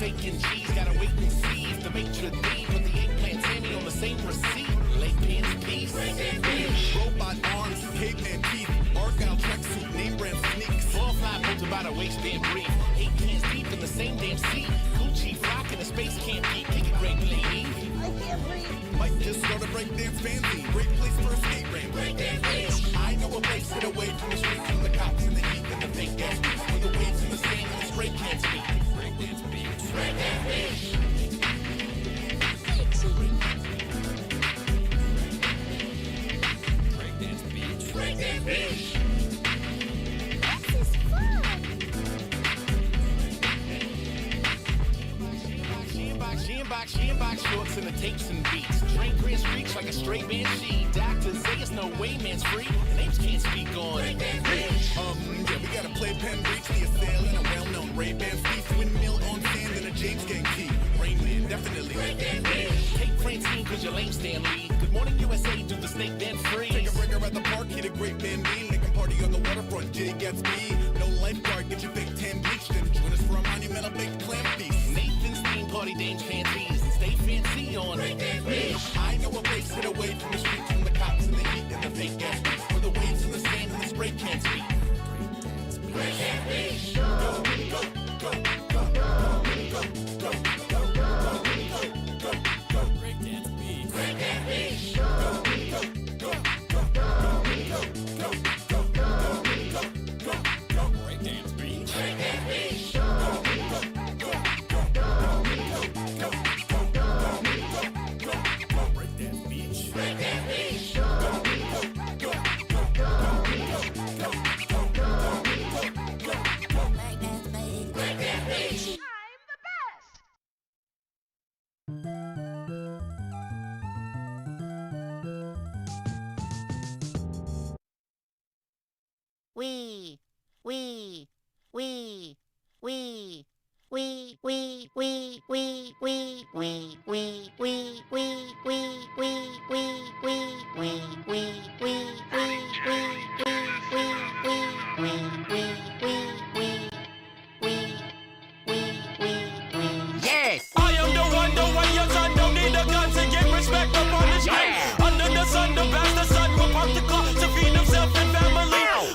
steak and cheese, gotta wait and see if the maitre d' put the eggplant Sammy on the same receipt. Leg pins, peace, robot arms, caveman teeth, Argyle tracksuit, name brand sneaks, floor fly bolted by the waistband brief, 8 cans deep in the same damn seat, Gucci flock in the space can't beat, kick it great lady. I can't breathe. Mike just started breakdance fancy, great place for a skate ramp. Breakdance, I know a place get away from the streets and the cops and the heat and the fake gas beats, where the waves in the sand and the spray can't speak. Breakdance beach, breakdance beach. Breakdance beach. This is fun. She in box shorts and the tapes and beats. Drink Grand streaks like a straight man she. Doctors say it's no way man's free. Names can't speak on. Yeah, we gotta play Penn Breach, the assail and a well-known Ray-Ban thief. Windmill on sand and a James Gang key. Rain Man, definitely. Take Francine cause your lame Stan Lee. Good morning USA, do the snake then free. Take a burger at the park, hit a great band mean. Make a party on the waterfront, Jay Gatsby. No lifeguard, get your fake tan bleached. And join us for a monumental baked clam feast. Nathan's theme party, dames panties. Stay fancy on Breakdance Beach. I know a place get away from the streets, from the cops and the heat and the fake gas beats, where the waves in the sand and the spray can't speak. Breakdance Beach. Go, go, go, go, go, go, go, go, go, go. Breakdance Beach. Breakdance Beach. Go, go, go, go, go, go, go, go, go, go. Breakdance Beach. Breakdance Beach. Go, go, go, go, go, go, go, go. Breakdance Beach. Breakdance Beach. Go, go, go, go, go, go, go, go. Breakdance Beach. I'm the best. Yes! I am the one your son don't need a gun to get respect up on the street. Under the sun, the bastard son will pump the clock to feed himself and family.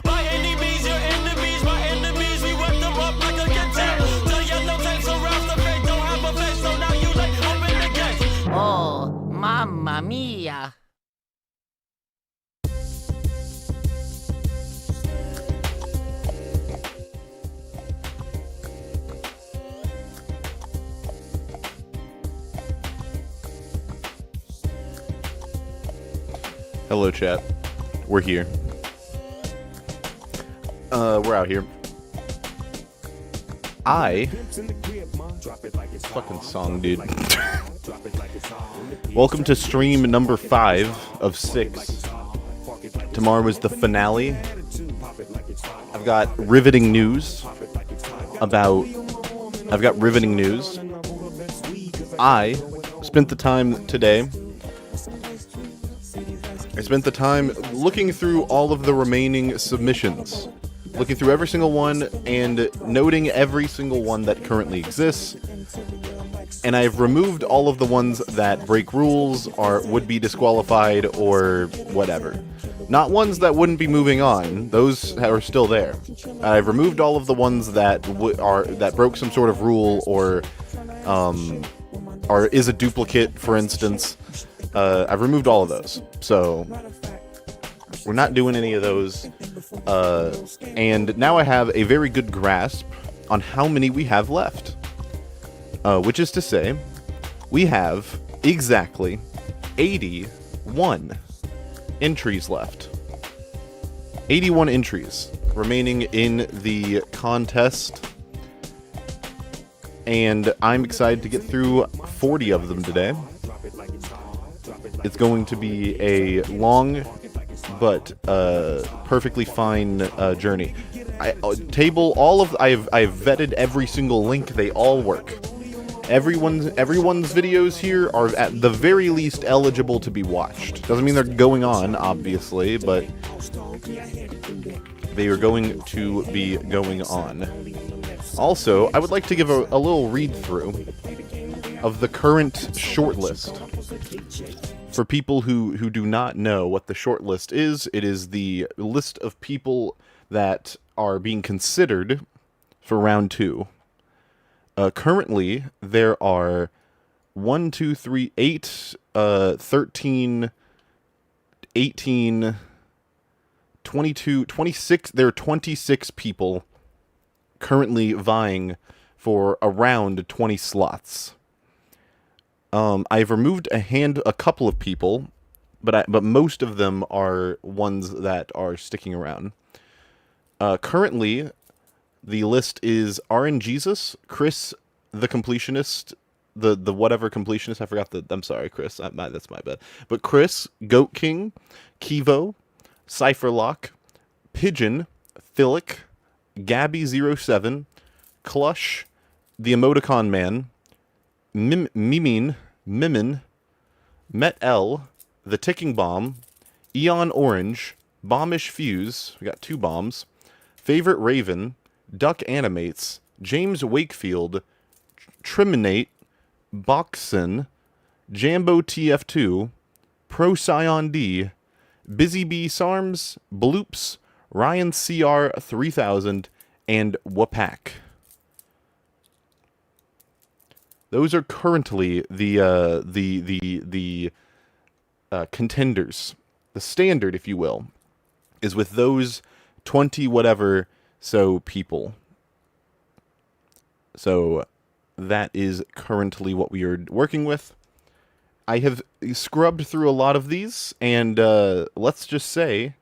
By any means, your enemies, my enemies, we whip them up like a guitar. Till yellow tapes around the face, don't have a face, so now you like open the gate. Oh, mamma mia. Hello, chat. We're here. We're out here. Fucking song, dude. Welcome to stream number 5 of 6. Tomorrow is the finale. I've got riveting news. I spent the time today. I spent the time looking through all of the remaining submissions, looking through every single one and noting every single one that currently exists, and I've removed all of the ones that break rules or would be disqualified or whatever. Not ones that wouldn't be moving on; those are still there. I've removed all of the ones that that broke some sort of rule or is a duplicate, for instance. I've removed all of those, so we're not doing any of those, and now I have a very good grasp on how many we have left, which is to say, we have exactly 81 entries left. 81 entries remaining in the contest, and I'm excited to get through 40 of them today. It's going to be a long but perfectly fine journey. I've vetted every single link. They all work. Everyone's videos here are at the very least eligible to be watched. Doesn't mean they're going on, obviously, but they are going to be going on. Also, I would like to give a little read-through of the current shortlist. For people who do not know what the shortlist is, it is the list of people that are being considered for round 2. Currently, there are 1, 2, 3, 8, 13, 18, 22, 26. There are 26 people currently vying for around 20 slots. I've removed a couple of people, but most of them are ones that are sticking around. Currently, the list is RNJesus, Chris the completionist, the whatever completionist. I forgot the. I'm sorry, Chris. That's my bad. But Chris, Goat King, Kivo, Cypherlock, Pigeon, Philic, Gabby07, Clush, the Emoticon Man, Mimin, Met L, the Ticking Bomb, Eon Orange, Bombish Fuse. We got 2 bombs. Favorite Raven, Duck Animates, James Wakefield, Triminate, Boxon, Jambo TF2, Procyon D, Busy Bee Sarms, Bloops, Ryan CR 3000, and Wapak. Those are currently the contenders. The standard, if you will, is with those 20 whatever so people. So that is currently what we are working with. I have scrubbed through a lot of these, and let's just say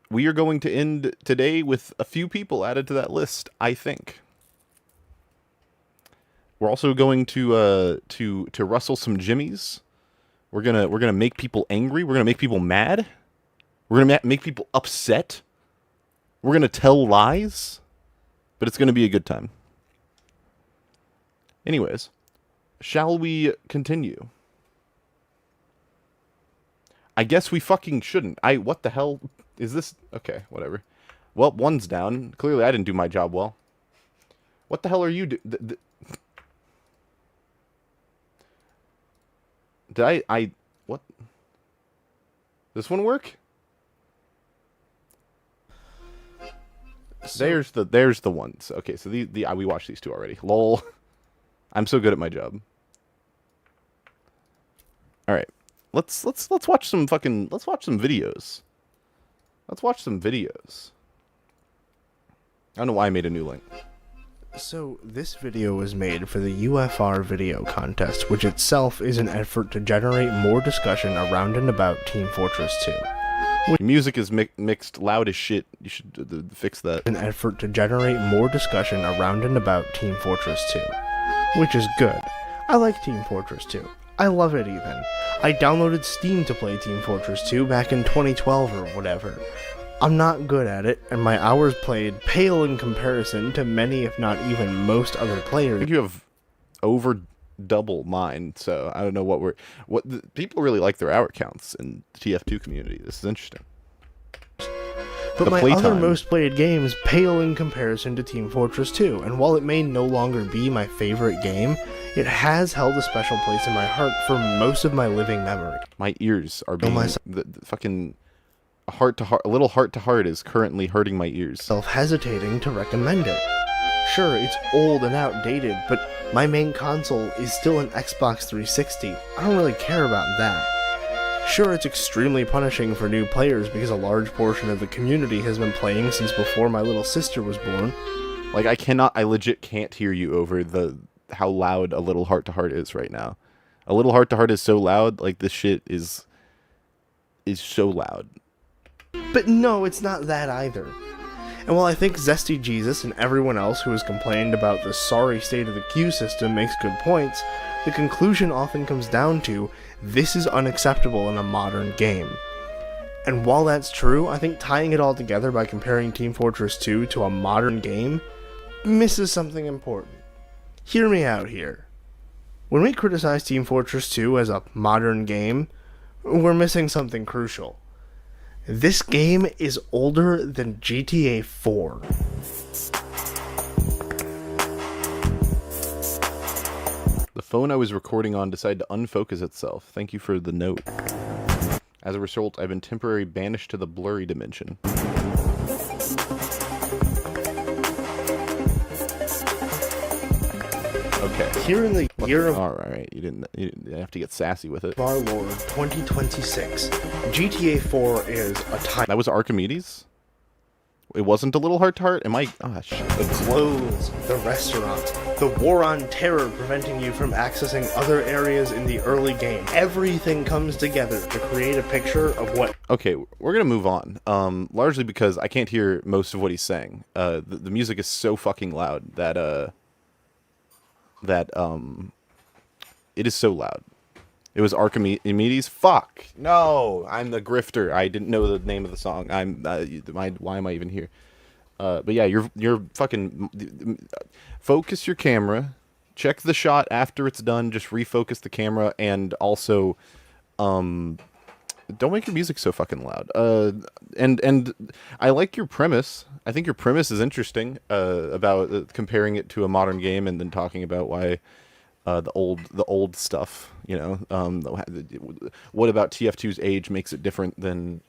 we are going to end today with a few people added to that list, I think. We're also going to rustle some jimmies. We're gonna make people angry. We're gonna make people mad. We're gonna make people upset. We're gonna tell lies, but it's gonna be a good time. Anyways, shall we continue? I guess we fucking shouldn't. What the hell is this? Okay, whatever. Well, one's down. Clearly, I didn't do my job well. What the hell are you doing? Did what? This one work? So, there's the ones. Okay, so we watched these 2 already. Lol. I'm so good at my job. All right. Let's watch some videos. Let's watch some videos. I don't know why I made a new link. So, this video was made for the UFR video contest, which itself is an effort to generate more discussion around and about Team Fortress 2. Music is mixed loud as shit. You should fix that. An effort to generate more discussion around and about Team Fortress 2, which is good. I like Team Fortress 2. I love it even. I downloaded Steam to play Team Fortress 2 back in 2012 or whatever. I'm not good at it, and my hours played pale in comparison to many, if not even most, other players. I think you have over double mine, so I don't know people really like their hour counts in the TF2 community. This is interesting. But my other most played games pale in comparison to Team Fortress 2, and while it may no longer be my favorite game, it has held a special place in my heart for most of my living memory. My ears are being the fucking a little heart to heart is currently hurting my ears. Self-hesitating to recommend it. Sure, it's old and outdated, but my main console is still an Xbox 360. I don't really care about that. Sure, it's extremely punishing for new players because a large portion of the community has been playing since before my little sister was born. Like, I legit can't hear you over how loud a little heart to heart is right now. A little heart to heart is so loud, like this shit is so loud. But no, it's not that either. And while I think Zesty Jesus and everyone else who has complained about the sorry state of the queue system makes good points, the conclusion often comes down to, this is unacceptable in a modern game. And while that's true, I think tying it all together by comparing Team Fortress 2 to a modern game misses something important. Hear me out here. When we criticize Team Fortress 2 as a modern game, we're missing something crucial. This game is older than GTA 4. phone I was recording on decided to unfocus itself. Thank you for the note. As a result, I've been temporarily banished to the blurry dimension. Okay. Here in the year of Alright, you didn't have to get sassy with it. our Lord 2026, GTA 4 is a time. That was Archimedes? It wasn't a little heart-to-heart? Am I... Oh, shit. The clothes, the restaurants, the war on terror preventing you from accessing other areas in the early game. Everything comes together to create a picture of what... Okay, we're gonna move on. Largely because I can't hear most of what he's saying. The music is so fucking loud that, it is so loud. It was Archimedes. Fuck! No! I'm the grifter. I didn't know the name of the song. Why am I even here? But yeah, you're fucking... Focus your camera. Check the shot after it's done. Just refocus the camera. And also, don't make your music so fucking loud. And I like your premise. I think your premise is interesting, about comparing it to a modern game and then talking about why... the old stuff, you know. What about TF2's age makes it different than?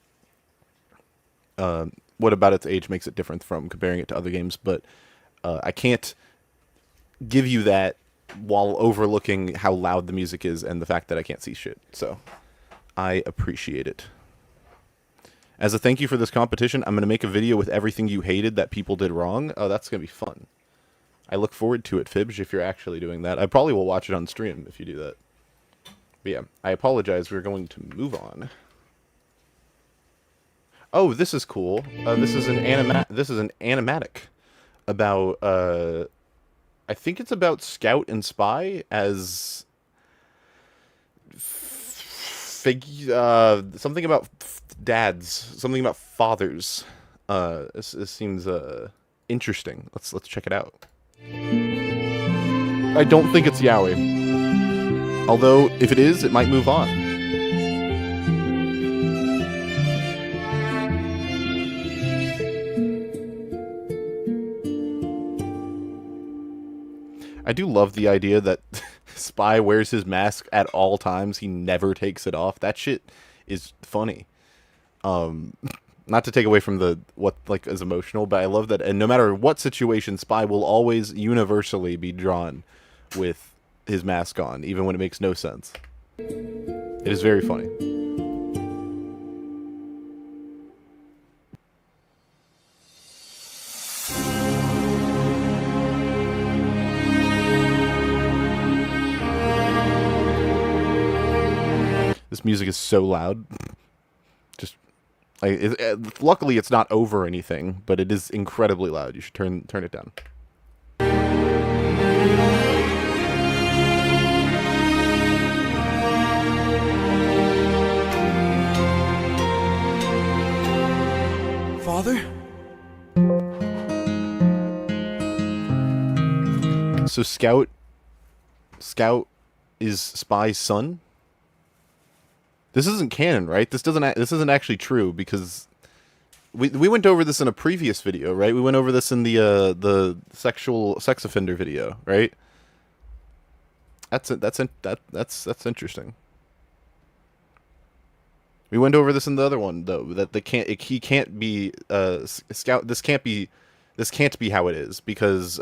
What about its age makes it different from comparing it to other games? But I can't give you that while overlooking how loud the music is and the fact that I can't see shit. So I appreciate it. As a thank you for this competition, I'm gonna make a video with everything you hated that people did wrong. Oh, that's gonna be fun. I look forward to it, Fibs, if you're actually doing that. I probably will watch it on stream if you do that. But yeah, I apologize. We're going to move on. Oh, this is cool. This is an animatic about I think it's about Scout and Spy as something about dads, something about fathers. This seems interesting. Let's check it out. I don't think it's yaoi. Although, if it is, it might move on. I do love the idea that Spy wears his mask at all times. He never takes it off. That shit is funny. Not to take away from what is emotional, but I love that, and no matter what situation, Spy will always universally be drawn with his mask on, even when it makes no sense. It is very funny. This music is so loud. Luckily, it's not over anything, but it is incredibly loud. You should turn it down. Father? So Scout is Spy's son? This isn't canon, right? This isn't actually true because we went over this in a previous video, right? We went over this in the sex offender video, right? That's interesting. We went over this in the other one though, that he can't be Scout. This can't be how it is because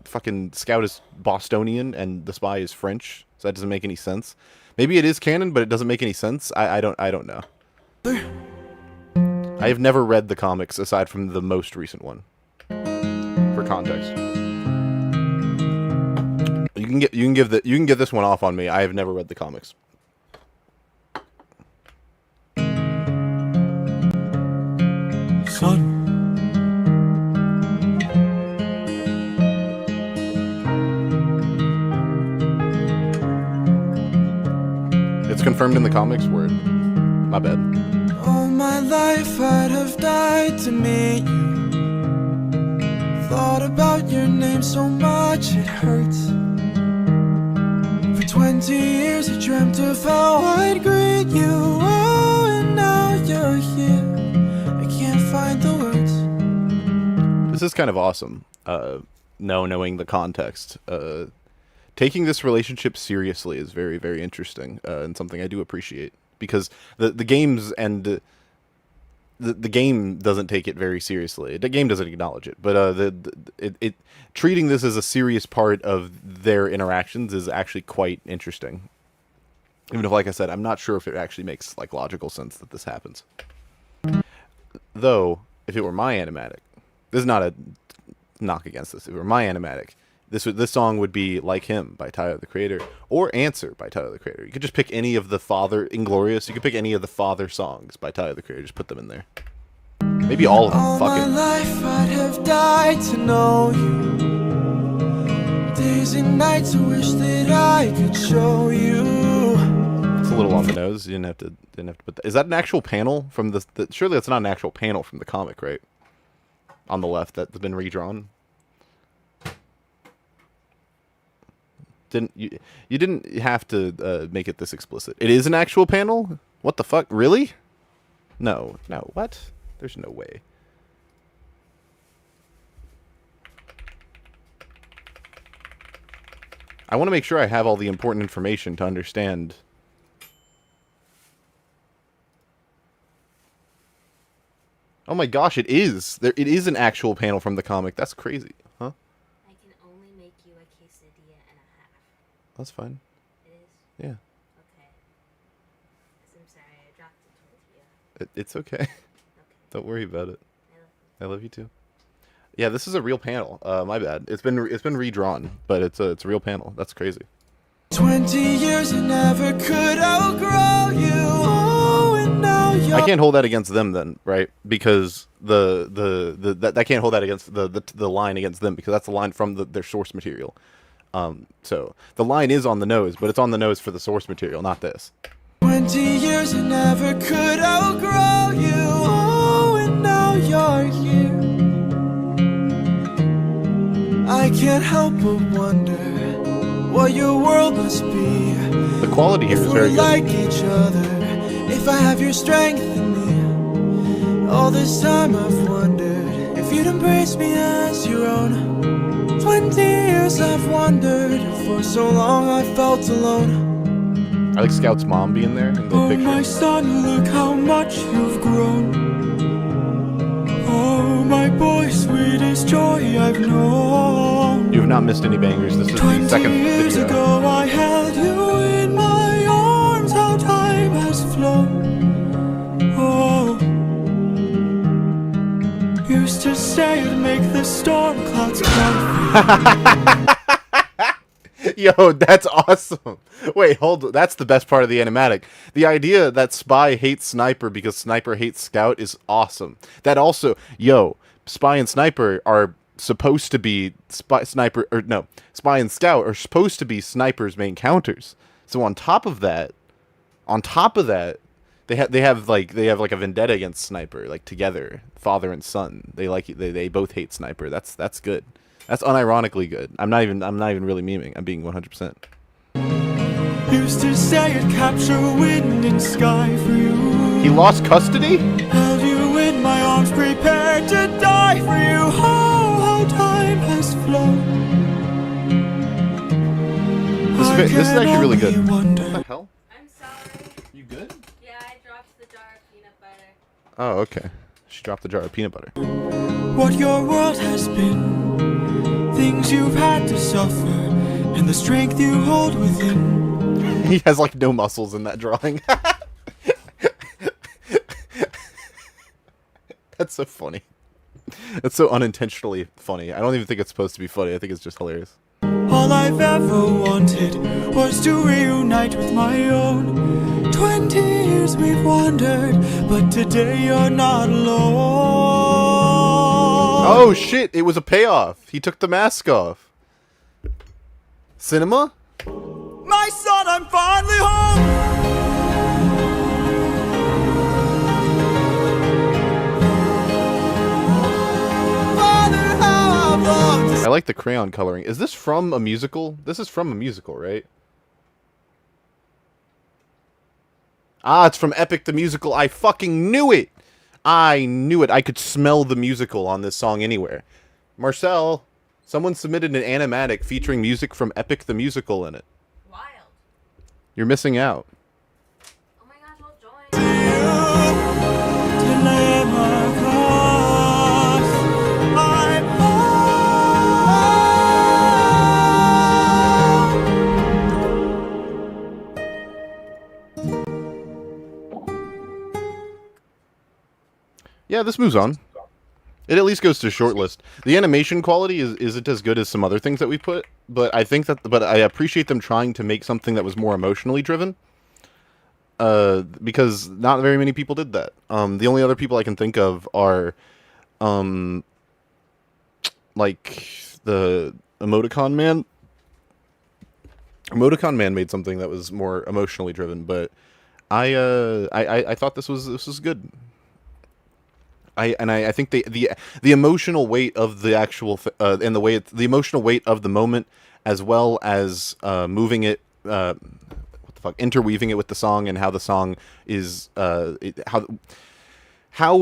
fucking Scout is Bostonian and the Spy is French, so that doesn't make any sense. Maybe it is canon, but it doesn't make any sense. I don't know. I have never read the comics aside from the most recent one. For context, you can give this one off on me. I have never read the comics. Son. It's confirmed in the comics word. My bad. All my life I'd have died to meet you. Thought about your name so much it hurts. For 20 years I dreamt of how I'd greet you. Oh, and now you're here. I can't find the words. This is kind of awesome. Knowing the context. taking this relationship seriously is very, very interesting, and something I do appreciate, because the games and the game doesn't take it very seriously. The game doesn't acknowledge it, but it treating this as a serious part of their interactions is actually quite interesting. Even if, like I said, I'm not sure if it actually makes like logical sense that this happens. Though, if it were my animatic, this is not a knock against this. If it were my animatic, this song would be Like Him by Tyler, the Creator, or Answer by Tyler, the Creator. You could just pick any of the Father, Inglorious, you could pick any of the Father songs by Tyler, the Creator, just put them in there. Maybe all of them, All fuck my it. life I'd have died to know you. Days and nights I wish that I could show you. It's a little on the nose, you didn't have to put that. Is that an actual panel from the surely that's not an actual panel from the comic, right? On the left, that's been redrawn. You didn't have to make it this explicit. It is an actual panel? What the fuck? Really? No, what? There's no way. I want to make sure I have all the important information to understand. Oh my gosh, it is. It is an actual panel from the comic. That's crazy, huh? I can only make you a quesadilla and a half. That's fine. It is? Yeah. Okay. I'm sorry, I dropped the tortilla. It's okay. Okay. Don't worry about it. I love you. I love you too. Yeah, this is a real panel. My bad. It's been redrawn, but it's a real panel. That's crazy. 20 years I never could outgrow you. Oh, and now you're I can't hold that against them then, right? Because that can't hold that against the line against them, because that's the line from their source material. So the line is on the nose, but it's on the nose for the source material, not this. 20 years I never could outgrow you. Oh, and now you're here. I can't help but wonder what your world must be. The quality here If is we're very good. like each other, if I have your strength in me. All this time I've wondered if you'd embrace me as your own. 20 years I've wondered, for so long I felt alone. I like Scout's mom being there in the Oh picture. my son, look how much you've grown. Oh my boy, sweetest joy I've known. You have not missed any bangers. This is the 20 second years video. ago I held you in my arms, how time has flown. Oh, used to say I'd make the storm clouds cry. Yo, that's awesome. Wait, hold on. That's the best part of the animatic. The idea that Spy hates Sniper because Sniper hates Scout is awesome. That also, yo, Spy and Sniper are supposed to be Spy and Scout are supposed to be Sniper's main counters. So on top of that, they have like a vendetta against Sniper, like together, father and son. They both hate Sniper. That's good. That's unironically good. I'm not even really memeing. I'm being 100%. Used to say I'd capture wind and sky for you. He lost custody? Held you in my arms, prepared to die for you. Oh, how time has flown. This is actually really good. What the Wonder. hell? I'm sorry. You good? Yeah, I dropped the jar of peanut butter. Oh, okay. She dropped the jar of peanut butter. What your world has been, things you've had to suffer, and the strength you hold within. He has like no muscles in that drawing. That's so funny. That's so unintentionally funny. I don't even think it's supposed to be funny. I think it's just hilarious. All I've ever wanted was to reunite with my own. 20 years we've wandered, but today you're not alone. Oh shit, it was a payoff. He took the mask off. Cinema? My son, I'm finally home. Father, how I've longed to I like the crayon coloring. Is this from a musical? This is from a musical, right? Ah, it's from Epic the Musical. I fucking knew it. I knew it. I could smell the musical on this song anywhere. Marcel, Someone submitted an animatic featuring music from Epic the Musical in it. Wild. You're missing out. Oh my gosh, I'll join. Yeah, this moves on. It at least goes to shortlist. The animation quality isn't as good as some other things that we put, but I think that I appreciate them trying to make something that was more emotionally driven. Because not very many people did that. The only other people I can think of are like the Emoticon Man. Emoticon Man made something that was more emotionally driven, but I thought this was good. I think the emotional weight of the actual and the emotional weight of the moment, as well as moving it, interweaving it with the song, and how the song is how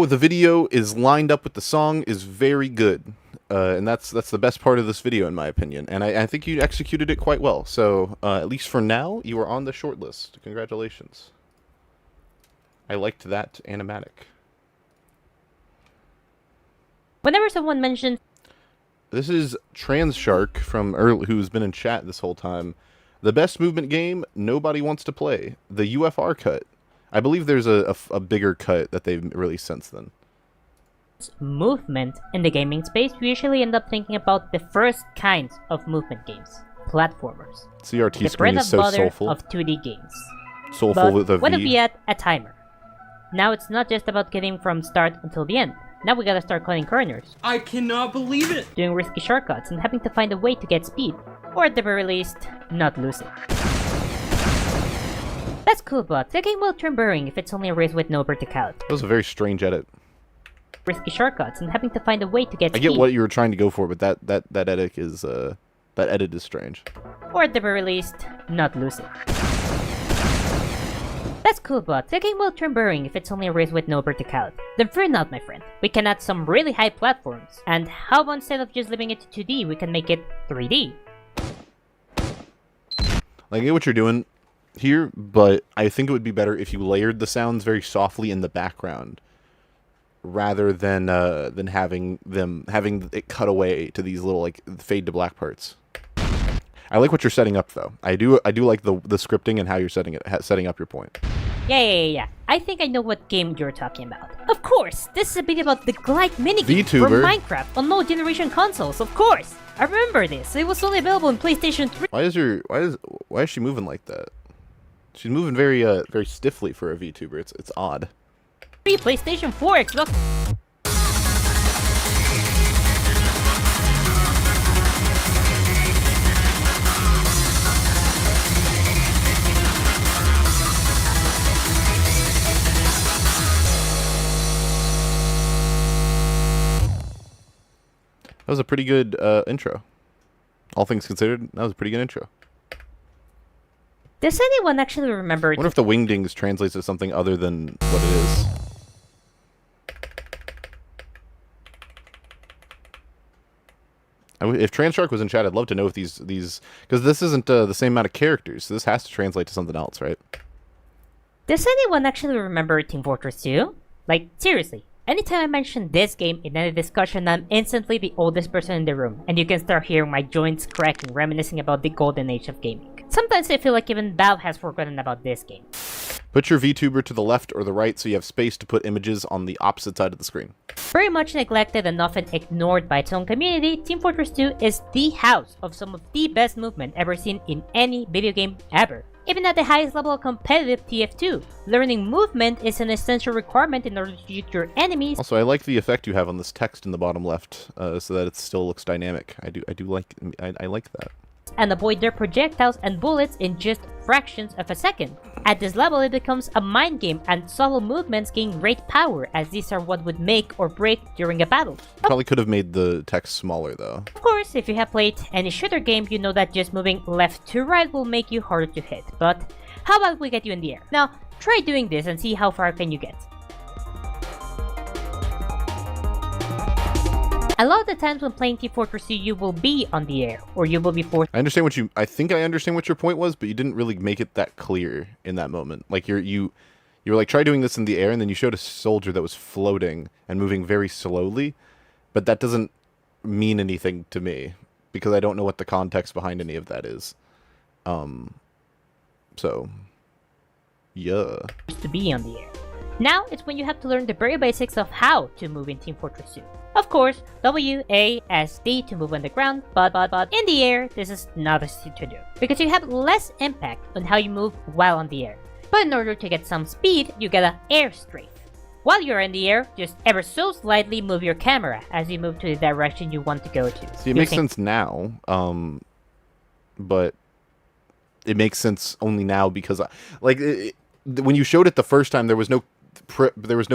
the video is lined up with the song is very good, and that's the best part of this video in my opinion. And I think you executed it quite well. So at least for now, you are on the short list. Congratulations. I liked that animatic. Whenever someone mentions... This is Trans Shark from who's been in chat this whole time. The best movement game nobody wants to play. The UFR cut. I believe there's a bigger cut that they've released since then. Movement in the gaming space, we usually end up thinking about the first kinds of movement games. Platformers. CRT the screen bread is and so butter soulful. of 2D games. Soulful But with a what if V. we add a timer? Now it's not just about getting from start until the end. Now we gotta start cutting corners. I cannot believe it! Doing risky shortcuts and having to find a way to get speed. Or at the very least, not lose it. That's cool, but the game will turn boring if it's only a race with no verticality. That was a very strange edit. Risky shortcuts and having to find a way to get I speed. get what you were trying to go for, but that edit is strange. Or at the very least, not lose it. That's cool, but the game will turn boring if it's only a race with no verticality. Then fear not, my friend. We can add some really high platforms. And how about instead of just leaving it to 2D, we can make it 3D? I get what you're doing here, but I think it would be better if you layered the sounds very softly in the background, rather than having it cut away to these little like fade to black parts. I like what you're setting up though. I do like the scripting and how you're setting up your point. Yeah. I think I know what game you're talking about. Of course! This is a bit about the glide minigame VTuber. for Minecraft on no generation consoles, of course! I remember this, it was only available in PlayStation 3. Why is she moving like that? She's moving very stiffly for a VTuber. It's odd. PlayStation 4, Xbox... That was a pretty good intro. All things considered, that was a pretty good intro. Does anyone actually remember... I wonder if the wingdings translates to something other than what it is. If Transshark was in chat, I'd love to know if these because this isn't the same amount of characters, so this has to translate to something else, right? Does anyone actually remember Team Fortress 2? Like, seriously, anytime I mention this game in any discussion, I'm instantly the oldest person in the room, and you can start hearing my joints cracking, reminiscing about the golden age of gaming. Sometimes I feel like even Valve has forgotten about this game. Put your VTuber to the left or the right so you have space to put images on the opposite side of the screen. Very much neglected and often ignored by its own community, Team Fortress 2 is the house of some of the best movement ever seen in any video game ever. Even at the highest level of competitive TF2, learning movement is an essential requirement in order to shoot your enemies. Also, I like the effect you have on this text in the bottom left, so that it still looks dynamic. I like that. And avoid their projectiles and bullets in just fractions of a second. At this level, it becomes a mind game, and solo movements gain great power, as these are what would make or break during a battle. Probably could have made the text smaller, though. Of course, if you have played any shooter game, you know that just moving left to right will make you harder to hit. But how about we get you in the air? Now, try doing this and see how far can you get. A lot of the times when playing Team Fortress 2, you will be on the air, or you will be forced. I think I understand what your point was, but you didn't really make it that clear in that moment. Like you were like, try doing this in the air, and then you showed a soldier that was floating and moving very slowly, but that doesn't mean anything to me because I don't know what the context behind any of that is. So yeah. To be on the air. Now it's when you have to learn the very basics of how to move in Team Fortress 2. Of course, WASD to move on the ground, but in the air, this is not easy to do, because you have less impact on how you move while on the air. But in order to get some speed, you gotta air strafe. While you're in the air, just ever so slightly move your camera as you move to the direction you want to go to. See, it makes sense now, but it makes sense only now because, when you showed it the first time, there was no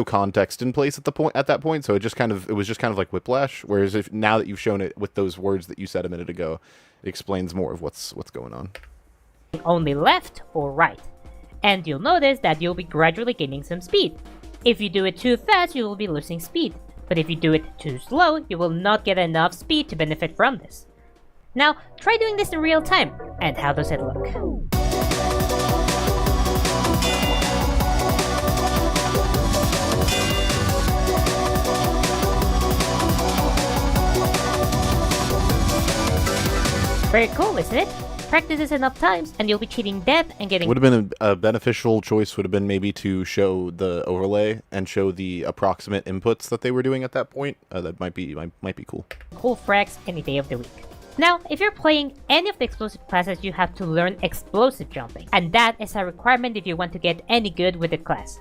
context in place at that point, so it was just kind of like whiplash. Whereas now that you've shown it with those words that you said a minute ago, it explains more of what's going on. Only left or right, and you'll notice that you'll be gradually gaining some speed. If you do it too fast, you will be losing speed, but if you do it too slow, you will not get enough speed to benefit from this. Now, try doing this in real time, and how does it look? Very cool, isn't it? Practice this enough times and you'll be cheating death and getting... Would have been a beneficial choice would have been maybe to show the overlay and show the approximate inputs that they were doing at that point. That might be cool. Cool frags any day of the week. Now, if you're playing any of the explosive classes, you have to learn explosive jumping, and that is a requirement if you want to get any good with the class.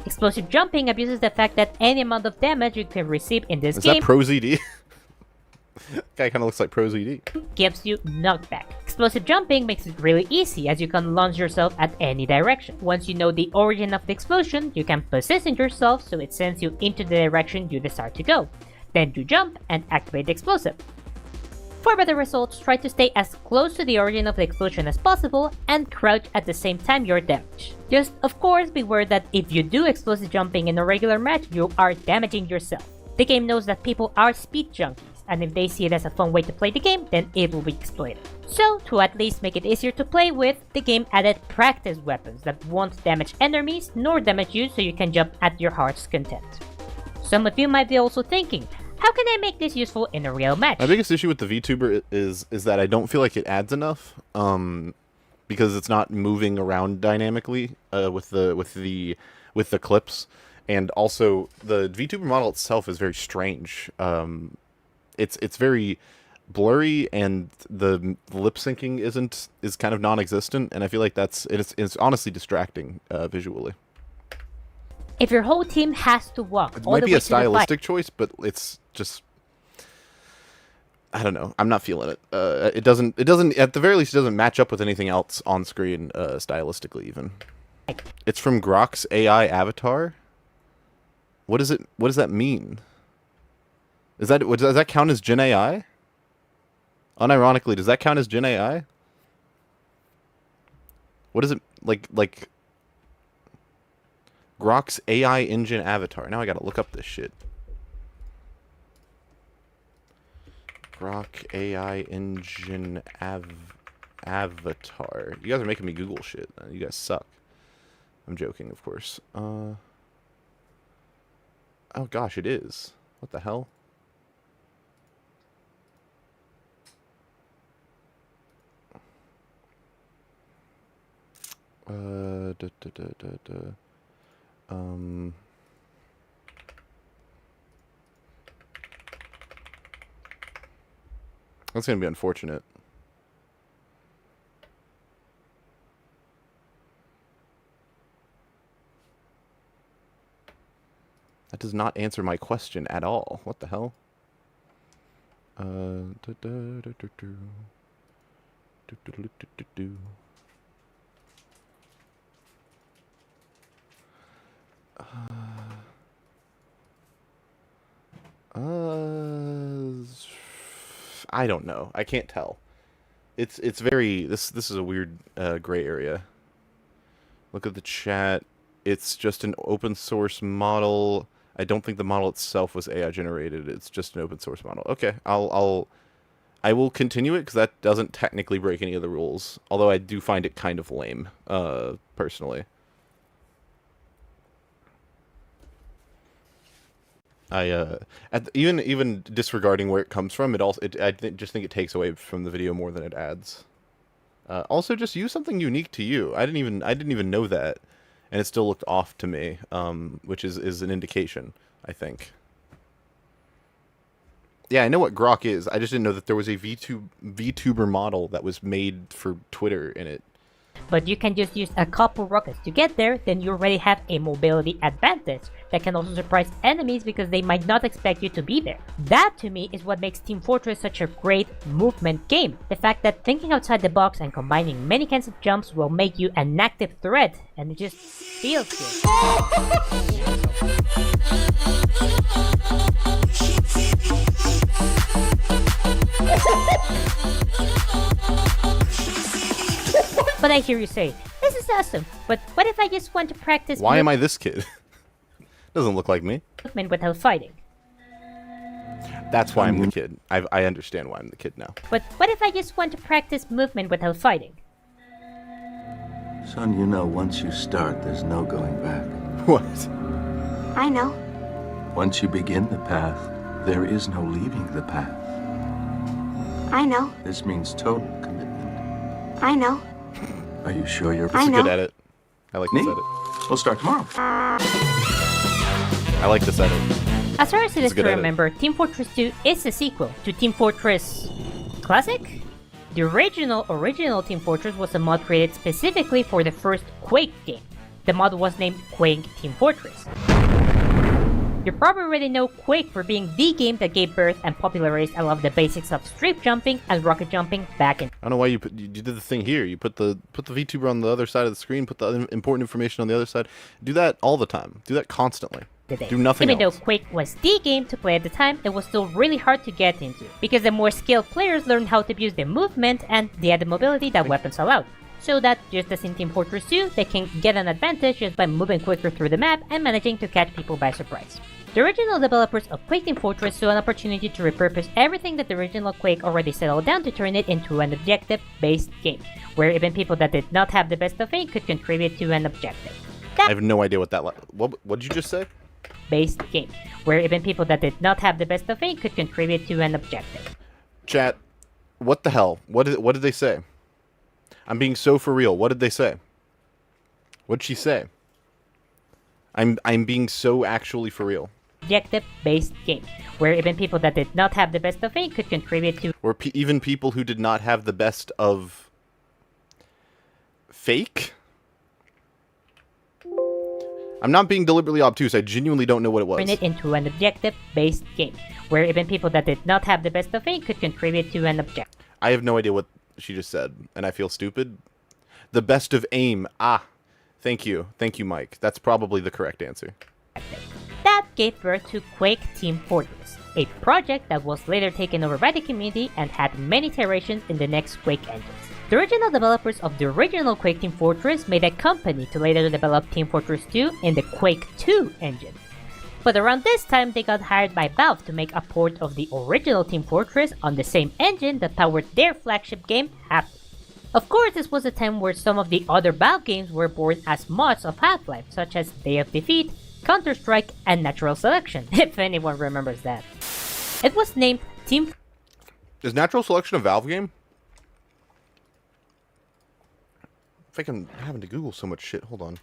Explosive jumping abuses the fact that any amount of damage you can receive in this game... Is that Pro ZD? Guy kind of looks like Pro ZD. ...gives you knockback. Explosive jumping makes it really easy as you can launch yourself at any direction. Once you know the origin of the explosion, you can position yourself so it sends you into the direction you desire to go. Then you jump and activate the explosive. For better results, try to stay as close to the origin of the explosion as possible and crouch at the same time you're damaged. Just of course beware that if you do explosive jumping in a regular match, you are damaging yourself. The game knows that people are speed junkies, and if they see it as a fun way to play the game, then it will be exploited. So, to at least make it easier to play with, the game added practice weapons that won't damage enemies nor damage you, so you can jump at your heart's content. Some of you might be also thinking, how can I make this useful in a real match? My biggest issue with the VTuber is that I don't feel like it adds enough, because it's not moving around dynamically with the clips, and also the VTuber model itself is very strange. It's very blurry, and the lip syncing is kind of non-existent, and I feel like it's honestly distracting visually. If your whole team has to walk, It all might the be way a to the fight, stylistic choice, but it's just, I don't know. I'm not feeling it. It doesn't at the very least, it doesn't match up with anything else on screen stylistically even. It's from Grok's AI avatar. What does that mean? Does that count as Gen AI? Unironically, does that count as Gen AI? What is it like Grok's AI engine avatar? Now I gotta look up this shit. Grok AI engine avatar. You guys are making me Google shit. You guys suck. I'm joking, of course. Oh gosh, it is. What the hell? That's gonna be unfortunate. That does not answer my question at all. What the hell? I don't know. I can't tell. It's very this is a weird gray area. Look at the chat. It's just an open source model. I don't think the model itself was AI generated. It's just an open source model. Okay, I will continue it because that doesn't technically break any of the rules. Although I do find it kind of lame, personally. Even disregarding where it comes from, just think it takes away from the video more than it adds. Also, just use something unique to you. I didn't even know that, and it still looked off to me, which is an indication, I think. Yeah, I know what Grok is. I just didn't know that there was a VTuber model that was made for Twitter in it. But you can just use a couple rockets to get there, then you already have a mobility advantage that can also surprise enemies because they might not expect you to be there. That to me is what makes Team Fortress such a great movement game. The fact that thinking outside the box and combining many kinds of jumps will make you an active threat, and it just feels good. But I hear you say, this is awesome, but what if I just want to practice Why am I this kid? Doesn't look like me. movement without fighting? That's why I'm the kid. I understand why I'm the kid now. But what if I just want to practice movement without fighting? Son, you know, once you start, there's no going back. What? I know. Once you begin the path, there is no leaving the path. I know. This means total commitment. I know. Are you sure you're I know. Good edit. I like this Neat. edit. We'll start tomorrow. I like this edit. As far as it is a good to edit. remember, Team Fortress 2 is a sequel to Team Fortress Classic? The original Team Fortress was a mod created specifically for the first Quake game. The mod was named Quake Team Fortress. You probably already know Quake for being the game that gave birth and popularized a lot of the basics of strip jumping and rocket jumping back in. I don't know why you did the thing here. You put the VTuber on the other side of the screen, put the important information on the other side. Do that all the time. Do that constantly. Today. Do nothing Even else. though Quake was the game to play at the time, it was still really hard to get into, because the more skilled players learned how to use the movement and the added mobility that weapons allowed. So that, just as in Team Fortress 2, they can get an advantage just by moving quicker through the map and managing to catch people by surprise. The original developers of Quake Team Fortress saw an opportunity to repurpose everything that the original Quake already settled down to turn it into an objective-based game, where even people that did not have the best of it could contribute to an objective. I have no idea what that. What did you just say? Based game, where even people that did not have the best of it could contribute to an objective. Chat. What the hell? What did they say? I'm being so for real. What did they say? What'd she say? I'm being so actually for real. Objective-based game, where even people that did not have the best of it could contribute to. Or even people who did not have the best of fake? I'm not being deliberately obtuse. I genuinely don't know what it was. Turn it into an objective-based game, where even people that did not have the best of it could contribute to an objective. I have no idea what she just said, and I feel stupid. The best of aim. Ah, thank you, Mike. That's probably the correct answer. That gave birth to Quake Team Fortress, a project that was later taken over by the community and had many iterations in the next Quake engines. The original developers of the original Quake Team Fortress made a company to later develop Team Fortress 2 in the Quake 2 engine. But around this time, they got hired by Valve to make a port of the original Team Fortress on the same engine that powered their flagship game, Half-Life. Of course, this was a time where some of the other Valve games were born as mods of Half-Life, such as Day of Defeat, Counter-Strike, and Natural Selection, if anyone remembers that. It was named Team... Is Natural Selection a Valve game? I think I'm having to Google so much shit. Hold on.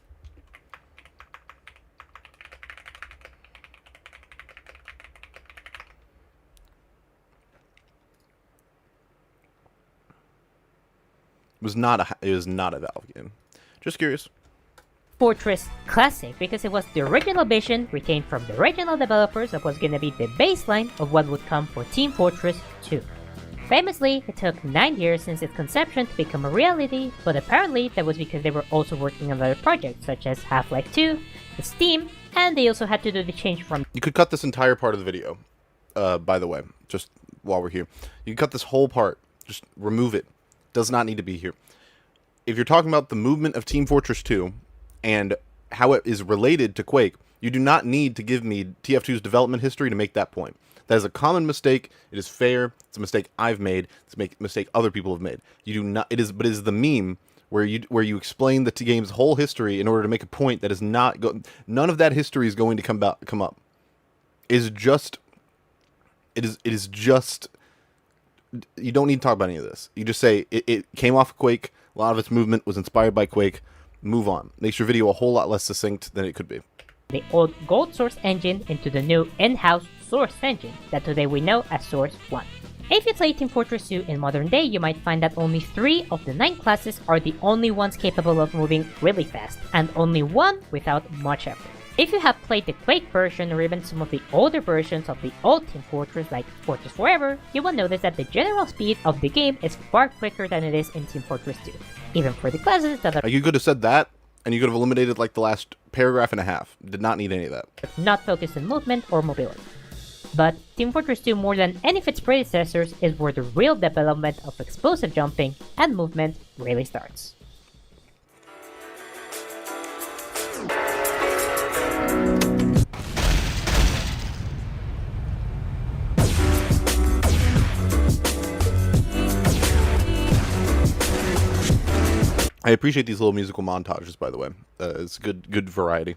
It was not a Valve game. Just curious. Fortress Classic, because it was the original vision retained from the original developers that was gonna be the baseline of what would come for Team Fortress 2. Famously, it took 9 years since its conception to become a reality, but apparently that was because they were also working on other projects such as Half-Life 2, Steam, and they also had to do the change from... You could cut this entire part of the video, by the way, just while we're here. You can cut this whole part. Just remove it. Does not need to be here. If you're talking about the movement of Team Fortress 2 and how it is related to Quake, you do not need to give me TF2's development history to make that point. That is a common mistake. It is fair. It's a mistake I've made. It's a mistake other people have made. You do not. It is the meme where you explain the game's whole history in order to make a point that is not. None of that history is going to come up. It is just. You don't need to talk about any of this. You just say it came off of Quake. A lot of its movement was inspired by Quake. Move on. Makes your video a whole lot less succinct than it could be. The old Gold Source engine into the new in-house Source engine that today we know as Source 1. If you play Team Fortress 2 in modern day, you might find that only 3 of the 9 classes are the only ones capable of moving really fast, and only 1 without much effort. If you have played the Quake version or even some of the older versions of the old Team Fortress like Fortress Forever, you will notice that the general speed of the game is far quicker than it is in Team Fortress 2. Even for the classes that are You could have said that, and you could have eliminated like the last paragraph and a half. Did not need any of that. not focused on movement or mobility. But Team Fortress 2, more than any of its predecessors, is where the real development of explosive jumping and movement really starts. I appreciate these little musical montages, by the way. It's good variety.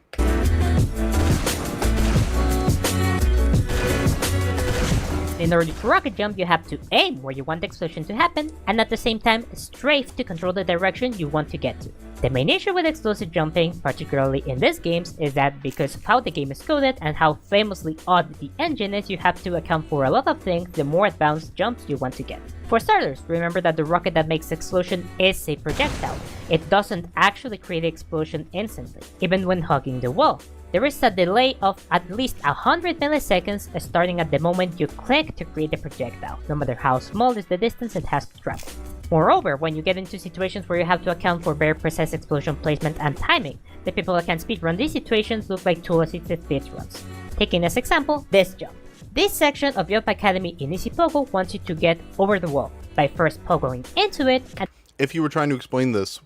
In order to rocket jump, you have to aim where you want the explosion to happen, and at the same time strafe to control the direction you want to get to. The main issue with explosive jumping, particularly in these games, is that because of how the game is coded and how famously odd the engine is, you have to account for a lot of things the more advanced jumps you want to get. For starters, remember that the rocket that makes the explosion is a projectile. It doesn't actually create the explosion instantly, even when hugging the wall. There is a delay of at least 100 milliseconds starting at the moment you click to create the projectile, no matter how small is the distance it has to travel. Moreover, when you get into situations where you have to account for very precise explosion placement and timing, the people that can speedrun these situations look like tool-assisted speedruns. Taking as example, this jump. This section of Jump Academy in Easy Pogo wants you to get over the wall by first pogoing into it and... If you were trying to explain this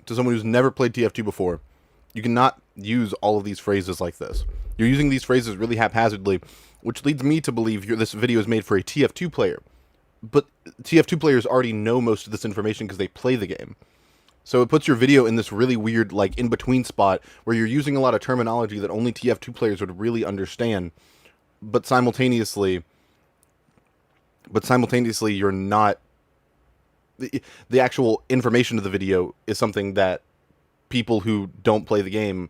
to someone who's never played TF2 before, you cannot use all of these phrases like this. You're using these phrases really haphazardly, which leads me to believe this video is made for a TF2 player. But TF2 players already know most of this information because they play the game. So it puts your video in this really weird, like, in-between spot where you're using a lot of terminology that only TF2 players would really understand, but simultaneously you're not... The actual information of the video is something that people who don't play the game,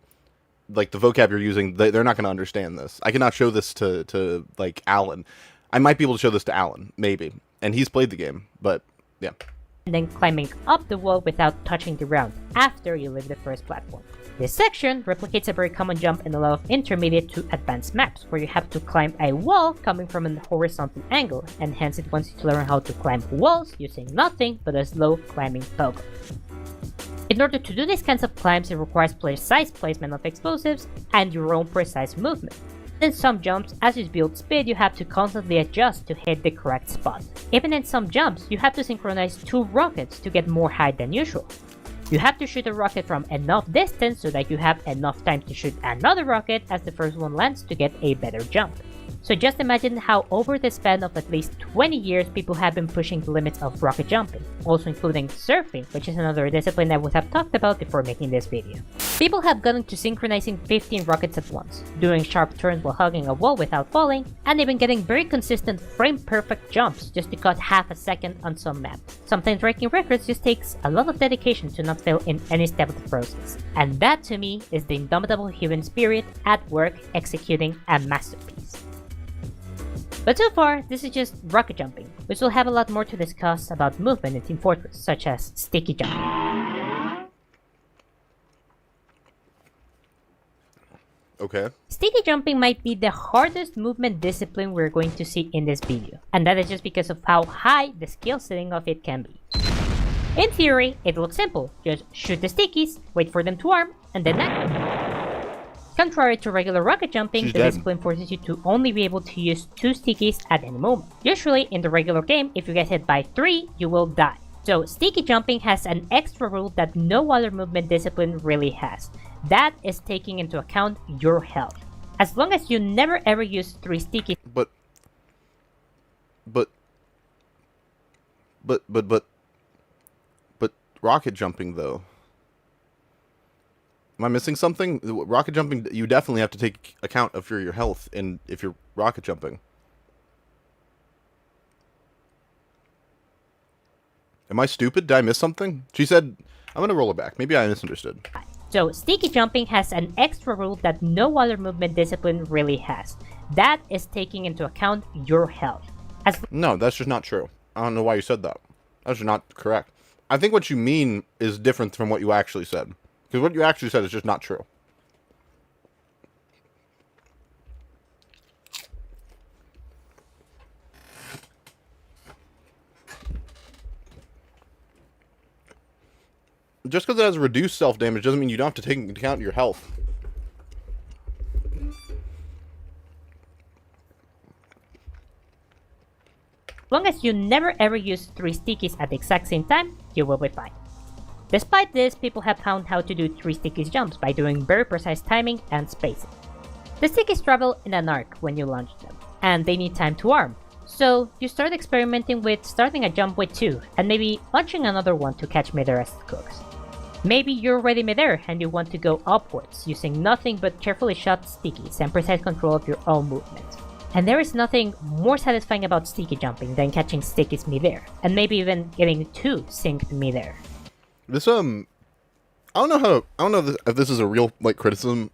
like the vocab you're using, they're not going to understand this. I cannot show this to like Alan. I might be able to show this to Alan, maybe, and he's played the game, but yeah. And then climbing up the wall without touching the ground after you leave the first platform. This section replicates a very common jump in a lot of intermediate to advanced maps, where you have to climb a wall coming from a horizontal angle, and hence it wants you to learn how to climb walls using nothing but a slow climbing pogo. In order to do these kinds of climbs, it requires precise placement of explosives and your own precise movement. In some jumps, as you build speed, you have to constantly adjust to hit the correct spot. Even in some jumps, you have to synchronize 2 rockets to get more height than usual. You have to shoot a rocket from enough distance so that you have enough time to shoot another rocket as the first one lands to get a better jump. So just imagine how over the span of at least 20 years people have been pushing the limits of rocket jumping, also including surfing, which is another discipline I would have talked about before making this video. People have gotten to synchronizing 15 rockets at once, doing sharp turns while hugging a wall without falling, and even getting very consistent frame-perfect jumps just to cut half a second on some maps. Sometimes breaking records just takes a lot of dedication to not fail in any step of the process, and that to me is the indomitable human spirit at work executing a masterpiece. But so far, this is just rocket jumping, which will have a lot more to discuss about movement in Team Fortress, such as sticky jumping. Okay. Sticky jumping might be the hardest movement discipline we're going to see in this video, and that is just because of how high the skill setting of it can be. In theory, it looks simple, just shoot the stickies, wait for them to arm, and then act. Contrary to regular rocket jumping, the discipline forces you to only be able to use 2 stickies at any moment. Usually, in the regular game, if you get hit by 3, you will die. So, sticky jumping has an extra rule that no other movement discipline really has, That is taking into account your health. As long as you never ever use 3 stickies. But rocket jumping though. Am I missing something? Rocket jumping, you definitely have to take account of your health and if you're rocket jumping. Am I stupid? Did I miss something? She said, I'm gonna roll it back. Maybe I misunderstood. So sticky jumping has an extra rule that no other movement discipline really has. That is taking into account your health. No, that's just not true. I don't know why you said that. That's just not correct. I think what you mean is different from what you actually said. Because what you actually said is just not true. Just because it has reduced self-damage doesn't mean you don't have to take into account your health. As long as you never ever use 3 stickies at the exact same time, you will be fine. Despite this, people have found how to do 3 stickies jumps by doing very precise timing and spacing. The stickies travel in an arc when you launch them, and they need time to arm. So you start experimenting with starting a jump with 2, and maybe launching another one to catch midair as it cooks. Maybe you're already midair and you want to go upwards, using nothing but carefully shot stickies and precise control of your own movement. And there is nothing more satisfying about sticky jumping than catching stickies midair, and maybe even getting 2 synced midair. This I don't know if this is a real criticism.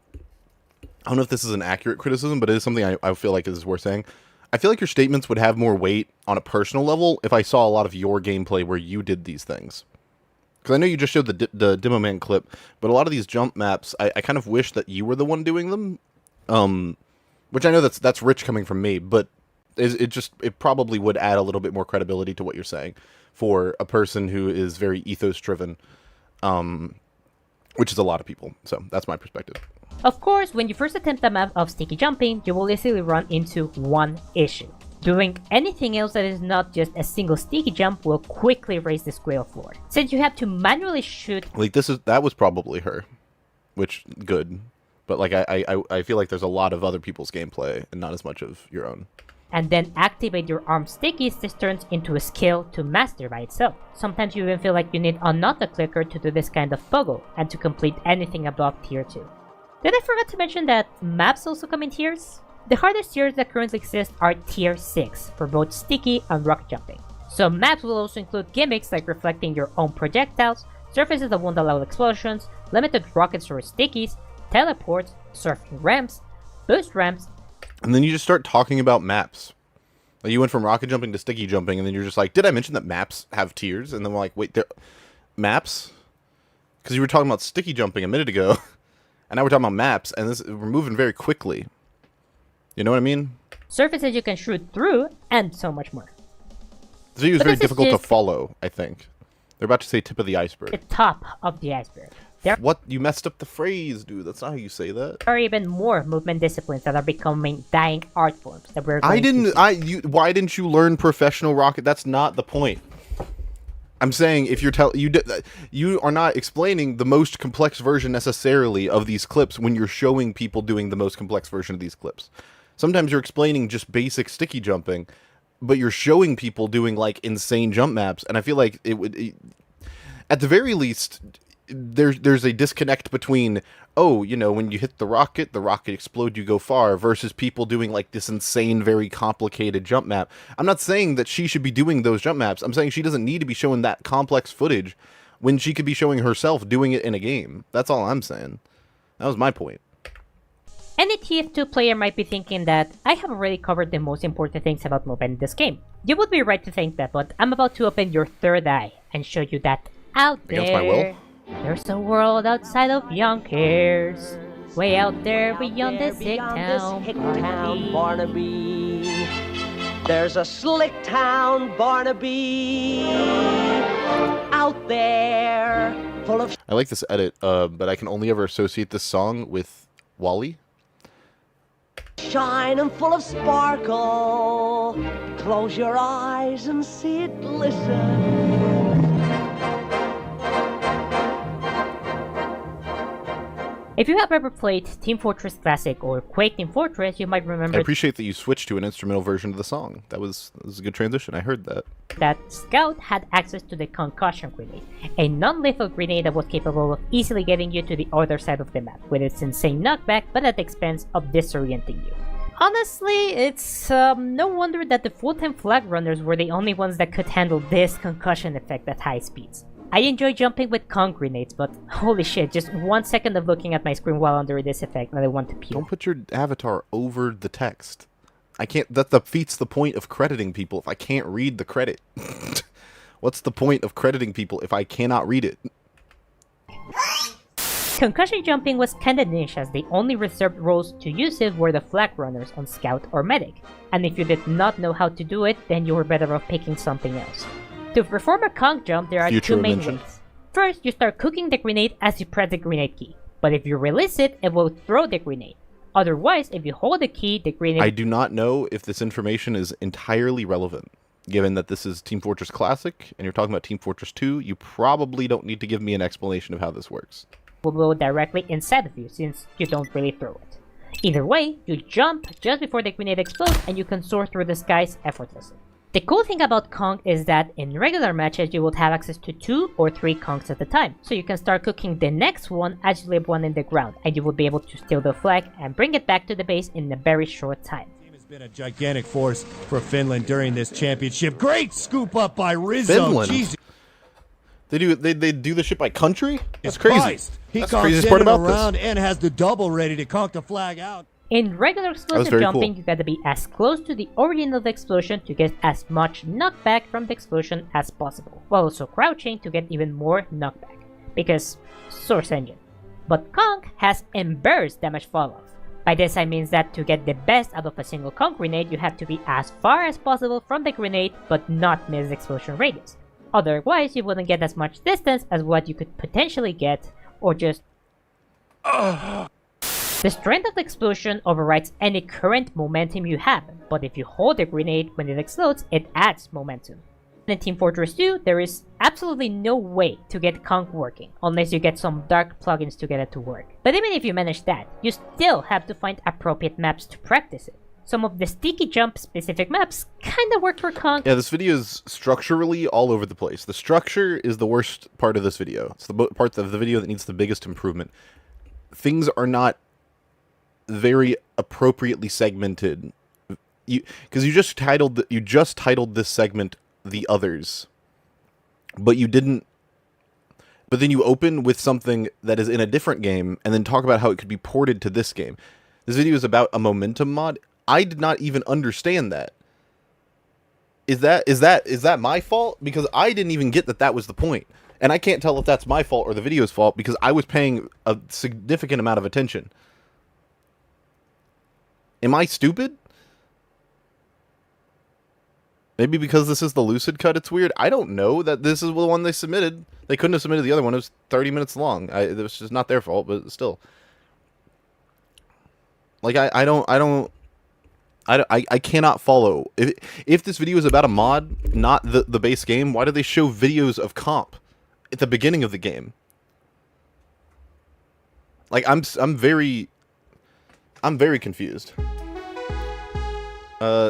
I don't know if this is an accurate criticism, but it is something I feel like is worth saying. I feel like your statements would have more weight on a personal level if I saw a lot of your gameplay where you did these things. Because I know you just showed the Demo Man clip, but a lot of these jump maps, I kind of wish that you were the one doing them. Which I know that's rich coming from me, but it probably would add a little bit more credibility to what you're saying for a person who is very ethos driven, which is a lot of people. So that's my perspective. Of course, when you first attempt a map of sticky jumping, you will easily run into one issue. Doing anything else that is not just a single sticky jump will quickly raise the square floor, since you have to manually shoot. That was probably her, which good. But I feel like there's a lot of other people's gameplay and not as much of your own. And then activate your arm stickies. This turns into a skill to master by itself. Sometimes you even feel like you need another clicker to do this kind of puzzle and to complete anything above tier 2. Did I forget to mention that maps also come in tiers? The hardest tiers that currently exist are tier 6 for both sticky and rock jumping. So maps will also include gimmicks like reflecting your own projectiles, surfaces that won't allow explosions, limited rockets or stickies, teleports, surfing ramps, boost ramps. And then you just start talking about maps. Like you went from rocket jumping to sticky jumping, and then you're just like, did I mention that maps have tiers? And then we're like, wait, maps? Because you were talking about sticky jumping a minute ago, and now we're talking about maps, and we're moving very quickly. You know what I mean? Surfaces you can shoot through, and so much more. This video is very difficult to follow, I think. They're about to say tip of the iceberg. The top of the iceberg. What? You messed up the phrase, dude. That's not how you say that. There are even more movement disciplines that are becoming dying art forms that we're why didn't you learn professional rocket? That's not the point. I'm saying if you are not explaining the most complex version necessarily of these clips when you're showing people doing the most complex version of these clips. Sometimes you're explaining just basic sticky jumping, but you're showing people doing insane jump maps, and I feel like at the very least there's a disconnect between, when you hit the rocket explodes, you go far, versus people doing this insane, very complicated jump map. I'm not saying that she should be doing those jump maps. I'm saying she doesn't need to be showing that complex footage when she could be showing herself doing it in a game. That's all I'm saying. That was my point. Any TF2 player might be thinking that I have already covered the most important things about movement in this game. You would be right to think that, but I'm about to open your third eye and show you that out there, against my will, there's a world outside of Yonkers, way out there beyond this hick town, Barnaby. There's a slick town, Barnaby, out there, full of. I like this edit, but I can only ever associate this song with Wally. Shine and full of sparkle. Close your eyes and see it glisten. If you have ever played Team Fortress Classic or Quake Team Fortress, you might remember I appreciate that you switched to an instrumental version of the song. That was a good transition. I heard that. that Scout had access to the Concussion Grenade, a non-lethal grenade that was capable of easily getting you to the other side of the map, with its insane knockback but at the expense of disorienting you. Honestly, it's no wonder that the full-time flag runners were the only ones that could handle this concussion effect at high speeds. I enjoy jumping with conch grenades, but holy shit, just 1 second of looking at my screen while under this effect and I want to puke. Don't put your avatar over the text. I can't. That defeats the point of crediting people if I can't read the credit. What's the point of crediting people if I cannot read it? Concussion jumping was kinda niche, as the only reserved roles to use it were the flag runners on Scout or Medic, and if you did not know how to do it, then you were better off picking something else. To perform a conch jump, there are two main ways. First, you start cooking the grenade as you press the grenade key, but if you release it, it will throw the grenade. Otherwise, if you hold the key, the grenade... I do not know if this information is entirely relevant. Given that this is Team Fortress Classic, and you're talking about Team Fortress 2, you probably don't need to give me an explanation of how this works. will go directly inside of you, since you don't really throw it. Either way, you jump just before the grenade explodes, and you can soar through the skies effortlessly. The cool thing about conch is that in regular matches you would have access to 2 or 3 conchs at a time, so you can start cooking the next one as you leave one in the ground, and you will be able to steal the flag and bring it back to the base in a very short time. Team has been a gigantic force for Finland during this championship. Great scoop up by Rizzo. Finland? Jesus. They do this shit by country? That's crazy. Christ. He That's the craziest part about around this. and has the double ready to conch the flag out. In regular explosive very jumping, cool. you gotta be as close to the origin of the explosion to get as much knockback from the explosion as possible, while also crouching to get even more knockback, because source engine. But conch has embarrassed damage falloff. By this I mean that to get the best out of a single conch grenade, you have to be as far as possible from the grenade but not miss the explosion radius. Otherwise, you wouldn't get as much distance as what you could potentially get, or just... The strength of the explosion overrides any current momentum you have, but if you hold the grenade when it explodes, it adds momentum. In Team Fortress 2, there is absolutely no way to get conch working, unless you get some dark plugins to get it to work. But even if you manage that, you still have to find appropriate maps to practice it. Some of the sticky jump specific maps kinda work for conch. Yeah, this video is structurally all over the place. The structure is the worst part of this video. It's the part of the video that needs the biggest improvement. Things are not very appropriately segmented. Because you just titled this segment "The Others," but you didn't. But then you open with something that is in a different game, and then talk about how it could be ported to this game. This video is about a momentum mod. I did not even understand that. Is that my fault? Because I didn't even get that was the point. And I can't tell if that's my fault or the video's fault because I was paying a significant amount of attention. Am I stupid? Maybe because this is the Lucid cut, it's weird. I don't know that this is the one they submitted. They couldn't have submitted the other one. It was 30 minutes long. It was just not their fault, but still. Like, I cannot follow. If this video is about a mod, not the base game, why do they show videos of comp at the beginning of the game? Like, I'm very confused.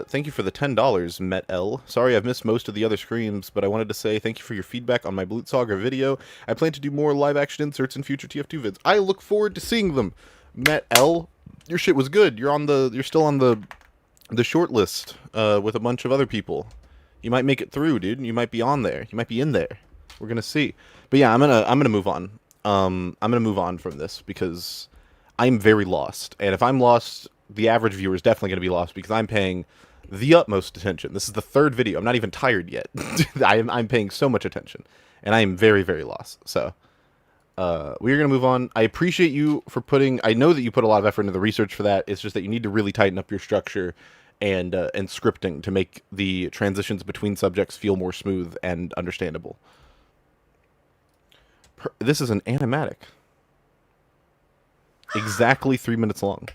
Thank you for the $10, Met L. Sorry I've missed most of the other streams, but I wanted to say thank you for your feedback on my Bloot Saga video. I plan to do more live action inserts in future TF2 vids. I look forward to seeing them. Met L, your shit was good. You're still on the short list with a bunch of other people. You might make it through, dude. You might be on there. You might be in there. We're gonna see. But yeah, I'm gonna move on. I'm gonna move on from this because I'm very lost. And if I'm lost, the average viewer is definitely gonna be lost because I'm paying the utmost attention. This is the third video. I'm not even tired yet. I'm paying so much attention, and I am very, very lost. So we're gonna move on. I appreciate you for putting. I know that you put a lot of effort into the research for that. It's just that you need to really tighten up your structure and scripting to make the transitions between subjects feel more smooth and understandable. This is an animatic. Exactly 3 minutes long.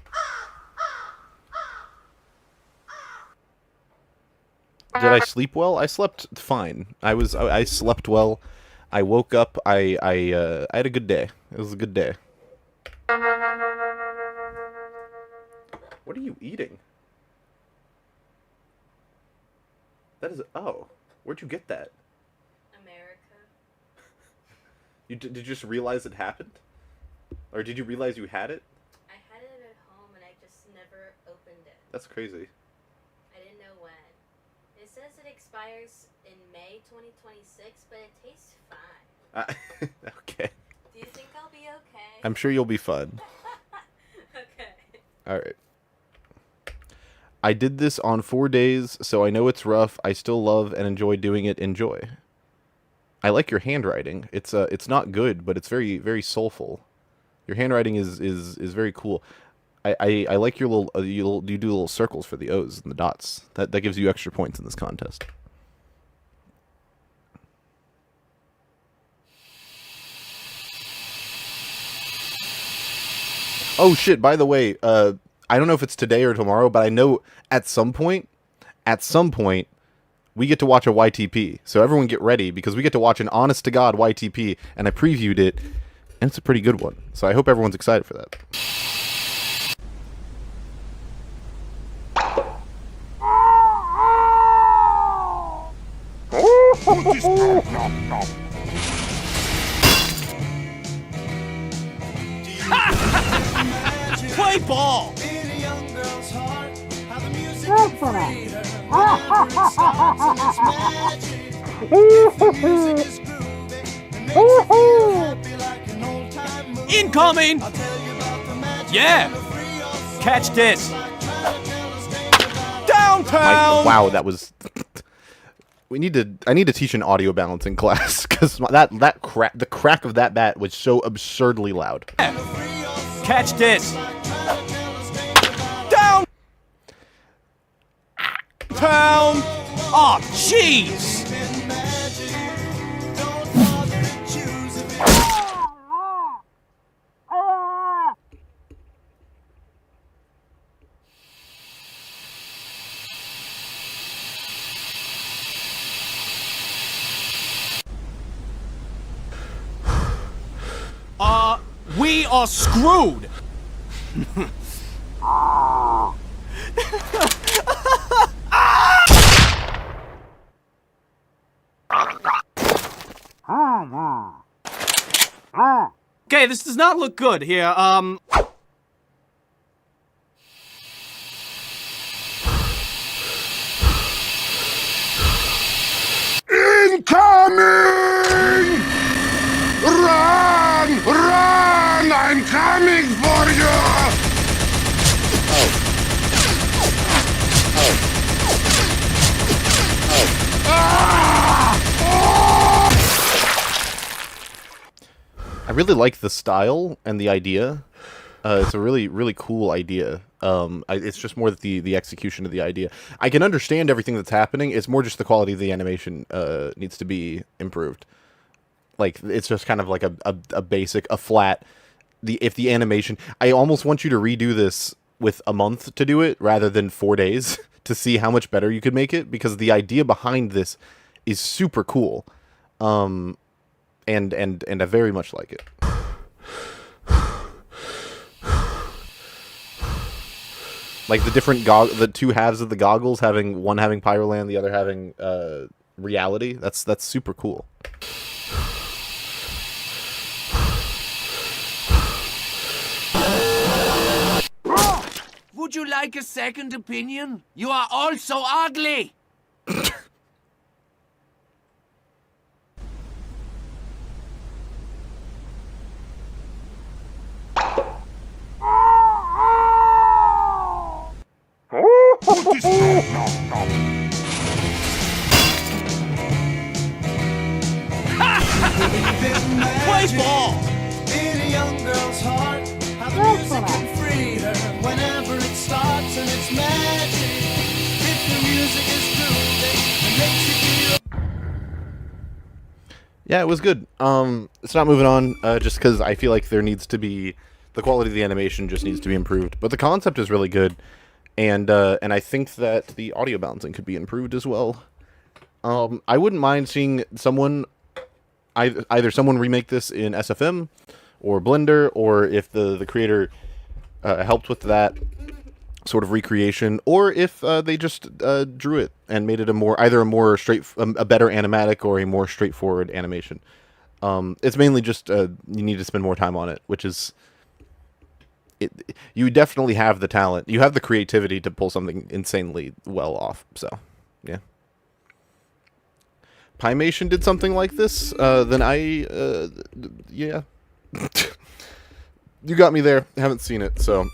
Did I sleep well? I slept fine. I slept well. I woke up. I had a good day. It was a good day. What are you eating? That is... Oh. Where'd you get that? America. Did you just realize it happened? Or did you realize you had it? I had it at home and I just never opened it. That's crazy. I didn't know when. It says it expires in May 2026, but it tastes fine. Okay. Do you think I'll be okay? I'm sure you'll be fun. Okay. Alright. I did this on 4 days, so I know it's rough. I still love and enjoy doing it. Enjoy. I like your handwriting. It's not good, but it's very, very soulful. Your handwriting is very cool. I like your little you do little circles for the O's and the dots. That gives you extra points in this contest. Oh shit, by the way, I don't know if it's today or tomorrow, but I know at some point, we get to watch a YTP. So everyone get ready, because we get to watch an honest-to-God YTP, and I previewed it, and it's a pretty good one. So I hope everyone's excited for that. Play ball! Incoming! Yeah! Catch this! Downtown! Wow, that was... I need to teach an audio balancing class, because the crack of that bat was so absurdly loud. Catch this! Down! Town! Oh, jeez! We are screwed! Okay, this does not look good here. Incoming! Run! Run! I'm coming for you! I really like the style and the idea. It's a really, really cool idea. It's just more that the execution of the idea. I can understand everything that's happening. It's more just the quality of the animation needs to be improved. Like, it's just kind of like a basic, a flat. If the animation... I almost want you to redo this with a month to do it, rather than 4 days, to see how much better you could make it, because the idea behind this is super cool. And I very much like it. Like the different the two halves of the goggles, one having Pyroland, the other having reality. That's super cool. Would you like a second opinion? You are all so ugly! Play ball! In a young girl's heart, how the music can free her whenever it starts, and it's magic. If the music is grooving and makes you feel. Yeah, it was good. It's not moving on, just because I feel like there needs to be... The quality of the animation just needs to be improved. But the concept is really good, and I think that the audio balancing could be improved as well. I wouldn't mind seeing someone... Either someone remake this in SFM, or Blender, or if the creator helped with that, sort of recreation, or if they just drew it and made it either a better animatic or a more straightforward animation. It's mainly just you need to spend more time on it, which is you definitely have the talent, you have the creativity to pull something insanely well off. So yeah. Pymation did something like this, then yeah. You got me there. I haven't seen it, so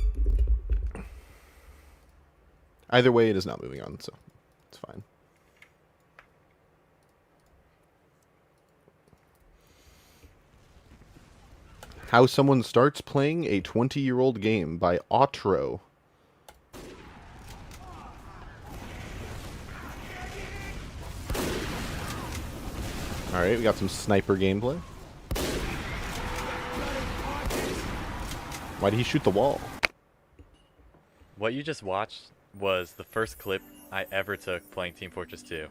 either way, it is not moving on, so it's fine. How Someone Starts Playing a 20-Year-Old Game by Otro. Alright, we got some sniper gameplay. Why did he shoot the wall? What you just watched was the first clip I ever took playing Team Fortress 2.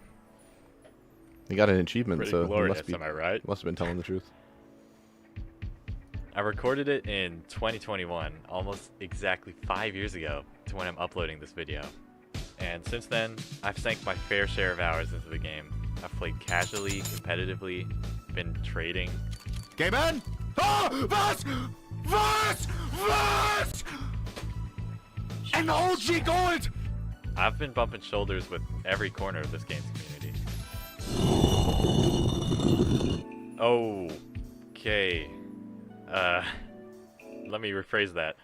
He got an achievement, Pretty so glorious, he must be, am I right? Must have been telling the truth. I recorded it in 2021, almost exactly 5 years ago to when I'm uploading this video. And since then, I've sank my fair share of hours into the game. I've played casually, competitively, been trading. Game in! Oh! Was! Was! Was! And the OG gold! I've been bumping shoulders with every corner of this game's community. Okay. Let me rephrase that.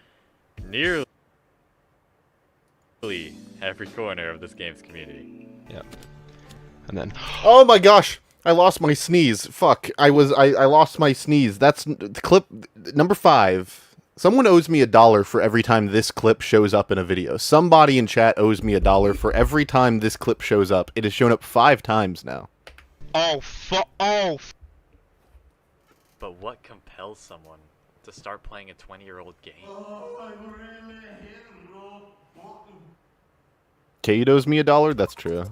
Nearly every corner of this game's community. Yep. And then, oh my gosh, I lost my sneeze. Fuck, I lost my sneeze. That's clip number 5. Someone owes me $1 for every time this clip shows up in a video. Somebody in chat owes me $1 for every time this clip shows up. It has shown up 5 times now. But what compels someone to start playing a 20-year-old game? Kate owes me $1? That's true.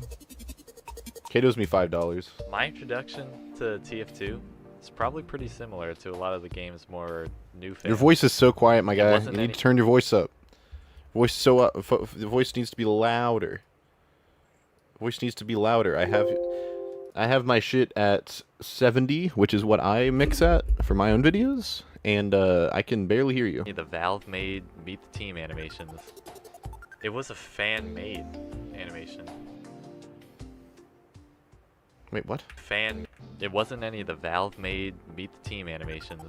Kate owes me $5. My introduction to TF2 is probably pretty similar to a lot of the game's more new fans. Your voice is so quiet, my guy. You need to turn your voice up. Voice so the voice needs to be louder. Voice needs to be louder. I have my shit at 70, which is what I mix at for my own videos, and I can barely hear you. The Valve-made Meet the Team animations. It was a fan-made animation. Wait, what? It wasn't any of the Valve-made Meet the Team animations.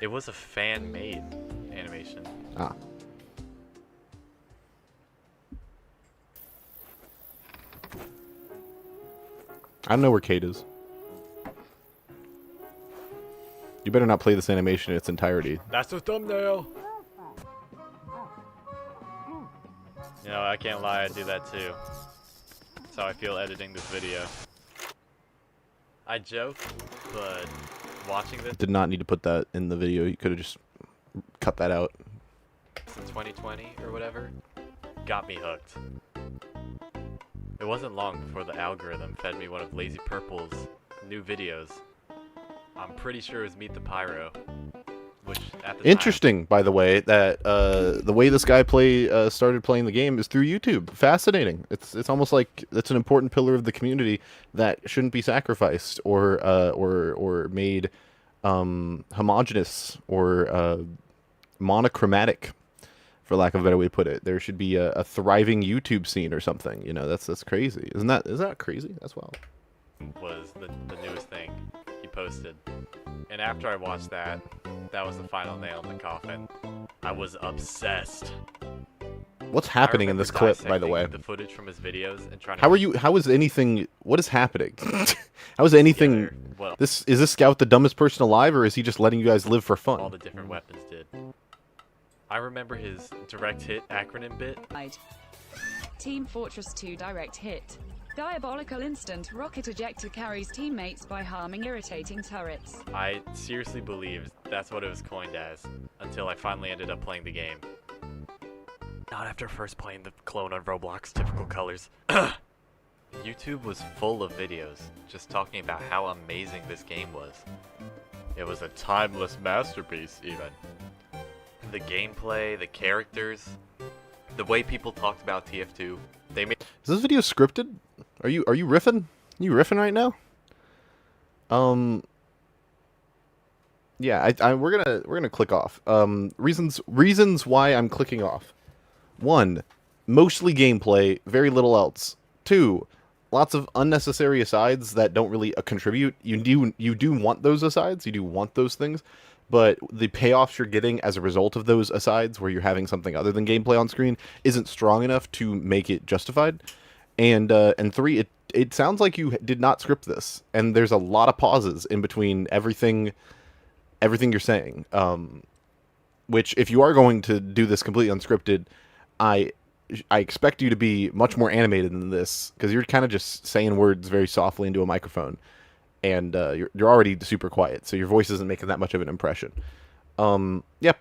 It was a fan-made animation. Ah. I don't know where Kate is. You better not play this animation in its entirety. That's the thumbnail! You know, I can't lie, I do that too. That's how I feel editing this video. I joke, but watching this... Did not need to put that in the video. You could have just cut that out. In 2020 or whatever, got me hooked. It wasn't long before the algorithm fed me one of Lazy Purple's new videos. I'm pretty sure it was Meet the Pyro, which at the Interesting, by the way, that the way this guy started playing the game is through YouTube. Fascinating. It's almost like it's an important pillar of the community that shouldn't be sacrificed or made homogenous or monochromatic, for lack of a better way to put it. There should be a thriving YouTube scene or something. You know, that's crazy. Is that crazy? That's wild. Was the newest thing he posted. And after I watched that, that was the final nail in the coffin. I was obsessed. What's happening in this clip, by the way? The footage from his videos and trying to... What is happening? How is anything... Well, is this Scout the dumbest person alive, or is he just letting you guys live for fun? All the different weapons did. I remember his direct hit acronym bit. Team Fortress 2 direct hit. Diabolical instant rocket ejector carries teammates by harming irritating turrets. I seriously believed that's what it was coined as, until I finally ended up playing the game. Not after first playing the clone on Roblox, typical colors. YouTube was full of videos just talking about how amazing this game was. It was a timeless masterpiece, even. The gameplay, the characters, the way people talked about TF2, they made. Is this video scripted? Are you riffing? You riffing right now? Yeah, we're gonna click off. Reasons why I'm clicking off. 1, mostly gameplay, very little else. 2, lots of unnecessary asides that don't really contribute. You do want those asides, you do want those things, but the payoffs you're getting as a result of those asides, where you're having something other than gameplay on screen, isn't strong enough to make it justified. And 3, it sounds like you did not script this, and there's a lot of pauses in between everything you're saying. Which, if you are going to do this completely unscripted, I expect you to be much more animated than this, because you're kind of just saying words very softly into a microphone, and you're already super quiet, so your voice isn't making that much of an impression. Yep.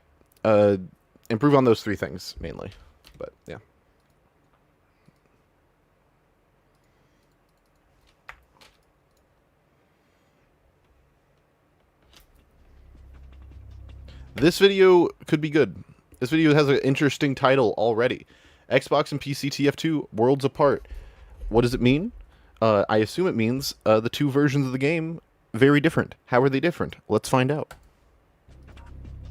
Improve on those 3 things mainly, but yeah. This video could be good. This video has an interesting title already. Xbox and PC TF2 worlds apart. What does it mean? I assume it means the 2 versions of the game very different. How are they different? Let's find out.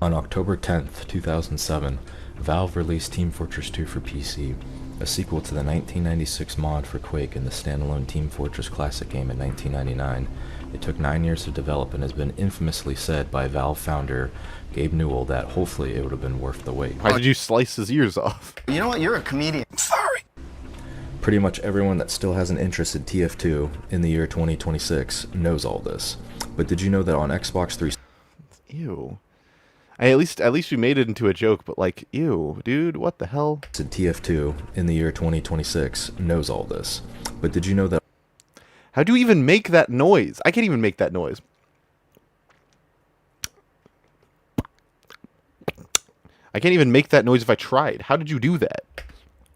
On October 10th, 2007, Valve released Team Fortress 2 for PC, a sequel to the 1996 mod for Quake and the standalone Team Fortress Classic game in 1999. It took 9 years to develop and has been infamously said by Valve founder Gabe Newell that hopefully it would have been worth the wait. Why did you slice his ears off? You know what? You're a comedian. Sorry. Pretty much everyone that still has an interest in TF2 in the year 2026 knows all this. But did you know that on Xbox 360... Ew. At least you made it into a joke, but like, ew, dude, what the hell? TF2 in the year 2026 knows all this. But did you know that... How do you even make that noise? I can't even make that noise. I can't even make that noise if I tried. How did you do that?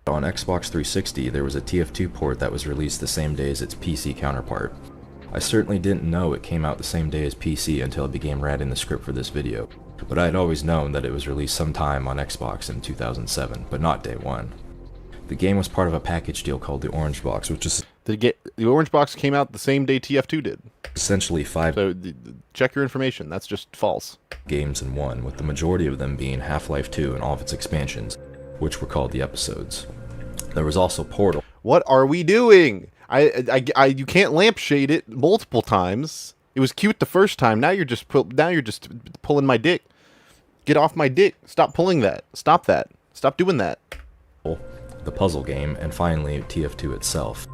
On Xbox 360, there was a TF2 port that was released the same day as its PC counterpart. I certainly didn't know it came out the same day as PC until I began writing the script for this video, but I had always known that it was released sometime on Xbox in 2007, but not day one. The game was part of a package deal called the Orange Box, which is... The Orange Box came out the same day TF2 did. Essentially 5... So, check your information. That's just false. Games in one, with the majority of them being Half-Life 2 and all of its expansions, which were called the episodes. There was also Portal. What are we doing? You can't lampshade it multiple times. It was cute the first time. Now you're just pulling my dick. Get off my dick. Stop pulling that. Stop that. Stop doing that. The puzzle game, and finally TF2 itself.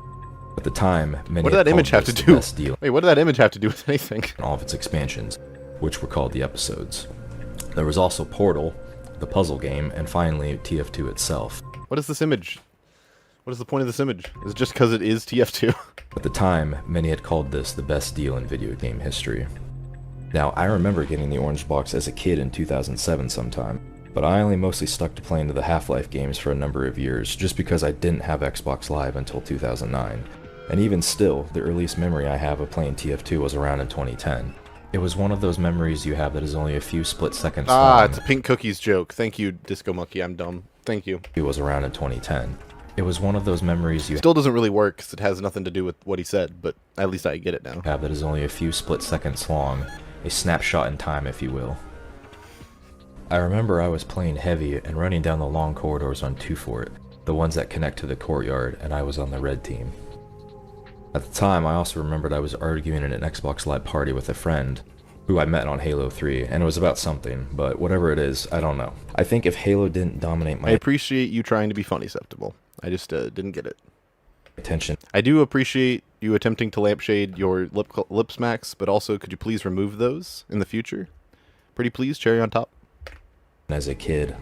At the time, many what did that image have to do? Wait, what did that image have to do with anything? All of its expansions, which were called the episodes. There was also Portal, the puzzle game, and finally TF2 itself. What is this image? What is the point of this image? Is it just because it is TF2? At the time, many had called this the best deal in video game history. Now, I remember getting the Orange Box as a kid in 2007 sometime, but I only mostly stuck to playing the Half-Life games for a number of years, just because I didn't have Xbox Live until 2009. And even still, the earliest memory I have of playing TF2 was around in 2010. It was one of those memories you have that is only a few split seconds long. Ah, it's a Pink Cookies joke. Thank you, Disco Monkey. I'm dumb. Thank you. It was around in 2010. It was one of those memories you... Still doesn't really work because it has nothing to do with what he said, but at least I get it now. ...have that is only a few split seconds long. A snapshot in time, if you will. I remember I was playing heavy and running down the long corridors on 2 Fort, the ones that connect to the courtyard, and I was on the red team. At the time, I also remembered I was arguing in an Xbox Live party with a friend, who I met on Halo 3, and it was about something, but whatever it is, I don't know. I think if Halo didn't dominate my... I appreciate you trying to be funny-ceptible. I just didn't get it. Attention. I do appreciate you attempting to lampshade your lip smacks, but also could you please remove those in the future? Pretty please, cherry on top. As a kid,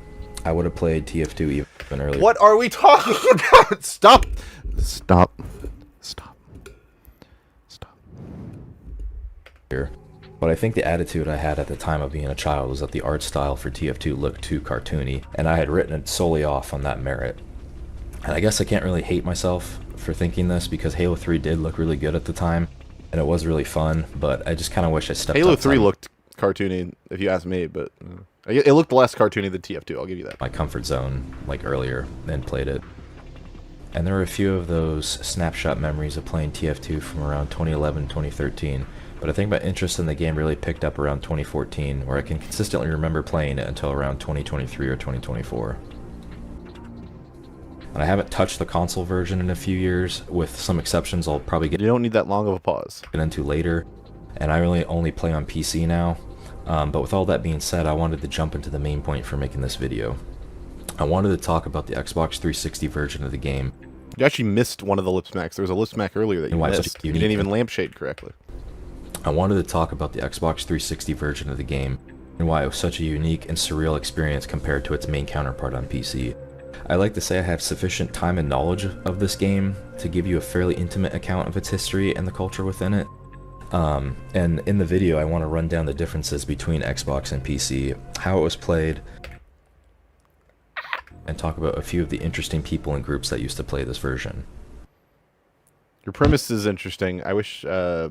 I would have played TF2 even earlier. What are we talking about? Stop! Stop. Stop. Stop. But I think the attitude I had at the time of being a child was that the art style for TF2 looked too cartoony, and I had written it solely off on that merit. And I guess I can't really hate myself for thinking this, because Halo 3 did look really good at the time, and it was really fun, but I just kind of wish I stepped Halo outside. 3 looked cartoony, if you ask me, but... It looked less cartoony than TF2, I'll give you that. My comfort zone, like earlier, and played it. And there were a few of those snapshot memories of playing TF2 from around 2011, 2013, but I think my interest in the game really picked up around 2014, where I can consistently remember playing it until around 2023 or 2024. And I haven't touched the console version in a few years, with some exceptions I'll probably get. You don't need that long of a pause. Get into later, and I really only play on PC now. But with all that being said, I wanted to jump into the main point for making this video. I wanted to talk about the Xbox 360 version of the game. You actually missed one of the lip smacks. There was a lip smack earlier that you missed. You didn't even lampshade correctly. I wanted to talk about the Xbox 360 version of the game, and why it was such a unique and surreal experience compared to its main counterpart on PC. I like to say I have sufficient time and knowledge of this game to give you a fairly intimate account of its history and the culture within it. And in the video I want to run down the differences between Xbox and PC, how it was played, and talk about a few of the interesting people and groups that used to play this version. Your premise is interesting. I wish you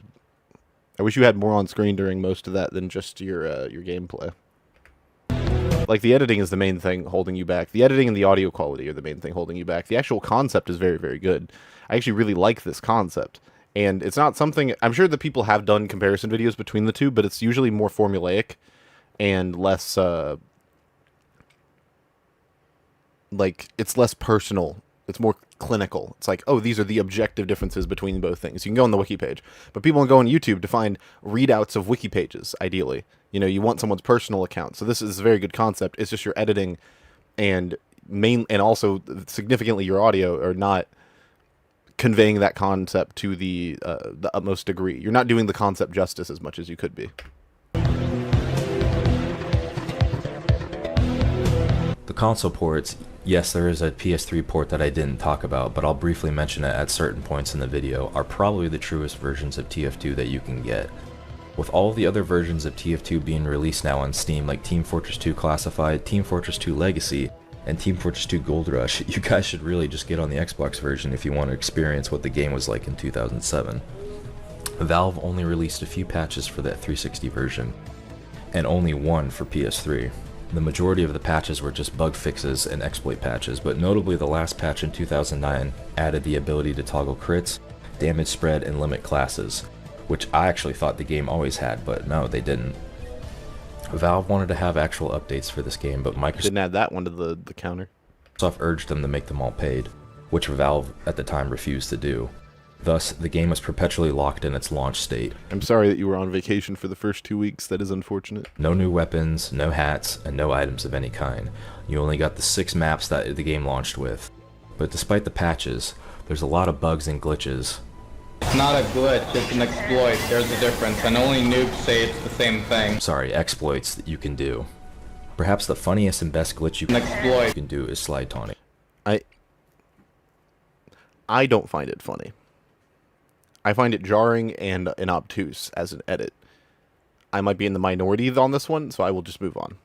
had more on screen during most of that than just your gameplay. Like, the editing is the main thing holding you back. The editing and the audio quality are the main thing holding you back. The actual concept is very, very good. I actually really like this concept. And it's not something... I'm sure that people have done comparison videos between the two, but it's usually more formulaic and less... like, it's less personal. It's more clinical. It's like, oh, these are the objective differences between both things. You can go on the wiki page. But people go on YouTube to find readouts of wiki pages, ideally. You know, you want someone's personal account. So this is a very good concept. It's just your editing and also significantly your audio are not conveying that concept to the utmost degree. You're not doing the concept justice as much as you could be. The console ports, yes, there is a PS3 port that I didn't talk about, but I'll briefly mention it at certain points in the video, are probably the truest versions of TF2 that you can get. With all the other versions of TF2 being released now on Steam, like Team Fortress 2 Classified, Team Fortress 2 Legacy, and Team Fortress 2 Gold Rush, you guys should really just get on the Xbox version if you want to experience what the game was like in 2007. Valve only released a few patches for that 360 version, and only one for PS3. The majority of the patches were just bug fixes and exploit patches, but notably the last patch in 2009 added the ability to toggle crits, damage spread, and limit classes, which I actually thought the game always had, but no, they didn't. Valve wanted to have actual updates for this game, but Microsoft didn't add that one to the counter. Microsoft urged them to make them all paid, which Valve at the time refused to do. Thus, the game was perpetually locked in its launch state. I'm sorry that you were on vacation for the first 2 weeks. That is unfortunate. No new weapons, no hats, and no items of any kind. You only got the 6 maps that the game launched with. But despite the patches, there's a lot of bugs and glitches. It's not a glitch, it's an exploit. There's a difference, and only noobs say it's the same thing. Sorry, exploits that you can do. Perhaps the funniest and best glitch you can do is slide taunting. I don't find it funny. I find it jarring and obtuse as an edit. I might be in the minority on this one, so I will just move on.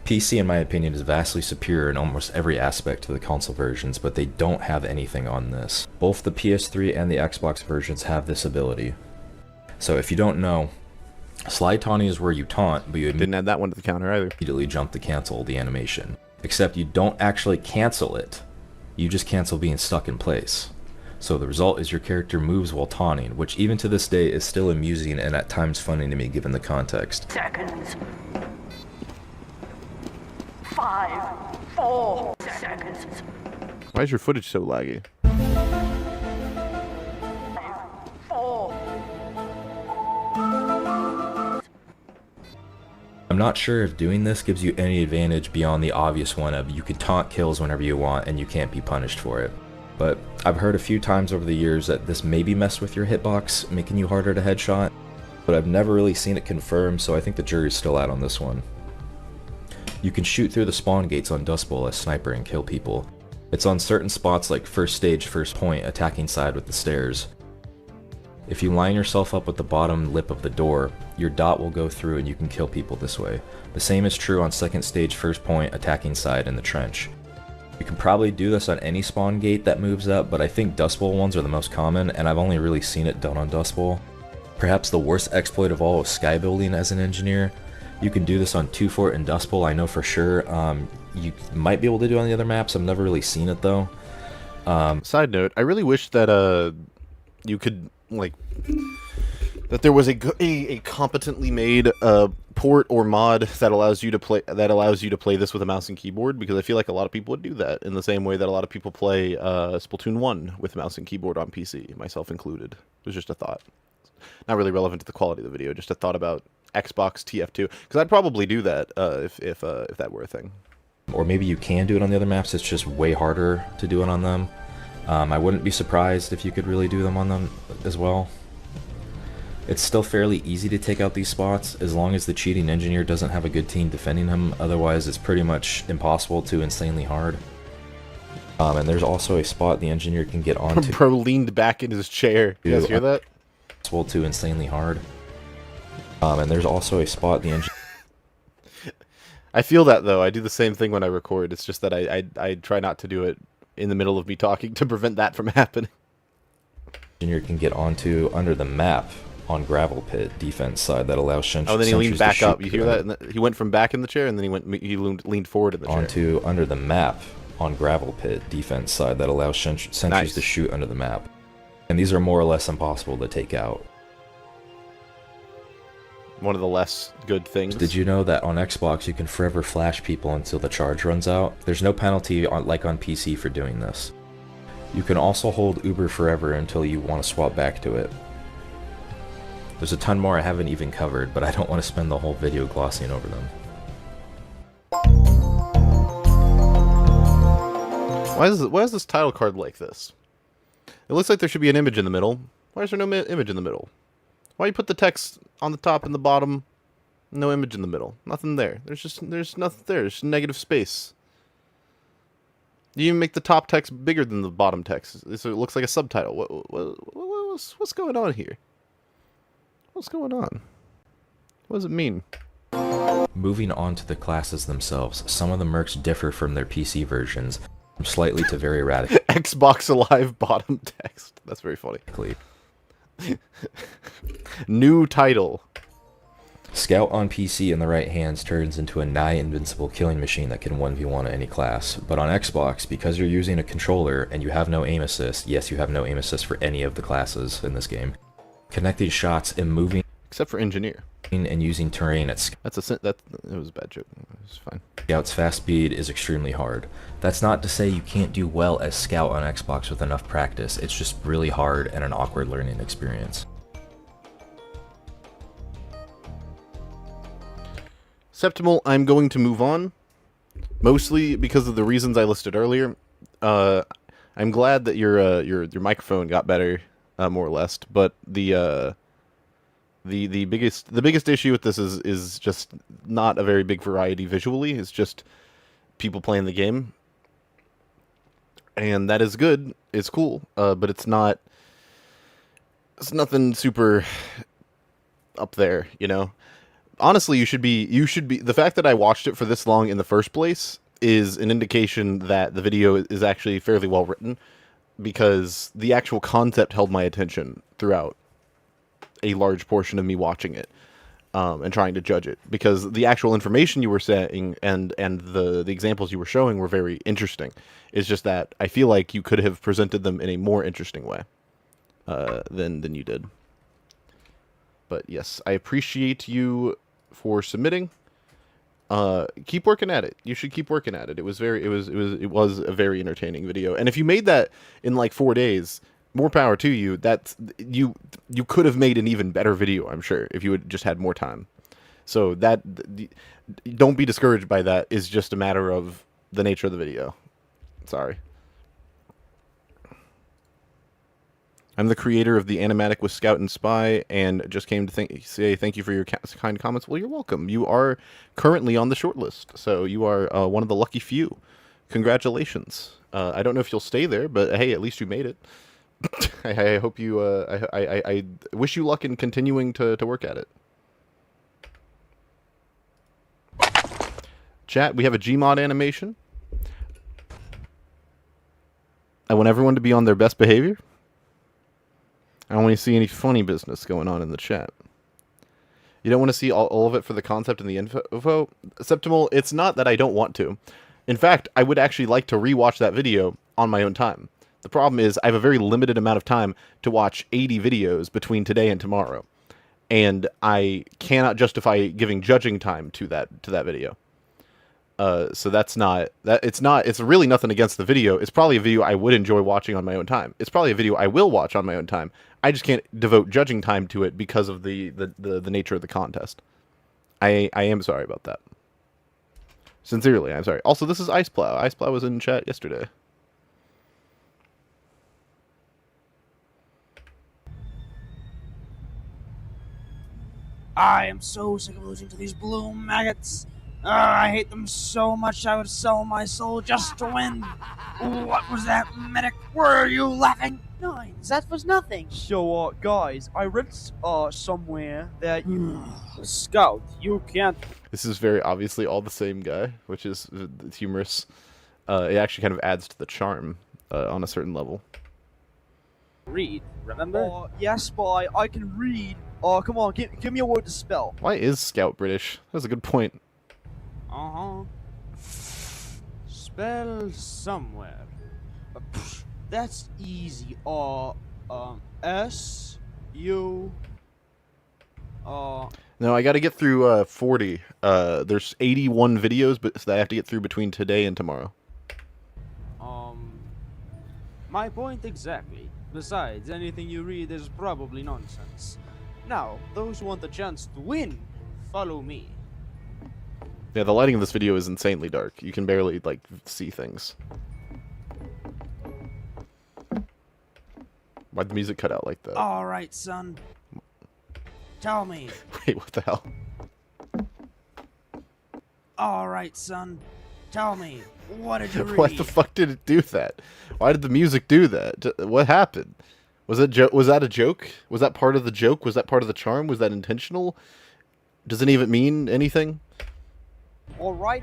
PC, in my opinion, is vastly superior in almost every aspect to the console versions, but they don't have anything on this. Both the PS3 and the Xbox versions have this ability. So if you don't know, slide taunting is where you taunt, but you didn't add that one to the counter either. Immediately jump to cancel the animation. Except you don't actually cancel it. You just cancel being stuck in place. So the result is your character moves while taunting, which even to this day is still amusing and at times funny to me given the context. Seconds. 5, 4 seconds. Why is your footage so laggy? 4. I'm not sure if doing this gives you any advantage beyond the obvious one of you can taunt kills whenever you want and you can't be punished for it. But I've heard a few times over the years that this maybe messed with your hitbox, making you harder to headshot, but I've never really seen it confirmed, so I think the jury's still out on this one. You can shoot through the spawn gates on Dust Bowl as sniper and kill people. It's on certain spots like first stage, first point, attacking side with the stairs. If you line yourself up with the bottom lip of the door, your dot will go through and you can kill people this way. The same is true on second stage, first point, attacking side, in the trench. You can probably do this on any spawn gate that moves up, but I think Dust Bowl ones are the most common, and I've only really seen it done on Dust Bowl. Perhaps the worst exploit of all is sky building as an engineer. You can do this on 2 Fort and Dust Bowl, I know for sure. You might be able to do it on the other maps. I've never really seen it though. Side note, I really wish that you could like that there was a competently made port or mod that allows you to play this with a mouse and keyboard, because I feel like a lot of people would do that in the same way that a lot of people play Splatoon 1 with mouse and keyboard on PC, myself included. It was just a thought. Not really relevant to the quality of the video, just a thought about Xbox TF2, because I'd probably do that if that were a thing. Or maybe you can do it on the other maps, it's just way harder to do it on them. I wouldn't be surprised if you could really do them on them as well. It's still fairly easy to take out these spots as long as the cheating engineer doesn't have a good team defending him, otherwise it's pretty much impossible to insanely hard. And there's also a spot the engineer can get onto. Bro leaned back in his chair. You guys hear that? Possible to insanely hard. And there's also a spot the engineer. I feel that though. I do the same thing when I record. It's just that I try not to do it in the middle of me talking to prevent that from happening. Engineer can get onto under the map on gravel pit defense side that allows sentries. Oh, then he leaned back up. You hear that? And he went from back in the chair, and then he leaned forward in the chair. Onto under the map on gravel pit defense side that allows sentries to shoot under the map. And these are more or less impossible to take out. One of the less good things. Did you know that on Xbox you can forever flash people until the charge runs out? There's no penalty like on PC for doing this. You can also hold Uber forever until you want to swap back to it. There's a ton more I haven't even covered, but I don't want to spend the whole video glossing over them. Why is this title card like this? It looks like there should be an image in the middle. Why is there no image in the middle? Why you put the text on the top and the bottom? No image in the middle. Nothing there. There's nothing there. There's negative space. You even make the top text bigger than the bottom text, so it looks like a subtitle. What's going on here? What's going on? What does it mean? Moving on to the classes themselves, some of the mercs differ from their PC versions, from slightly to very radical. Xbox Alive bottom text. That's very funny. New title. Scout on PC in the right hands turns into a nigh invincible killing machine that can 1v1 any class, but on Xbox, because you're using a controller and you have no aim assist, yes, you have no aim assist for any of the classes in this game, connecting shots and moving, except for engineer, and using terrain at that was a bad joke. It was fine. Scout's fast speed is extremely hard. That's not to say you can't do well as Scout on Xbox with enough practice, it's just really hard and an awkward learning experience. Septimal, I'm going to move on, mostly because of the reasons I listed earlier. I'm glad that your microphone got better, more or less, but the biggest issue with this is just not a very big variety visually. It's just people playing the game, and that is good. It's cool, but it's nothing super up there, you know. Honestly, you should be. The fact that I watched it for this long in the first place is an indication that the video is actually fairly well written, because the actual concept held my attention throughout a large portion of me watching it, and trying to judge it, because the actual information you were saying and the examples you were showing were very interesting. It's just that I feel like you could have presented them in a more interesting way than you did. But yes, I appreciate you for submitting. Keep working at it. You should keep working at it. It was a very entertaining video. And if you made that in like 4 days, more power to you. You could have made an even better video, I'm sure, if you had just had more time. So don't be discouraged by that. It's just a matter of the nature of the video. Sorry. I'm the creator of the animatic with Scout and Spy, and just came to say thank you for your kind comments. Well, you're welcome. You are currently on the shortlist, so you are one of the lucky few. Congratulations. I don't know if you'll stay there, but hey, at least you made it. I hope you. I wish you luck in continuing to work at it. Chat, we have a Gmod animation. I want everyone to be on their best behavior. I don't want to see any funny business going on in the chat. You don't want to see all of it for the concept and the info? Septimal, it's not that I don't want to. In fact, I would actually like to rewatch that video on my own time. The problem is I have a very limited amount of time to watch 80 videos between today and tomorrow. And I cannot justify giving judging time to that video. So that's not that. It's really nothing against the video. It's probably a video I would enjoy watching on my own time. It's probably a video I will watch on my own time. I just can't devote judging time to it because of the nature of the contest. I am sorry about that. Sincerely, I'm sorry. Also, this is Iceplow. Iceplow was in chat yesterday. I am so sick of losing to these blue maggots. I hate them so much I would sell my soul just to win. What was that, medic? Were you laughing? Nines, that was nothing. So, guys, I read somewhere that Scout, you can't... This is very obviously all the same guy, which is humorous. It actually kind of adds to the charm on a certain level. Read, remember? Yes, boy, I can read. Come on, give me a word to spell. Why is Scout British? That's a good point. Spell somewhere. That's easy. S U. No, I got to get through 40. There's 81 videos, but that I have to get through between today and tomorrow. My point exactly. Besides, anything you read is probably nonsense. Now, those who want the chance to win, follow me. Yeah, the lighting of this video is insanely dark. You can barely, like, see things. Why'd the music cut out like that? Alright, son. Tell me. Wait, what the hell? Alright, son. Tell me. What did you read? What the fuck did it do that? Why did the music do that? What happened? Was that a joke? Was that part of the joke? Was that part of the charm? Was that intentional? Does it even mean anything? Alright.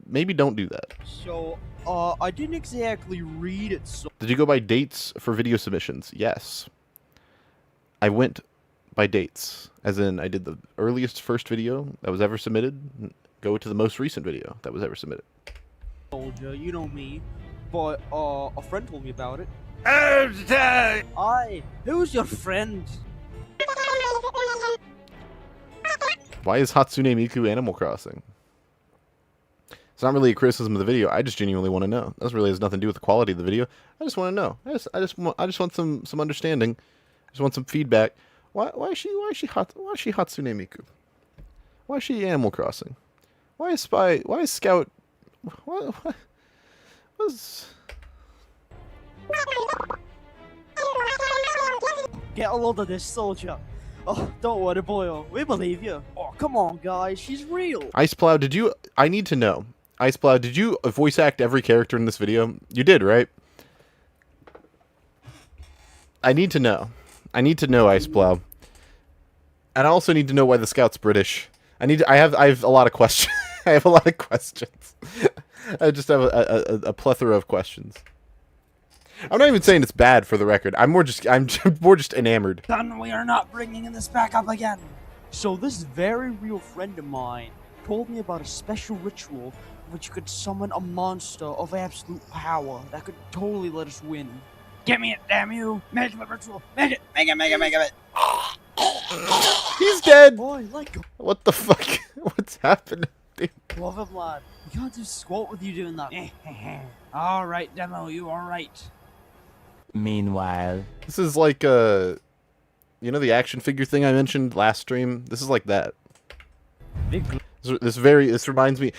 Maybe don't do that. So, I didn't exactly read it, so... Did you go by dates for video submissions? Yes. I went by dates. As in, I did the earliest first video that was ever submitted, go to the most recent video that was ever submitted. Soldier, you know me. But, a friend told me about it. Who's your friend? Why is Hatsune Miku Animal Crossing? It's not really a criticism of the video. I just genuinely want to know. This really has nothing to do with the quality of the video. I just want to know. I just want some understanding. I just want some feedback. Why is she Hatsune Miku? Why is she Animal Crossing? Why is Scout? What's... Get a load of this, soldier. Oh, don't worry, boyo. We believe you. Oh, come on, guys. She's real. Iceplow, I need to know. Iceplow, did you voice act every character in this video? You did, right? I need to know. Iceplow. And I also need to know why the Scout's British. I have a lot of questions. I have a lot of questions. I just have a plethora of questions. I'm not even saying it's bad, for the record. I'm more just enamored. Son, we are not bringing this back up again. So this very real friend of mine told me about a special ritual which could summon a monster of absolute power that could totally let us win. Give me it, damn you! Make the ritual! Make it! He's dead! Boy, what the fuck? What's happening? Love of lad. You can't just squat with you doing that. Alright, Demo, you are right. Meanwhile, this is like you know the action figure thing I mentioned last stream. This is like that. This reminds me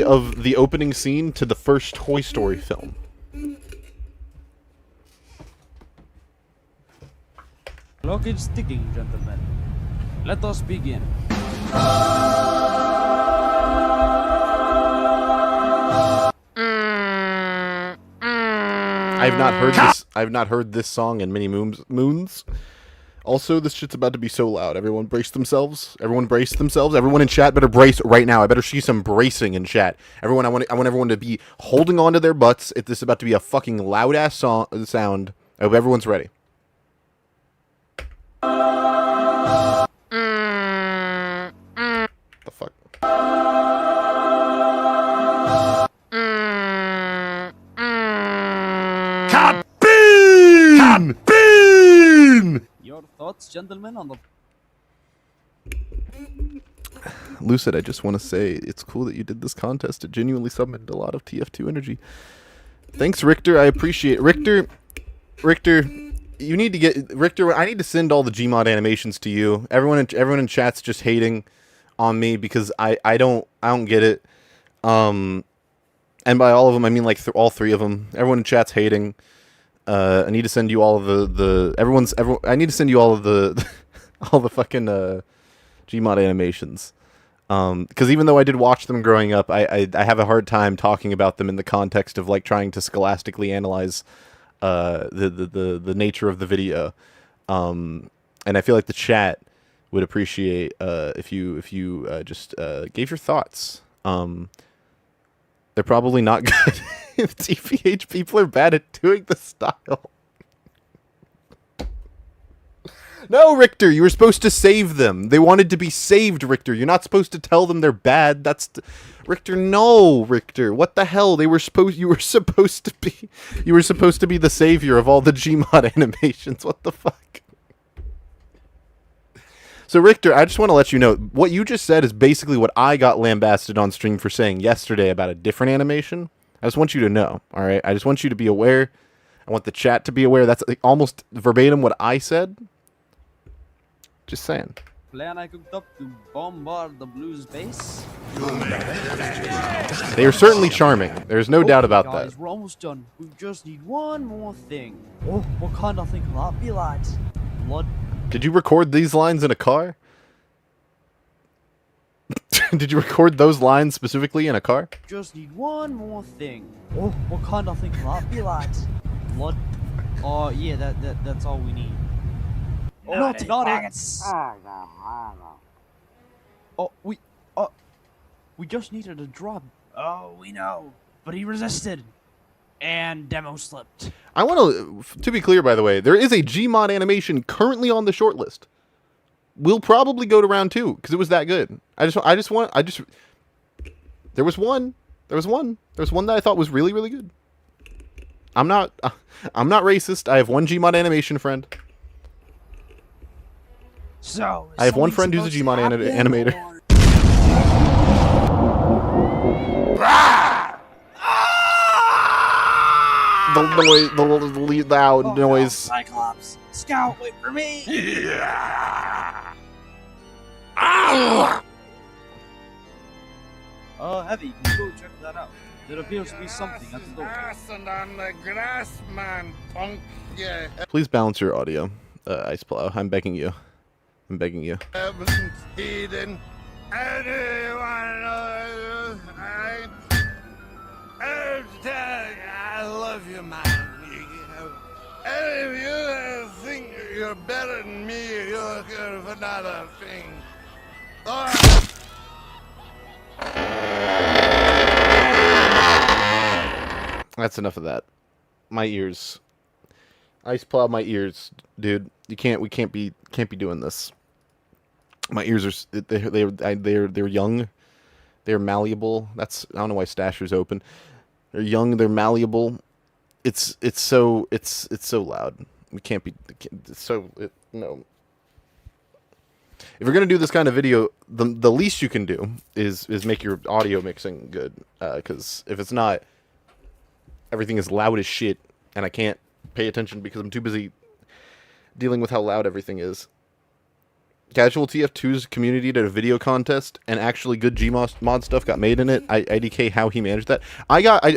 of the opening scene to the first Toy Story film. Clock is ticking, gentlemen. Let us begin. I've not heard this song in many moons. Also, this shit's about to be so loud. Everyone brace themselves. Everyone in chat better brace right now. I better see some bracing in chat. I want everyone to be holding on to their butts. If this is about to be a fucking loud ass sound, I hope everyone's ready. thoughts, gentlemen, on the... Lucid, I just want to say it's cool that you did this contest. It genuinely summoned a lot of TF2 energy. Thanks, Richter. I appreciate it. Richter, you need to get Richter. I need to send all the Gmod animations to you. Everyone in chat's just hating on me because I don't get it. And by all of them, I mean like all three of them. Everyone in chat's hating. I need to send you all of I need to send you all of the all the fucking Gmod animations. Because even though I did watch them growing up, I have a hard time talking about them in the context of like trying to scholastically analyze the nature of the video. And I feel like the chat would appreciate if you just gave your thoughts. They're probably not good. TPH people are bad at doing the style. No, Richter, you were supposed to save them. They wanted to be saved, Richter. You're not supposed to tell them they're bad. Richter, no, Richter. What the hell? You were supposed to be the savior of all the Gmod animations. What the fuck? So, Richter, I just want to let you know, what you just said is basically what I got lambasted on stream for saying yesterday about a different animation. I just want you to know, all right? I just want you to be aware. I want the chat to be aware. That's like almost verbatim what I said. Just saying. Plan I cooked up to bombard the Blues base. They are certainly charming. There's no doubt about guys, that. We're almost done. We just need one more thing. Oh, what kind of thing will that be, lads? Blood. Did you record these lines in a car? Did you record those lines specifically in a car? Just need one more thing. Oh, what kind of thing will that be, lads? Blood. Oh, yeah, that's all we need. Not it. Oh, we just needed a drug. Oh, we know, but he resisted, and demo slipped. I want to be clear, by the way, there is a Gmod animation currently on the shortlist. We'll probably go to round 2 because it was that good. There was one that I thought was really, really good. I'm not racist. I have one Gmod animation friend. So, I have one friend who's a Gmod animator. The loud noise. Cyclops, Scout, wait for me. Heavy, you go check that out. There appears to be something at the door. Fastened on the grass, man, punk. Yeah. Please balance your audio, Ice Plow. I'm begging you. I'm begging you. Eden. Anyone knows I love you, man. And if you think you're better than me, you're looking for another thing. That's enough of that. My ears. Ice Plow, my ears, dude. We can't be doing this. My ears are they're young, they're malleable. I don't know why Stasher's open. They're young, they're malleable. It's so loud. We can't be no. If you're gonna do this kind of video, the least you can do is make your audio mixing good. Because if it's not, everything is loud as shit, and I can't pay attention because I'm too busy dealing with how loud everything is. Casual TF2's community did a video contest, and actually good Gmod stuff got made in it. IDK how he managed that.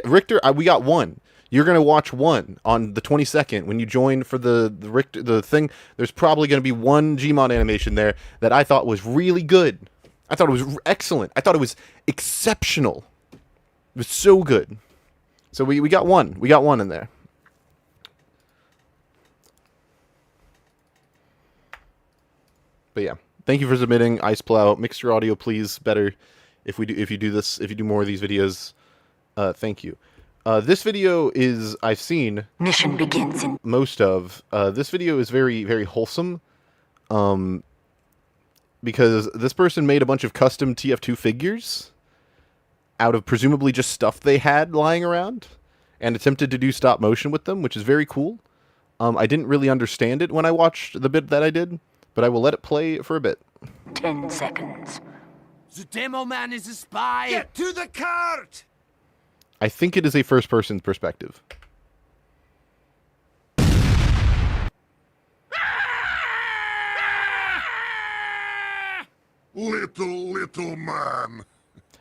Richter, we got one. You're gonna watch one on the 22nd when you join for the Richter the thing. There's probably gonna be one Gmod animation there that I thought was really good. I thought it was excellent. I thought it was exceptional. It was so good. So we got one. We got one in there. But yeah, thank you for submitting, Ice Plow. Mix your audio, please, better if you do more of these videos. Thank you. This video is I've seen Mission begins in most of. This video is very, very wholesome. Because this person made a bunch of custom TF2 figures out of presumably just stuff they had lying around, and attempted to do stop motion with them, which is very cool. I didn't really understand it when I watched the bit that I did, but I will let it play for a bit. 10 seconds. The demo man is a spy. Get to the cart! I think it is a first-person perspective. Little man.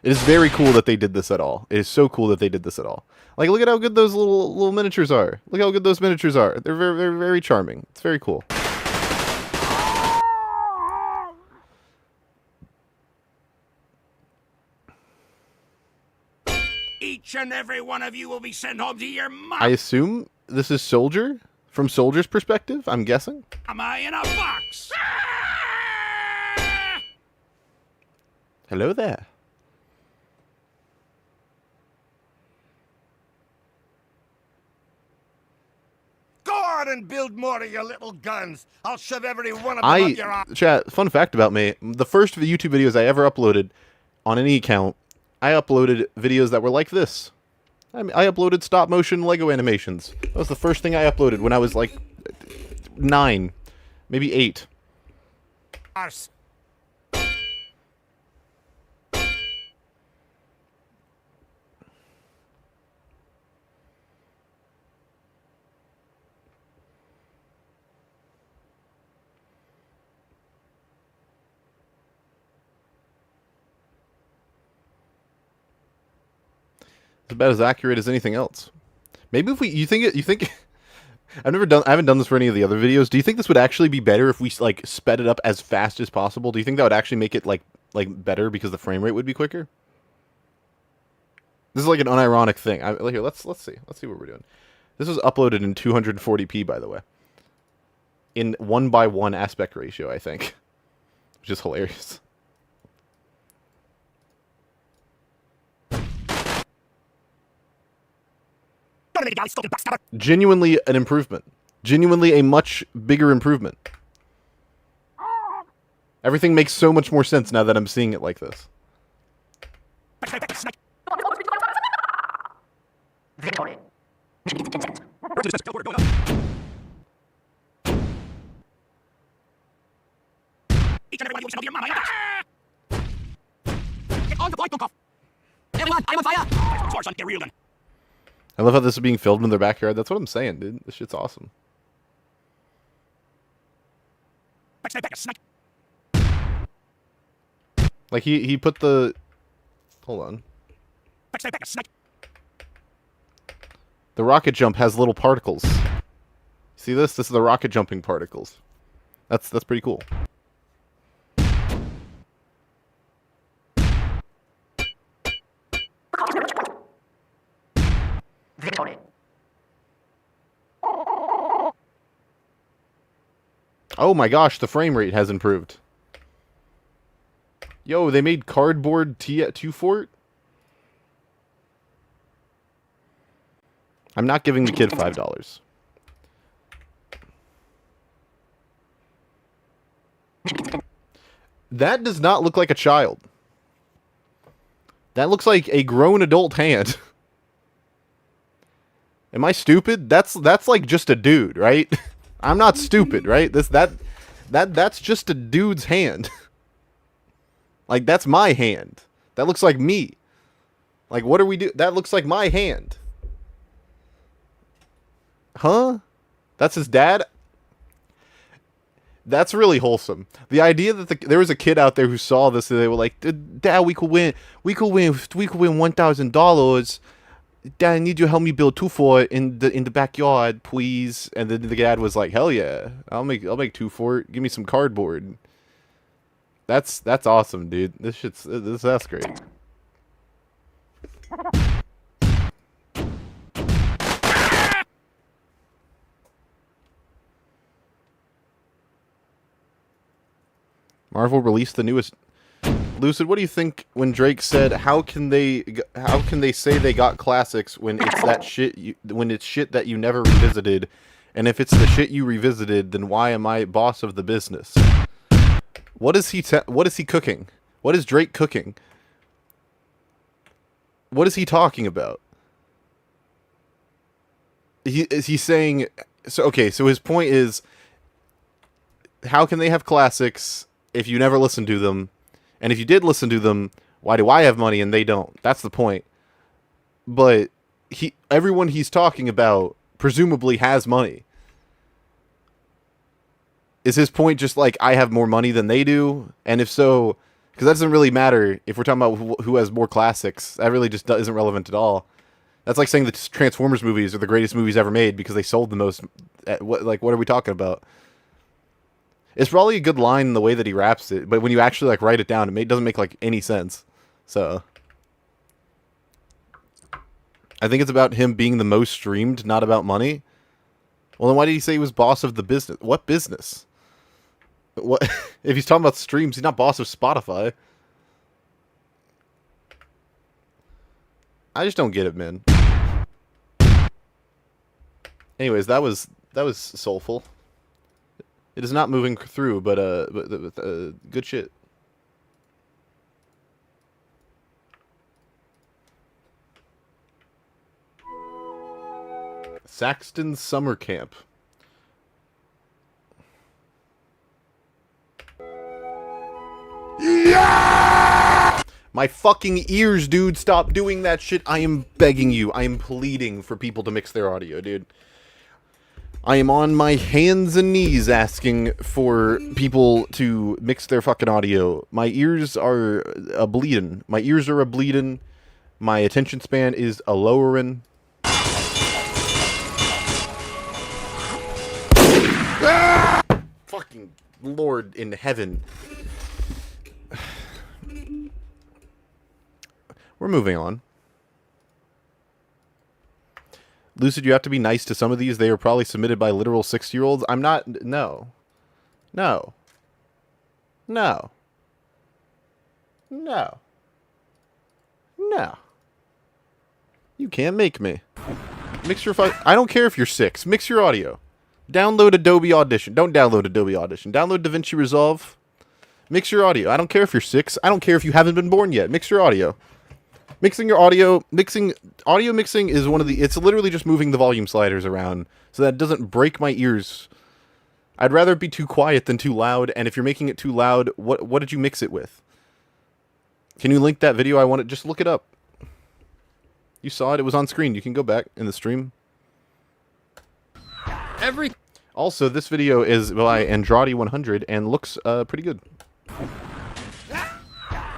It is very cool that they did this at all. It is so cool that they did this at all. Like, look at how good those little miniatures are. Look how good those miniatures are. They're very, very, very charming. It's very cool. Each and every one of you will be sent home to your mom. I assume this is Soldier, from Soldier's perspective, I'm guessing. Am I in a box? Hello there. Go on and build more of your little guns. I'll shove every one of them up your ass. Chat, fun fact about me, the first YouTube videos I ever uploaded on any account, I uploaded videos that were like this. I uploaded stop motion Lego animations. That was the first thing I uploaded when I was like 9, maybe 8. Arse. It's about as accurate as anything else. Maybe if you think I haven't done this for any of the other videos. Do you think this would actually be better if we like sped it up as fast as possible? Do you think that would actually make it like better because the frame rate would be quicker? This is like an unironic thing. Here, let's see. Let's see what we're doing. This was uploaded in 240p, by the way. In 1:1 aspect ratio, I think. Which is hilarious. Genuinely an improvement. Genuinely a much bigger improvement. Everything makes so much more sense now that I'm seeing it like this. Victory. Each and every one of you will your mama. Get on the point, Dunkoff. Everyone, I'm on fire. Torch on, get real then. I love how this is being filmed in their backyard. That's what I'm saying, dude. This shit's awesome. Like he put the... Hold on. The rocket jump has little particles. See this? This is the rocket jumping particles. That's pretty cool. Victory. Oh my gosh, the frame rate has improved. Yo, they made cardboard T2 fort? I'm not giving the kid $5. That does not look like a child. That looks like a grown adult hand. Am I stupid? That's like just a dude, right? I'm not stupid, right? That's just a dude's hand. Like that's my hand. That looks like me. Like what are we do? That looks like my hand. Huh? That's his dad? That's really wholesome. The idea that there was a kid out there who saw this and they were like, "Dad, we could win $1,000. Dad, I need you to help me build 2 fort in the backyard, please." And then the dad was like, "Hell yeah, I'll make 2 fort. Give me some cardboard." That's awesome, dude. That's great. Marvel released the newest. Lucid, what do you think when Drake said, "How can they say they got classics when it's that shit when it's shit that you never revisited, and if it's the shit you revisited, then why am I boss of the business?" What is he cooking? What is Drake cooking? What is he talking about? Is he saying So his point is, how can they have classics if you never listen to them? And if you did listen to them, why do I have money and they don't? That's the point. But everyone he's talking about presumably has money. Is his point just like, I have more money than they do? And if so, because that doesn't really matter if we're talking about who has more classics. That really just isn't relevant at all. That's like saying the Transformers movies are the greatest movies ever made because they sold the most. What are we talking about? It's probably a good line in the way that he raps it, but when you actually like write it down, it doesn't make like any sense. So I think it's about him being the most streamed, not about money. Well, then why did he say he was boss of the business? What business? What if he's talking about streams? He's not boss of Spotify. I just don't get it, man. Anyways, that was soulful. It is not moving through, but good shit. Saxton Summer Camp. Yeah! My fucking ears, dude. Stop doing that shit. I am begging you. I am pleading for people to mix their audio, dude. I am on my hands and knees asking for people to mix their fucking audio. My ears are a-bleeding. My ears are a-bleeding. My attention span is a-lowering. Fucking Lord in heaven. We're moving on. Lucid, you have to be nice to some of these. They are probably submitted by literal 6-year-olds. I'm not... No. No. No. No. No. You can't make me. Mix your... I don't care if you're 6. Mix your audio. Download Adobe Audition. Don't download Adobe Audition. Download DaVinci Resolve. Mix your audio. I don't care if you're 6. I don't care if you haven't been born yet. Mix your audio. Mixing your audio, audio mixing is one of the, it's literally just moving the volume sliders around so that it doesn't break my ears. I'd rather it be too quiet than too loud, and if you're making it too loud, what did you mix it with? Can you link that video? I want it, just look it up. You saw it, it was on screen. You can go back in the stream. Also, this video is by Andrade100 and looks pretty good.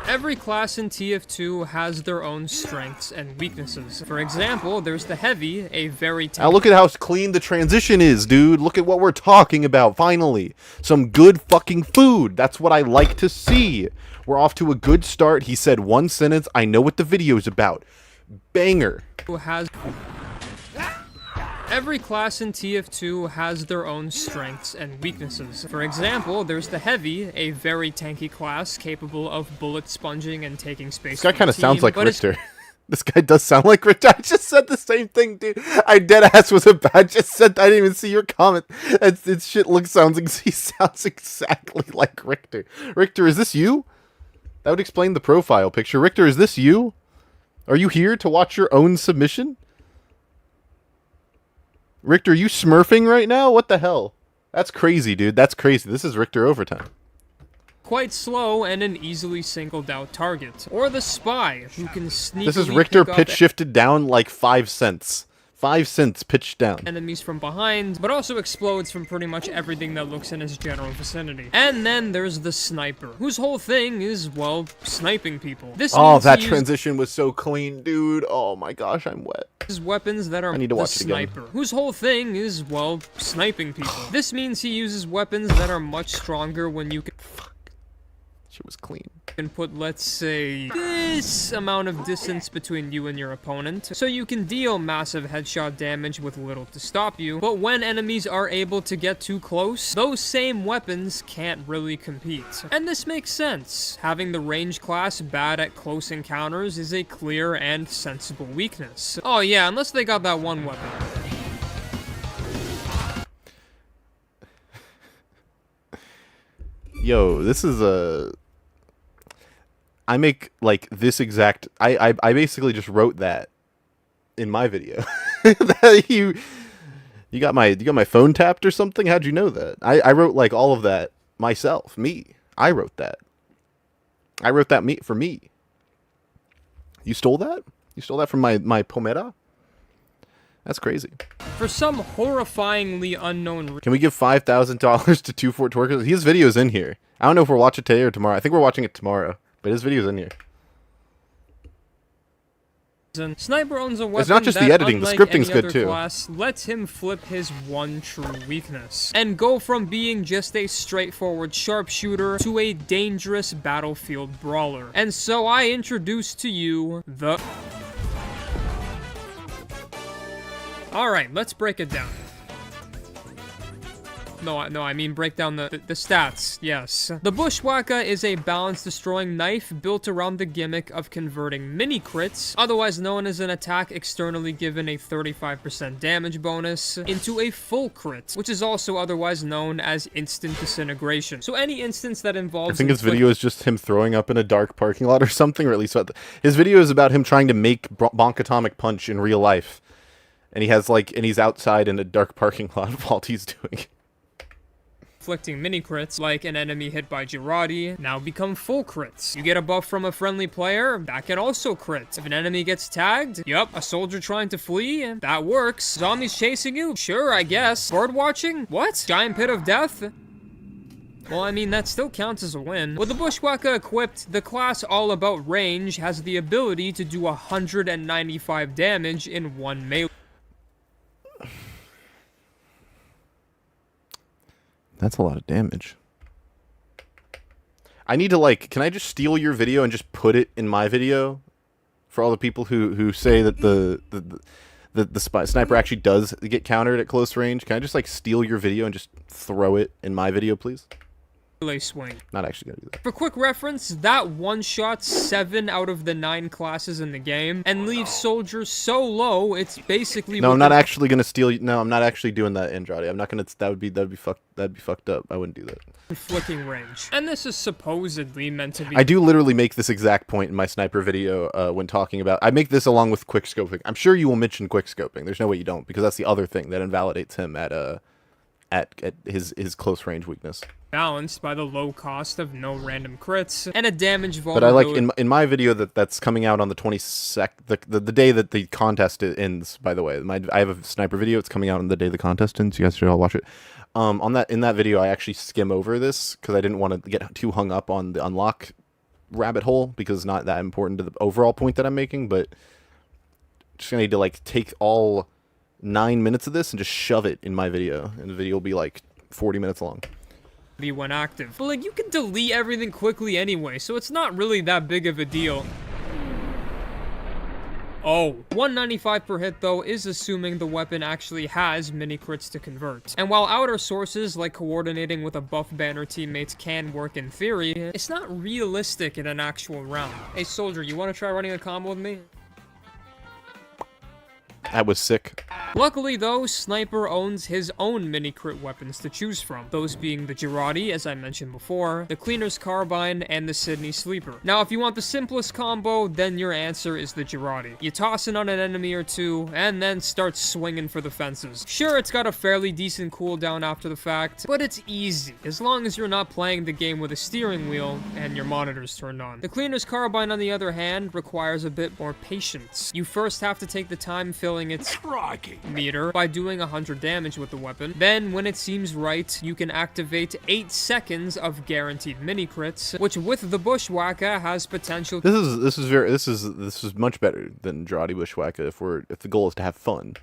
Every class in TF2 has their own strengths and weaknesses. For example, there's the Heavy, a very... Now look at how clean the transition is, dude. Look at what we're talking about, finally. Some good fucking food. That's what I like to see. We're off to a good start. He said one sentence. I know what the video's about. Banger. Every class in TF2 has their own strengths and weaknesses. For example, there's the Heavy, a very tanky class capable of bullet sponging and taking space. This guy kind of sounds like Richter. This guy does sound like Richter. I just said the same thing, dude. I deadass was about. I just said I didn't even see your comment. It's shit. He sounds exactly like Richter. Richter, is this you? That would explain the profile picture. Richter, is this you? Are you here to watch your own submission? Richter, are you smurfing right now? What the hell? That's crazy, dude. That's crazy. This is Richter overtime. Quite slow and an easily singled out target. Or the Spy, who can sneakily This is Richter pitch shifted down like 5 cents. 5 cents pitched down. Enemies from behind, but also explodes from pretty much everything that looks in his general vicinity. And then there's the Sniper, whose whole thing is, well, sniping people. This that transition was so clean, dude. Oh my gosh, I'm wet. Weapons that are I need to watch the it again. Sniper, whose whole thing is, well, sniping people. This means he uses weapons that are much stronger when you can... Shit was clean. Can put, let's say, this amount of distance between you and your opponent, so you can deal massive headshot damage with little to stop you. But when enemies are able to get too close, those same weapons can't really compete. And this makes sense. Having the range class bad at close encounters is a clear and sensible weakness. Oh yeah, unless they got that one weapon. Yo, this is a... I make, like, this exact... I basically just wrote that in my video. You got my phone tapped or something? How'd you know that? I wrote like all of that myself. Me. I wrote that. I wrote that for me. You stole that? You stole that from my Pomera? That's crazy. For some horrifyingly unknown Can we give $5,000 to 2 Fort Twerkers? His video's in here. I don't know if we're watching it today or tomorrow. I think we're watching it tomorrow, but his video's in here. Sniper owns a weapon It's not just that, the editing, the unlike scripting's any good other too. Class, lets him flip his one true weakness and go from being just a straightforward sharpshooter to a dangerous battlefield brawler. And so I introduce to you the... Alright, let's break it down. No, I mean break down the stats, yes. The Bushwhacker is a balance-destroying knife built around the gimmick of converting mini-crits, otherwise known as an attack externally given a 35% damage bonus, into a full crit, which is also otherwise known as instant disintegration. So any instance that involves... I think his video is just him throwing up in a dark parking lot or something, or at least his video is about him trying to make Bonk Atomic Punch in real life. And he's outside in a dark parking lot while he's doing it. Inflicting mini-crits, like an enemy hit by Girardi, now become full crits. You get a buff from a friendly player, that can also crit. If an enemy gets tagged, yup, a soldier trying to flee, that works. Zombies chasing you? Sure, I guess. Bird watching? What? Giant pit of death? Well, I mean, that still counts as a win. With the Bushwhacker equipped, the class all about range has the ability to do 195 damage in one melee. That's a lot of damage. I need to can I just steal your video and just put it in my video? For all the people who say that the sniper actually does get countered at close range. Can I just steal your video and just throw it in my video, please? Swing. Not actually gonna do that. For quick reference, that one-shot 7 out of the 9 classes in the game and leaves soldiers so low it's basically... No, I'm not actually gonna steal. No, I'm not actually doing that, Andrade. I'm not gonna. That'd be fucked up. I wouldn't do that. Flicking range, and this is supposedly meant to be... I do literally make this exact point in my sniper video when talking about... I make this along with quick scoping. I'm sure you will mention quick scoping. There's no way you don't, because that's the other thing that invalidates him at his close range weakness. Balanced by the low cost of no random crits and a damage But vulnerability. I in my video that's coming out on the 22nd, the day that the contest ends. By the way, I have a sniper video. It's coming out on the day the contest ends. You guys should all watch it. In that video, I actually skim over this because I didn't want to get too hung up on the unlock rabbit hole because it's not that important to the overall point that I'm making. But just gonna need to take all 9 minutes of this and just shove it in my video, and the video will be 40 minutes long. When active. But you can delete everything quickly anyway, so it's not really that big of a deal. Oh, 195 per hit though is assuming the weapon actually has mini crits to convert. And while outer sources like coordinating with a buff banner teammates can work in theory, it's not realistic in an actual round. Hey soldier, you want to try running a combo with me? That was sick. Luckily though, Sniper owns his own mini-crit weapons to choose from, those being the Girardi, as I mentioned before, the Cleaner's Carbine, and the Sydney Sleeper. Now if you want the simplest combo, then your answer is the Girardi. You toss it on an enemy or two, and then start swinging for the fences. Sure, it's got a fairly decent cooldown after the fact, but it's easy, as long as you're not playing the game with a steering wheel, and your monitor's turned on. The Cleaner's Carbine, on the other hand, requires a bit more patience. You first have to take the time filling its meter by doing 100 damage with the weapon. Then, when it seems right, you can activate 8 seconds of guaranteed mini crits, which with the Bushwhacker has potential. This is much better than Girardi Bushwhacker if the goal is to have fun.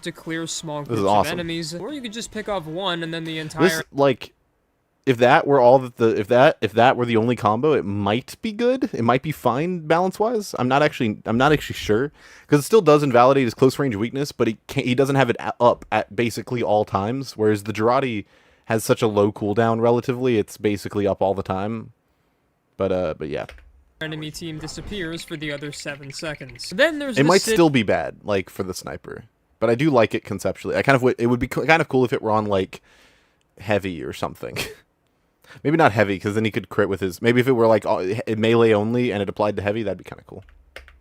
To clear small groups of awesome. enemies, or you could just pick off one and then the entire. If that were all if that were the only combo, it might be good. It might be fine balance wise. I'm not actually sure because it still does invalidate his close range weakness, but he doesn't have it up at basically all times. Whereas the Girardi has such a low cooldown relatively, it's basically up all the time. But yeah. Enemy team disappears for the other 7 seconds. Then there's it might still be bad for the sniper, but I do like it conceptually. It would be kind of cool if it were on heavy or something. Maybe not heavy, because then he could crit with his... Maybe if it were melee only and it applied to heavy, that'd be kind of cool.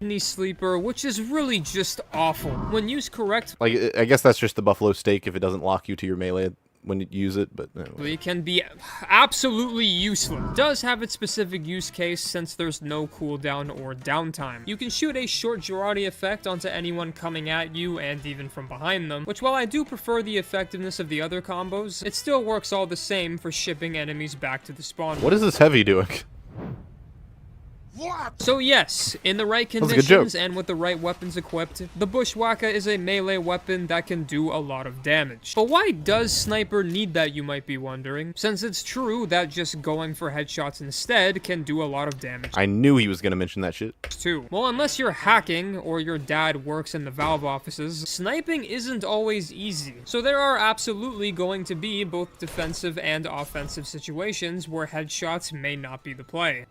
Knee sleeper, which is really just awful. When used correct, Like, I guess that's just the buffalo steak if it doesn't lock you to your melee when you use it, but anyway. it can be absolutely useless. It does have its specific use case since there's no cooldown or downtime. You can shoot a short Girardi effect onto anyone coming at you and even from behind them, which while I do prefer the effectiveness of the other combos, it still works all the same for shipping enemies back to the spawn. What is this heavy doing? So yes, in the right That was a conditions good joke. and with the right weapons equipped, the Bushwhacker is a melee weapon that can do a lot of damage. But why does Sniper need that, you might be wondering? Since it's true that just going for headshots instead can do a lot of damage I knew he was gonna mention that shit. too. Well, unless you're hacking or your dad works in the Valve offices, sniping isn't always easy. So there are absolutely going to be both defensive and offensive situations where headshots may not be the play.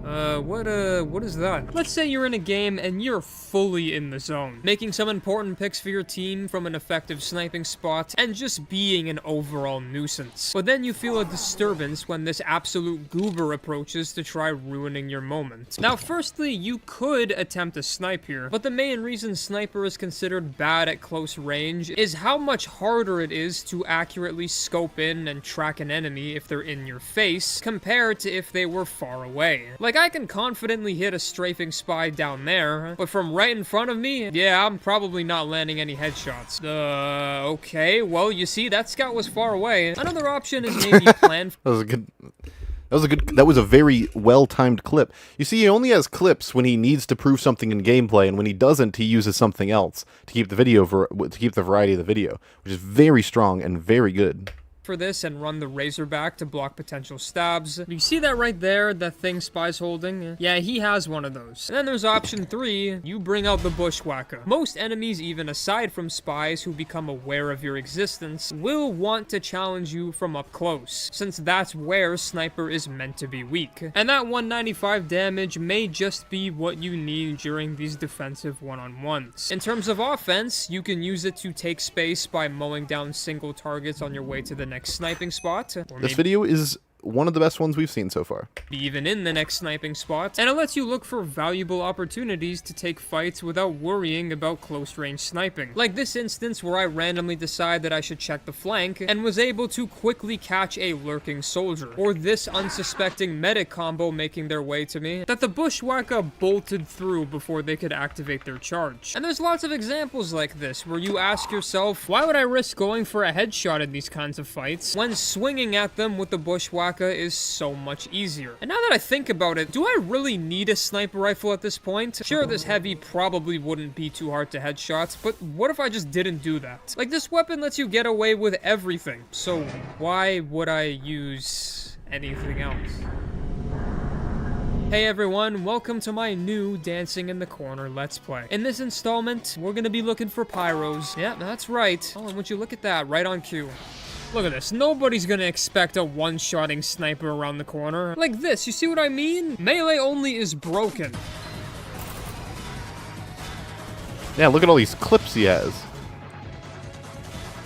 What is that? Let's say you're in a game and you're fully in the zone, making some important picks for your team from an effective sniping spot and just being an overall nuisance. But then you feel a disturbance when this absolute goober approaches to try ruining your moment. Now, firstly, you could attempt a snipe here, but the main reason Sniper is considered bad at close range is how much harder it is to accurately scope in and track an enemy if they're in your face, compared to if they were far away. Like, I can confidently hit a strafing spy down there, but from right in front of me, yeah, I'm probably not landing any headshots. Okay, well, you see, that scout was far away. Another option is maybe plan. That was a very well-timed clip. You see, he only has clips when he needs to prove something in gameplay, and when he doesn't, he uses something else to keep the variety of the video, which is very strong and very good. For this and run the Razorback to block potential stabs. You see that right there, that thing Spy's holding? Yeah, he has one of those. And then there's option 3, you bring out the Bushwhacker. Most enemies, even aside from spies who become aware of your existence, will want to challenge you from up close, since that's where Sniper is meant to be weak. And that 195 damage may just be what you need during these defensive one-on-ones. In terms of offense, you can use it to take space by mowing down single targets on your way to the next sniping spot. Or This video is one of the best ones we've seen so far. Even in the next sniping spot, and it lets you look for valuable opportunities to take fights without worrying about close range sniping. Like this instance where I randomly decide that I should check the flank and was able to quickly catch a lurking soldier, or this unsuspecting medic combo making their way to me that the Bushwhacker bolted through before they could activate their charge. And there's lots of examples like this where you ask yourself, why would I risk going for a headshot in these kinds of fights when swinging at them with the Bushwhacker is so much easier? And now that I think about it, do I really need a sniper rifle at this point? Sure, this heavy probably wouldn't be too hard to headshot, but what if I just didn't do that? Like, this weapon lets you get away with everything, so why would I use anything else? Hey everyone, welcome to my new Dancing in the Corner Let's Play. In this installment, we're gonna be looking for pyros. Yeah, that's right. Oh, and would you look at that, right on cue. Look at this, nobody's gonna expect a one-shotting sniper around the corner. Like this, you see what I mean? Melee only is broken. Yeah, look at all these clips he has.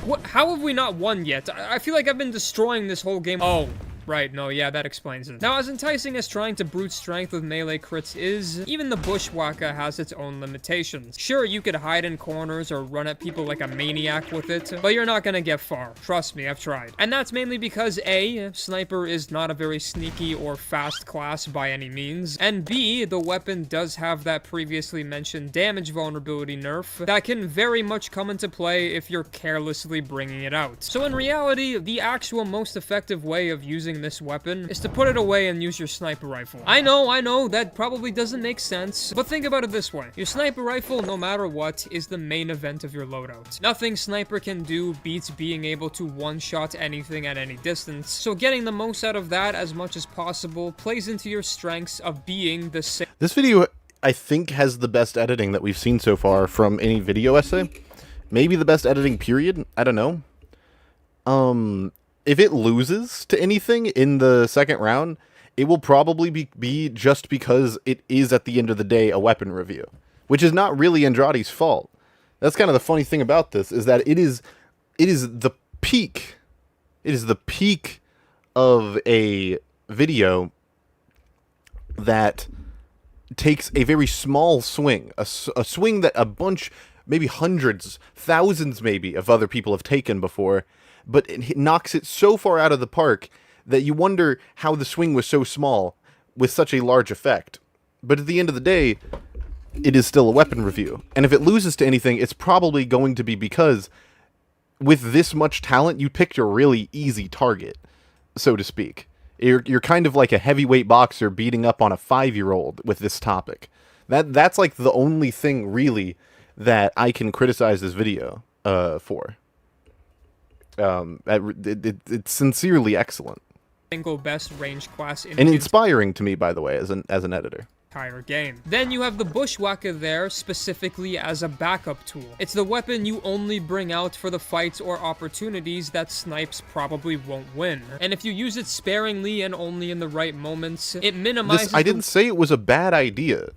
What? How have we not won yet? I feel like I've been destroying this whole game. Oh. Right, no, yeah, that explains it. Now, as enticing as trying to brute strength with melee crits is, even the Bushwhacker has its own limitations. Sure, you could hide in corners or run at people like a maniac with it, but you're not gonna get far. Trust me, I've tried. And that's mainly because A, Sniper is not a very sneaky or fast class by any means, and B, the weapon does have that previously mentioned damage vulnerability nerf that can very much come into play if you're carelessly bringing it out. So in reality, the actual most effective way of using this weapon is to put it away and use your sniper rifle. I know, that probably doesn't make sense, but think about it this way. Your sniper rifle, no matter what, is the main event of your loadout. Nothing Sniper can do beats being able to one-shot anything at any distance, so getting the most out of that as much as possible plays into your strengths of being the same. This video, I think, has the best editing that we've seen so far from any video essay. Maybe the best editing, period. I don't know. If it loses to anything in the second round, it will probably be just because it is, at the end of the day, a weapon review, which is not really Andrade's fault. That's kind of the funny thing about this, is that it is the peak. It is the peak of a video that takes a very small swing, a swing that a bunch, maybe hundreds, thousands maybe, of other people have taken before, but it knocks it so far out of the park that you wonder how the swing was so small with such a large effect. But at the end of the day, it is still a weapon review. And if it loses to anything, it's probably going to be because with this much talent, you picked a really easy target, so to speak. You're kind of like a heavyweight boxer beating up on a 5-year-old with this topic. That's like the only thing really that I can criticize this video for. It's sincerely excellent. Single best range class in And inspiring to me, by the way, as an editor. Entire game. Then you have the Bushwhacker there specifically as a backup tool. It's the weapon you only bring out for the fights or opportunities that snipes probably won't win. And if you use it sparingly and only in the right moments, it minimizes... I didn't say it was a bad idea.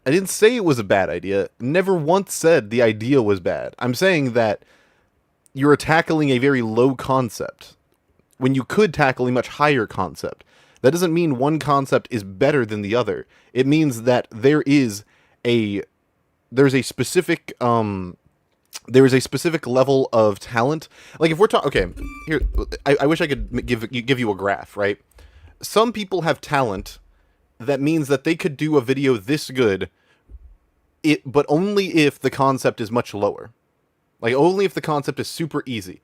I didn't say it was a bad idea. Never once said the idea was bad. I'm saying that you're tackling a very low concept when you could tackle a much higher concept. That doesn't mean one concept is better than the other. It means that there's a specific level of talent. Like if we're talking, okay, here, I wish I could give you a graph, right? Some people have talent that means that they could do a video this good, but only if the concept is much lower. Like only if the concept is super easy.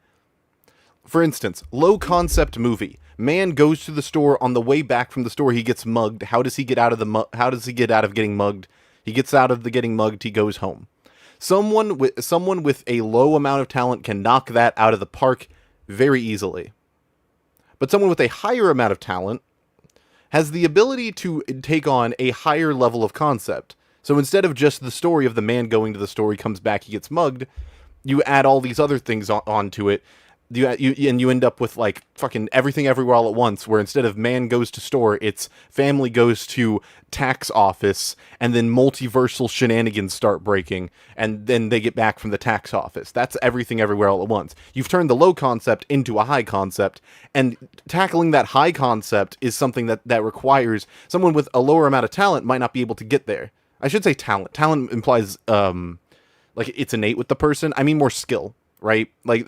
For instance, low concept movie. Man goes to the store. On the way back from the store, he gets mugged. How does he get out of getting mugged? He gets out of the getting mugged. He goes home. Someone with a low amount of talent can knock that out of the park very easily. But someone with a higher amount of talent has the ability to take on a higher level of concept. So instead of just the story of the man going to the store, he comes back, he gets mugged, you add all these other things onto it. You end up with like fucking Everything Everywhere All at Once, where instead of man goes to store, it's family goes to tax office, and then multiversal shenanigans start breaking, and then they get back from the tax office. That's Everything Everywhere All at Once. You've turned the low concept into a high concept, and tackling that high concept is something that requires someone with a lower amount of talent might not be able to get there. I should say talent. Talent implies like it's innate with the person. I mean more skill. Right? Like,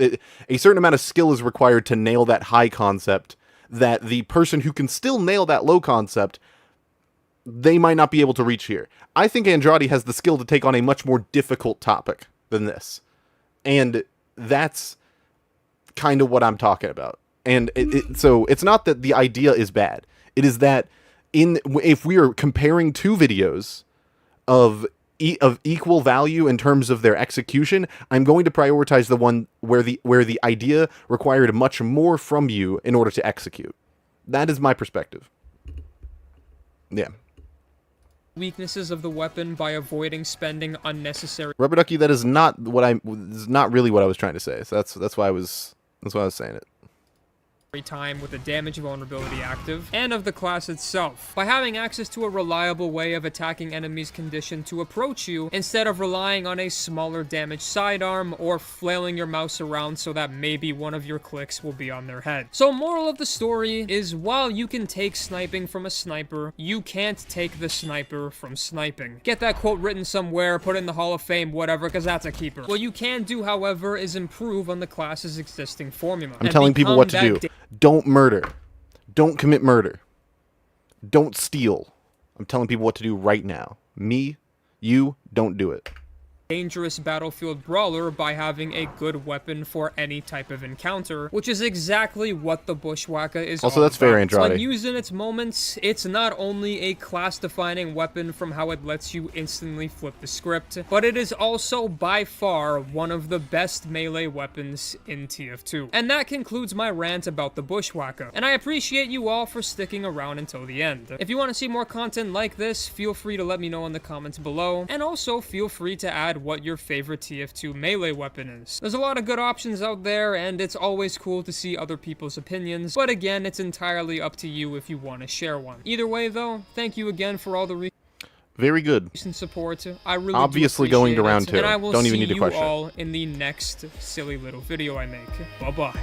a certain amount of skill is required to nail that high concept that the person who can still nail that low concept, they might not be able to reach here. I think Andrade has the skill to take on a much more difficult topic than this. And that's kind of what I'm talking about. And so it's not that the idea is bad. It is that if we are comparing two videos of equal value in terms of their execution, I'm going to prioritize the one where the idea required much more from you in order to execute. That is my perspective. Yeah. Weaknesses of the weapon by avoiding spending unnecessary Rubber Ducky, that is not really what I was trying to say. So that's why I was saying it. Time with the damage vulnerability active, and of the class itself. By having access to a reliable way of attacking enemies conditioned to approach you, instead of relying on a smaller damage sidearm or flailing your mouse around so that maybe one of your clicks will be on their head. So moral of the story is, while you can take sniping from a sniper, you can't take the sniper from sniping. Get that quote written somewhere, put in the Hall of Fame, whatever, because that's a keeper. What you can do, however, is improve on the class's existing formula. I'm telling people what to do. Don't murder. Don't commit murder. Don't steal. I'm telling people what to do right now. Me, you, don't do it. Dangerous battlefield brawler by having a good weapon for any type of encounter, which is exactly what the Bushwhacker is also all that's fair, about. Andrade. When used in its moments, it's not only a class-defining weapon from how it lets you instantly flip the script, but it is also by far one of the best melee weapons in TF2. And that concludes my rant about the Bushwhacker, and I appreciate you all for sticking around until the end. If you want to see more content like this, feel free to let me know in the comments below, and also feel free to add what your favorite TF2 melee weapon is. There's a lot of good options out there, and it's always cool to see other people's opinions, but again, it's entirely up to you if you want to share one. Either way though, thank you again for all the very good recent support. I really obviously going to round 2. And I will Don't even need to question. See you all in the next silly little video I make. Bye-bye.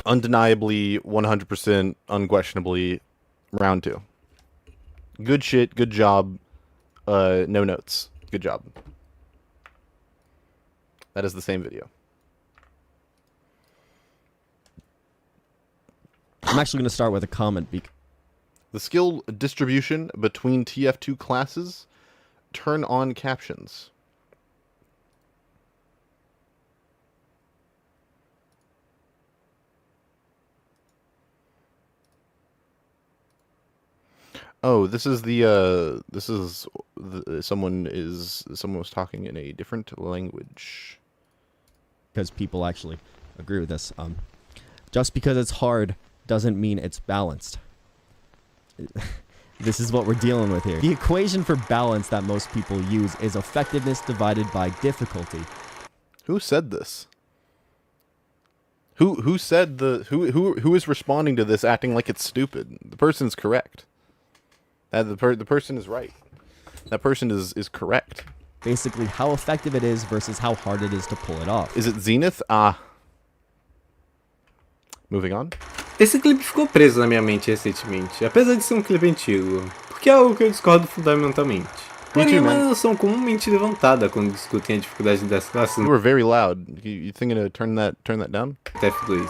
Undeniably, 100%, unquestionably, round 2. Good shit. Good job. No notes. Good job. That is the same video. I'm actually going to start with a comment. The skill distribution between TF2 classes. Turn on captions. Oh, this is someone was talking in a different language. Because people actually agree with this. Just because it's hard doesn't mean it's balanced. This is what we're dealing with here. The equation for balance that most people use is effectiveness divided by difficulty. Who said this? Who said who is responding to this acting like it's stupid? The person's correct. The person is right. That person is correct. Basically, how effective it is versus how hard it is to pull it off. Is it Zenith? Moving on. Esse clipe ficou preso na minha mente recentemente, apesar de ser um clipe antigo, porque é algo que eu discordo fundamentalmente. Porém, é uma noção comumente levantada quando discutem a dificuldade das classes. You were very loud. You thinking to turn that down? TF2.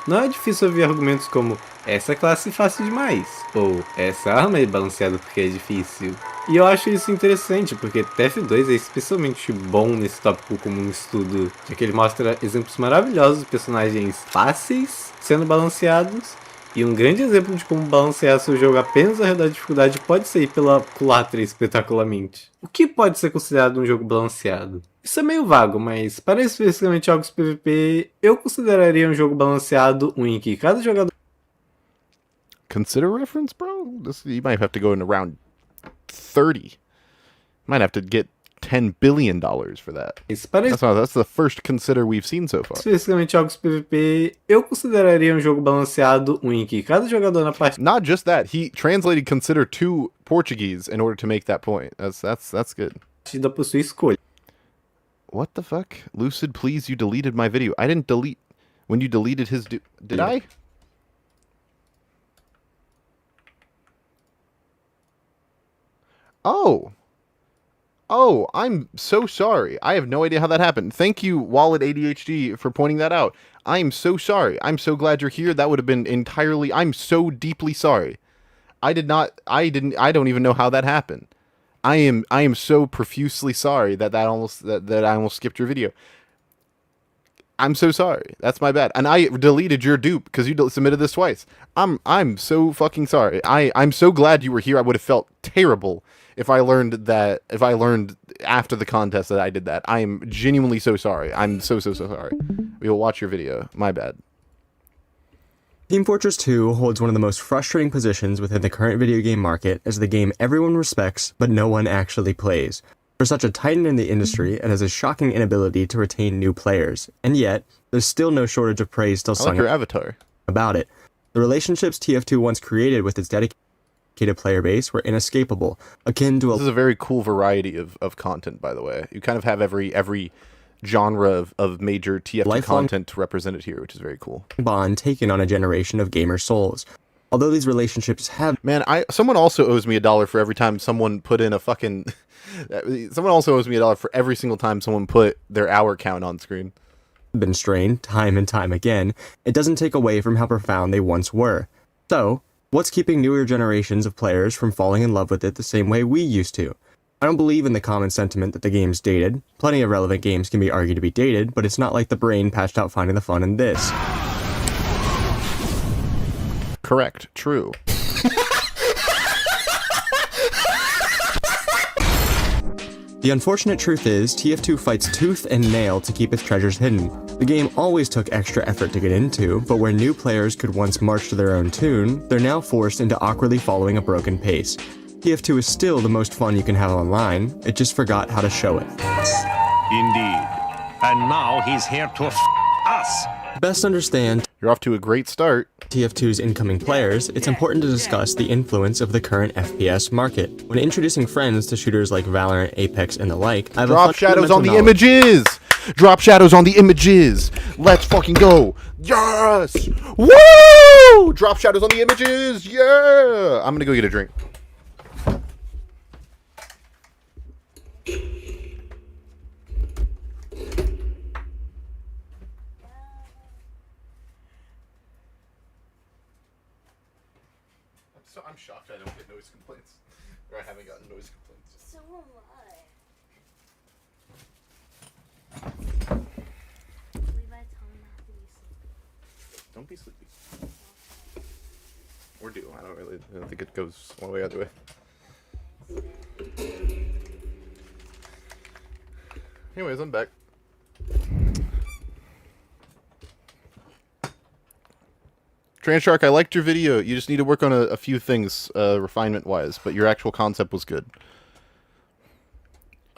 Não é difícil ouvir argumentos como essa classe é fácil demais, ou essa arma é balanceada porque é difícil. E eu acho isso interessante, porque TF2 é especialmente bom nesse tópico como um estudo, já que ele mostra exemplos maravilhosos de personagens fáceis sendo balanceados, e um grande exemplo de como balancear seu jogo apenas ao redor da dificuldade pode ser pela culatra espetacularmente. O que pode ser considerado um jogo balanceado? Isso é meio vago, mas para especificamente jogos PvP, eu consideraria um jogo balanceado um em que cada jogador... Consider reference, bro? You might have to go in around 30. Might have to get $10 billion for that. That's the first consider we've seen so far. Especificamente jogos PvP, eu consideraria um jogo balanceado um em que cada jogador na partida... Not just that, he translated consider to Portuguese in order to make that point. That's good. ...partida possui escolha. What the fuck? Lucid, please, you deleted my video. I didn't delete... When you deleted his... Did I? Oh, I'm so sorry. I have no idea how that happened. Thank you, Wallet ADHD, for pointing that out. I am so sorry. I'm so glad you're here. That would have been entirely... I'm so deeply sorry. I don't even know how that happened. I am so profusely sorry that I almost skipped your video. I'm so sorry. That's my bad. And I deleted your dupe because you submitted this twice. I'm so fucking sorry. I'm so glad you were here. I would have felt terrible if I learned after the contest that I did that. I am genuinely so sorry. I'm so sorry. We will watch your video. My bad. Team Fortress 2 holds one of the most frustrating positions within the current video game market as the game everyone respects, but no one actually plays. For such a titan in the industry, it has a shocking inability to retain new players, and yet, there's still no shortage of praise still sung your avatar about it. The relationships TF2 once created with its dedicated player base were inescapable, akin to This is a very cool variety of content, by the way. You kind of have every genre of major TF2 content represented here, which is very cool. Bond taken on a generation of gamer souls. Although these relationships have... Man, someone also owes me $1 for every time someone put in a fucking... Someone also owes me $1 for every single time someone put their hour count on screen. Been strained time and time again, it doesn't take away from how profound they once were. So, what's keeping newer generations of players from falling in love with it the same way we used to? I don't believe in the common sentiment that the game's dated. Plenty of relevant games can be argued to be dated, but it's not like the brain patched out finding the fun in this. Correct. True. The unfortunate truth is, TF2 fights tooth and nail to keep its treasures hidden. The game always took extra effort to get into, but where new players could once march to their own tune, they're now forced into awkwardly following a broken pace. TF2 is still the most fun you can have online, it just forgot how to show it. Indeed. And now he's here to us. To best understand You're off to a great start. TF2's incoming players, it's important to discuss the influence of the current FPS market. When introducing friends to shooters like Valorant, Apex, and the like, I have Drop shadows on the images! Drop shadows on the images! Let's fucking go! Yes! Woo! Drop shadows on the images! Yeah! I'm gonna go get a drink. I'm shocked I don't get noise complaints. Or I haven't gotten noise complaints. So am I. Levi, tell me not to be sleepy. Don't be sleepy. Or do. I don't think it goes one way or the other way. Anyways, I'm back. Transhark, I liked your video. You just need to work on a few things, refinement-wise, but your actual concept was good.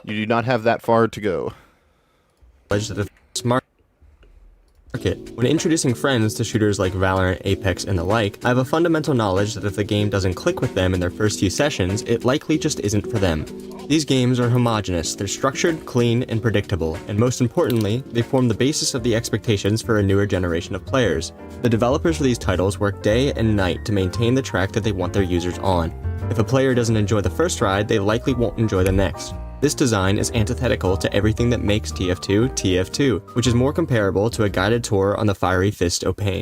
You do not have that far to go. When introducing friends to shooters like Valorant, Apex, and the like, I have a fundamental knowledge that if the game doesn't click with them in their first few sessions, it likely just isn't for them. These games are homogeneous, they're structured, clean, and predictable, and most importantly, they form the basis of the expectations for a newer generation of players. The developers for these titles work day and night to maintain the track that they want their users on. If a player doesn't enjoy the first ride, they likely won't enjoy the next. This design is antithetical to everything that makes TF2 TF2, which is more comparable to a guided tour on the fiery fist of pain.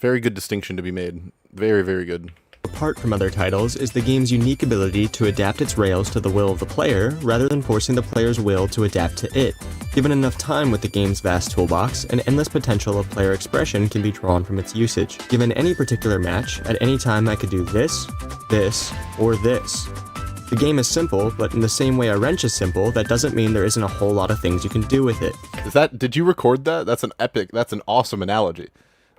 Very good distinction to be made. Very, very good. Apart from other titles is the game's unique ability to adapt its rails to the will of the player, rather than forcing the player's will to adapt to it. Given enough time with the game's vast toolbox, an endless potential of player expression can be drawn from its usage. Given any particular match, at any time I could do this, this, or this. The game is simple, but in the same way a wrench is simple, that doesn't mean there isn't a whole lot of things you can do with it. Did you record that? That's an awesome analogy.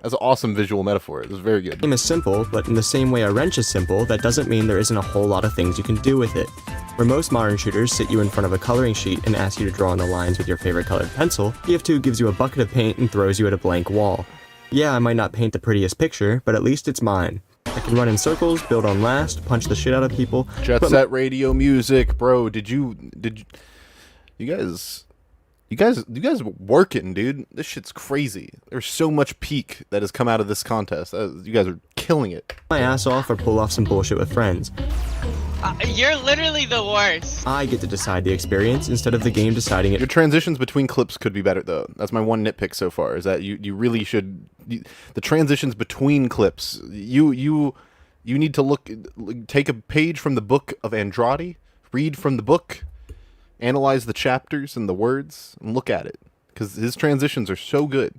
That's an awesome visual metaphor. It was very good. The game is simple, but in the same way a wrench is simple, that doesn't mean there isn't a whole lot of things you can do with it. Where most modern shooters sit you in front of a coloring sheet and ask you to draw on the lines with your favorite colored pencil, TF2 gives you a bucket of paint and throws you at a blank wall. Yeah, I might not paint the prettiest picture, but at least it's mine. I can run in circles, build on last, punch the shit out of people. Jet Set Radio music, bro. You guys working, dude. This shit's crazy. There's so much peak that has come out of this contest. You guys are killing it. My ass off or pull off some bullshit with friends. You're literally the worst. I get to decide the experience instead of the game deciding it. Your transitions between clips could be better, though. That's my one nitpick so far, is that you really should... the transitions between clips, you need to take a page from the book of Andrade, read from the book, analyze the chapters and the words, and look at it. Because his transitions are so good.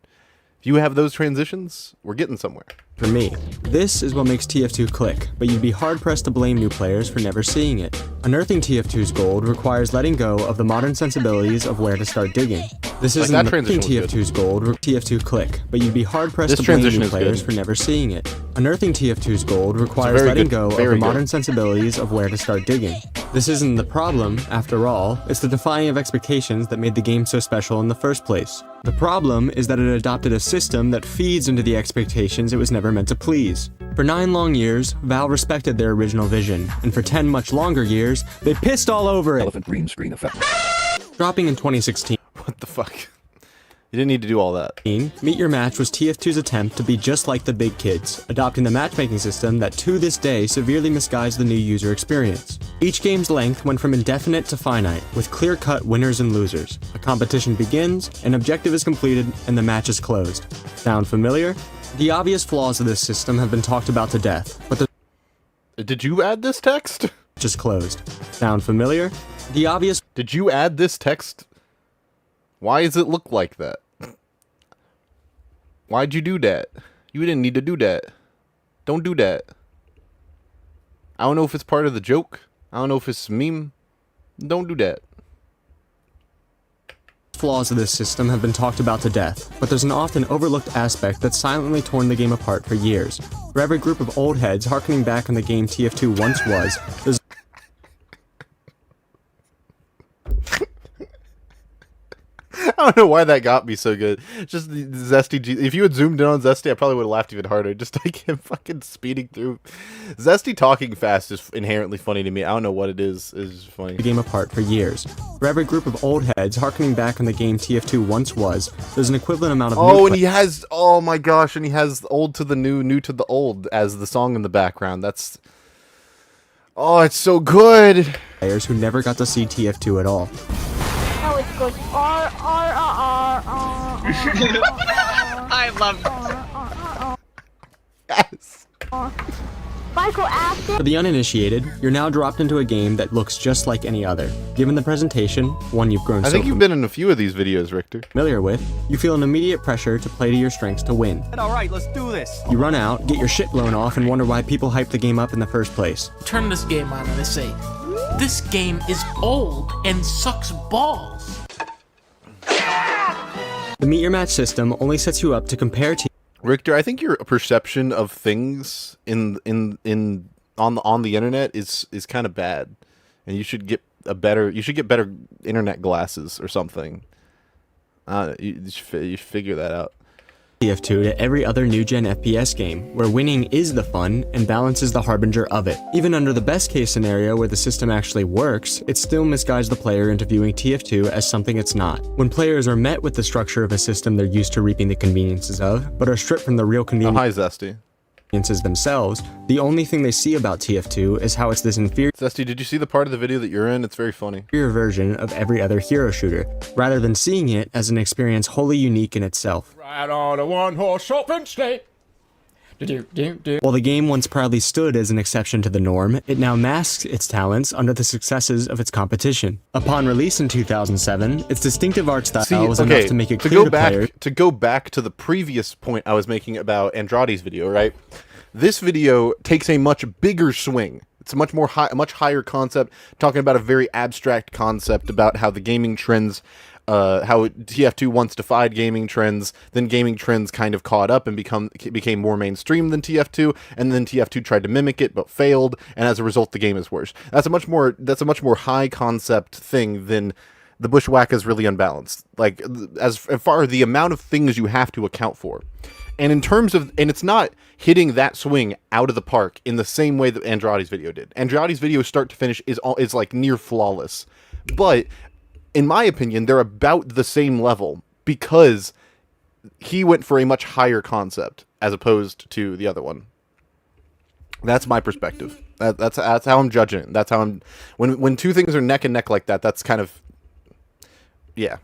If you have those transitions, we're getting somewhere. For me, this is what makes TF2 click, but you'd be hard-pressed to blame new players for never seeing it. Unearthing TF2's gold requires letting go of the modern sensibilities of where to start digging. This isn't unearthing TF2's gold, TF2 click, but you'd be hard-pressed to blame new players for never seeing it. Unearthing TF2's gold requires letting go of the modern sensibilities of where to start digging. This isn't the problem, after all, it's the defying of expectations that made the game so special in the first place. The problem is that it adopted a system that feeds into the expectations it was never meant to please. For 9 long years, Valve respected their original vision, and for 10 much longer years, they pissed all over it. Elephant green screen effect. Dropping in 2016. What the fuck? You didn't need to do all that. Meet Your Match was TF2's attempt to be just like the big kids, adopting the matchmaking system that to this day severely misguides the new user experience. Each game's length went from indefinite to finite, with clear-cut winners and losers. A competition begins, an objective is completed, and the match is closed. Sound familiar? The obvious flaws of this system have been talked about to death, but the... Did you add this text? Just closed. Sound familiar? The obvious... Did you add this text? Why does it look like that? Why'd you do that? You didn't need to do that. Don't do that. I don't know if it's part of the joke. I don't know if it's a meme. Don't do that. Flaws of this system have been talked about to death, but there's an often overlooked aspect that's silently torn the game apart for years. For every group of old heads harkening back on the game TF2 once was, there's I don't know why that got me so good. Just the Zesty if you had zoomed in on Zesty, I probably would have laughed even harder. Just like him fucking speeding through. Zesty talking fast is inherently funny to me. I don't know what it is funny. The game apart for years. For every group of old heads harkening back on the game TF2 once was, there's an equivalent amount of and he has, oh my gosh, and he has old to the new, new to the old as the song in the background. That's, oh, it's so good. Players who never got to see TF2 at all. Oh, it goes R. I love it. Yes. Psychoactive. For the uninitiated, you're now dropped into a game that looks just like any other. Given the presentation, one you've grown I think you've been in a few of these videos, Richter. familiar with, you feel an immediate pressure to play to your strengths to win. Alright, let's do this. You run out, get your shit blown off, and wonder why people hype the game up in the first place. Turn this game on and they say, this game is old and sucks balls. The Meet Your Match system only sets you up to compare teams. Richter, I think your perception of things on the internet is kind of bad, and you should get better internet glasses or something. You should figure that out. TF2 to every other new-gen FPS game, where winning is the fun and balance is the harbinger of it. Even under the best case scenario where the system actually works, it still misguides the player into viewing TF2 as something it's not. When players are met with the structure of a system they're used to reaping the conveniences of, but are stripped from the real conveniences themselves, the only thing they see about TF2 is how it's this inferior Zesty, did you see the part of the video that you're in? It's very funny. version of every other hero shooter, rather than seeing it as an experience wholly unique in itself. Ride on a one-horse open sleigh. While the game once proudly stood as an exception to the norm, it now masks its talents under the successes of its competition. Upon release in 2007, its distinctive art style was enough to make it clear to players. To go back to the previous point I was making about Andrade's video, right? This video takes a much bigger swing. It's a much higher concept, talking about a very abstract concept about how the gaming trends, how TF2 once defied gaming trends, then gaming trends kind of caught up and became more mainstream than TF2, and then TF2 tried to mimic it but failed, and as a result the game is worse. That's a much more high concept thing than the Bushwhack is really unbalanced. Like, as far as the amount of things you have to account for. And in terms of, and it's not hitting that swing out of the park in the same way that Andrade's video did. Andrade's video start to finish is like near flawless. But in my opinion, they're about the same level because he went for a much higher concept as opposed to the other one. That's my perspective. That's how I'm judging it. That's how I'm, when two things are neck and neck like that, that's kind of, yeah.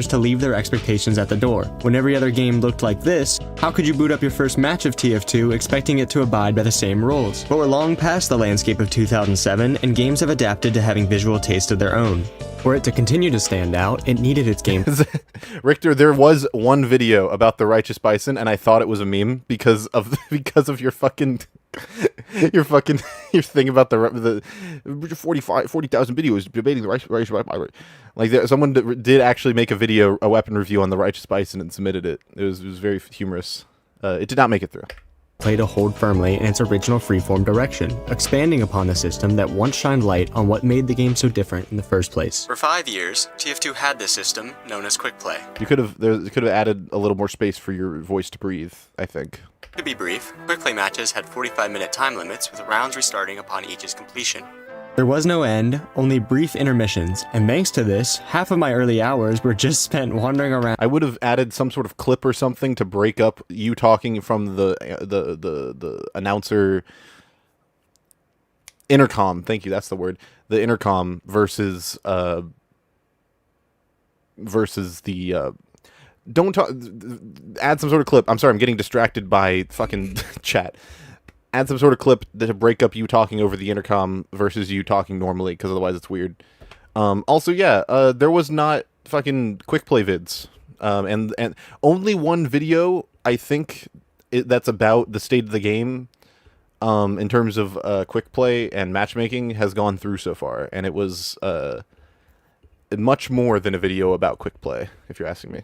To leave their expectations at the door. When every other game looked like this, how could you boot up your first match of TF2 expecting it to abide by the same rules? But we're long past the landscape of 2007, and games have adapted to having visual taste of their own. For it to continue to stand out, it needed its game. Richter, there was one video about the Righteous Bison, and I thought it was a meme because of your fucking your thing about the 40,000 videos debating the Righteous Bison. Like someone did actually make a weapon review on the Righteous Bison and submitted it. It was very humorous. It did not make it through. Play to hold firmly in its original freeform direction, expanding upon the system that once shined light on what made the game so different in the first place. For 5 years, TF2 had this system known as Quick Play. You could have added a little more space for your voice to breathe, I think. To be brief, Quick Play matches had 45-minute time limits with rounds restarting upon each's completion. There was no end, only brief intermissions, and thanks to this, half of my early hours were just spent wandering around. I would have added some sort of clip or something to break up you talking from the announcer intercom. Thank you, that's the word. The intercom versus the don't talk. Add some sort of clip. I'm sorry, I'm getting distracted by fucking chat. Add some sort of clip to break up you talking over the intercom versus you talking normally, because otherwise it's weird. Also, yeah, there was not fucking quick play vids, and only one video I think that's about the state of the game, in terms of quick play and matchmaking has gone through so far, and it was much more than a video about quick play, if you're asking me.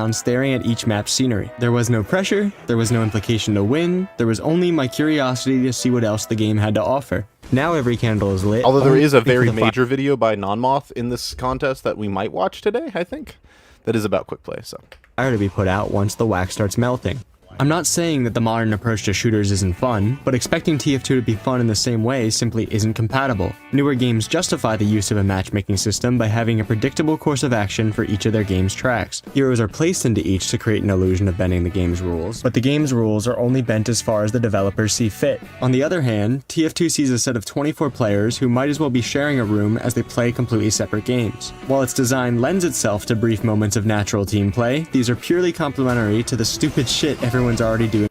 Staring at each map's scenery. There was no pressure, there was no implication to win, there was only my curiosity to see what else the game had to offer. Now every candle is lit. Although there is a very major video by Non-Moth in this contest that we might watch today, I think, that is about quick play, so. Fire to be put out once the wax starts melting. I'm not saying that the modern approach to shooters isn't fun, but expecting TF2 to be fun in the same way simply isn't compatible. Newer games justify the use of a matchmaking system by having a predictable course of action for each of their game's tracks. Heroes are placed into each to create an illusion of bending the game's rules, but the game's rules are only bent as far as the developers see fit. On the other hand, TF2 sees a set of 24 players who might as well be sharing a room as they play completely separate games. While its design lends itself to brief moments of natural team play, these are purely complementary to the stupid shit everyone's already doing.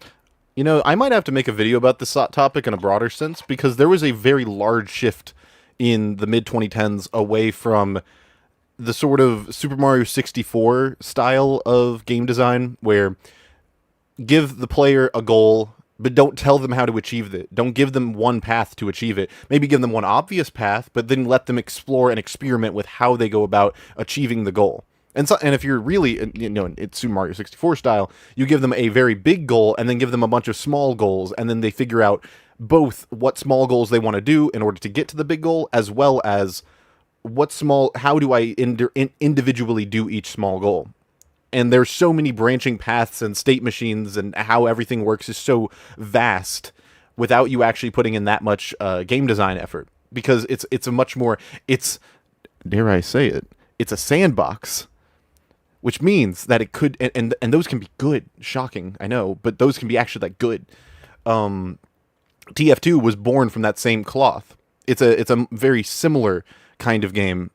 You know, I might have to make a video about this topic in a broader sense, because there was a very large shift in the mid-2010s away from the sort of Super Mario 64 style of game design, where give the player a goal, but don't tell them how to achieve it. Don't give them one path to achieve it. Maybe give them one obvious path, but then let them explore and experiment with how they go about achieving the goal. And if you're really, you know, it's Super Mario 64 style, you give them a very big goal and then give them a bunch of small goals, and then they figure out both what small goals they want to do in order to get to the big goal, as well as how do I individually do each small goal. And there's so many branching paths and state machines, and how everything works is so vast without you actually putting in that much game design effort, because it's a much more, dare I say it, it's a sandbox. Which means that it could, and those can be good, shocking, I know, but those can be actually like good. TF2 was born from that same cloth. It's a very similar kind of game,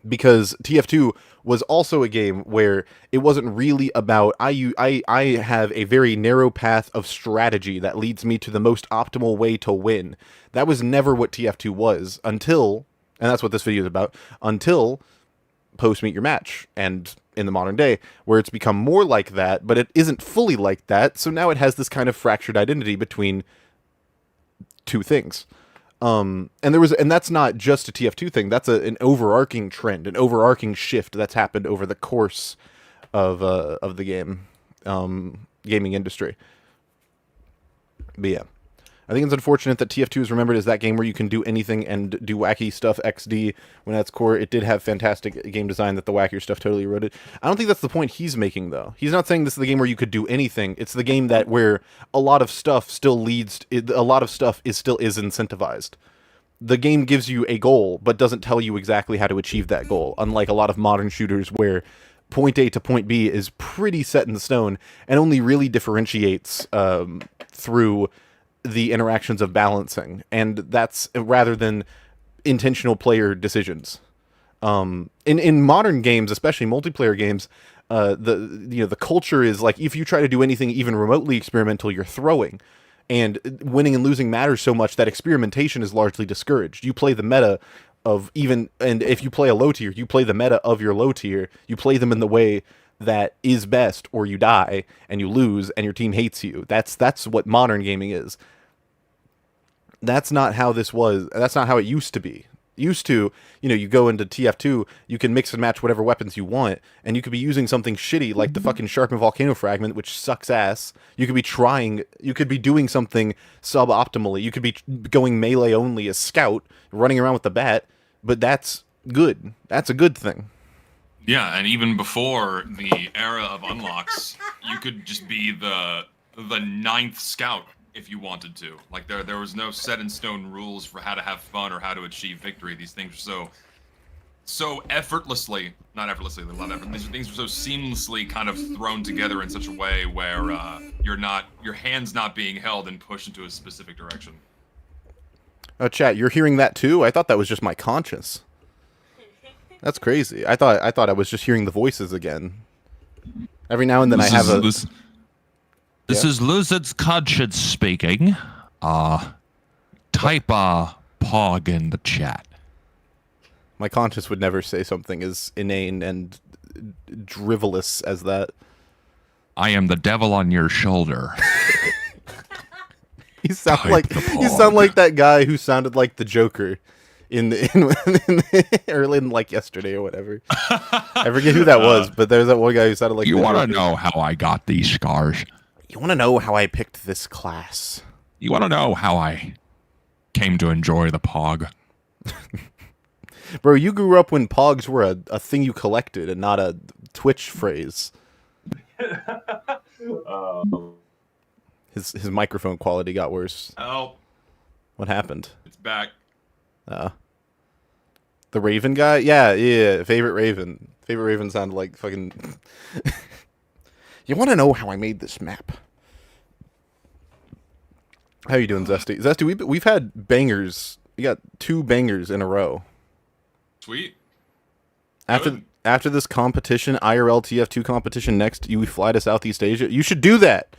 because TF2 was also a game where it wasn't really about, I have a very narrow path of strategy that leads me to the most optimal way to win. That was never what TF2 was, until, and that's what this video is about, until post Meet Your Match, and in the modern day, where it's become more like that, but it isn't fully like that, so now it has this kind of fractured identity between two things. And that's not just a TF2 thing, that's an overarching trend, an overarching shift that's happened over the course of the gaming industry. But yeah. I think it's unfortunate that TF2 is remembered as that game where you can do anything and do wacky stuff XD, when at its core it did have fantastic game design that the wackier stuff totally eroded. I don't think that's the point he's making, though. He's not saying this is the game where you could do anything. It's the game that where a lot of stuff still is incentivized. The game gives you a goal, but doesn't tell you exactly how to achieve that goal, unlike a lot of modern shooters where point A to point B is pretty set in stone and only really differentiates through the interactions of balancing, and that's rather than intentional player decisions. In modern games, especially multiplayer games, the culture is like, if you try to do anything even remotely experimental, you're throwing, and winning and losing matters so much that experimentation is largely discouraged. You play the meta of and if you play a low tier, you play the meta of your low tier. You play them in the way that is best, or you die and you lose and your team hates you. That's what modern gaming is. That's not how this was. That's not how it used to be. Used to, you go into TF2, you can mix and match whatever weapons you want, and you could be using something shitty like the fucking Sharpen Volcano Fragment, which sucks ass. You could be doing something suboptimally. You could be going melee only as Scout, running around with the bat, but that's good. That's a good thing. Yeah, and even before the era of unlocks, you could just be the ninth Scout if you wanted to. Like, there was no set in stone rules for how to have fun or how to achieve victory. These things are so effortlessly, not effortlessly, a lot of effort. These things are so seamlessly kind of thrown together in such a way where your hand's not being held and pushed into a specific direction. Oh, chat, you're hearing that too? I thought that was just my conscience. That's crazy. I thought I was just hearing the voices again. Every now and then This is Lucid's conscience speaking. Type pog in the chat. My conscience would never say something as inane and drivelous as that. I am the devil on your shoulder. You sound like that guy who sounded like the Joker early in like yesterday or whatever. I forget who that was, but there's that one guy who sounded like. You want to know how I got these scars? You want to know how I picked this class? You want to know how I came to enjoy the pog? Bro, you grew up when pogs were a thing you collected and not a Twitch phrase. His microphone quality got worse. Oh. What happened? It's back. The Raven guy? Yeah. Favorite Raven sounded like fucking... You want to know how I made this map? How you doing, Zesty? Zesty, we've had bangers. We got 2 bangers in a row. Sweet. After this competition, IRL TF2 competition next, you fly to Southeast Asia. You should do that.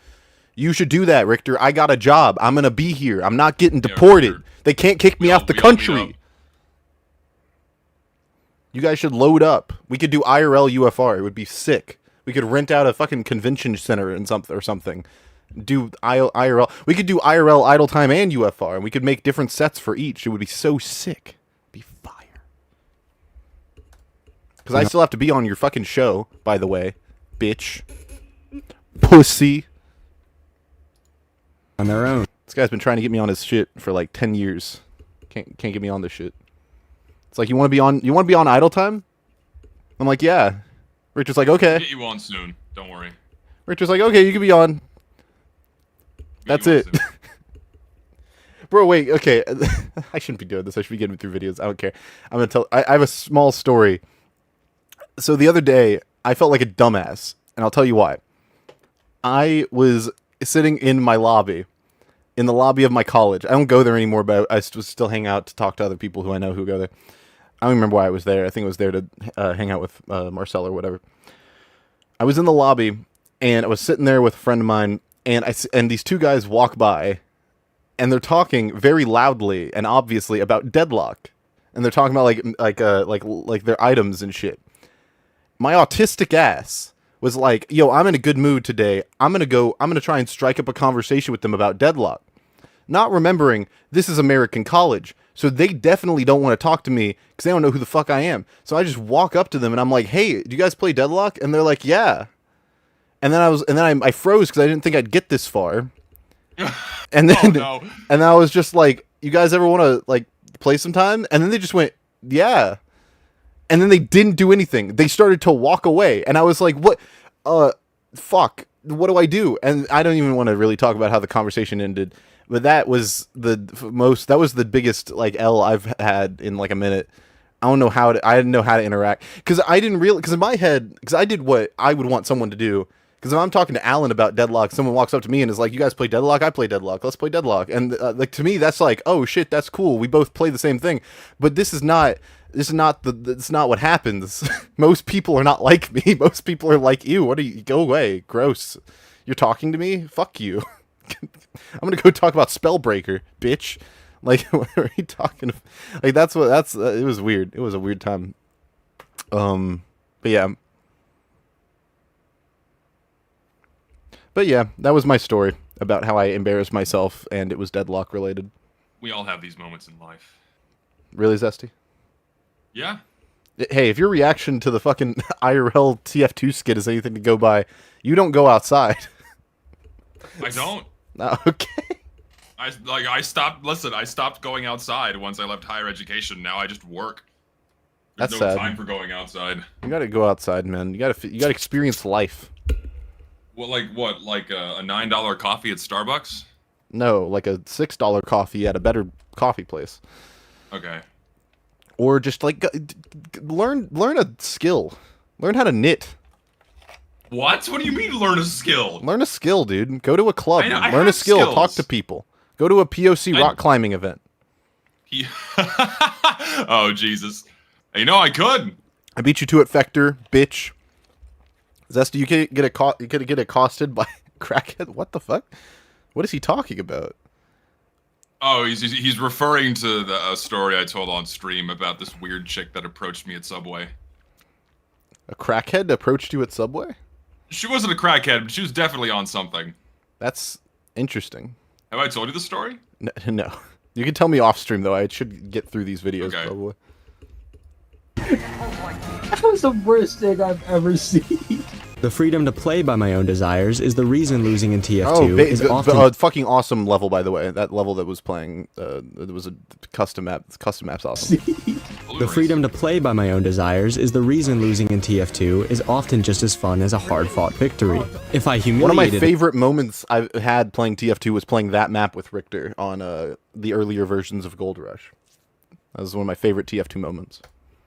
You should do that, Richter. I got a job. I'm gonna be here. I'm not getting deported. They can't kick me off the country. You guys should load up. We could do IRL UFR. It would be sick. We could rent out a fucking convention center and something. Do IRL. We could do IRL idle time and UFR, and we could make different sets for each. It would be so sick. It'd be fire. Because I still have to be on your fucking show, by the way, bitch, pussy. On their own. This guy's been trying to get me on his shit for like 10 years. Can't get me on this shit. It's like, you want to be on idle time? I'm like, yeah. Richard's like, okay. We'll get you on soon. Don't worry. Richard's like, okay, you can be on. That's it. Bro, wait, okay. I shouldn't be doing this. I should be getting through videos. I don't care. I'm going to tell. I have a small story. So the other day, I felt like a dumbass. And I'll tell you why. I was sitting in my lobby. In the lobby of my college. I don't go there anymore, but I still hang out to talk to other people who I know who go there. I don't remember why I was there. I think I was there to hang out with Marcel or whatever. I was in the lobby, and I was sitting there with a friend of mine, and these two guys walk by, and they're talking very loudly and obviously about Deadlock, and they're talking about like their items and shit. My autistic ass was like, "Yo, I'm in a good mood today. I'm gonna try and strike up a conversation with them about Deadlock," not remembering this is American college. So they definitely don't want to talk to me because they don't know who the fuck I am. So I just walk up to them and I'm like, "Hey, do you guys play Deadlock?" And they're like, "Yeah." And then I froze because I didn't think I'd get this far. And then and I was just like, "You guys ever want to like play sometime?" And then they just went, "Yeah." And then they didn't do anything. They started to walk away, and I was like, "What? Fuck. What do I do?" And I don't even want to really talk about how the conversation ended. But that was the biggest like L I've had in like a minute. I didn't know how to interact because in my head, because I did what I would want someone to do. Because if I'm talking to Alan about Deadlock, someone walks up to me and is like, "You guys play Deadlock? I play Deadlock. Let's play Deadlock." And like to me, that's like, "Oh shit, that's cool. We both play the same thing." But this is not what happens. Most people are not like me. Most people are like, "Ew, what are you? Go away, gross. You're talking to me? Fuck you." I'm gonna go talk about Spellbreaker, bitch. Like, what are you talking about? Like, it was weird. It was a weird time. But yeah. But yeah, that was my story about how I embarrassed myself, and it was Deadlock related. We all have these moments in life. Really, Zesty? Yeah. Hey, if your reaction to the fucking IRL TF2 skit is anything to go by, you don't go outside. I don't. Okay. I stopped going outside once I left higher education. Now I just work. There's That's no sad. time for going outside. You gotta go outside, man. You gotta experience life. Well, like a $9 coffee at Starbucks? No, like a $6 coffee at a better coffee place. Okay. Or just like learn a skill. Learn how to knit. What? What do you mean learn a skill? Learn a skill, dude. Go to a club. I Learn a have skill. skills. Talk to people. Go to a POC rock climbing event. Oh, Jesus. You know, I could. I beat you to it, Fector, bitch. Zesty, you could get accosted by crackhead. What the fuck? What is he talking about? Oh, he's referring to the story I told on stream about this weird chick that approached me at Subway. A crackhead approached you at Subway? She wasn't a crackhead, but she was definitely on something. That's interesting. Have I told you the story? No. You can tell me off stream, though. I should get through these videos, probably. That was the worst thing I've ever seen. The freedom to play by my own desires is the reason losing in TF2 is often... fucking awesome level, by the way. That level that was playing, it was a custom map. Custom map's awesome. The freedom to play by my own desires is the reason losing in TF2 is often just as fun as a hard-fought victory. If I humiliated... One of my favorite moments I've had playing TF2 was playing that map with Richter on the earlier versions of Gold Rush. That was one of my favorite TF2 moments.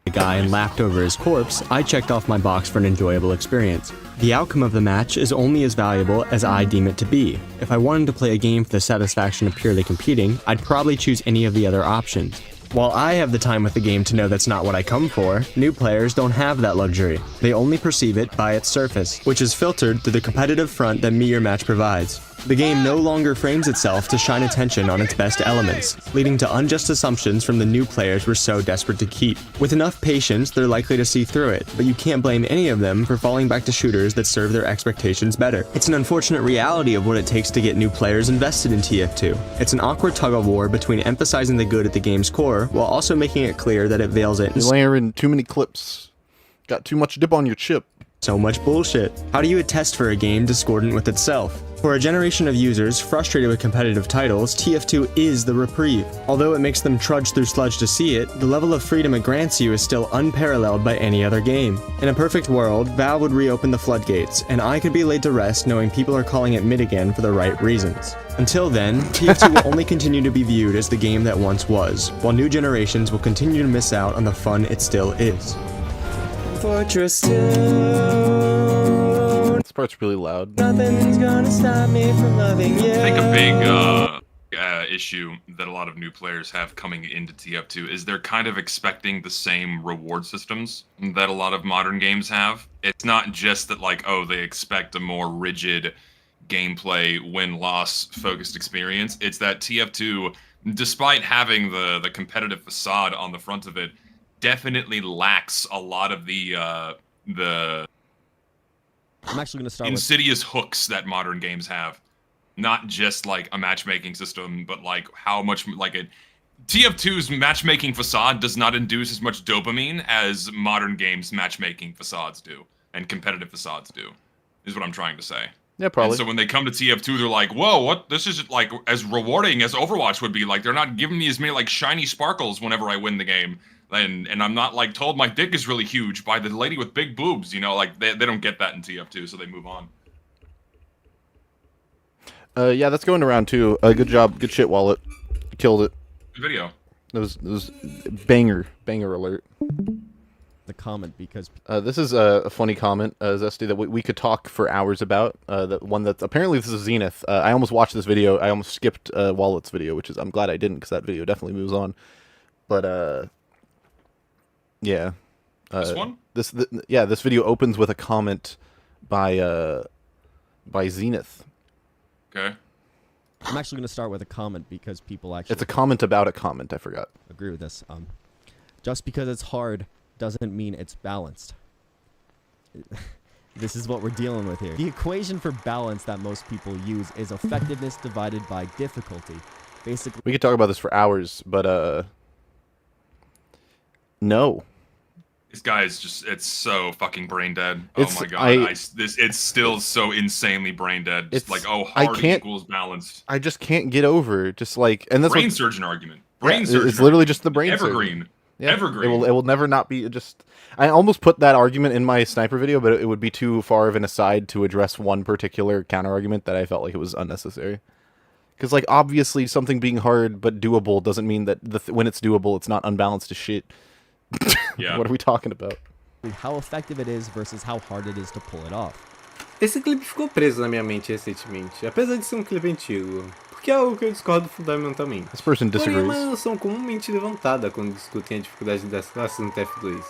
The guy and lapped over his corpse, I checked off my box for an enjoyable experience. The outcome of the match is only as valuable as I deem it to be. If I wanted to play a game for the satisfaction of purely competing, I'd probably choose any of the other options. While I have the time with the game to know that's not what I come for, new players don't have that luxury. They only perceive it by its surface, which is filtered through the competitive front that Me Your Match provides. The game no longer frames itself to shine attention on its best elements, leading to unjust assumptions from the new players we're so desperate to keep. With enough patience, they're likely to see through it, but you can't blame any of them for falling back to shooters that serve their expectations better. It's an unfortunate reality of what it takes to get new players invested in TF2. It's an awkward tug-of-war between emphasizing the good at the game's core, while also making it clear that it veils it. You're layering too many clips. Got too much dip on your chip. So much bullshit. How do you attest for a game discordant with itself? For a generation of users frustrated with competitive titles, TF2 is the reprieve. Although it makes them trudge through sludge to see it, the level of freedom it grants you is still unparalleled by any other game. In a perfect world, Valve would reopen the floodgates, and I could be laid to rest knowing people are calling it mid again for the right reasons. Until then, TF2 will only continue to be viewed as the game that once was, while new generations will continue to miss out on the fun it still is. Fortress 2. This part's really loud. Nothing's gonna stop me from loving you. I think a big issue that a lot of new players have coming into TF2 is they're kind of expecting the same reward systems that a lot of modern games have. It's not just that, like, oh, they expect a more rigid gameplay, win-loss focused experience. It's that TF2, despite having the competitive facade on the front of it, definitely lacks a lot of the I'm actually going to start insidious hooks that modern games have. Not just like a matchmaking system, but like how much like it. TF2's matchmaking facade does not induce as much dopamine as modern games matchmaking facades do, and competitive facades do, is what I'm trying to say. Yeah, probably. And so when they come to TF2, they're like, whoa, what? This is like as rewarding as Overwatch would be. Like, they're not giving me as many like shiny sparkles whenever I win the game. And I'm not like told my dick is really huge by the lady with big boobs, you know, like they don't get that in TF2, so they move on. Yeah, that's going around too. Good job, good shit, Wallet. You killed it. Good video. It was banger alert. The comment because this is a funny comment, Zesty, that we could talk for hours about. The one that apparently this is Zenith. I almost watched this video. I almost skipped Wallet's video, which is I'm glad I didn't because that video definitely moves on. But yeah. This one? This video opens with a comment by Zenith. Okay. I'm actually going to start with a comment because people actually... It's a comment about a comment, I forgot. Agree with this. Just because it's hard doesn't mean it's balanced. This is what we're dealing with here. The equation for balance that most people use is effectiveness divided by difficulty. Basically... We could talk about this for hours, but no. This guy is just, it's so fucking brain dead. Oh my god. It's still so insanely brain dead. Just like, oh, hard equals balanced. I just can't get over just like, and that's brain surgeon argument. Brain surgeon. It's literally just the brain Evergreen. surgeon. Yeah, Evergreen. It will never not be just. I almost put that argument in my sniper video, but it would be too far of an aside to address one particular counter argument that I felt like it was unnecessary. Because like obviously something being hard but doable doesn't mean that when it's doable it's not unbalanced as shit. Yeah. What are we talking about? How effective it is versus how hard it is to pull it off. Esse clipe ficou preso na minha mente recentemente, apesar de ser clipe antigo, porque é algo que eu discordo fundamentalmente. This person disagrees. Porém, é uma noção comumente levantada quando discutem a dificuldade das classes no TF2.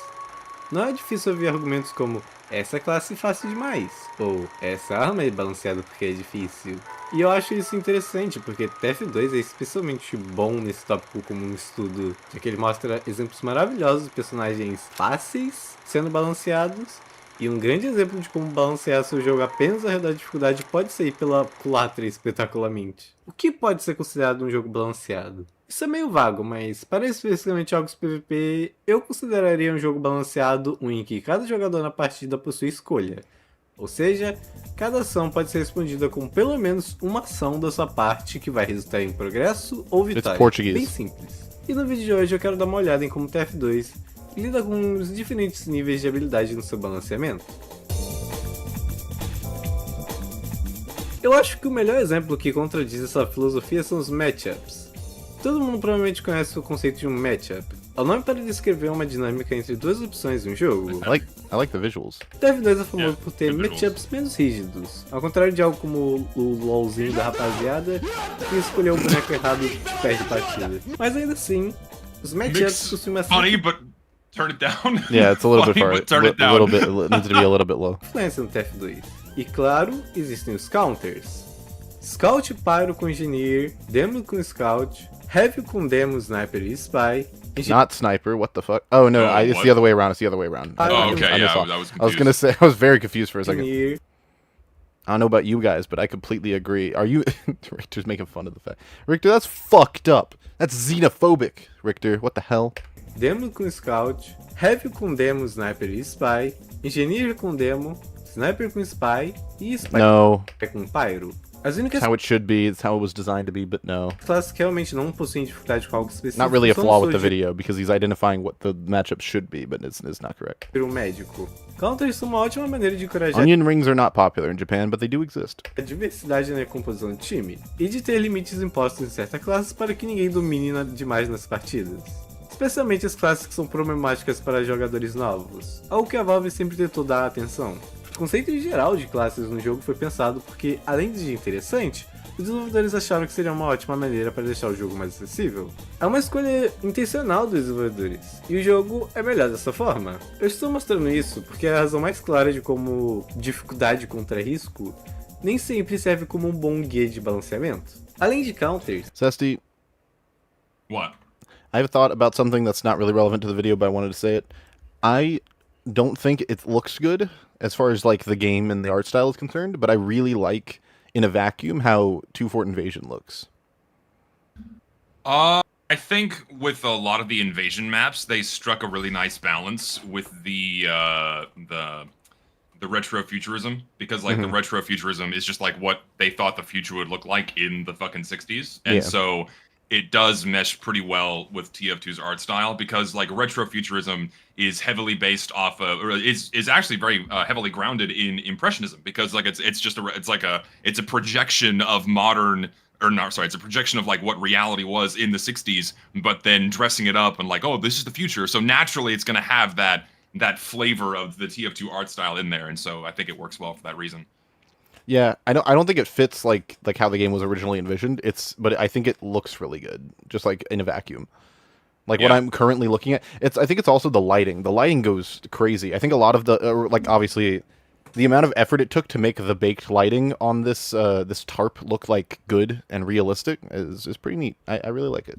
Não é difícil ouvir argumentos como essa classe é fácil demais, ou essa arma é balanceada porque é difícil. E eu acho isso interessante, porque TF2 é especialmente bom nesse tópico como um estudo, já que ele mostra exemplos maravilhosos de personagens fáceis sendo balanceados, e um grande exemplo de como balancear seu jogo apenas ao redor da dificuldade pode sair pela culatra espetacularmente. O que pode ser considerado um jogo balanceado? Isso é meio vago, mas para especificamente jogos PvP, eu consideraria um jogo balanceado um em que cada jogador na partida possui escolha. Ou seja, cada ação pode ser respondida com pelo menos uma ação da sua parte que vai resultar em progresso ou vitória. Bem simples. E no vídeo de hoje eu quero dar uma olhada em como o TF2 lida com os diferentes níveis de habilidade no seu balanceamento. Eu acho que o melhor exemplo que contradiz essa filosofia são os matchups. Todo mundo provavelmente conhece o conceito de um matchup. É o nome para descrever uma dinâmica entre duas opções em um jogo. I like the visuals. TF2 é famoso por ter matchups menos rígidos, ao contrário de algo como o LOLzinho da rapaziada, que escolher o boneco errado te perde partida. Mas ainda assim, os matchups costumam ser... Funny, but turn it down. Yeah, it's a little bit far. Turn it down. A little bit, it needs to be a little bit low. Influência no TF2. E claro, existem os counters. Scout Pyro com Engineer, Demo com Scout, Heavy com Demo, Sniper e Spy. Not Sniper, what the fuck? Oh no, it's the other way around, it's the other way around. Oh, okay, I yeah, saw. I was I was gonna say, I was very confused for a second. Engineer. I don't know about you guys, but I completely agree. Are you... Richter's making fun of the fact. Richter, that's fucked up. That's xenophobic, Richter. What the hell? Demo com Scout, Heavy com Demo, Sniper e Spy, Engineer com Demo, Sniper com Spy e Spy com Pyro. As únicas It's how it should be, it's how it was designed to be, but no. classes que realmente não possuem dificuldade com algo específico. Not really a são flaw with the Soldier video, because he's identifying what the matchup should be, but it's not correct. e o Médico. Counters são uma ótima maneira de encorajar Onion rings are not popular in Japan, but they do exist. a diversidade na composição do time e de ter limites impostos em certas classes para que ninguém domine demais nas partidas. Especialmente as classes que são problemáticas para jogadores novos, algo que a Valve sempre tentou dar atenção. O conceito em geral de classes no jogo foi pensado porque, além de interessante, os desenvolvedores acharam que seria uma ótima maneira para deixar o jogo mais acessível. É uma escolha intencional dos desenvolvedores, e o jogo é melhor dessa forma. Eu estou mostrando isso porque é a razão mais clara de como dificuldade contra risco nem sempre serve como um bom guia de balanceamento. Além de counters... Cesty. What? I have a thought about something that's not really relevant to the video, but I wanted to say it. I don't think it looks good as far as like the game and the art style is concerned, but I really like in a vacuum how 2 Fort Invasion looks. I think with a lot of the invasion maps, they struck a really nice balance with the retrofuturism, because like the retrofuturism is just like what they thought the future would look like in the fucking 60s, and so it does mesh pretty well with TF2's art style, because like retrofuturism is heavily based off of, or is actually very heavily grounded in impressionism, because like it's a projection of modern, or no, sorry, it's a projection of like what reality was in the 60s, but then dressing it up and like, oh, this is the future, so naturally it's going to have that flavor of the TF2 art style in there, and so I think it works well for that reason. Yeah, I don't think it fits like how the game was originally envisioned. But I think it looks really good, just like in a vacuum. Like what I'm currently looking at, I think it's also the lighting. The lighting goes crazy. I think a lot of the like obviously the amount of effort it took to make the baked lighting on this this tarp look like good and realistic is pretty neat. I really like it.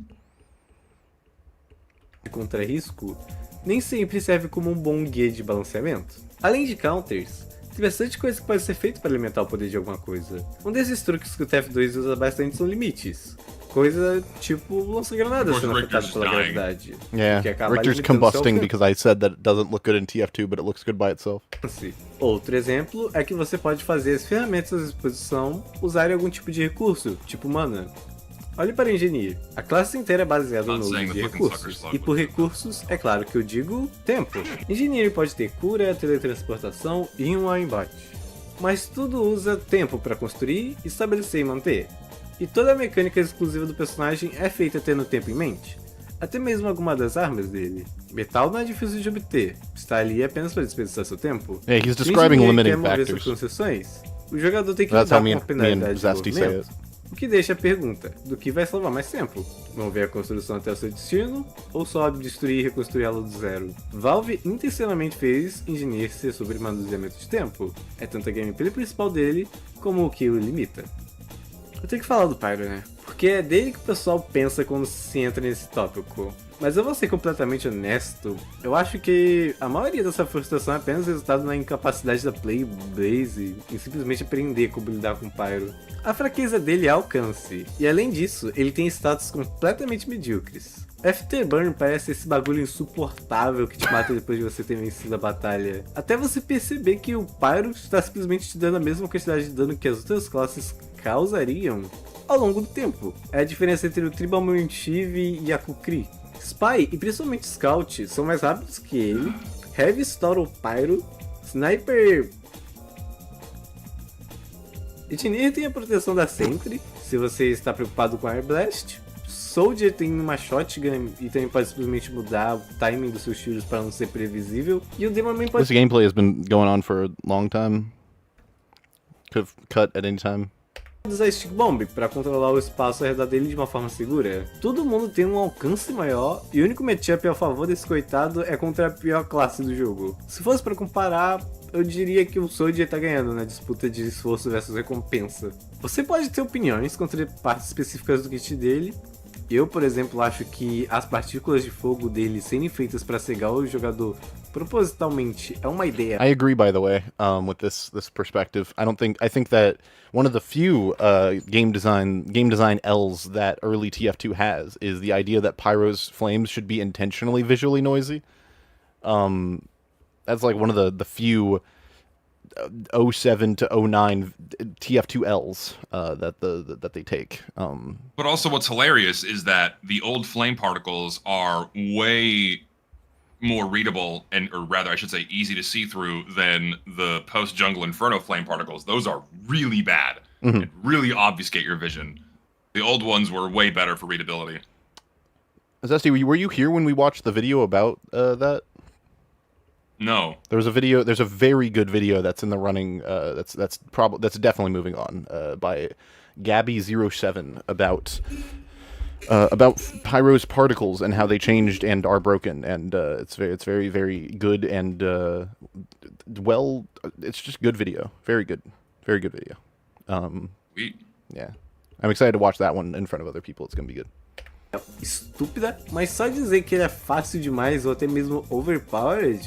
Contra risco nem sempre serve como um bom guia de balanceamento. Além de counters, tem bastante coisa que pode ser feita para alimentar o poder de alguma coisa. Um desses truques que o TF2 usa bastante são limites. Coisa tipo lança-granadas sendo afetado pela gravidade. Yeah, Richter's combusting because I said that it doesn't look good in TF2, but it looks good by itself. Outro exemplo é que você pode fazer as ferramentas à disposição usarem algum tipo de recurso, tipo mana. Olhe para Engineer. A classe inteira é baseada no uso de recursos. E por recursos, é claro que eu digo tempo. Engineer pode ter cura, teletransportação e um aimbot. Mas tudo usa tempo para construir, estabelecer e manter. E toda a mecânica exclusiva do personagem é feita tendo tempo em mente. Até mesmo alguma das armas dele. Metal não é difícil de obter, está ali apenas para desperdiçar seu tempo. Yeah, he's describing limiting quer mover factors. suas concessões, o jogador tem que That's lidar how com me a and penalidade de Zesty say movimento. O que deixa a pergunta, do que vai salvar mais tempo? Mover a construção até o seu destino, ou só destruir e reconstruir ela do zero? Valve intencionalmente fez Engineer ser sobre manuseamento de tempo. É tanto a gameplay principal dele, como o que o limita. Eu tenho que falar do Pyro, né? Porque é dele que o pessoal pensa quando se entra nesse tópico. Mas eu vou ser completamente honesto, eu acho que a maioria dessa frustração é apenas resultado na incapacidade da Playblaze em simplesmente aprender como lidar com o Pyro. A fraqueza dele é alcance, e além disso, ele tem status completamente medíocres. Afterburn parece esse bagulho insuportável que te mata depois de você ter vencido a batalha. Até você perceber que o Pyro está simplesmente te dando a mesma quantidade de dano que as outras classes causariam ao longo do tempo. É a diferença entre o Tribal Motive e a Kukri. Spy e principalmente Scout são mais rápidos que ele, Heavy estoura o Pyro, Sniper... Engineer tem a proteção da Sentry, se você está preocupado com Air Blast. Soldier tem uma Shotgun e também pode simplesmente mudar o timing dos seus tiros para não ser previsível. E o Demonman pode... This gameplay has been going on for a long time. Could have cut at any time. Usar Stick Bomb para controlar o espaço ao redor dele de uma forma segura. Todo mundo tem um alcance maior e o único matchup a favor desse coitado é contra a pior classe do jogo. Se fosse para comparar, eu diria que o Soldier tá ganhando na disputa de esforço versus recompensa. Você pode ter opiniões contra partes específicas do kit dele. Eu, por exemplo, acho que as partículas de fogo dele serem feitas para cegar o jogador propositalmente é uma ideia. I agree, by the way, with this perspective. I think that one of the few game design L's that early TF2 has is the idea that Pyro's flames should be intentionally visually noisy. That's like one of the few 07 to 09 TF2Ls that they take. But also what's hilarious is that the old flame particles are way more readable, or rather I should say easy to see through, than the post-jungle Inferno flame particles. Those are really bad and really obfuscate your vision. The old ones were way better for readability. Zesty, were you here when we watched the video about that? No. There's a very good video that's in the running, that's definitely moving on, by Gabby07 about Pyro's particles and how they changed and are broken, and it's very, very good, and it's just good video. Very good video. Yeah. I'm excited to watch that one in front of other people. It's gonna be good. Estúpida, mas só dizer que ele é fácil demais ou até mesmo overpowered.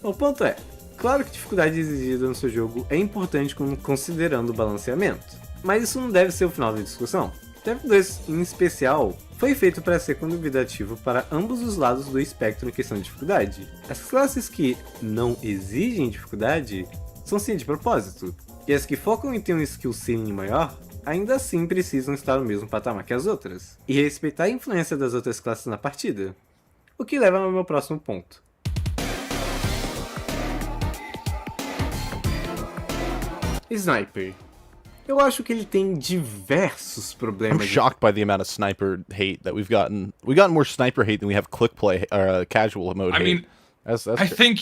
O ponto é, claro que a dificuldade exigida no seu jogo é importante considerando o balanceamento, mas isso não deve ser o final da discussão. TF2, em especial, foi feito para ser convidativo para ambos os lados do espectro em questão de dificuldade. As classes que não exigem dificuldade são sim de propósito, e as que focam em ter um skill ceiling maior, ainda assim precisam estar no mesmo patamar que as outras, e respeitar a influência das outras classes na partida. O que leva ao meu próximo ponto. Sniper. Eu acho que ele tem diversos problemas. I'm shocked by the amount of sniper hate that we've gotten. We got more sniper hate than we have click play or casual mode hate. I mean, I think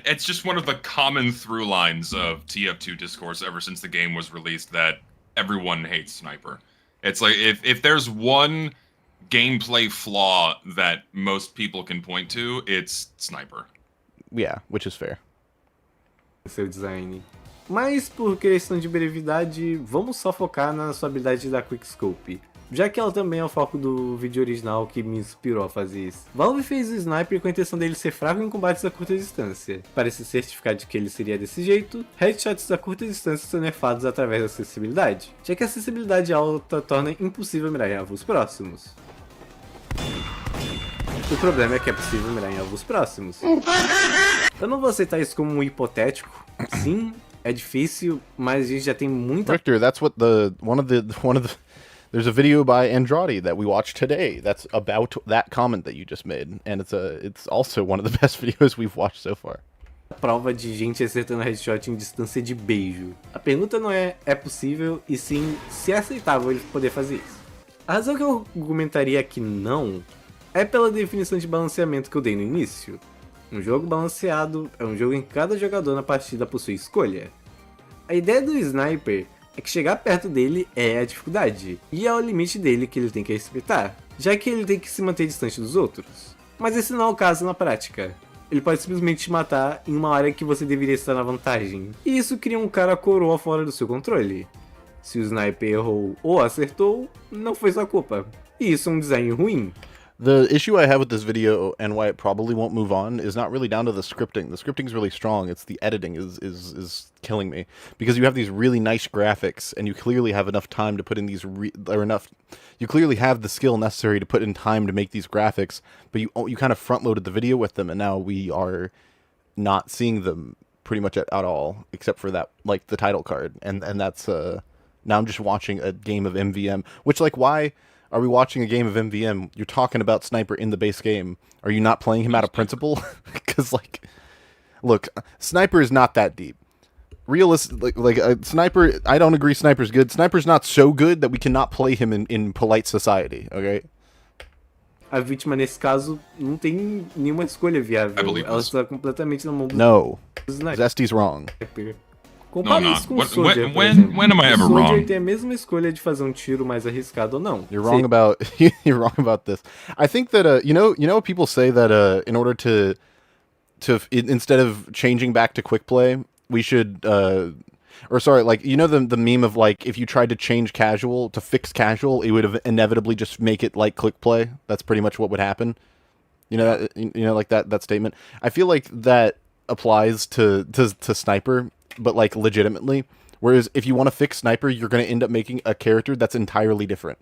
it's just one of the common through lines of TF2 discourse ever since the game was released that everyone hates sniper. It's like if there's one gameplay flaw that most people can point to, it's sniper. Yeah, which is fair. Seu design. Mas por questão de brevidade, vamos só focar na sua habilidade da Quickscope, já que ela também é o foco do vídeo original que me inspirou a fazer isso. Valve fez o Sniper com a intenção dele ser fraco em combates a curta distância. Para se certificar de que ele seria desse jeito, headshots a curta distância são nerfados através da acessibilidade, já que a acessibilidade alta torna impossível mirar em alvos próximos. O problema é que é possível mirar em alvos próximos. Eu não vou aceitar isso como um hipotético. Sim, é difícil, mas a gente já tem muita... Victor, that's what one of the there's a video by Andrade that we watched today that's about that comment that you just made, and it's also one of the best videos we've watched so far. Prova de gente acertando headshot em distância de beijo. A pergunta não é possível, e sim se é aceitável ele poder fazer isso. A razão que eu argumentaria que não é pela definição de balanceamento que eu dei no início. Um jogo balanceado é um jogo em que cada jogador na partida possui escolha. A ideia do Sniper é que chegar perto dele é a dificuldade, e é o limite dele que ele tem que respeitar, já que ele tem que se manter distante dos outros. Mas esse não é o caso na prática. Ele pode simplesmente te matar em uma área que você deveria estar na vantagem, e isso cria um cara coroa fora do seu controle. Se o Sniper errou ou acertou, não foi sua culpa. E isso é um design ruim. The issue I have with this video, and why it probably won't move on, is not really down to the scripting. The scripting is really strong. It's the editing is killing me, because you have these really nice graphics, and you clearly have enough time to put in these you clearly have the skill necessary to put in time to make these graphics, but you kind of front loaded the video with them, and now we are not seeing them pretty much at all, except for that, like, the title card, and that's now I'm just watching a game of MVM, which, like, why are we watching a game of MVM? You're talking about Sniper in the base game. Are you not playing him out of principle? Because, like, look, Sniper is not that deep. Sniper, I don't agree Sniper's good. Sniper's not so good that we cannot play him in polite society, okay? A vítima, nesse caso, não tem nenhuma escolha viável. Ela está completamente na mão do... No. Zesty's wrong. Compara isso com o Soldier, por exemplo. When am I ever wrong? O Soldier wrong? tem a mesma escolha de fazer um tiro mais arriscado ou não. You're wrong about you're wrong about this. I think that you know people say that in order to instead of changing back to quick play, we should or sorry, like, you know the meme of like if you tried to change casual to fix casual, it would have inevitably just make it like click play. That's pretty much what would happen. You know that, like that statement. I feel like that applies to sniper, but like legitimately. Whereas if you want to fix sniper, you're going to end up making a character that's entirely different.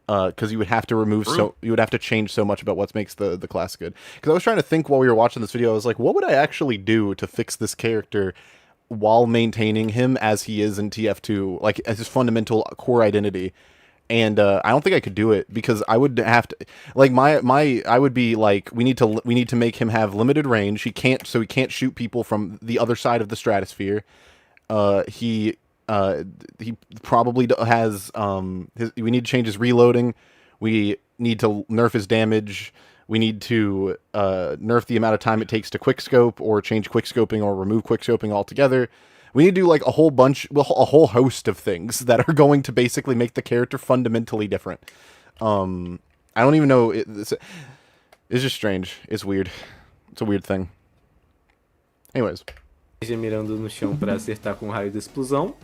Because you would have to remove you would have to change so much about what makes the class good. Because I was trying to think while we were watching this video, I was like, what would I actually do to fix this character while maintaining him as he is in TF2, like as his fundamental core identity? And I don't think I could do it, because I would have to, like, I would be like, we need to make him have limited range. He can't shoot people from the other side of the stratosphere. He probably has we need to change his reloading. We need to nerf his damage. We need to nerf the amount of time it takes to quickscope, or change quickscoping, or remove quickscoping altogether. We need to do like a whole host of things that are going to basically make the character fundamentally different. I don't even know. It's just strange. It's weird. It's a weird thing. Anyways. Seja mirando no chão para acertar com o raio da explosão,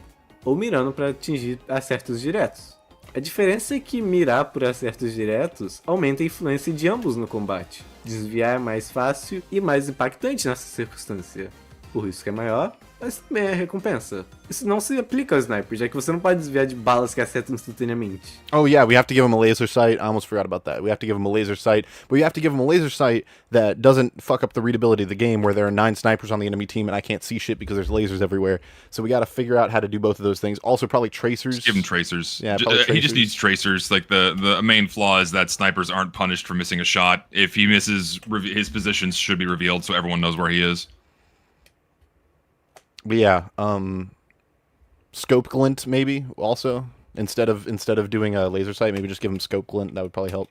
ou mirando para atingir acertos diretos. A diferença é que mirar por acertos diretos aumenta a influência de ambos no combate. Desviar é mais fácil e mais impactante nessa circunstância. O risco é maior, mas também é recompensa. Isso não se aplica ao sniper, já que você não pode desviar de balas que acertam instantaneamente. Oh yeah, we have to give him a laser sight. I almost forgot about that. We have to give him a laser sight, but we have to give him a laser sight that doesn't fuck up the readability of the game, where there are 9 snipers on the enemy team and I can't see shit because there's lasers everywhere. So we got to figure out how to do both of those things. Also, probably tracers. Just give him tracers. Yeah, he just needs tracers. Like the main flaw is that snipers aren't punished for missing a shot. If he misses, his positions should be revealed so everyone knows where he is. But yeah, scope glint maybe also, instead of doing a laser sight, maybe just give him scope glint. That would probably help.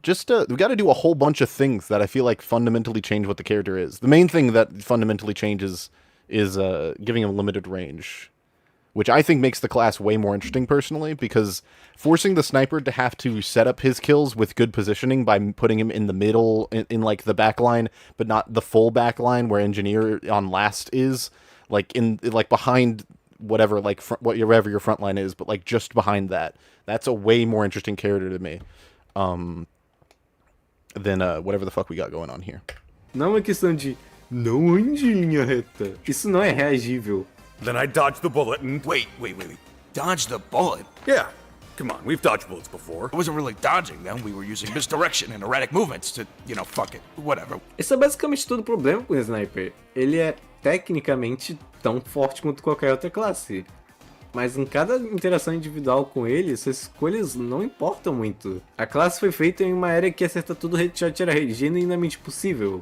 Just we got to do a whole bunch of things that I feel like fundamentally change what the character is. The main thing that fundamentally changes is giving him limited range, which I think makes the class way more interesting personally, because forcing the sniper to have to set up his kills with good positioning by putting him in the middle, in like the back line, but not the full back line where engineer on last is, like behind whatever, like wherever your front line is, but like just behind that. That's a way more interesting character to me than whatever the fuck we got going on here. Não é uma questão de não ande em linha reta. Isso não é reagível. Then I dodged the bullet and... Wait. Dodge the bullet? Yeah. Come on, we've dodged bullets before. It wasn't really dodging them. We were using misdirection and erratic movements to, fuck it, whatever. Esse é basicamente todo o problema com o sniper. Ele é tecnicamente tão forte quanto qualquer outra classe. Mas em cada interação individual com ele, suas escolhas não importam muito. A classe foi feita em uma era que acertar todo headshot era genuinamente possível.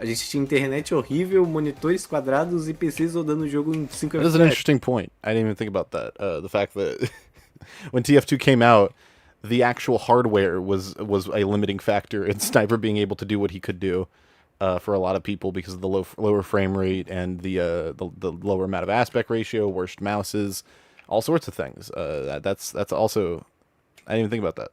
A gente tinha internet horrível, monitores quadrados e PCs rodando o jogo em 5 FPS. That is an interesting point. I didn't even think about that. The fact that when TF2 came out, the actual hardware was a limiting factor in Sniper being able to do what he could do for a lot of people, because of the lower frame rate and the lower amount of aspect ratio, worst mouses, all sorts of things. That's also, I didn't even think about that.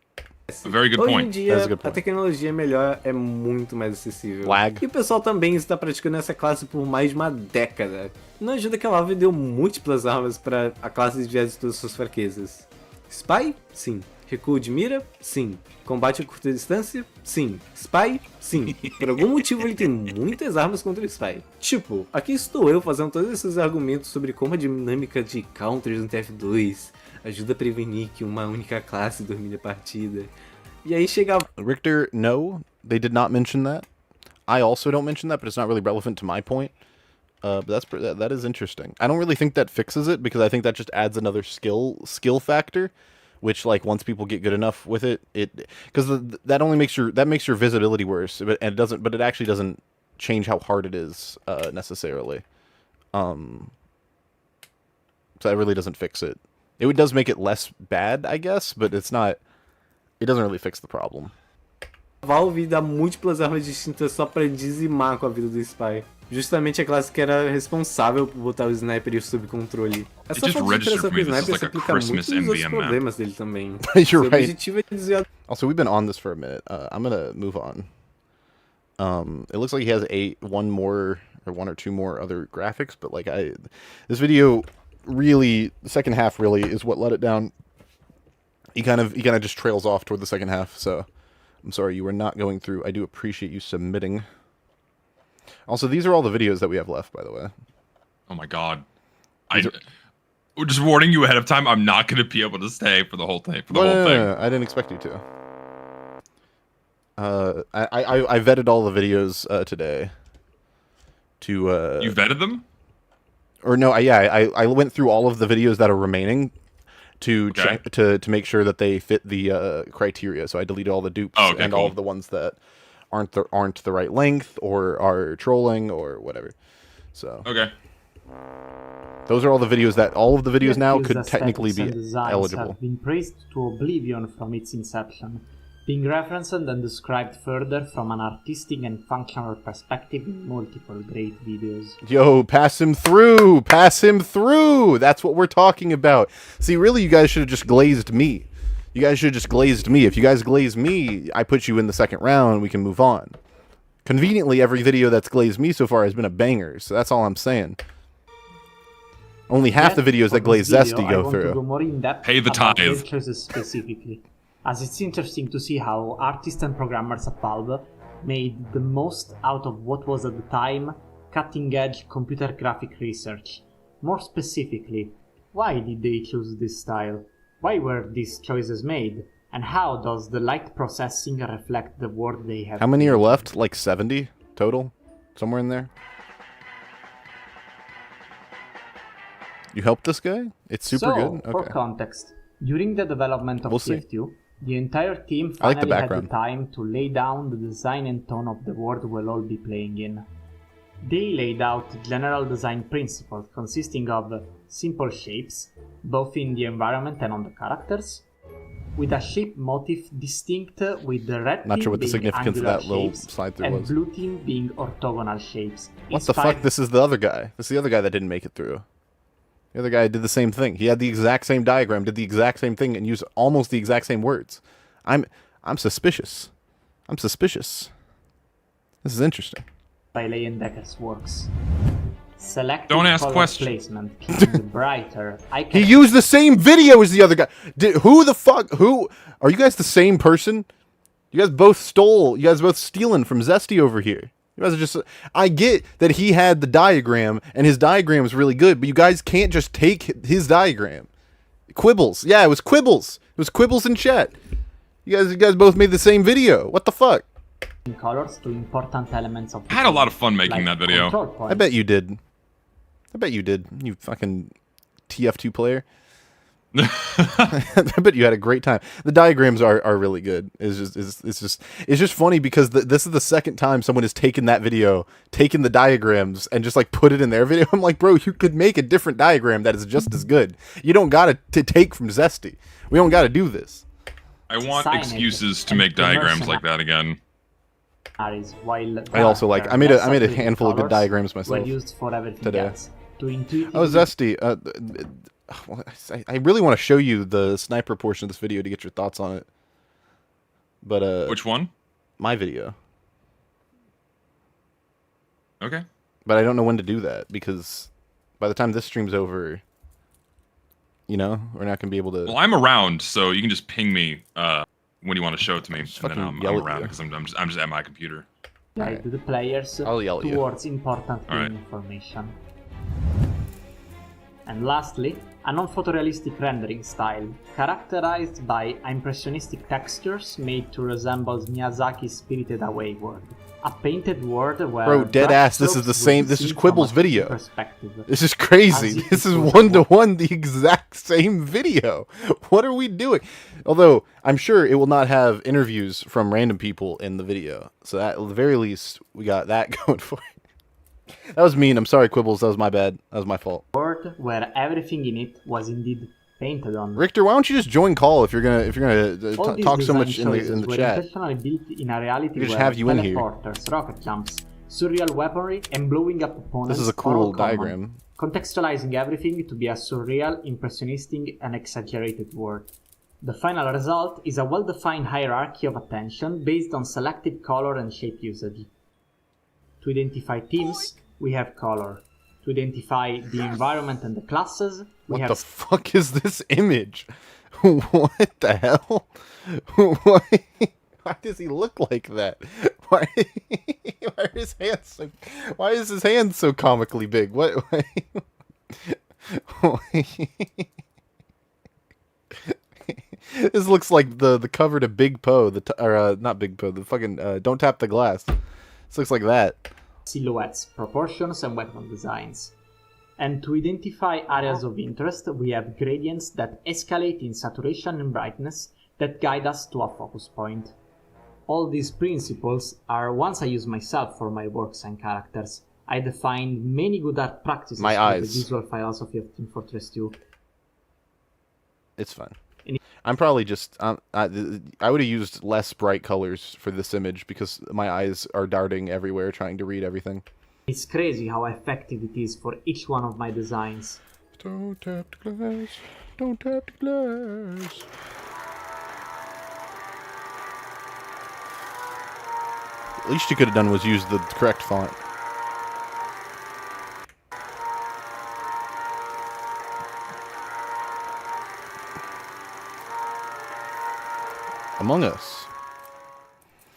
A very good point. Hoje em dia, a tecnologia melhor é muito mais acessível. Lag. E o pessoal também está praticando essa classe por mais de uma década. Não ajuda que a Valve deu múltiplas armas para a classe desviar de todas as suas fraquezas. Spy? Sim. Recuo de mira? Sim. Combate a curta distância? Sim. Spy? Sim. Por algum motivo ele tem muitas armas contra o Spy. Tipo, aqui estou eu fazendo todos esses argumentos sobre como a dinâmica de counters no TF2 ajuda a prevenir que uma única classe domine a partida. E aí chega... Richter, no, they did not mention that. I also don't mention that, but it's not really relevant to my point. But that is interesting. I don't really think that fixes it, because I think that just adds another skill factor, which, like, once people get good enough with it, because that only makes your visibility worse, but it actually doesn't change how hard it is necessarily. So that really doesn't fix it. It does make it less bad, I guess, but it doesn't really fix the problem. Valve dá múltiplas armas distintas só pra dizimar com a vida do Spy. Justamente a classe que era responsável por botar o Sniper e o subcontrole. Essa falta de interação com o Sniper se aplica muito nos outros problemas dele também. You're right. Objetivo é desviar... Also, we've been on this for a minute. I'm gonna move on. It looks like he has one or two more other graphics, but like this video really, the second half really is what let it down. He kind of just trails off toward the second half, so I'm sorry you were not going through. I do appreciate you submitting. Also, these are all the videos that we have left, by the way. Oh my god. We're just warning you ahead of time, I'm not going to be able to stay for the whole thing. No, I didn't expect you to. I vetted all the videos today. You vetted them? Or no, I went through all of the videos that are remaining to check to make sure that they fit the criteria. So I deleted all the dupes and all of the ones that aren't the right length or are trolling or whatever. So those are all the videos all of the videos now could technically be eligible. Have been praised to oblivion from its inception, being referenced and described further from an artistic and functional perspective in multiple great videos. Yo, pass him through! Pass him through! That's what we're talking about. See, really, you guys should have just glazed me. You guys should have just glazed me. If you guys glaze me, I put you in the second round, we can move on. Conveniently, every video that's glazed me so far has been a banger, so that's all I'm saying. Only half the videos that glaze Zesty go through. Pay the tithe. Choices specifically, as it's interesting to see how artists and programmers at Valve made the most out of what was at the time cutting-edge computer graphic research. More specifically, why did they choose this style? Why were these choices made? And how does the light processing reflect the work they have? How many are left? Like 70 total? Somewhere in there? You helped this guy? It's super good? Okay. For context, during the development of TF2, the entire team I like finally had the background. time to lay down the design and tone of the world we'll all be playing in. They laid out general design principles consisting of simple shapes, both in the environment and on the characters, with a shape motif distinct with the red Not team sure what the being significance of angular that little shapes slide through and was. blue team being orthogonal shapes. What the fuck? This is the other guy. This is the other guy that didn't make it through. The other guy did the same thing. He had the exact same diagram, did the exact same thing, and used almost the exact same words. I'm suspicious. I'm suspicious. This is interesting. By Leyendeker's works. Selective Don't ask color questions. placement, keeping the brighter. He used the same video as the other guy. Who the fuck? Who? Are you guys the same person? You guys both stealing from Zesty over here. You guys are just... I get that he had the diagram, and his diagram was really good, but you guys can't just take his diagram. Quibbles. Yeah, it was Quibbles. It was Quibbles in chat. You guys both made the same video. What the fuck? Colors to important elements of I had a lot of fun making that video. I bet you did. I bet you did. You fucking TF2 player. I bet you had a great time. The diagrams are really good. It's just funny because this is the second time someone has taken that video, taken the diagrams, and just like put it in their video. I'm like, bro, you could make a different diagram that is just as good. You don't gotta take from Zesty. We don't gotta do this. I want excuses to make diagrams like that again. I also like. I made a handful of good diagrams myself used for everything today. else. To intuitively... Oh, Zesty. I really want to show you the sniper portion of this video to get your thoughts on it. But which one? My video. Okay. But I don't know when to do that because by the time this stream's over, you know, we're not gonna be able to. Well, I'm around, so you can just ping me when you want to show it to me, and then I'm around you. because I'm just at my computer. Guide the players I'll yell at you. towards important game information. And lastly, a non-photorealistic rendering style, characterized by impressionistic textures made to resemble Miyazaki's Spirited Away world. A painted world where... Bro, dead ass, this is the same, this is Quibble's video. Perspective. This is crazy. This is one-to-one the exact same video. What are we doing? Although, I'm sure it will not have interviews from random people in the video. So at the very least, we got that going for it. That was mean. I'm sorry, Quibbles. That was my bad. That was my fault. World where everything in it was indeed painted on. Richter, why don't you just join call if you're gonna talk so much in the chat? Intentionally built in a reality We just where have you in here. teleporters, rocket jumps, surreal weaponry, and blowing up opponents. This is a are all cool common, diagram. contextualizing everything to be a surreal, impressionistic, and exaggerated world. The final result is a well-defined hierarchy of attention based on selective color and shape usage. To identify teams, we have color. To identify the environment and the classes, we What have... the fuck is this image? What the hell? Why does he look like that? Why are his hands so... Why is his hand so comically big? What... This looks like the cover to Big Poe, not Big Poe, the fucking Don't Tap the Glass. This looks like that. Silhouettes, proportions, and weapon designs. And to identify areas of interest, we have gradients that escalate in saturation and brightness that guide us to a focus point. All these principles are ones I use myself for my works and characters. I defined many good art practices My for eyes. the visual philosophy of Team Fortress 2. It's fine. I'm probably just... I would have used less bright colors for this image because my eyes are darting everywhere trying to read everything. It's crazy how effective it is for each one of my designs. Don't tap the glass. Don't tap the glass. The least you could have done was use the correct font. Among Us.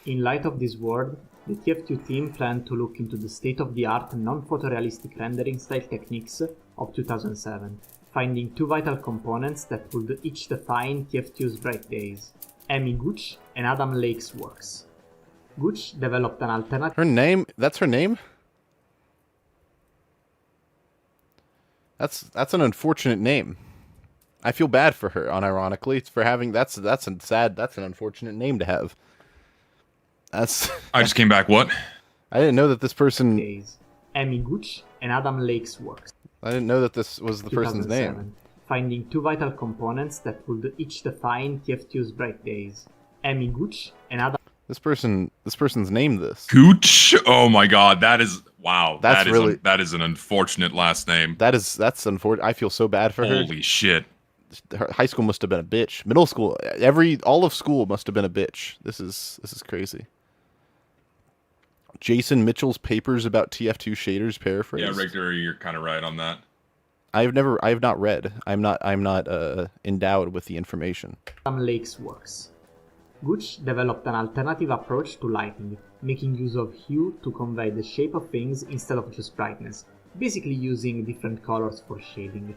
In light of this word, the TF2 team planned to look into the state-of-the-art non-photorealistic rendering style techniques of 2007, finding two vital components that would each define TF2's bright days: Amy Gooch and Adam Lake's works. Gooch developed an alternative... Her name? That's her name? That's an unfortunate name. I feel bad for her, unironically. It's for having... That's an unfortunate name to have. That's... I just came back, what? I didn't know that this person... Amy Gooch and Adam Lake's works. I didn't know that this was the person's name. Finding two vital components that would each define TF2's bright days: Amy Gooch and Adam... This person's named this. Gooch? Oh my god, that is... Wow, That's really... that is an unfortunate last name. That's unfortunate. I feel so bad for her. Holy shit. Her high school must have been a bitch. Middle school, all of school must have been a bitch. This is crazy. Jason Mitchell's papers about TF2 shaders paraphrase. Yeah, Richter, you're kind of right on that. I have not read. I'm not endowed with the information. Adam Lake's works. Gooch developed an alternative approach to lighting, making use of hue to convey the shape of things instead of just brightness, basically using different colors for shading.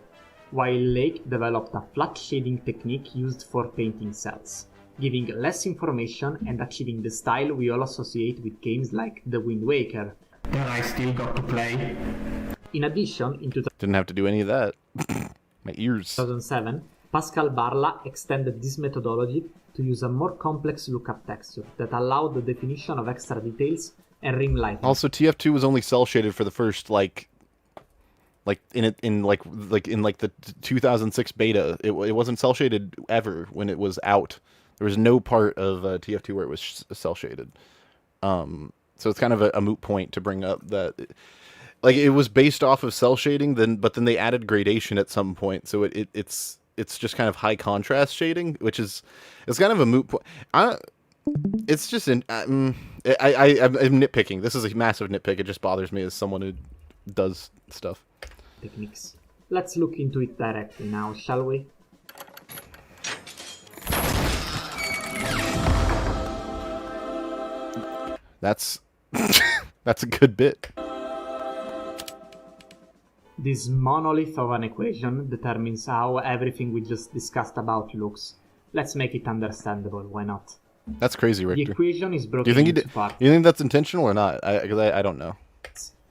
While Lake developed a flat shading technique used for painting cells, giving less information and achieving the style we all associate with games like The Wind Waker, that I still got to play. In addition, in Didn't have to do any of that. My ears. 2007, Pascal Barla extended this methodology to use a more complex lookup texture that allowed the definition of extra details and rim lighting. Also, TF2 was only cell shaded for the first in the 2006 beta. It wasn't cell shaded ever when it was out. There was no part of TF2 where it was cell shaded. So it's kind of a moot point to bring up that, it was based off of cell shading, but then they added gradation at some point. So it's just kind of high contrast shading, it's kind of a moot point. It's just I'm nitpicking. This is a massive nitpick. It just bothers me as someone who does stuff. Techniques. Let's look into it directly now, shall we? That's a good bit. This monolith of an equation determines how everything we just discussed about looks. Let's make it understandable, why not? That's crazy, Richter. The equation is broken Do you think into parts. You think that's intentional or not? I don't know.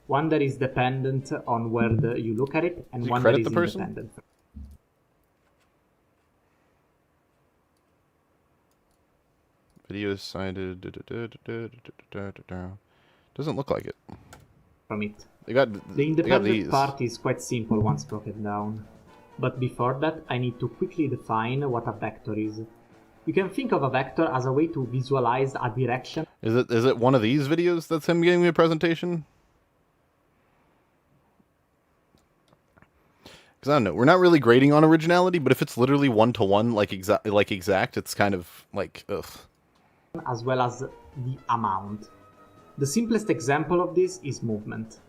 One that is dependent on where you look at it, and one that is independent. Video cited. Doesn't look like it. From it. The Independent part is quite simple once broken down. But before that, I need to quickly define what a vector is. You can think of a vector as a way to visualize a direction. Is it one of these videos that's him giving me a presentation? Because I don't know. We're not really grading on originality, but if it's literally 1-to-1, like exact, it's kind of like ugh. As well as the amount. The simplest example of this is movement.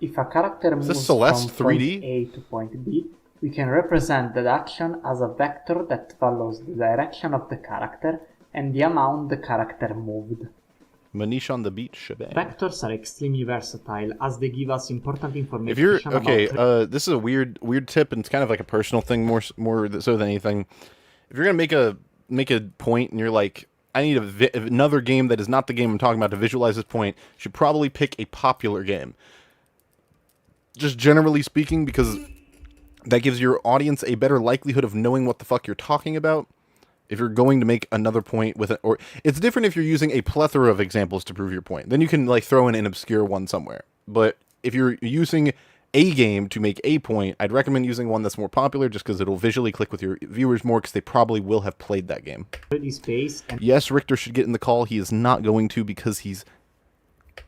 If a character Is moves this Celeste from point 3D? A to point B, we can represent that action as a vector that follows the direction of the character and the amount the character moved. Manish on the beach, shebang. Vectors are extremely versatile as they give us important information. If you're okay, about this is a weird tip, and it's kind of like a personal thing more so than anything. If you're gonna make a point, and you're like, I need another game that is not the game I'm talking about to visualize this point, you should probably pick a popular game. Just generally speaking, because that gives your audience a better likelihood of knowing what the fuck you're talking about. If you're going to make another point with it, or it's different if you're using a plethora of examples to prove your point. Then you can like throw in an obscure one somewhere. But if you're using a game to make a point, I'd recommend using one that's more popular just because it'll visually click with your viewers more because they probably will have played that game. space and Yes, Richter should get in the call. He is not going to because he's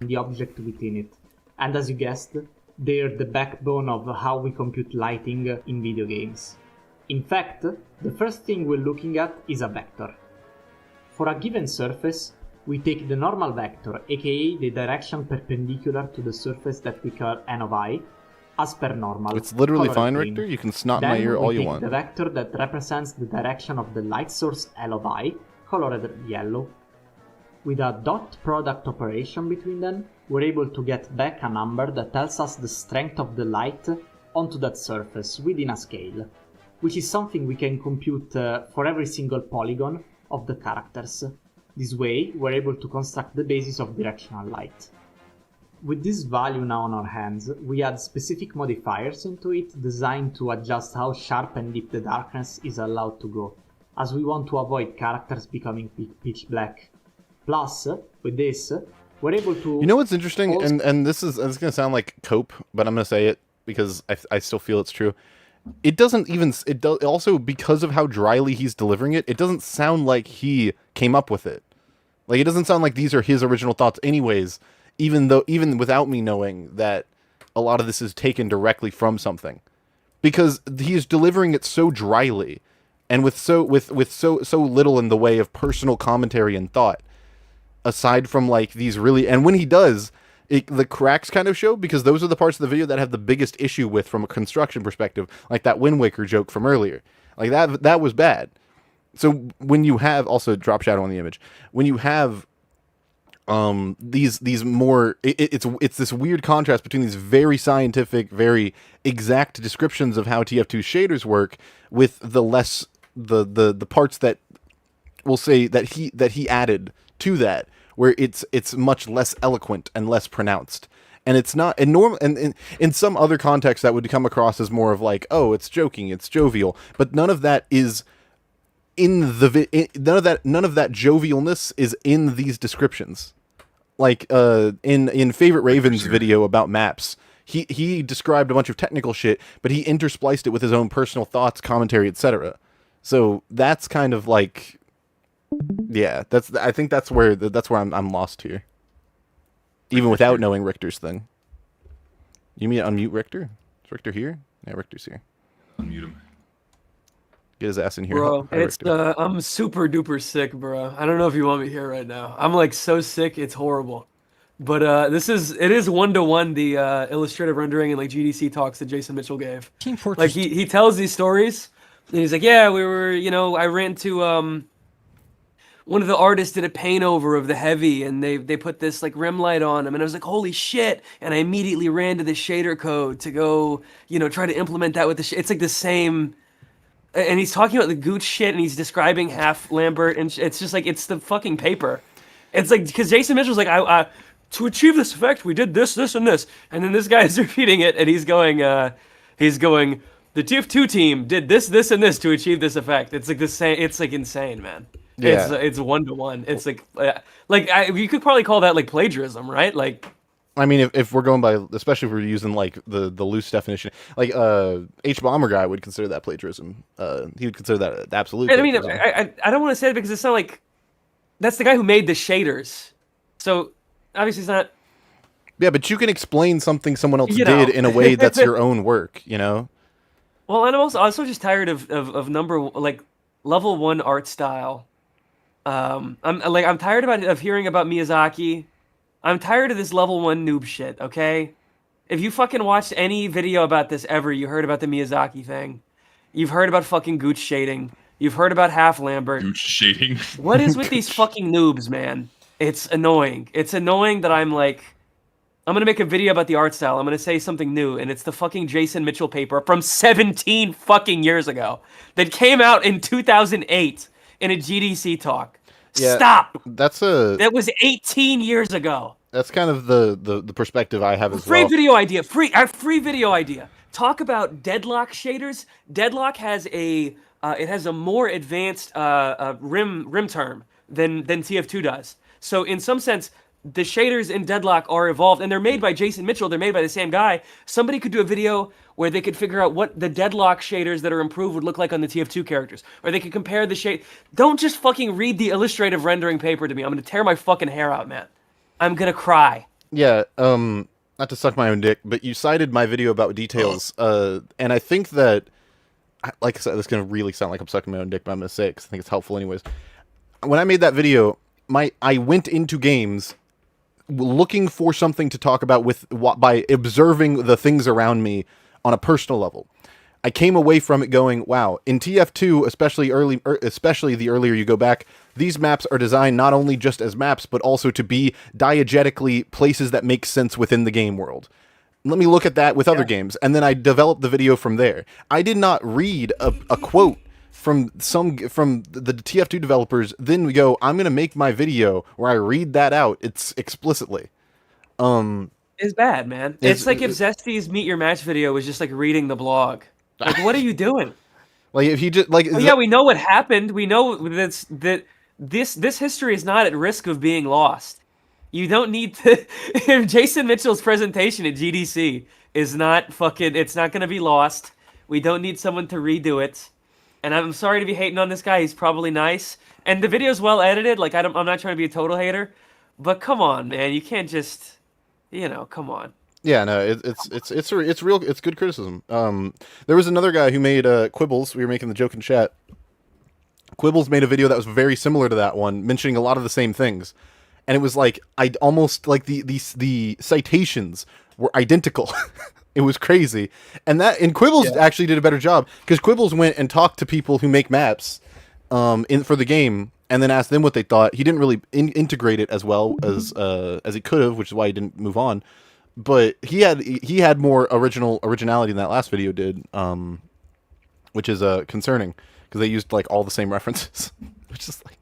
the object within it. And as you guessed, they're the backbone of how we compute lighting in video games. In fact, the first thing we're looking at is a vector. For a given surface, we take the normal vector, aka the direction perpendicular to the surface that we call n of I, as per normal. It's literally colored fine, green. Richter. You can snot in my Then ear all we you take want. the vector that represents the direction of the light source L of I, colored yellow. With a dot product operation between them, we're able to get back a number that tells us the strength of the light onto that surface within a scale, which is something we can compute for every single polygon of the characters. This way, we're able to construct the basis of directional light. With this value now on our hands, we add specific modifiers into it designed to adjust how sharp and deep the darkness is allowed to go, as we want to avoid characters becoming pitch black. Plus, with this, we're able to... You know what's interesting? And this is going to sound like cope, but I'm going to say it because I still feel it's true. It doesn't even... Also, because of how dryly he's delivering it, it doesn't sound like he came up with it. Like, it doesn't sound like these are his original thoughts anyways, even without me knowing that a lot of this is taken directly from something. Because he's delivering it so dryly, and with so little in the way of personal commentary and thought. Aside from like these really, and when he does, the cracks kind of show because those are the parts of the video that have the biggest issue with from a construction perspective, like that Wind Waker joke from earlier. Like that was bad. So when you have also drop shadow on the image, when you have these more, it's this weird contrast between these very scientific, very exact descriptions of how TF2 shaders work with the less the parts that we'll say that he added to that, where it's much less eloquent and less pronounced, and it's not and in some other context that would come across as more of like, oh, it's joking, it's jovial, but none of that is in none of that jovialness is in these descriptions. Like in Favorite Raven's video about maps, he described a bunch of technical shit, but he interspliced it with his own personal thoughts, commentary, etc. So that's kind of like, yeah, I think that's where I'm lost here. Even without knowing Richter's thing. You mean unmute Richter? Is Richter here? Yeah, Richter's here. Unmute him. Get his ass in here. Bro, Hi, it's Richter. I'm super duper sick, bro. I don't know if you want me here right now. I'm like so sick, it's horrible. But it is 1-to-1 the illustrative rendering and like GDC talks that Jason Mitchell gave. Team Fortress. Like he tells these stories and he's like, yeah, we were, I ran to one of the artists did a paint over of the heavy and they put this like rim light on him and I was like, holy shit, and I immediately ran to the shader code to go, try to implement that with the it's like the same, and he's talking about the Gooch shit and he's describing half Lambert and it's just like, it's the fucking paper. It's like, because Jason Mitchell's like, I to achieve this effect we did this, and this, and then this guy is repeating it and he's going, the TF2 team did this, and this to achieve this effect. It's like the same, it's like insane, man. Yeah. It's 1-to-1. It's like you could probably call that like plagiarism, right? Like, I mean, if we're going by, especially if we're using like the loose definition, like H Bomber guy would consider that plagiarism. He would consider that absolute. And I mean, plagiarism. I don't want to say it because it's not like that's the guy who made the shaders. So obviously it's not. Yeah, but you can explain something someone else You know. did in a way that's your own work, you know? Well, and I'm also just tired of level 1 art style. I'm tired of hearing about Miyazaki I'm tired of this level 1 noob shit, okay? If you fucking watched any video about this ever, you heard about the Miyazaki thing. You've heard about fucking Gooch shading. You've heard about Half Lambert. Gooch shading. What is with these fucking noobs, man? It's annoying. It's annoying that I'm like, I'm gonna make a video about the art style. I'm gonna say something new, and it's the fucking Jason Mitchell paper from 17 fucking years ago that came out in 2008 in a GDC talk. Yeah, Stop! That was 18 years ago. That's kind of the perspective I have as Free well. video idea. Free video idea. Talk about Deadlock shaders. Deadlock has a it has a more advanced rim term than TF2 does. So in some sense, the shaders in Deadlock are evolved, and they're made by Jason Mitchell. They're made by the same guy. Somebody could do a video where they could figure out what the Deadlock shaders that are improved would look like on the TF2 characters, or they could compare the shade. Don't just fucking read the illustrative rendering paper to me. I'm gonna tear my fucking hair out, man. I'm gonna cry. Yeah, not to suck my own dick, but you cited my video about details, and I think that, like I said, this is gonna really sound like I'm sucking my own dick, but I'm gonna say it because I think it's helpful anyways. When I made that video, I went into games looking for something to talk about by observing the things around me on a personal level. I came away from it going, wow, in TF2, especially the earlier you go back, these maps are designed not only just as maps, but also to be diegetically places that make sense within the game world. Let me look at that with other games, and then I developed the video from there. I did not read a quote from the TF2 developers, then we go, I'm going to make my video where I read that out. It's explicitly. It's bad, man. It's like if Zesty's Meet Your Match video was just like reading the blog. Like, what are you doing? Like, if he just like, yeah, we know what happened. We know that this history is not at risk of being lost. You don't need to. If Jason Mitchell's presentation at GDC is not fucking, it's not going to be lost. We don't need someone to redo it. And I'm sorry to be hating on this guy. He's probably nice, and the video's well edited. Like, I'm not trying to be a total hater, but come on, man, you can't just, come on. Yeah, no, it's real. It's good criticism. There was another guy who made Quibbles. We were making the joke in chat. Quibbles made a video that was very similar to that one, mentioning a lot of the same things, and it was like I almost like the citations were identical. It was crazy, and Quibbles actually did a better job because Quibbles went and talked to people who make maps, for the game, and then asked them what they thought. He didn't really integrate it as well as he could have, which is why he didn't move on. But he had more originality than that last video did, which is concerning because they used like all the same references, which is like,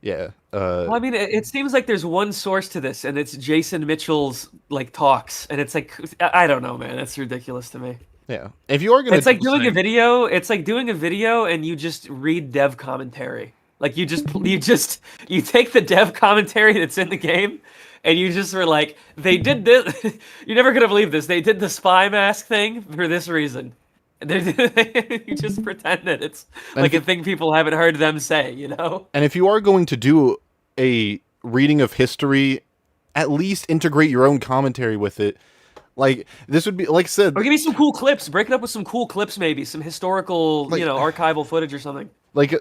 yeah. Well, I mean, it seems like there's one source to this, and it's Jason Mitchell's like talks, and it's like, I don't know, man, it's ridiculous to me. Yeah, if you are gonna, it's like doing a video. It's like doing a video, and you just read dev commentary. Like you take the dev commentary that's in the game, and you just were like, they did this. You're never gonna believe this. They did the spy mask thing for this reason. You just pretend that it's like a thing people haven't heard them say, And if you are going to do a reading of history, at least integrate your own commentary with it. Like, this would be, like I said... Or give me some cool clips. Break it up with some cool clips, maybe. Some historical, archival footage or something. Like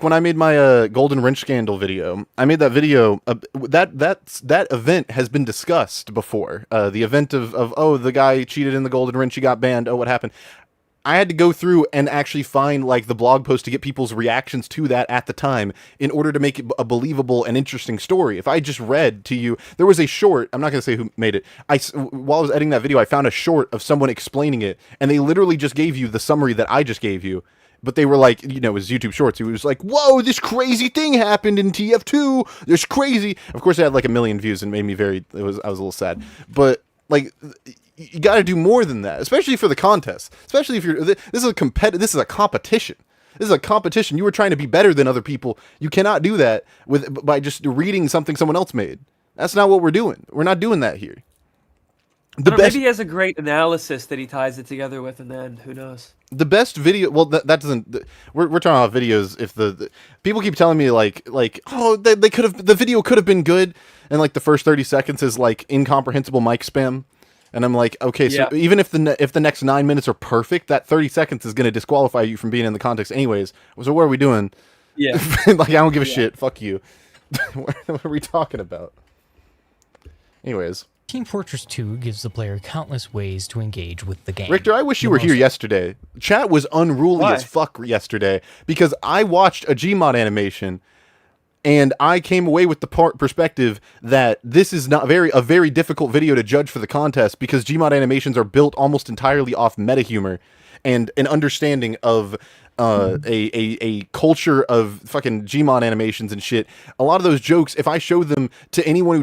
when I made my Golden Wrench Scandal video, I made that video, that event has been discussed before. The event of, oh, the guy cheated in the Golden Wrench, he got banned, oh, what happened? I had to go through and actually find, like, the blog post to get people's reactions to that at the time in order to make it a believable and interesting story. If I just read to you, there was a short, I'm not going to say who made it, while I was editing that video, I found a short of someone explaining it, and they literally just gave you the summary that I just gave you. But they were like, it was YouTube Shorts. It was like, whoa, this crazy thing happened in TF2. This crazy. Of course, it had like 1 million views and made me I was a little sad. But like, you got to do more than that, especially for the contest. Especially if this is a competition. This is a competition. You were trying to be better than other people. You cannot do that by just reading something someone else made. That's not what we're doing. We're not doing that here. Maybe he has a great analysis that he ties it together with, and then who knows? The best video, well, that doesn't. We're talking about videos. If the people keep telling me like, oh, they could have, the video could have been good, and like the first 30 seconds is like incomprehensible mic spam, and I'm like, okay, so even if the next 9 minutes are perfect, that 30 seconds is going to disqualify you from being in the context anyways. So what are we doing? Yeah, like I don't give a shit. Fuck you. What are we talking about? Anyways. Team Fortress 2 gives the player countless ways to engage with the game. Richter, I wish you were here yesterday. Chat was unruly as fuck yesterday because I watched a Gmod animation and I came away with the perspective that this is not a very difficult video to judge for the contest because Gmod animations are built almost entirely off meta humor and an understanding of a culture of fucking Gmod animations and shit. A lot of those jokes, if I show them to anyone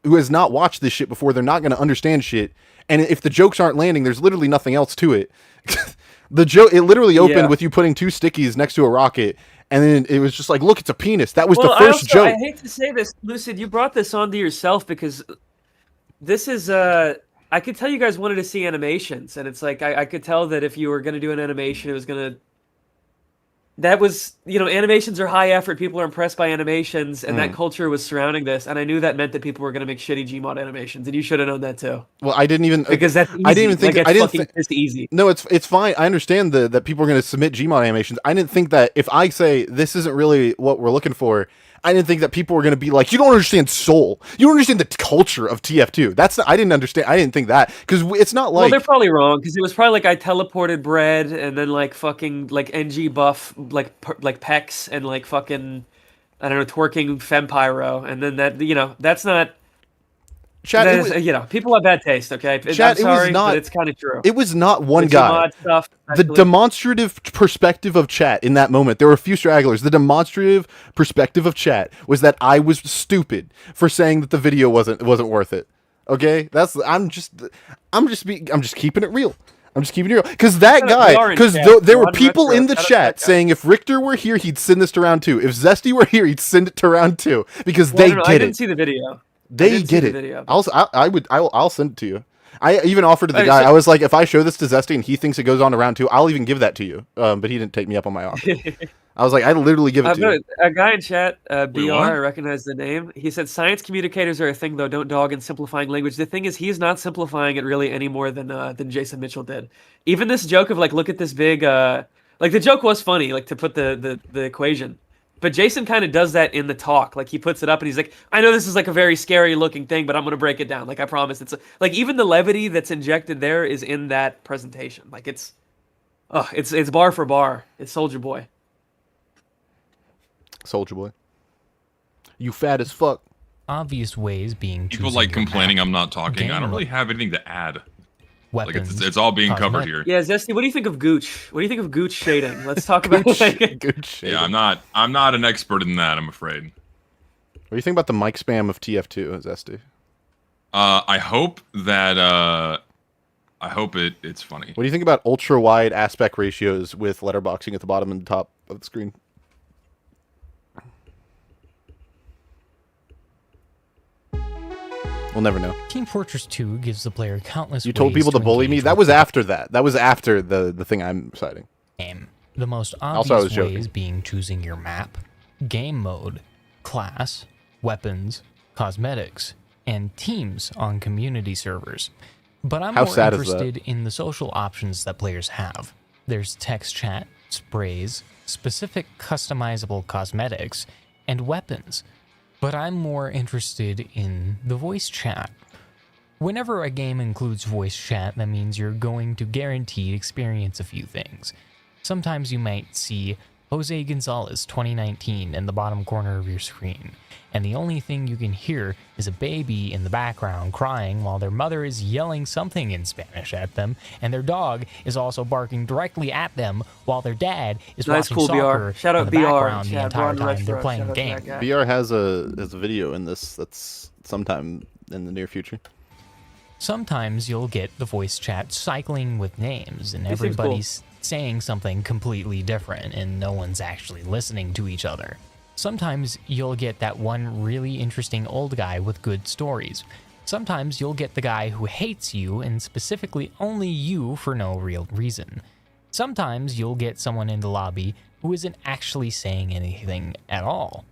who has not watched this shit before, they're not going to understand shit. And if the jokes aren't landing, there's literally nothing else to it. It literally opened with you putting 2 stickies next to a rocket, and then it was just like, look, it's a penis. That was the first joke. I hate to say this, Lucid, you brought this onto yourself because this is I could tell you guys wanted to see animations, and it's like I could tell that if you were going to do an animation, it was going to. That was, animations are high effort. People are impressed by animations, and that culture was surrounding this. And I knew that meant that people were going to make shitty Gmod animations, and you should have known that too. Well, I didn't even because that's easy. I didn't even think it's easy. No, it's fine. I understand that people are going to submit Gmod animations. I didn't think that if I say this isn't really what we're looking for, I didn't think that people were going to be like, you don't understand Soul. You don't understand the culture of TF2. I didn't understand. I didn't think that because it's not like. Well, they're probably wrong because it was probably like I teleported bread and then like fucking like NG buff like pecs and like fucking I don't know twerking fempyro and then that that's not. Chat, people have bad taste. Okay, Chat, I'm sorry, but it's kind of true. It was not one the guy. Stuff, the demonstrative perspective of chat in that moment. There were a few stragglers. The demonstrative perspective of chat was that I was stupid for saying that the video wasn't worth it. Okay, I'm just keeping it real. I'm just keeping it real because that guy. Because there were people in the chat saying if Richter were here, he'd send this to round 2. If Zesty were here, he'd send it to round 2 because they get it. I didn't see the video. They get it. I'll send it to you. I even offered to the guy. I was like, if I show this to Zesty and he thinks it goes on to round 2, I'll even give that to you. But he didn't take me up on my offer. I was like, I literally give it to you. A guy in chat, BR, I recognize the name. He said, science communicators are a thing, though. Don't dog in simplifying language. The thing is, he's not simplifying it really any more than Jason Mitchell did. Even this joke of, like, look at this big... like, the joke was funny, like, to put the equation. But Jason kind of does that in the talk. Like, he puts it up and he's like, I know this is like a very scary looking thing, but I'm going to break it down. Like, I promise. It's like, even the levity that's injected there is in that presentation. Like, it's bar for bar. It's Soldier Boy. Soldier Boy. You fat as fuck. Obvious ways being people like complaining I'm not talking. I don't really have anything to add. Weapons, like it's all being covered here. Yeah, Zesty, what do you think of Gooch? What do you think of Gooch shading? Let's talk about Gooch shading. Yeah, I'm not an expert in that, I'm afraid. What do you think about the mic spam of TF2, Zesty? I hope that it's funny. What do you think about ultra wide aspect ratios with letterboxing at the bottom and the top of the screen? We'll never know. Team Fortress 2 gives the player countless You told people to bully me? That was after that. That was after the thing I'm citing. The most obvious ways being choosing your map, game mode, class, weapons, cosmetics, and teams on community servers. But I'm more interested in the social options that players have. There's text chat, sprays, specific customizable cosmetics, and weapons. But I'm more interested in the voice chat. Whenever a game includes voice chat, that means you're going to guaranteed experience a few things. Sometimes you might see Jose Gonzalez 2019 in the bottom corner of your screen, and the only thing you can hear is a baby in the background crying while their mother is yelling something in Spanish at them, and their dog is also barking directly at them while their dad is watching soccer Shout out in the BR. background the entire time they're playing the game. BR has a video in this that's sometime in the near future. Sometimes you'll get the voice chat cycling with names, and everybody's saying something completely different, and no one's actually listening to each other. Sometimes you'll get that one really interesting old guy with good stories. Sometimes you'll get the guy who hates you, and specifically only you, for no real reason. Sometimes you'll get someone in the lobby who isn't actually saying anything at all.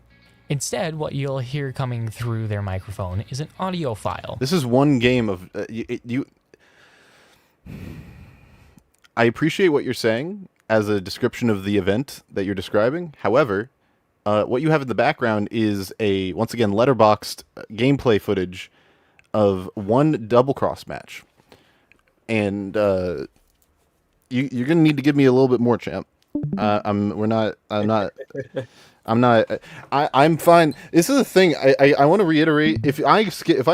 Instead, what you'll hear coming through their microphone is an audio file. This is one game of... I appreciate what you're saying as a description of the event that you're describing. However, what you have in the background is a, once again, letterboxed gameplay footage of one double cross match. And you're gonna need to give me a little bit more, champ. I'm fine. This is the thing. I want to reiterate. If I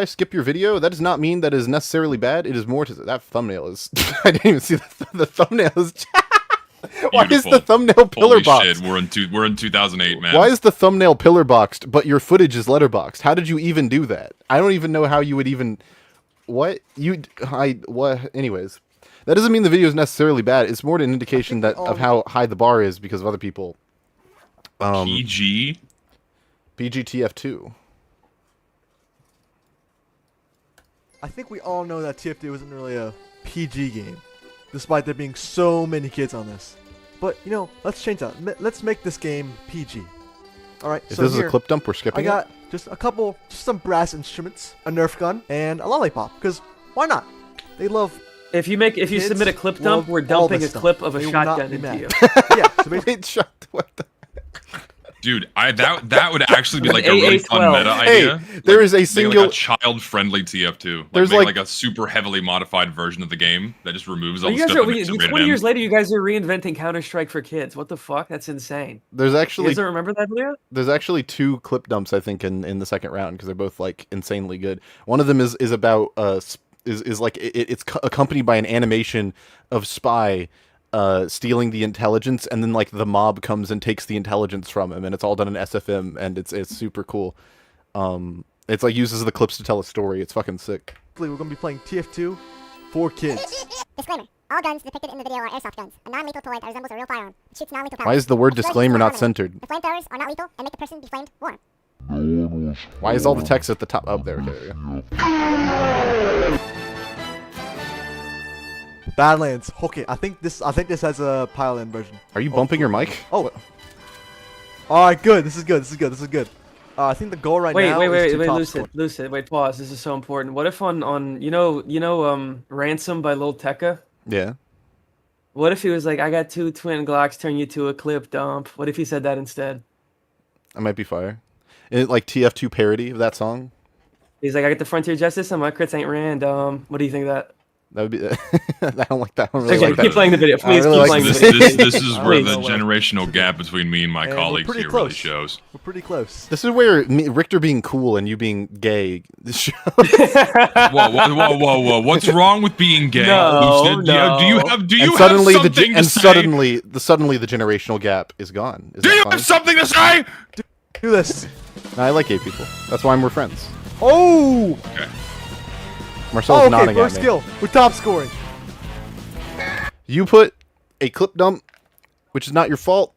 skip your video, that does not mean that it is necessarily bad. It is more to that thumbnail is. I didn't even see the thumbnail is. Why is the thumbnail pillar boxed? Shit, we're in 2008, man. Why is the thumbnail pillar boxed, but your footage is letterboxed? How did you even do that? I don't even know how you would even. What anyways, that doesn't mean the video is necessarily bad. It's more an indication that of how high the bar is because of other people. PGTF2. I think we all know that TF2 isn't really a PG game, despite there being so many kids on this. But, you know, let's change that. Let's make this game PG. Alright, If this is a clip dump, we're skipping I got just some brass instruments, a Nerf gun, and a lollipop. Because why not? They love. If you submit a clip dump, we're dumping a clip of a shotgun into you. Yeah. So basically, Dude, that would actually be like a really fun meta idea. Hey, there is a single like a child-friendly TF2. There's like a super heavily modified version of the game that just removes all the stuff. 20 years later, you guys are reinventing Counter-Strike for kids. What the fuck? That's insane. There's actually. You guys don't remember that video? There's actually 2 clip dumps I think in the second round because they're both like insanely good. One of them is about is like it's accompanied by an animation of Spy stealing the intelligence, and then like the mob comes and takes the intelligence from him, and it's all done in SFM, and it's super cool. It's like uses the clips to tell a story. It's fucking sick. We're gonna be playing TF2 for kids. Disclaimer. All guns depicted in the video are airsoft guns, a non-lethal toy that resembles a real firearm. It shoots non-lethal powder. Why is the word disclaimer not centered? The flamethrowers are not lethal and make the person be flamed warm. Why is all the text at the top? Oh, there we go. Badlands. Okay, I think this has a pile-in version. Are you bumping your mic? Oh. All right, good. This is good. I think the goal right now is to top score. Lucid, wait, pause. This is so important. What if on you know Ransom by Lil Tecca? Yeah. What if he was like, I got 2 twin Glocks, turn you to a clip dump? What if he said that instead? That might be fire. Is it like TF2 parody of that song? He's like, I got the Frontier Justice and my crits ain't random. What do you think of that? That would be. I don't like that one. Really okay, like keep that. playing the video. Please really keep playing the video. This is where the generational gap between me and my colleagues here really shows. We're pretty close. This is where Richter being cool and you being gay shows. Whoa! What's wrong with being gay? No. Do you have suddenly something to say? Suddenly the generational gap is gone. Do you have something to say? Do this. I like gay people. That's why we're friends. Oh. Okay. Marcel's nodding first at me. skill. We're top scoring. You put a clip dump, which is not your fault.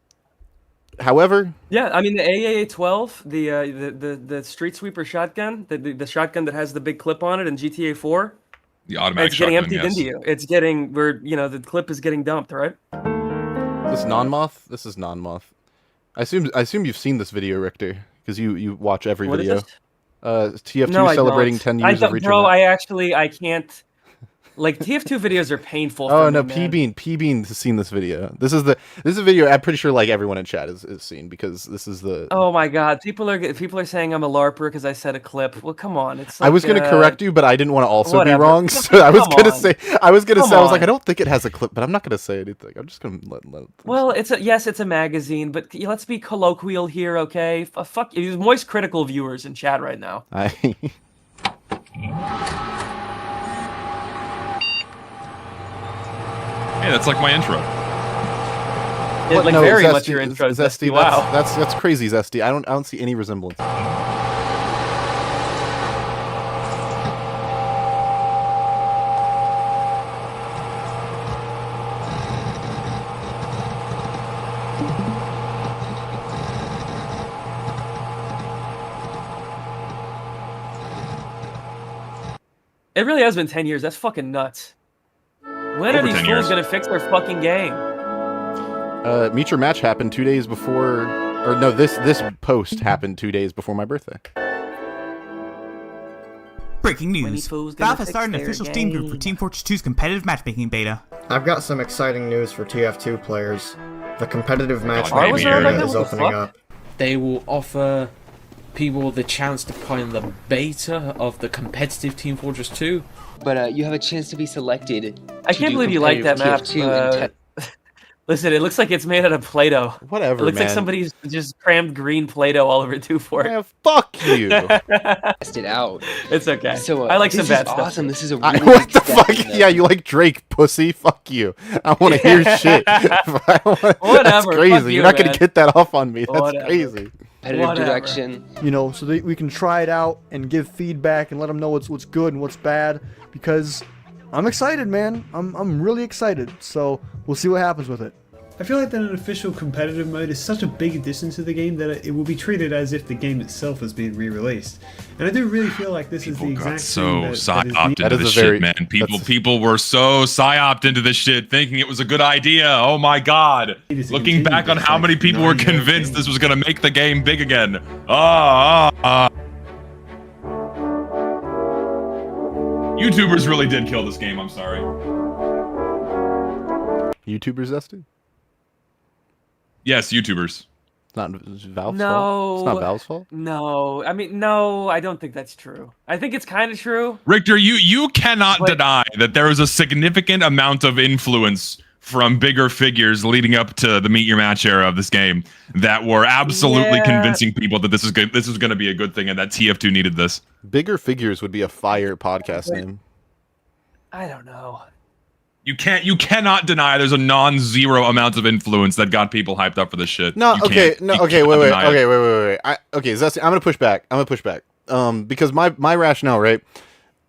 However, yeah, I mean the AAA-12, the street sweeper shotgun, the shotgun that has the big clip on it in GTA 4. The automatic it's getting shotgun, emptied into you. It's getting the clip is getting dumped, right? Is this non-moth? This is non-moth. I assume you've seen this video, Richter, because you watch every video. Is this? TF2 celebrating 10 years of reaching. Bro, I can't. Like TF2 videos are painful. Oh for no, me, P Bean has seen this video. This is a video I'm pretty sure like everyone in chat has seen because this is the. Oh my god, people are saying I'm a LARPer because I said a clip. Well, come on, it's. Like, I was gonna correct you, but I didn't want to also whatever. be wrong, so I was gonna say I was like I don't think it has a clip, but I'm not gonna say anything. I'm just gonna let. Well, it's a magazine, but let's be colloquial here, okay? Fuck you, moist critical viewers in chat right now. Hey, that's like my intro. Very much your intro, Zesty. Wow, that's crazy, Zesty. I don't see any resemblance. It really has been 10 years. That's fucking nuts. When are these fools gonna fix their fucking game? Meet Your Match happened 2 days before, or no, this post happened 2 days before my birthday. Breaking news. Valve has started an official Steam group for Team Fortress 2's competitive matchmaking beta. I've got some exciting news for TF2 players. The competitive Are we matchmaking area is opening up. they will offer people the chance to play in the beta of the competitive Team Fortress 2. But you have a chance to be selected. I can't believe you like that map. Listen, it looks like it's made out of Play-Doh. Whatever, It looks man. like somebody's just crammed green Play-Doh all over 2-Fort. Yeah, fuck you. Test it out. It's okay. So I like this some bad is stuff. awesome. This is a really What the big step fuck? in the- Yeah, you like Drake, pussy? Fuck you. I want to hear shit. That's Whatever, crazy. fuck you, You're not gonna man. get that off on me. That's Whatever. crazy. Competitive direction. You know, so that we can try it out and give feedback and let them know what's good and what's bad. Because I'm excited, man. I'm really excited. So we'll see what happens with it. I feel like that an official competitive mode is such a big addition to the game that it will be treated as if the game itself is being re-released. And I do really feel like this is the exact So thing psyoped that into this shit, man. People were so psyoped into this shit, thinking it was a good idea. Oh my god! Looking back on how many people were convinced this was gonna make the game big again. YouTubers really did kill this game. I'm sorry. YouTubers, Zesty? Yes, YouTubers. It's not Valve's No. fault. It's not Valve's fault. No, I mean, no, I don't think that's true. I think it's kind of true. Richter, you cannot deny that there was a significant amount of influence from bigger figures leading up to the Meet Your Match era of this game that were absolutely convincing people that this is good. This is going to be a good thing, and that TF2 needed this. Bigger Figures would be a fire podcast name. I don't know. You cannot deny there's a non-zero amount of influence that got people hyped up for this shit. No, You okay, can't- no, you okay, cannot wait, deny it. wait. Okay, Zesty, I'm gonna push back. Because my rationale, right?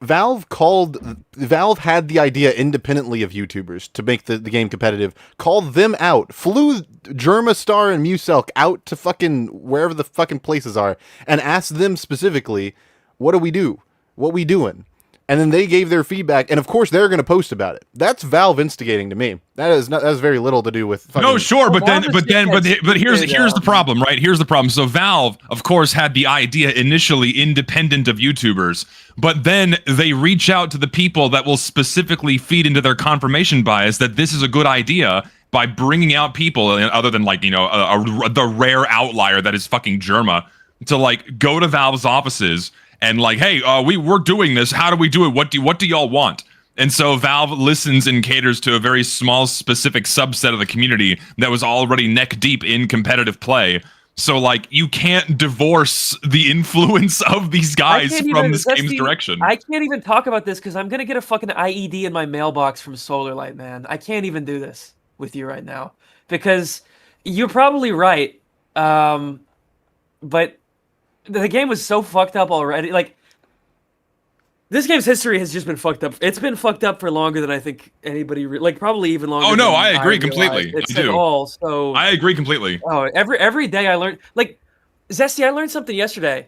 Valve had the idea independently of YouTubers to make the game competitive. Called them out. Flew Germastar and Muselk out to fucking wherever the fucking places are and asked them specifically, what do we do? What we doing? And then they gave their feedback, and of course they're going to post about it. That's Valve instigating to me. That has very little to do with. No, sure, but here's the problem, right? Here's the problem. So Valve, of course, had the idea initially independent of YouTubers, but then they reach out to the people that will specifically feed into their confirmation bias that this is a good idea by bringing out people other than the rare outlier that is fucking Germa to like go to Valve's offices. And like, hey, we're doing this. How do we do it? What do y'all want? And so Valve listens and caters to a very small, specific subset of the community that was already neck deep in competitive play. So like, you can't divorce the influence of these guys from this game's direction. I can't even talk about this because I'm gonna get a fucking IED in my mailbox from Solarlight, man. I can't even do this with you right now because you're probably right, but. The game was so fucked up already. Like, this game's history has just been fucked up. It's been fucked up for longer than I think anybody, probably even longer. Oh no, than I agree completely. It's I do. all, so I agree completely. Oh, every day I learned. Like, Zesty, I learned something yesterday.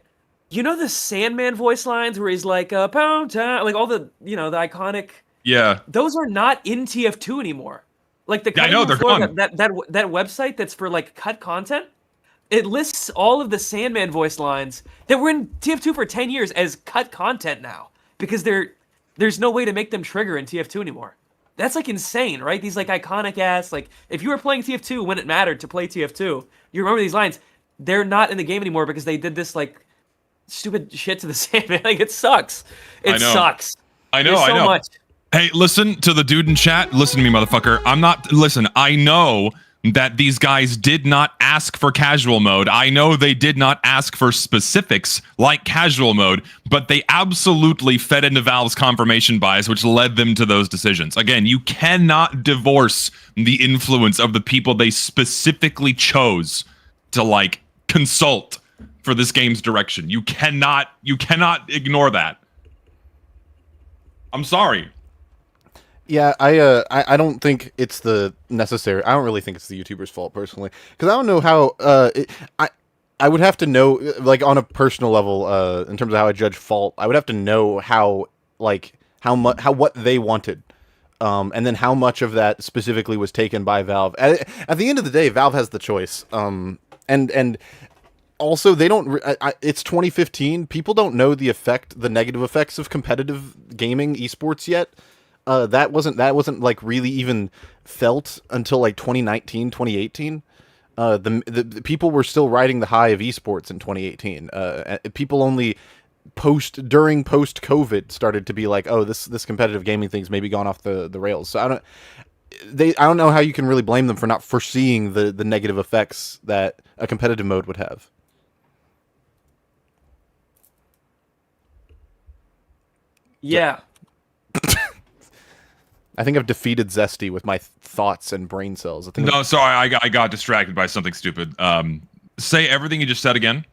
You know the Sandman voice lines where he's like, pound town, like all the, the iconic. Yeah. Those are not in TF2 anymore. Like the I know they're gone. that website that's for like cut content. It lists all of the Sandman voice lines that were in TF2 for 10 years as cut content now because there's no way to make them trigger in TF2 anymore. That's like insane, right? These like iconic ass, like if you were playing TF2 when it mattered to play TF2, you remember these lines. They're not in the game anymore because they did this like stupid shit to the Sandman. Like it sucks. It sucks. I know. There's so much. Hey, listen to the dude in chat. Listen to me, motherfucker. I know that these guys did not ask for casual mode. I know they did not ask for specifics like casual mode, but they absolutely fed into Valve's confirmation bias, which led them to those decisions. Again, you cannot divorce the influence of the people they specifically chose to like consult for this game's direction. You cannot ignore that. I'm sorry. Yeah, I don't think it's I don't really think it's the YouTuber's fault personally, because I don't know how. I would have to know, like on a personal level, in terms of how I judge fault. I would have to know how what they wanted, and then how much of that specifically was taken by Valve. At the end of the day, Valve has the choice. And also they don't. It's 2015. People don't know the negative effects of competitive gaming esports yet. That wasn't like really even felt until like 2019, 2018. The people were still riding the high of esports in 2018. People only post COVID started to be like, oh, this competitive gaming thing's maybe gone off the rails. So I don't know how you can really blame them for not foreseeing the negative effects that a competitive mode would have. Yeah. I think I've defeated Zesty with my thoughts and brain cells. No, sorry, I got distracted by something stupid. Say everything you just said again.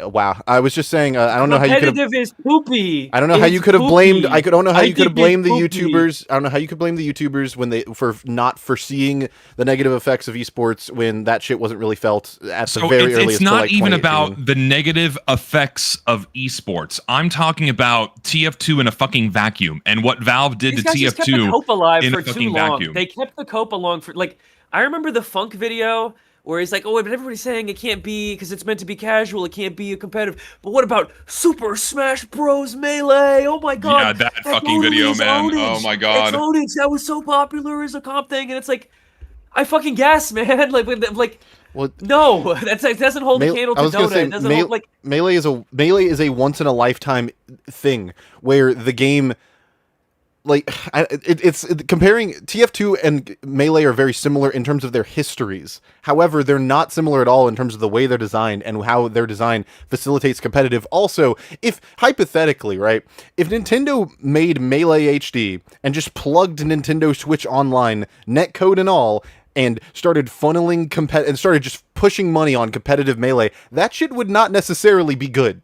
Wow, I was just saying. I don't know how you could. Competitive is poopy. I don't know how you could have blamed. I don't know how you could have blamed the poopy. YouTubers. I don't know how you could blame the YouTubers for not foreseeing the negative effects of esports when that shit wasn't really felt at the very earliest. It's not like even about the negative effects of esports. I'm talking about TF2 in a fucking vacuum and what Valve did These to guys just kept the TF2 cope alive in for a too fucking long. vacuum. They kept the cope along for like. I remember the Funk video where he's like, oh, but everybody's saying it can't be because it's meant to be casual. It can't be a competitive. But what about Super Smash Bros. Melee? Oh my god. Yeah, that fucking video, man. Oh my god. It's ownage. That was so popular as a comp thing. And it's like, I fucking guess, man. Like, no, that doesn't hold a candle to Dota. It doesn't hold, like... Melee is a once in a lifetime thing where the game... Like, it's comparing TF2 and Melee are very similar in terms of their histories. However, they're not similar at all in terms of the way they're designed and how their design facilitates competitive. Also, if hypothetically, right, if Nintendo made Melee HD and just plugged Nintendo Switch Online, netcode and all, and started funneling and started just pushing money on competitive Melee, that shit would not necessarily be good.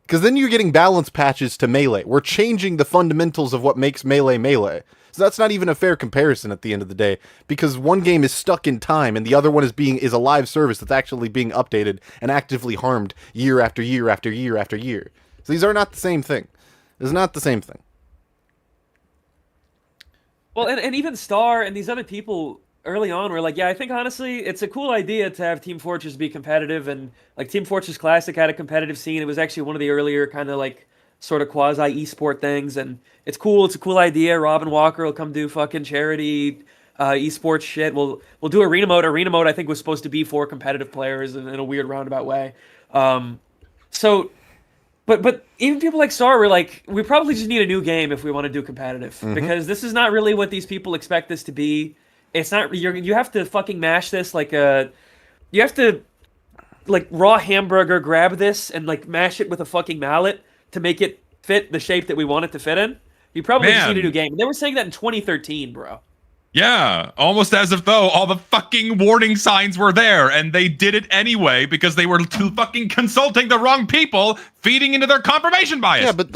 Because then you're getting balance patches to Melee. We're changing the fundamentals of what makes Melee Melee. So that's not even a fair comparison at the end of the day. Because one game is stuck in time and the other one is a live service that's actually being updated and actively harmed year after year after year after year. So these are not the same thing. It's not the same thing. Well, and even Star and these other people early on were like, yeah, I think honestly it's a cool idea to have Team Fortress be competitive, and like Team Fortress Classic had a competitive scene. It was actually one of the earlier kind of like sort of quasi esport things, and it's cool. It's a cool idea. Robin Walker will come do fucking charity esports shit. We'll do arena mode. Arena mode I think was supposed to be for competitive players in a weird roundabout way. So but even people like Star were like, we probably just need a new game if we want to do competitive, because this is not really what these people expect this to be. It's not. You have to fucking mash this like a. You have to, like, raw hamburger grab this and like mash it with a fucking mallet to make it fit the shape that we want it to fit in. You probably just need a new game. And they were saying that in 2013, bro. Yeah, almost as if though all the fucking warning signs were there, and they did it anyway because they were fucking consulting the wrong people, feeding into their confirmation bias. Yeah, but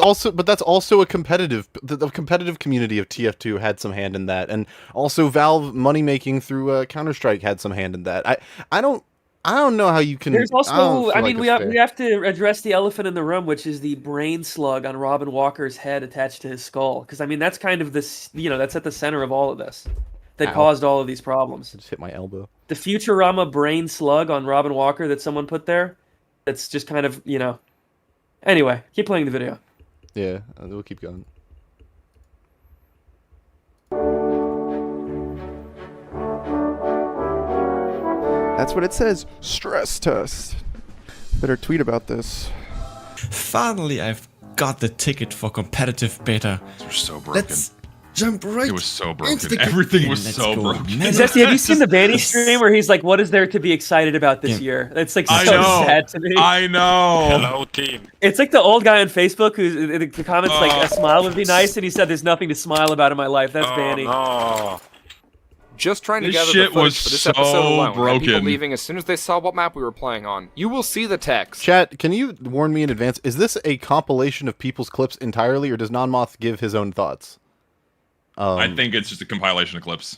that's also the competitive community of TF2 had some hand in that, and also Valve money making through Counter-Strike had some hand in that. I don't know how you can. There's also, we have to address the elephant in the room, which is the brain slug on Robin Walker's head attached to his skull, because that's kind of this, that's at the center of all of this. That caused all of these problems. I just hit my elbow. The Futurama brain slug on Robin Walker that someone put there, that's just kind of, Anyway, keep playing the video. Yeah, we'll keep going. That's what it says. Stress test. Better tweet about this. Finally, I've got the ticket for competitive beta. We're so broken. Let's jump right. It was so broken. Everything was so broken. Zesty, have you seen the Banny stream where he's like, "What is there to be excited about this year?" It's like so sad to me. I know. Hello, team. It's like the old guy on Facebook who's in the comments like, "A smile would be nice," and he said, "There's nothing to smile about in my life." That's Banny. No. Just trying to This gather shit the footage was for this so episode alone. broken. People leaving as soon as they saw what map we were playing on. You will see the text. Chat, can you warn me in advance? Is this a compilation of people's clips entirely, or does Non-Moth give his own thoughts? I think it's just a compilation of clips.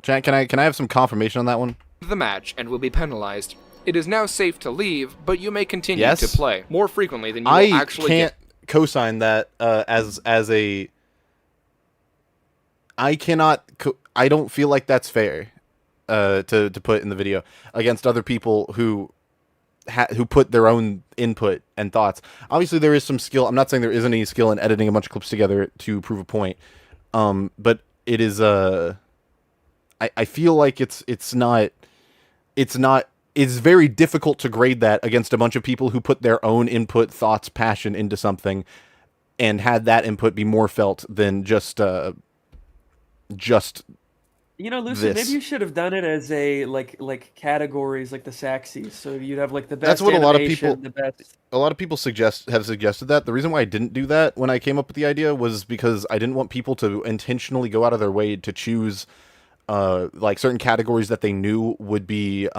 Chat, can I have some confirmation on that one? The match and will be penalized. It is now safe to leave, but you may continue Yes? to play more frequently than you will actually can't get. co-sign that as a. I cannot. I don't feel like that's fair to put in the video against other people who put their own input and thoughts. Obviously, there is some skill. I'm not saying there isn't any skill in editing a bunch of clips together to prove a point, but it is. I feel like it's not. it's very difficult to grade that against a bunch of people who put their own input, thoughts, passion into something and had that input be more felt than just You know, Lucid, this. maybe you should have done it as a like categories, like the Saxies. So you'd have like the best. That's what a lot of animation, people. The best. A lot of people have suggested that. The reason why I didn't do that when I came up with the idea was because I didn't want people to intentionally go out of their way to choose, like certain categories that they knew would be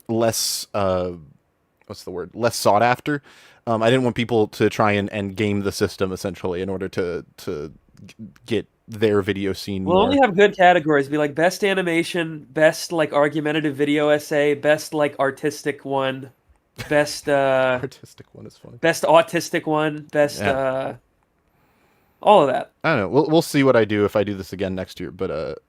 less what's the word? Less sought after. I didn't want people to try and game the system essentially in order to get their video seen We'll more. only have good categories. Be like best animation, best like argumentative video essay, best like artistic one, best artistic one is funny. Best autistic one, best all of that. I don't know. We'll see what I do if I do this again next year. But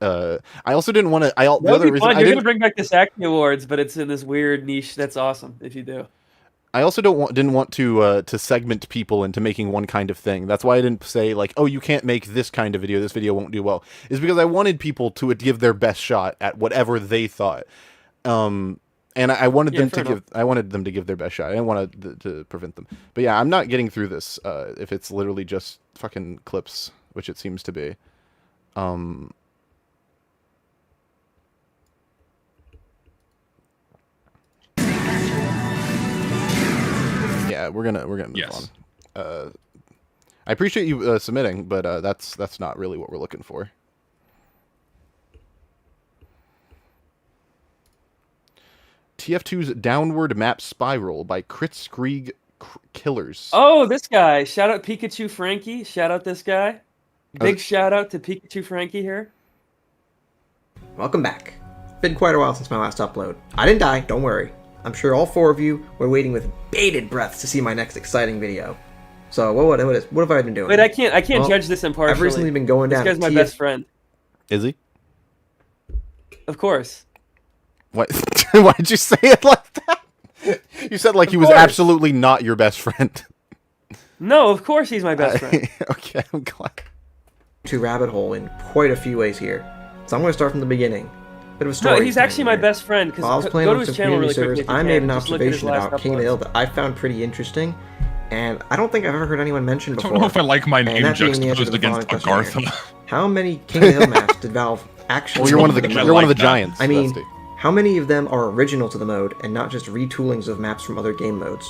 I also didn't want to. The other reason You're gonna bring back the Saxy Awards, but it's in this weird niche. That's awesome if you do. I also didn't want to segment people into making one kind of thing. That's why I didn't say like, oh, you can't make this kind of video. This video won't do well. Is because I wanted people to give their best shot at whatever they thought. And I wanted them to give their best shot. I didn't want to prevent them. But yeah, I'm not getting through this if it's literally just fucking clips, which it seems to be. Yeah, we're gonna move on. I appreciate you submitting, but that's not really what we're looking for. TF2's Downward Map Spiral by Crit Skreeg Killers. Oh, this guy! Shout out Pikachu Frankie. Shout out this guy. Big shout out to Pikachu Frankie here. Welcome back. It's been quite a while since my last upload. I didn't die, don't worry. I'm sure all four of you were waiting with bated breath to see my next exciting video. So what have I been doing? Wait, I can't judge this impartially. I've recently been going down. This guy's my best friend. Is he? Of course. What? Why did you say it like that? You said like he was absolutely not your best friend. No, of course he's my best friend. Okay, I'm glad. To rabbit hole in quite a few ways here. So I'm going to start from the beginning. Bit of a story. No, he's actually my best friend. While I was playing on some community servers, I made an observation about King of the Hill that I found pretty interesting, and I don't think I've ever heard anyone mention before. I don't know if I like my name juxtaposed against Agartha. How many King of the Hill maps did Valve actually? Well, you're one of the giants. I mean, how many of them are original to the mode and not just retoolings of maps from other game modes?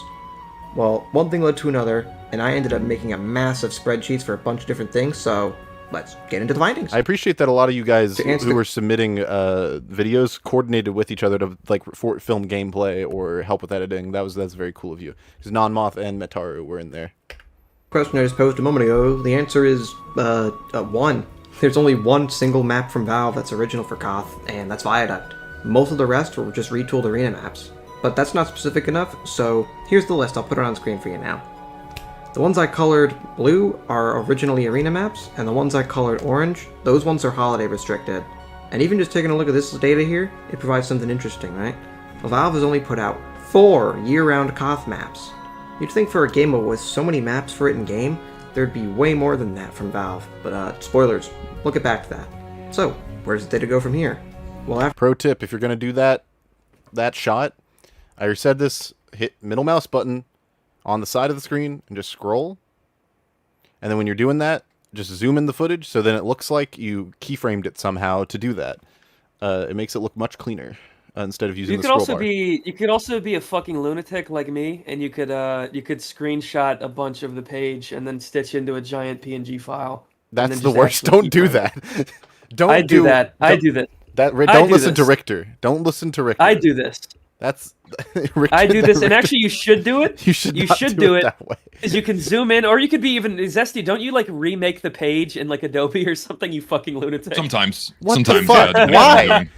Well, one thing led to another, and I ended up making a massive spreadsheets for a bunch of different things. So let's get into the findings. I appreciate that a lot of you guys who were submitting videos coordinated with each other to like film gameplay or help with editing. That's very cool of you. Because Non-Moth and Metaru were in there. Question I just posed a moment ago. The answer is one. There's only one single map from Valve that's original for Koth, and that's Viaduct. Most of the rest were just retooled arena maps. But that's not specific enough, so here's the list. I'll put it on screen for you now. The ones I colored blue are originally arena maps, and the ones I colored orange, those ones are holiday restricted. And even just taking a look at this data here, it provides something interesting, right? Well, Valve has only put out 4 year-round Koth maps. You'd think for a game mode with so many maps for it in-game, there'd be way more than that from Valve, but spoilers, we'll get back to that. So, where does the data go from here? Well, Pro tip, if you're going to do that shot, I already said this, hit middle mouse button on the side of the screen and just scroll. And then when you're doing that, just zoom in the footage so then it looks like you keyframed it somehow to do that. It makes it look much cleaner instead of using the scroll bar. You could also be a fucking lunatic like me, and you could screenshot a bunch of the page and then stitch into a giant PNG file. That's the worst. Don't do that. I do that. Don't listen to Richter. Don't listen to Richter. I do this. That's I do this, and actually, you should do it. You should do it that way. Because you can zoom in, or you could be even Zesty. Don't you like remake the page in like Adobe or something? You fucking lunatic. Sometimes. What the fuck? Why?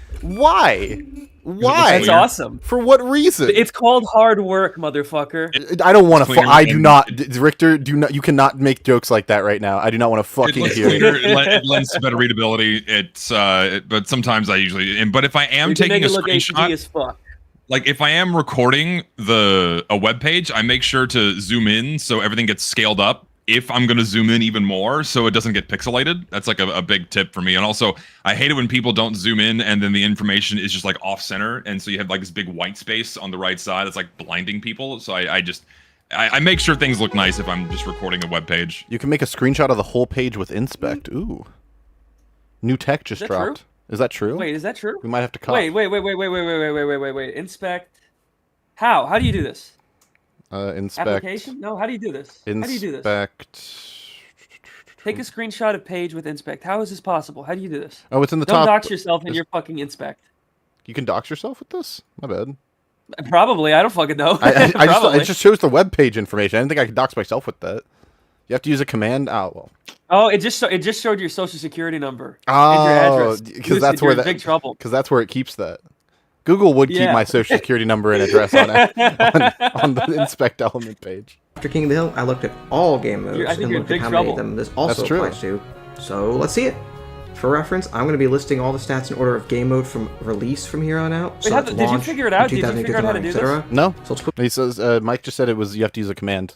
Why? That's awesome. For what reason? It's called hard work, motherfucker. I don't want to. I do not. Richter, do not. You cannot make jokes like that right now. I do not want to fucking hear it. It lends to better readability. It's but sometimes I usually. But if I am taking a screenshot, as fuck. Like if I am recording a web page, I make sure to zoom in so everything gets scaled up if I'm gonna zoom in even more so it doesn't get pixelated. That's like a big tip for me. And also, I hate it when people don't zoom in and then the information is just like off center, and so you have like this big white space on the right side. It's like blinding people. So I make sure things look nice if I'm just recording a web page. You can make a screenshot of the whole page with inspect. Ooh. New tech just dropped. True? Is that true? Wait, is that true? We might have to cut. Wait. Inspect. How do you do this? Inspect. Application? No, how do you do this? How do you do this? Inspect. Take a screenshot of page with inspect. How is this possible? How do you do this? Oh, it's in the Don't top. Don't dox yourself in your fucking inspect. You can dox yourself with this? My bad. Probably. I don't fucking know. It just shows the web page information. I didn't think I could dox myself with that. You have to use a command. Oh, well. Oh, it just showed your social security number and your address. Because that's where big trouble. Because that's where it keeps that. Google would keep my social security number and address on the inspect element page. After King of the Hill, I looked at all game modes I think and you're looked in at big how trouble. many of them this also applies to. So let's see it. For reference, I'm going to be listing all the stats in order of game mode from release from here on out. Wait, did you figure it out? Did you figure out how to do this? No. He says Mike just said it was you have to use a command.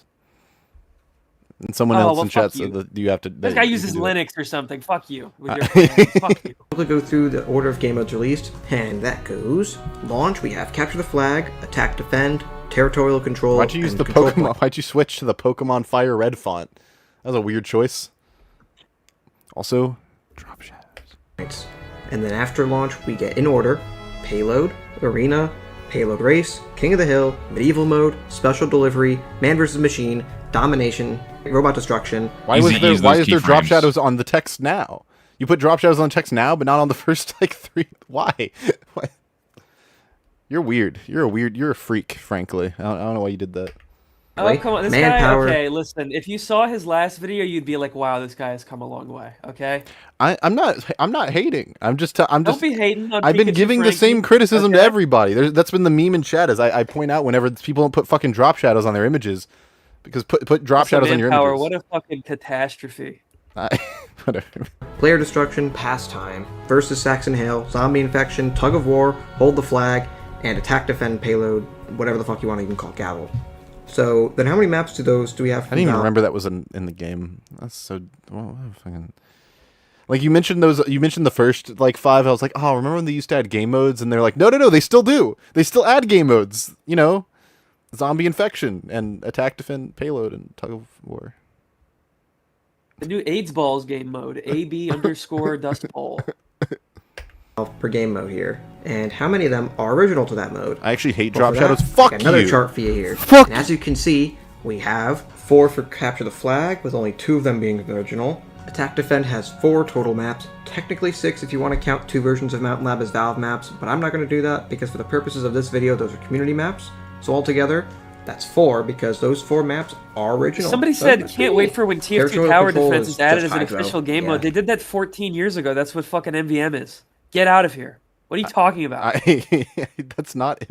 And someone else in chat said that you have to. This guy uses Linux or something. Fuck you. With your commands. Fuck you. We'll go through the order of game modes released, and that goes launch. We have capture the flag, attack, defend, territorial control. Why'd you use the Pokemon? Why'd you switch to the Pokemon Fire Red font? That was a weird choice. Also, drop shadows. And then after launch, we get in order: payload, arena, payload race, King of the Hill, medieval mode, special delivery, man versus machine, domination, robot destruction. Why is there drop shadows on the text now? You put drop shadows on the text now, but not on the first like 3. Why? You're weird. You're a freak, frankly. I don't know why you did that. Oh, come on. This guy, okay, listen. If you saw his last video, you'd be like, wow, this guy has come a long way, okay? I'm not hating. I'm just Don't be hating on I've been Pikachu giving the Frankie, same criticism to okay? everybody. That's been the meme in chat, as I point out whenever people don't put fucking drop shadows on their images. Because put drop shadows on your images. What a fucking catastrophe. Whatever. Player destruction, pastime, versus Saxon Hail, zombie infection, tug of war, hold the flag, and attack, defend, payload, whatever the fuck you want to even call it, gavel. So then how many maps do we have? I didn't even remember that was in the game. That's so fucking. Like you mentioned the first like 5. I was like, oh, remember when they used to add game modes? And they're like, no, they still do. They still add game modes. You know, zombie infection and attack, defend, payload, and tug of war. The new AIDS balls game mode, AB_ Dust Bowl. Per game mode here, and how many of them are original to that mode? I actually hate drop shadows. Fuck you. Another chart for you here. Fuck. And as you can see, we have 4 for capture the flag, with only 2 of them being original. Attack Defend has 4 total maps, technically 6 if you want to count 2 versions of Mountain Lab as Valve maps, but I'm not going to do that because for the purposes of this video, those are community maps. So altogether, that's 4 because those 4 maps are original. Somebody said, can't wait for when TF2 Tower Defense is added as an official game mode. They did that 14 years ago. That's what fucking MVM is. Get out of here. What are you talking about? That's not.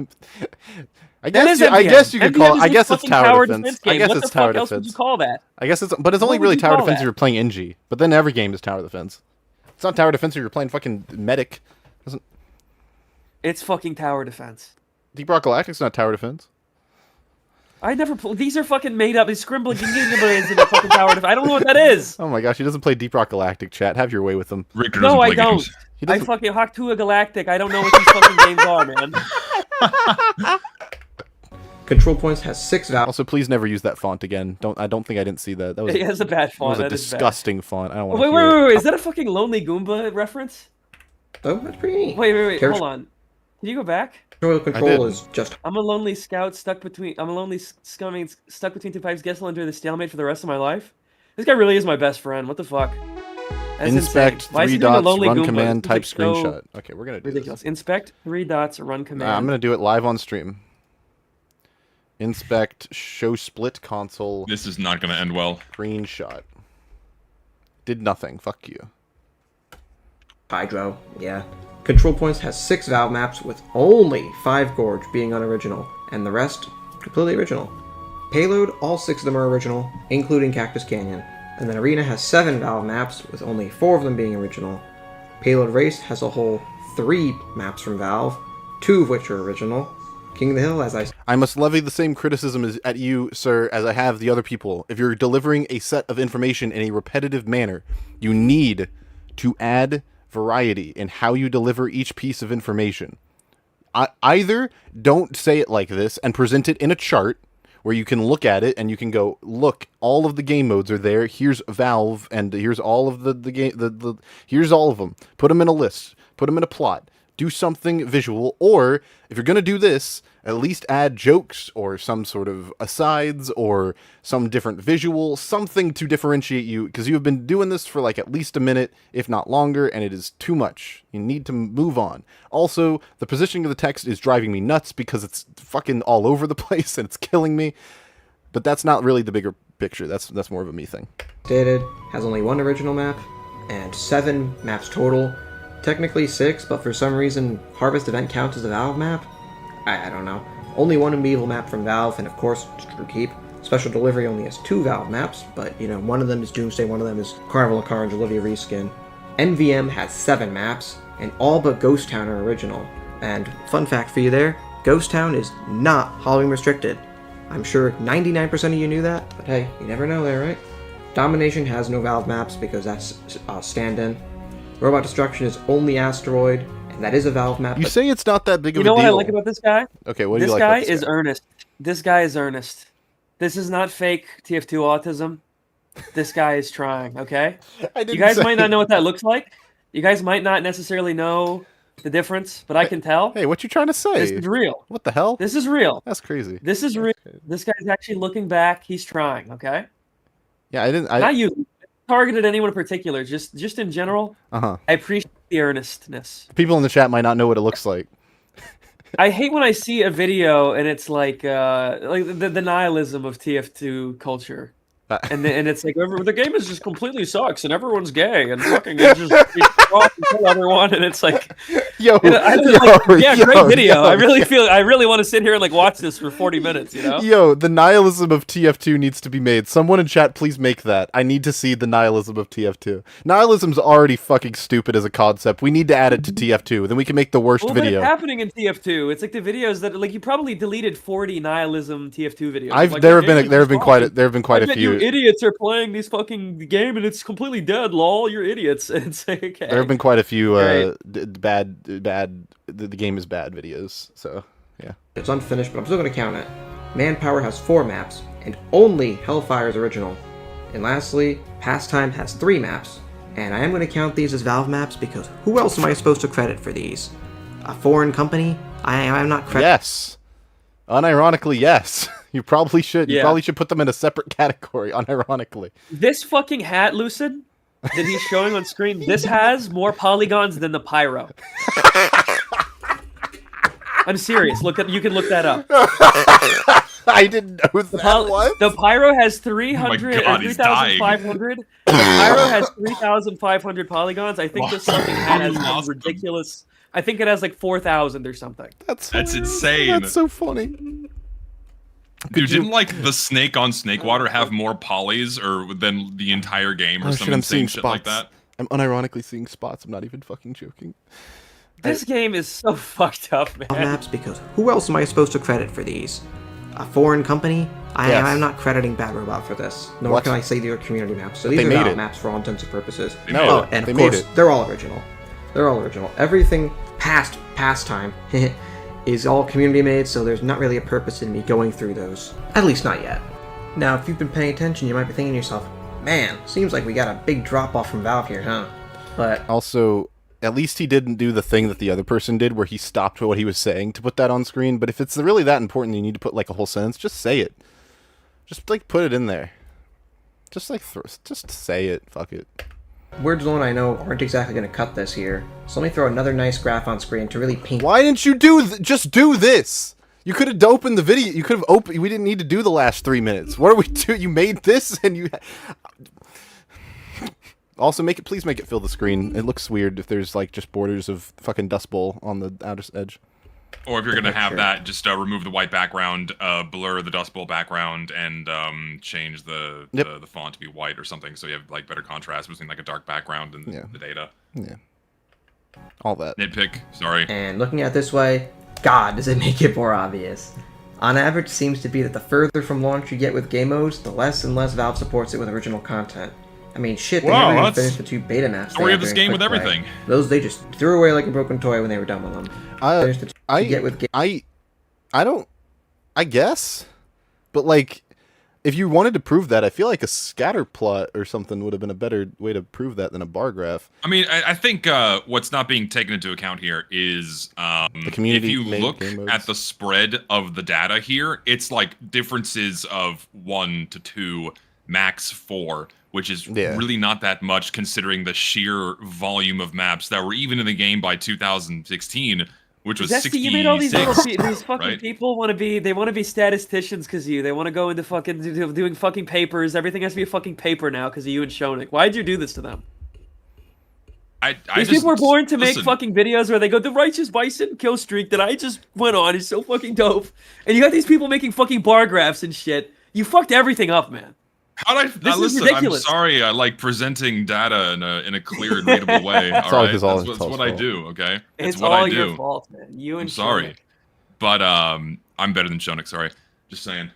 I guess you could call. I guess it's tower defense. I guess it's tower defense. What the fuck else would you call that? I guess but it's only really tower defense if you're playing NG. But then every game is tower defense. It's not tower defense if you're playing fucking medic. It's fucking tower defense. Deep Rock Galactic's not tower defense. I never. These are fucking made up. It's scribbling in the fucking tower defense. I don't know what that is. Oh my gosh, he doesn't play Deep Rock Galactic. Chat, have your way with him. No, I don't. I fucking Haktua Galactic. I don't know what these fucking games are, man. Control Points has 6 values. Also, please never use that font again. I don't think I didn't see that. That was. It has a bad font. That was a disgusting font. I don't want to. Wait. Is that a fucking Lonely Goomba reference? Oh, that's pretty neat. Wait. Hold on. Can you go back? Control is just. I'm a lonely scout stuck between. I'm a lonely scumming stuck between 2 pipes. Guess I'll endure the stalemate for the rest of my life. This guy really is my best friend. What the fuck? That's Inspect insane. 3 dots, run Goomba? command, type like screenshot. Okay, we're gonna do ridiculous. this. Inspect 3 dots, run command. I'm gonna do it live on stream. Inspect show split console. This is not gonna end well. Screenshot. Did nothing. Fuck you. Hydro, yeah. Control Points has 6 Valve maps with only 5 Gorge being unoriginal, and the rest completely original. Payload, all 6 of them are original, including Cactus Canyon. And then Arena has 7 Valve maps, with only 4 of them being original. Payload Race has a whole 3 maps from Valve, 2 of which are original. King of the Hill, as I must levy the same criticism at you, sir, as I have the other people. If you're delivering a set of information in a repetitive manner, you need to add variety in how you deliver each piece of information. Either don't say it like this and present it in a chart where you can look at it and you can go, look, all of the game modes are there. Here's Valve, and here's all of the game. Here's all of them. Put them in a list. Put them in a plot. Do something visual, or if you're gonna do this, at least add jokes or some sort of asides or some different visual, something to differentiate you, because you have been doing this for like at least a minute, if not longer, and it is too much. You need to move on. Also, the positioning of the text is driving me nuts because it's fucking all over the place and it's killing me. But that's not really the bigger picture. That's more of a me thing. Stated, has only one original map and 7 maps total. Technically 6, but for some reason Harvest Event counts as a Valve map? I don't know. Only one medieval map from Valve, and of course, True Keep. Special Delivery only has 2 Valve maps, but you know, one of them is Doomsday, one of them is Carnival of Carnage, Olivia Reskin. NVM has 7 maps, and all but Ghost Town are original. And fun fact for you there, Ghost Town is not Halloween restricted. I'm sure 99% of you knew that, but hey, you never know there, right? Domination has no Valve maps because that's stand-in. Robot Destruction is only Asteroid, and that is a Valve map. You say it's not that big of a deal. You know what I like about this guy? Okay, what do you like about this guy? This guy is earnest. This guy is earnest. This is not fake TF2 autism. This guy is trying, okay? You guys might not know what that looks like. You guys might not necessarily know the difference, but I can tell. Hey, what you trying to say? This is real. What the hell? This is real. That's crazy. This is real. This guy's actually looking back. He's trying, okay? Yeah, I didn't... Not you. Targeted anyone in particular, just in general. I appreciate the earnestness. People in the chat might not know what it looks like. I hate when I see a video and it's like the nihilism of TF2 culture, and it's like the game is just completely sucks and everyone's gay and fucking it just off and kill everyone, and it's like great video. I really want to sit here and like watch this for 40 minutes, you know? Yo, the nihilism of TF2 needs to be made. Someone in chat, please make that. I need to see the nihilism of TF2. Nihilism's already fucking stupid as a concept. We need to add it to TF2. Then we can make the worst video. But it's happening in TF2. It's like the videos that like you probably deleted 40 nihilism TF2 videos. There have been quite a few. You idiots are playing this fucking game and it's completely dead. Lol, you're idiots. It's like, okay. There have been quite a few the game is bad videos, so yeah. It's unfinished, but I'm still going to count it. Manpower has 4 maps, and only Hellfire is original. And lastly, Pastime has 3 maps, and I am going to count these as Valve maps because who else am I supposed to credit for these? A foreign company? I'm not crediting. Yes. Unironically, yes. You probably should. You probably should put them in a separate category, unironically. This fucking hat, Lucid, that he's showing on screen, this has more polygons than the Pyro. I'm serious. You can look that up. I didn't know that. The Pyro has 3,500. The Pyro has 3,500 polygons. I think this fucking hat has ridiculous. I think it has like 4,000 or something. That's insane. That's so funny. Dude, didn't like the snake on Snakewater have more polys than the entire game or some insane shit like that? I'm unironically seeing spots. I'm not even fucking joking. This game is so fucked up, man. Maps because who else am I supposed to credit for these? A foreign company? I'm not crediting Bad Robot for this. Nor can I say they're community maps. So these are Valve maps for all intents and purposes. And of course, they're all original. They're all original. Everything past Pastime is all community made, so there's not really a purpose in me going through those. At least not yet. Now, if you've been paying attention, you might be thinking to yourself, man, seems like we got a big drop-off from Valve here, huh? But also, at least he didn't do the thing that the other person did where he stopped what he was saying to put that on screen. But if it's really that important, you need to put like a whole sentence, just say it. Just like put it in there. Just like just say it. Fuck it. Wordzone, I know, aren't exactly going to cut this here, so let me throw another nice graph on screen to really paint. Why didn't you just do this? You could have opened the video. You could have opened. We didn't need to do the last 3 minutes. What are we doing? You made this, and you. Also, please make it fill the screen. It looks weird if there's like just borders of fucking Dust Bowl on the outer edge. Or if you're gonna have that, just remove the white background, blur the Dust Bowl background, and change the font to be white or something, so you have like better contrast between like a dark background and the data. Yeah. All that. Nitpick. Sorry. And looking at it this way, God, does it make it more obvious. On average, it seems to be that the further from launch you get with game modes, the less and less Valve supports it with original content. I mean, shit, they never even finished the 2 beta maps. Story of this game with everything. Those they just threw away like a broken toy when they were done with them. I guess, but like, if you wanted to prove that, I feel like a scatter plot or something would have been a better way to prove that than a bar graph. I mean, I think what's not being taken into account here is the community. If you look at the spread of the data here, it's like differences of 1 to 2, max 4, which is really not that much considering the sheer volume of maps that were even in the game by 2016. Which was 66, you made all these these fucking right? people want to be statisticians because of you. They want to go into fucking doing fucking papers. Everything has to be a fucking paper now because of you and Shonik. Why'd you do this to them? These people were born to make fucking videos where they go, the righteous bison kill streak that I just went on is so fucking dope. And you got these people making fucking bar graphs and shit. You fucked everything up, man. How did I listen? Ridiculous. I'm sorry. I like presenting data in a clear and readable way. All right, that's what I do. Okay, it's what all I do. your fault, man. You and I'm sorry, Shonik. But I'm better than Shonik. Sorry, just saying.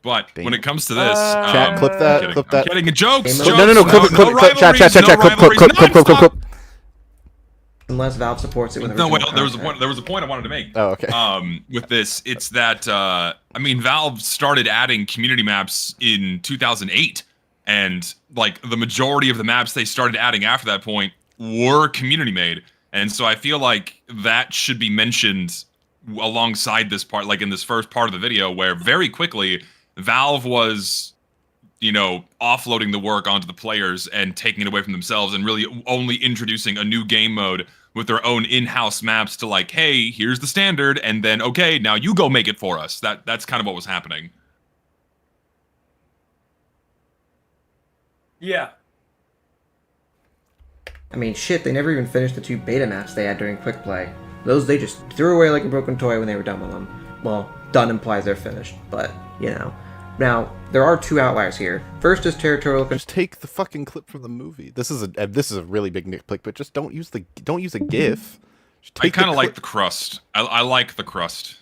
But when it comes to this, chat, clip that. Clip that. I'm kidding. Jokes. No, clip. Chat. Clip. Unless Valve supports it with no, original wait, there was a point I wanted to make. Oh, okay. With this, it's that I mean, Valve started adding community maps in 2008, and like the majority of the maps they started adding after that point were community made, and so I feel like that should be mentioned alongside this part, like in this first part of the video, where very quickly Valve was, you know, offloading the work onto the players and taking it away from themselves and really only introducing a new game mode with their own in-house maps to like, hey, here's the standard, and then, okay, now you go make it for us. That's kind of what was happening. Yeah. I mean, shit, they never even finished the 2 beta maps they had during Quick Play. Those they just threw away like a broken toy when they were done with them. Well, done implies they're finished, but, you know. Now, there are 2 outliers here. First is territorial. Just take the fucking clip from the movie. This is a really big nitpick, but just don't use a GIF. I kind of like the crust. I like the crust.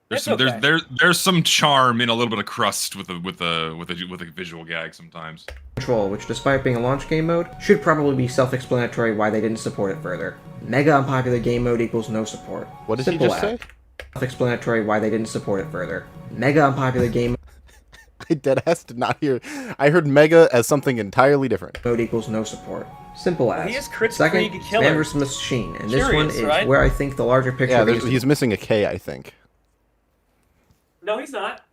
There's some charm in a little bit of crust with a visual gag sometimes. Control, which despite being a launch game mode, should probably be self-explanatory why they didn't support it further. Mega unpopular game mode equals no support. What did he just say? Self-explanatory why they didn't support it further. Mega unpopular game I deadass did not hear. I heard mega as something entirely different. Mode equals no support. Simple as. He is crit Second, Krieg killer. Man vs. Machine, and this Curious, one is right? where I think the larger picture. Yeah, he's missing a K, I think. No, he's not.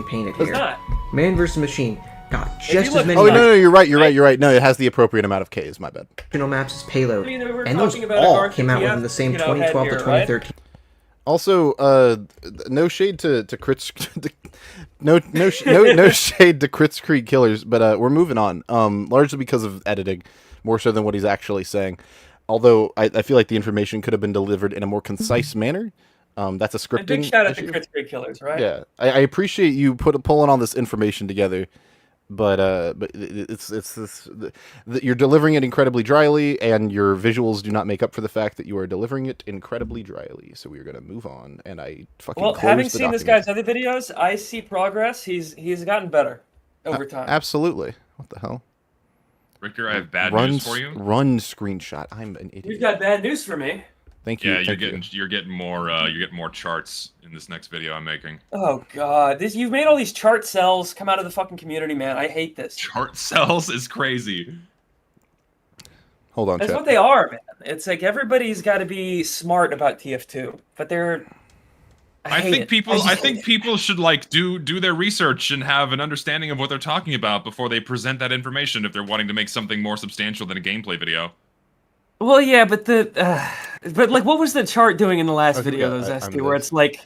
Painted He's here. not. Man vs. Machine got just as many. Oh no, you're right. No, it has the appropriate amount of Ks. My bad. Original maps as payload, I mean, we were and those talking about all an came out within RTF, the same you know, 2012 head to here, right? 2013. Also, no shade to Crits, no shade to Crits Creek Killers, but we're moving on. Largely because of editing, more so than what he's actually saying. Although I feel like the information could have been delivered in a more concise manner. That's a scripting. And big shout out issue. to Crits Creek Killers, right? Yeah, I appreciate you pulling all this information together, but it's this you're delivering it incredibly dryly, and your visuals do not make up for the fact that you are delivering it incredibly dryly. So we're gonna move on, and I fucking Well, closed having the seen this document. guy's other videos, I see progress. He's gotten better over time. Absolutely. What the hell? Richter, I have bad news for you. Run screenshot. I'm an idiot. You've got bad news for me. Thank you. Yeah, you're getting more charts in this next video I'm making. Oh god, you've made all these chart cells come out of the fucking community, man. I hate this. Chart cells is crazy. Hold on, That's chat. what they are, man. It's like everybody's got to be smart about TF2, but they're. I think people should like do their research and have an understanding of what they're talking about before they present that information if they're wanting to make something more substantial than a gameplay video. Well, yeah, but but like, what was the chart doing in the last video? Those SD, where it's like,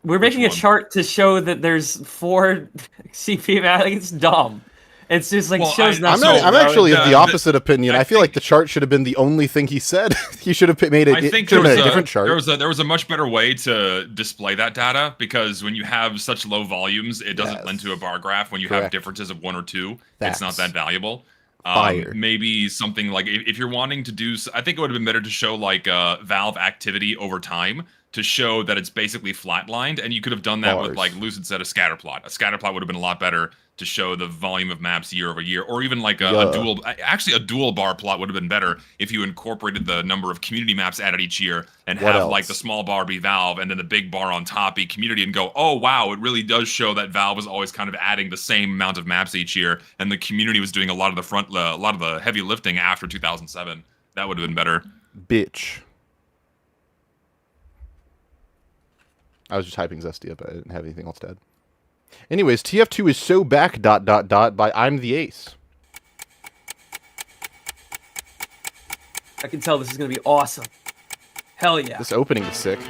we're making a chart to show that there's 4 CP. Like, it's dumb. It's just like shows nothing. I'm actually of the opposite opinion. I feel like the chart should have been the only thing he said. He should have made it. I think there was a different chart. There was a much better way to display that data, because when you have such low volumes, it doesn't lend to a bar graph. When you have differences of 1 or 2, it's not that valuable. Fire. Maybe something like if you're wanting to do, I think it would have been better to show like Valve activity over time to show that it's basically flatlined, and you could have done that with, like Lucid said, a scatter plot. A scatter plot would have been a lot better to show the volume of maps year over year, or even like a dual. Actually, a dual bar plot would have been better if you incorporated the number of community maps added each year and have like the small bar be Valve and then the big bar on top be community, and go, oh wow, it really does show that Valve was always kind of adding the same amount of maps each year, and the community was doing a lot of the heavy lifting after 2007. That would have been better. Bitch. I was just hyping Zesty up. I didn't have anything else to add. Anyways, TF2 is so back ... by I'm the Ace. I can tell this is going to be awesome. Hell yeah. This opening is sick.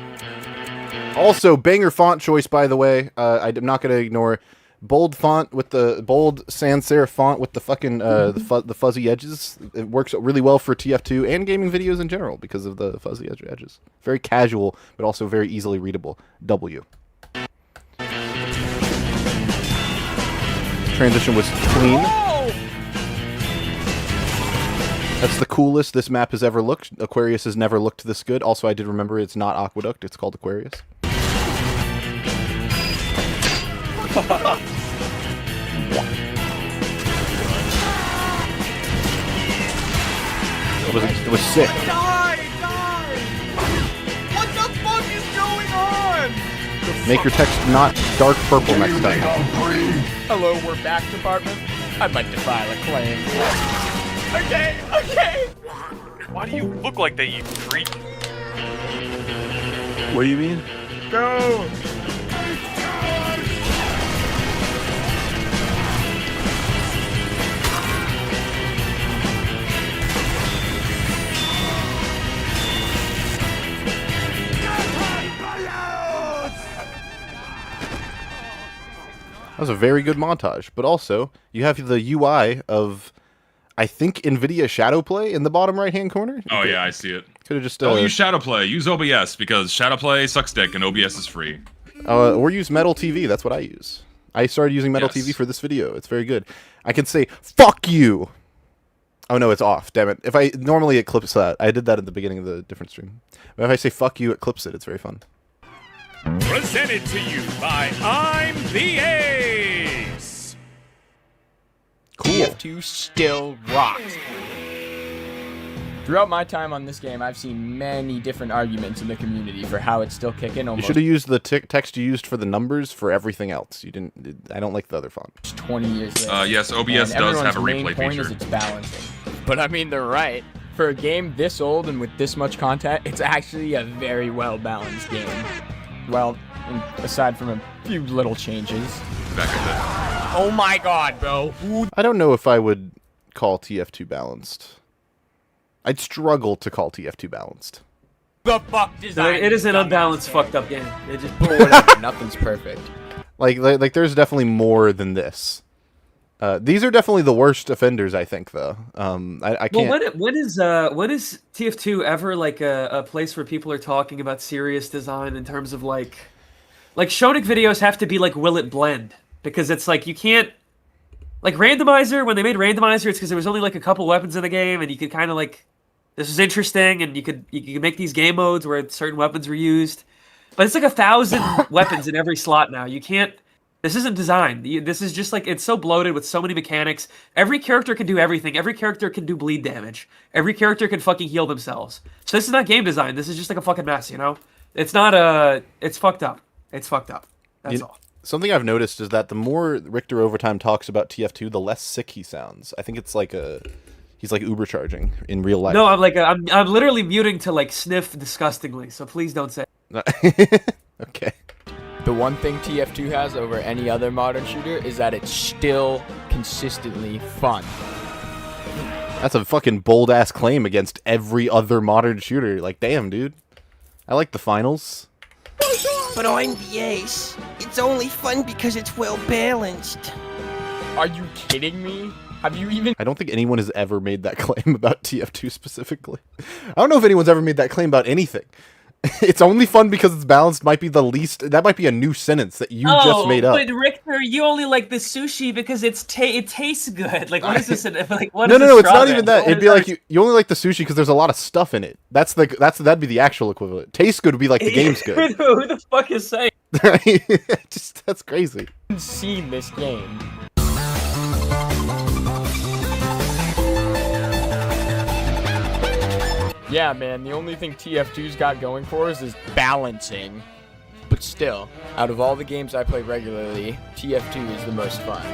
Also, banger font choice, by the way. I'm not going to ignore bold font with the bold sans serif font with the fucking the fuzzy edges. It works really well for TF2 and gaming videos in general because of the fuzzy edges. Very casual, but also very easily readable. W. Transition was clean. That's the coolest this map has ever looked. Aquarius has never looked this good. Also, I did remember it's not Aqueduct, it's called Aquarius. It was sick. Die! What the fuck is going on? Make your text not dark purple next time. Hello, we're back, department. I'd like to file a claim. Okay. Why do you look like that, you freak? What do you mean? Go! That was a very good montage, but also you have the UI of, I think, NVIDIA Shadowplay in the bottom right-hand corner. Oh yeah, I see it. Could have just don't use Shadowplay. Use OBS because Shadowplay sucks dick and OBS is free. Or use Metal TV. That's what I use. I started using Metal TV for this video. It's very good. I can say "fuck you." Oh no, it's off. Damn it! Normally it clips that. I did that at the beginning of the different stream. But if I say "fuck you," it clips it. It's very fun. Presented to you by I'm the Ace. Cool. TF2 still rocks. Throughout my time on this game, I've seen many different arguments in the community for how it's still kicking. You should have used the text you used for the numbers for everything else. You didn't. I don't like the other font. 20 years later. Yes, OBS does have a replay point feature. Is it's balancing. But I mean, they're right. For a game this old and with this much content, it's actually a very well balanced game. Well, aside from a few little changes. Oh my god, bro. I don't know if I would call TF2 balanced. I'd struggle to call TF2 balanced. The fuck design. It is an unbalanced, fucked up game. It just whatever. Nothing's perfect. Like there's definitely more than this. These are definitely the worst offenders, I think, though. I can't. Well, when is TF2 ever like a place where people are talking about serious design in terms of like Shonik videos have to be like, will it blend? Because it's like you can't, like Randomizer, when they made Randomizer, it's because there was only like a couple weapons in the game, and you could kind of like, this was interesting, and you could make these game modes where certain weapons were used, but it's like 1,000 weapons in every slot now. You can't. This isn't design. This is just like, it's so bloated with so many mechanics. Every character can do everything. Every character can do bleed damage. Every character can fucking heal themselves. So this is not game design. This is just like a fucking mess, you know? It's not it's fucked up. It's fucked up. That's all. Something I've noticed is that the more Richter Overtime talks about TF2, the less sick he sounds. I think it's like he's like Uber charging in real life. No, I'm literally muting to like sniff disgustingly. So please don't say. Okay. The one thing TF2 has over any other modern shooter is that it's still consistently fun. That's a fucking bold ass claim against every other modern shooter. Like, damn, dude. I like the finals. But I'm the Ace. It's only fun because it's well balanced. Are you kidding me? Have you even... I don't think anyone has ever made that claim about TF2 specifically. I don't know if anyone's ever made that claim about anything. It's only fun because it's balanced. Might be the least. That might be a new sentence that you just made up. But Richter, you only like the sushi because it tastes good. Like, what is this? Like, what No, is no, this no. It's not strawberry? even that. It'd be like you only like the sushi because there's a lot of stuff in it. That'd be the actual equivalent. Tastes good would be like the game's good. Who the fuck is saying? That's crazy. Seen this game. Yeah, man, the only thing TF2's got going for us is balancing. But still, out of all the games I play regularly, TF2 is the most fun.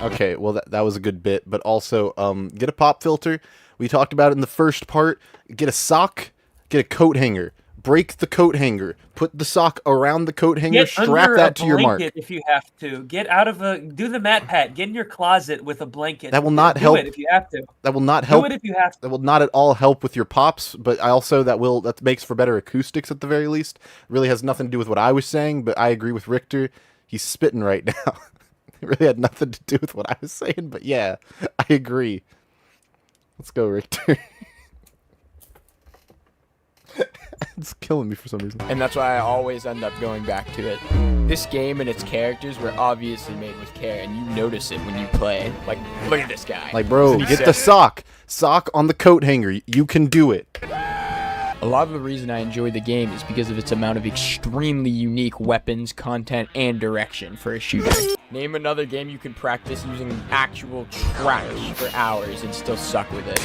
Okay, well, that was a good bit, but also, get a pop filter. We talked about it in the first part. Get a sock, get a coat hanger. Break the coat hanger. Put the sock around the coat hanger. Strap that to your mark. If you have to, do the mat pat. Get in your closet with a blanket. That will not help. Do it if you have to. That will not help. Do it if you have to. That will not at all help with your pops, but that makes for better acoustics at the very least. It really has nothing to do with what I was saying, but I agree with Richter. He's spitting right now. It really had nothing to do with what I was saying, but yeah, I agree. Let's go, Richter. It's killing me for some reason. And that's why I always end up going back to it. This game and its characters were obviously made with care, and you notice it when you play. Like, look at this guy. Like, bro, get the sock. Sock on the coat hanger. You can do it. A lot of the reason I enjoy the game is because of its amount of extremely unique weapons, content, and direction for a shooter. Name another game you can practice using actual trash for hours and still suck with it.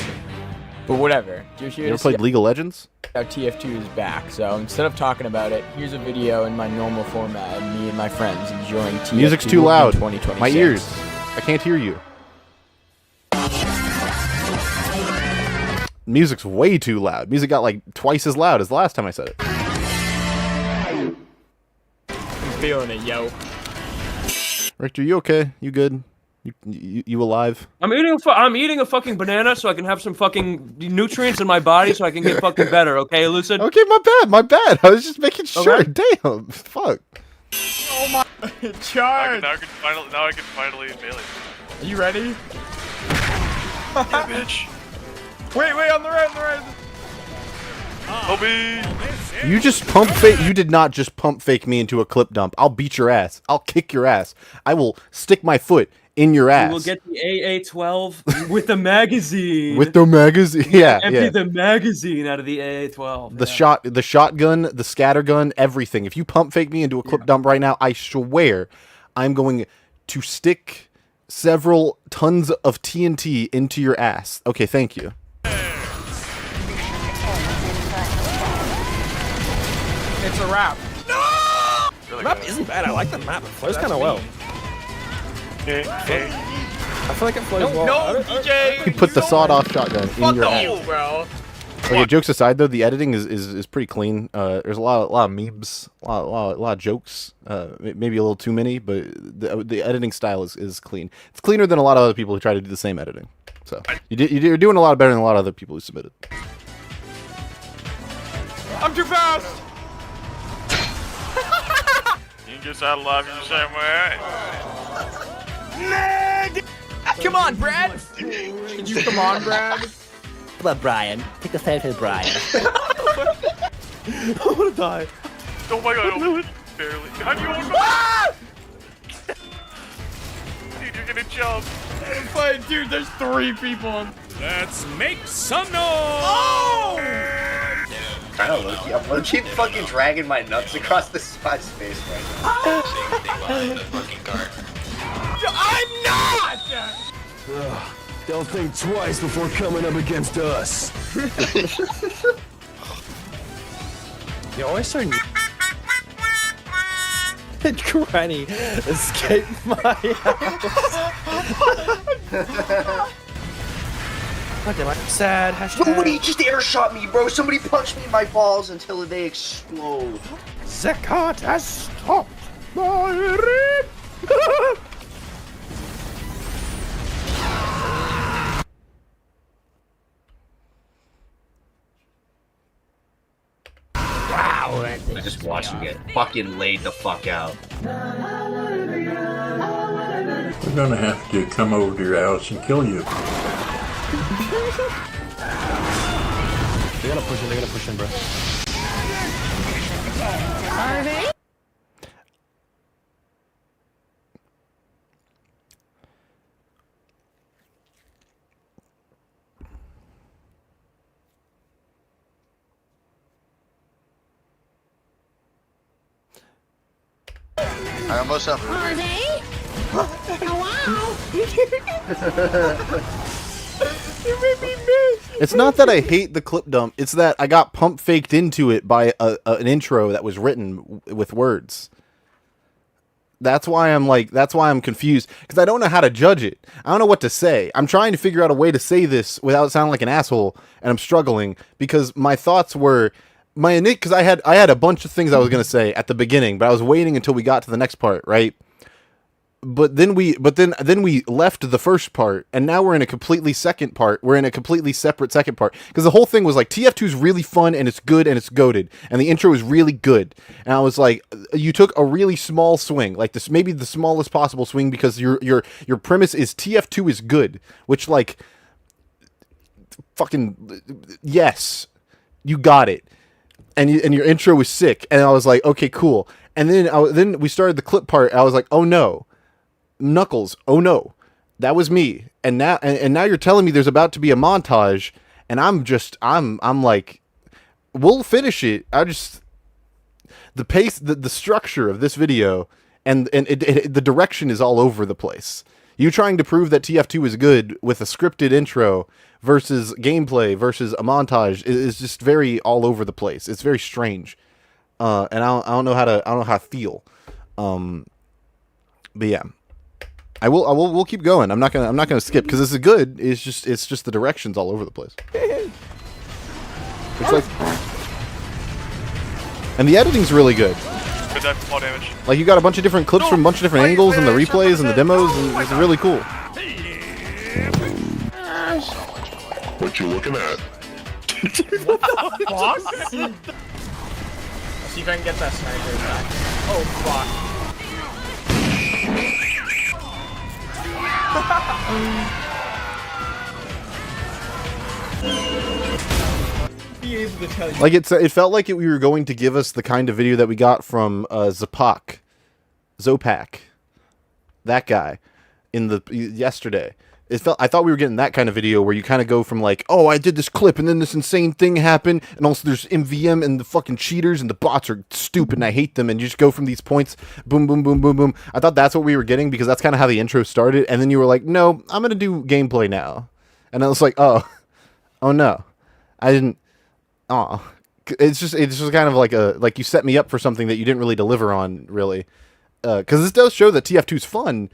But whatever. You ever played League of Legends? How TF2 is back, so instead of talking about it, here's a video in my normal format of me and my friends enjoying TF2. Music's too loud. 2026. My ears. I can't hear you. Music's way too loud. Music got like twice as loud as the last time I said it. I'm feeling it, yo. Richter, you okay? You good? You alive? I'm eating a fucking banana so I can have some fucking nutrients in my body so I can get fucking better. Okay, Lucid? Okay, my bad. I was just making sure. Okay. Damn, fuck. Oh my! Charge! Now I can finally melee. Are you ready? Yeah, bitch. Wait, on the right. You just pump fake. You did not just pump fake me into a clip dump. I'll beat your ass. I'll kick your ass. I will stick my foot in your ass. You will get the AA-12 with the magazine. With the magazine, yeah. Empty the magazine out of the AA-12. The shotgun, the scatter gun, everything. If you pump fake me into a clip dump right now, I swear I'm going to stick several tons of TNT into your ass. Okay, thank you. It's a wrap. No! The map isn't bad. I like the map. It flows kind of well. I feel like it flows well. No, DJ! You put the sawed-off shotgun in your ass. Bro. Okay, jokes aside, though, the editing is pretty clean. There's a lot of memes, a lot of jokes. Maybe a little too many, but the editing style is clean. It's cleaner than a lot of other people who try to do the same editing. So you're doing a lot better than a lot of other people who submitted. I'm too fast. You can get out alive in the same way. Come on, Brad. Did you come on, Brad? Come on, Brian. Take a selfie, Brian. I wanna die. Oh my god, barely. How do you want to Dude, you're gonna jump. But, dude, there's 3 people. Let's make some noise! Oh! I don't know, I'm low-key fucking dragging my nuts across my space right now. I'm not! Don't think twice before coming up against us. You always start. Granny, escape my house. Okay, I'm sad. Somebody just airshot me, bro. Somebody punched me in my balls until they explode. Zekat has stopped my rip. Wow, I just watched him get fucking laid the fuck out. We're gonna have to come over to your house and kill you. They're gonna push in, bro. I almost up. It's not that I hate the clip dump. It's that I got pump faked into it by an intro that was written with words. That's why I'm confused, because I don't know how to judge it. I don't know what to say. I'm trying to figure out a way to say this without sounding like an asshole, and I'm struggling because my thoughts were because I had a bunch of things I was gonna say at the beginning, but I was waiting until we got to the next part, right? But then we left the first part, and now we're in a completely second part. We're in a completely separate second part, because the whole thing was like TF2 is really fun and it's good and it's goated, and the intro is really good. And I was like, you took a really small swing, like this, maybe the smallest possible swing, because your premise is TF2 is good, which like, fucking yes, you got it, and your intro was sick, and I was like, okay, cool. And then we started the clip part. And I was like, oh no. Knuckles, oh no, that was me. And now you're telling me there's about to be a montage, and I'm like, we'll finish it. The pace, the structure of this video, and the direction is all over the place. You trying to prove that TF2 is good with a scripted intro versus gameplay versus a montage is just very all over the place. It's very strange, and I don't know how to feel. But yeah. We'll keep going. I'm not gonna skip, because this is good. It's just the directions all over the place. It's like, and the editing's really good. Good dive for fall damage. Like, you got a bunch of different clips from a bunch of different angles, and the replays and the demos, and it's really cool. What you looking at? What the fuck? Let's see if I can get that sniper back. Oh fuck. Like, it felt like we were going to give us the kind of video that we got from Zopak, that guy, yesterday. I thought we were getting that kind of video where you kind of go from like, oh, I did this clip and then this insane thing happened, and also there's MVM and the fucking cheaters and the bots are stupid and I hate them, and you just go from these points, boom, boom, boom, boom, boom. I thought that's what we were getting, because that's kind of how the intro started, and then you were like, no, I'm gonna do gameplay now, and I was like, oh no, I didn't. Oh, it's just kind of like you set me up for something that you didn't really deliver on, really, because this does show that TF2's fun.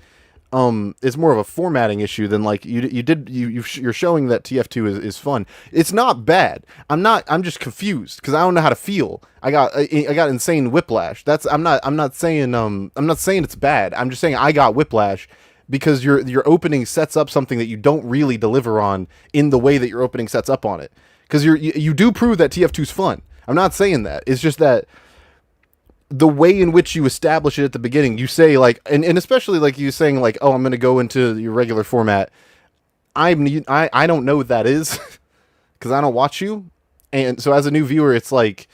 It's more of a formatting issue than like you're showing that TF2 is fun. It's not bad. I'm just confused because I don't know how to feel. I got insane whiplash. I'm not saying it's bad. I'm just saying I got whiplash because your opening sets up something that you don't really deliver on in the way that your opening sets up on it. Because you do prove that TF2's fun. I'm not saying that. It's just that the way in which you establish it at the beginning, you say like, and especially like you saying like, oh, I'm going to go into your regular format. I don't know what that is because I don't watch you. And so as a new viewer, it's like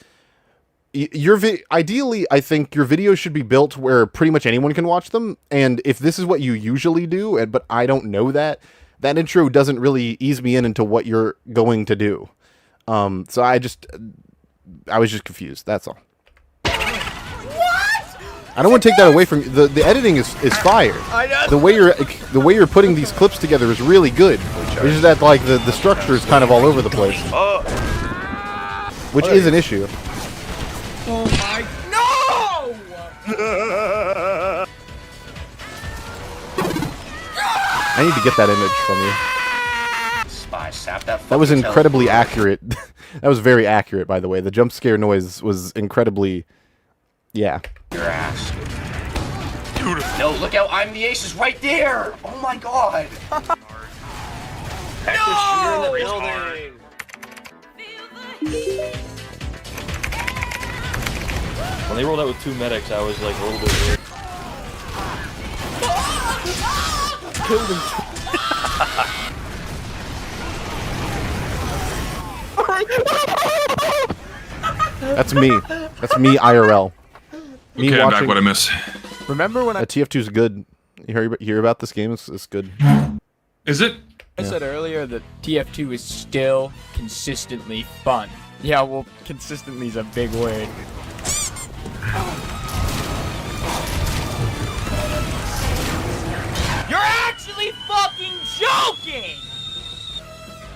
ideally, I think your videos should be built where pretty much anyone can watch them. And if this is what you usually do, but I don't know that intro doesn't really ease me into what you're going to do. So I was just confused. That's all. I don't want to take that away from you. The editing is fire. The way you're putting these clips together is really good. It's just that like the structure is kind of all over the place, which is an issue. Oh my no! I need to get that image from you. Spy sap that. That was incredibly accurate. That was very accurate, by the way. The jump scare noise was incredibly, yeah. Your ass. Dude. No, look out! I'm the ace is right there. Oh my god. Heck, you're in the building. When they rolled out with 2 medics, I was like a little bit weird. Killed him. That's me. That's me IRL. Me Okay, I'm back. watching. What I miss? Remember when TF2 is good. You hear about this game? It's good. Is it? I said earlier that TF2 is still consistently fun. Yeah, well, consistently is a big word. You're actually fucking joking!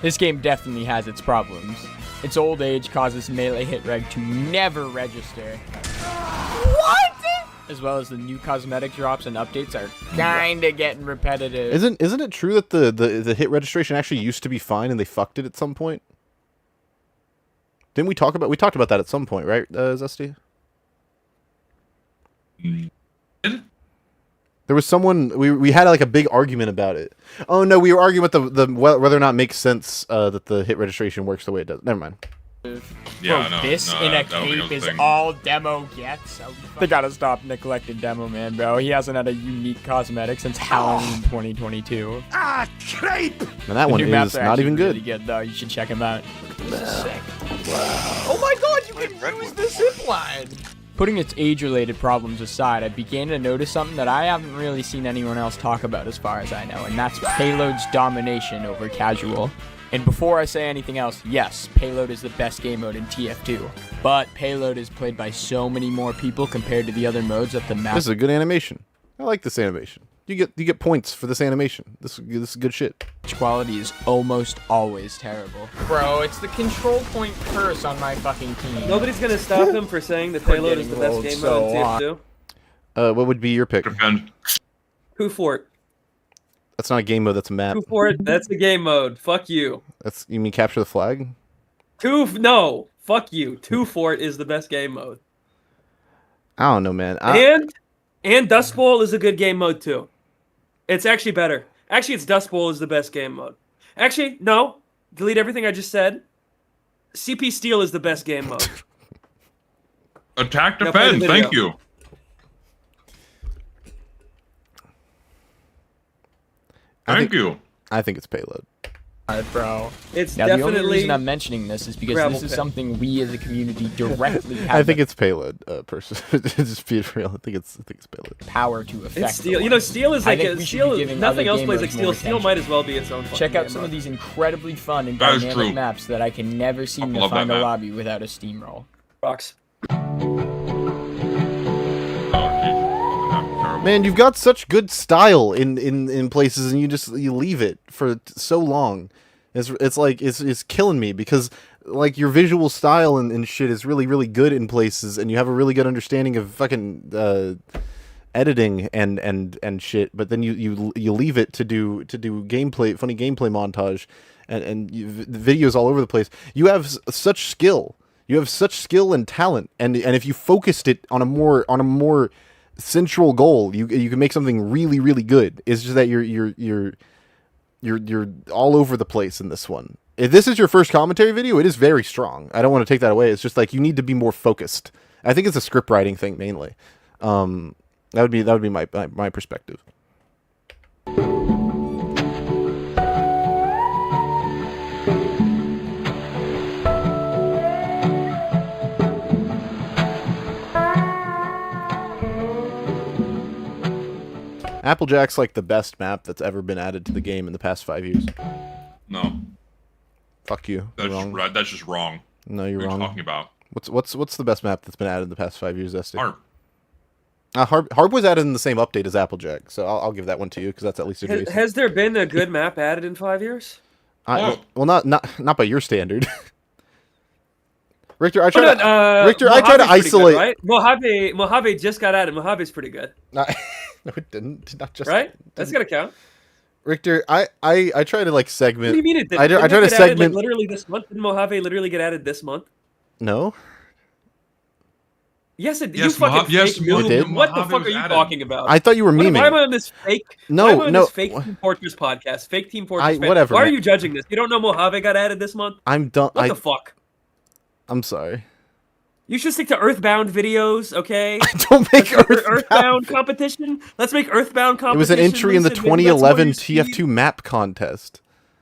This game definitely has its problems. Its old age causes melee hit reg to never register. What? As well as the new cosmetic drops and updates are kinda getting repetitive. Isn't it true that the hit registration actually used to be fine and they fucked it at some point? Didn't we talked about that at some point, right, Zesty? There was someone we had like a big argument about it. Oh no, we were arguing about the whether or not it makes sense that the hit registration works the way it does. Never mind. Yeah, bro, this in a cape is all Demo gets. They gotta stop neglecting Demo, man, bro. He hasn't had a unique cosmetic since Halloween 2022. Ah, creep! And that one is not even good. Really good, though. You should check him out. This is sick. Oh my god, you can use the zip line! Putting its age-related problems aside, I began to notice something that I haven't really seen anyone else talk about as far as I know, and that's Payload's domination over casual. And before I say anything else, yes, Payload is the best game mode in TF2, but Payload is played by so many more people compared to the other modes that the map... This is a good animation. I like this animation. You get points for this animation. This is good shit. Quality is almost always terrible. Bro, it's the control point curse on my fucking team. Nobody's gonna stop him for saying that Payload is the best game mode in TF2. What would be your pick? Coup Fort. That's not a game mode. That's a map. Coup Fort. That's the game mode. Fuck you. You mean capture the flag? No. Fuck you. Coup Fort is the best game mode. I don't know, man. And Dust Bowl is a good game mode too. It's actually better. Actually, it's Dust Bowl is the best game mode. Actually, no. Delete everything I just said. CP Steel is the best game mode. Attack defend. Thank you. Thank you. I think it's Payload. Bro. It's now, definitely the only reason I'm mentioning this is because this is something we as a community directly have. I think it's Payload, personally. Just be real. I think it's Payload. Power to affect. It's Steel. You know, Steel is like Steel. Nothing else plays like Steel. Attention. Steel might as well be its own. Check out some of these incredibly fun and dynamic maps that I can never seem to find a lobby without a steamroll. Rocks. Man, you've got such good style in places, and you leave it for so long. It's killing me because like your visual style and shit is really good in places, and you have a really good understanding of fucking editing and shit. But then you leave it to do gameplay, funny gameplay montage, and videos all over the place. You have such skill. You have such skill and talent, and if you focused it on a more central goal, you can make something really good. It's just that you're all over the place in this one. If this is your first commentary video, it is very strong. I don't want to take that away. It's just like you need to be more focused. I think it's a script writing thing mainly. That would be my perspective. Applejack's like the best map that's ever been added to the game in the past 5 years. No. Fuck you. That's wrong. Right. That's just wrong. No, you're wrong. What are you talking about? What's the best map that's been added in the past 5 years, Zesty? Harp. Harp was added in the same update as Applejack, so I'll give that one to you because that's at least a Has there been a good map added in 5 years? well, not by your standard. Richter, I try to isolate. Good, right? Mojave just got added. Mojave's pretty good. No, it didn't. Not just right. That's gonna count. Richter, I try to like segment. What do you mean it did? I try to segment. Like, literally this month. Did Mojave literally get added this month? No. Yes, it did. Yes, fake news. It did. What the fuck are you talking about? I thought you were memeing. Why am I on this fake? No, why am I on no. this fake Team Fortress podcast. Fake Team Fortress. Whatever. Why are you judging this? You don't know Mojave got added this month? I'm done. What the fuck? I'm sorry. You should stick to Earthbound videos, okay? Don't make Earthbound competition. Let's make Earthbound competition. It was an entry in the Lucid, 2011 TF2 map contest.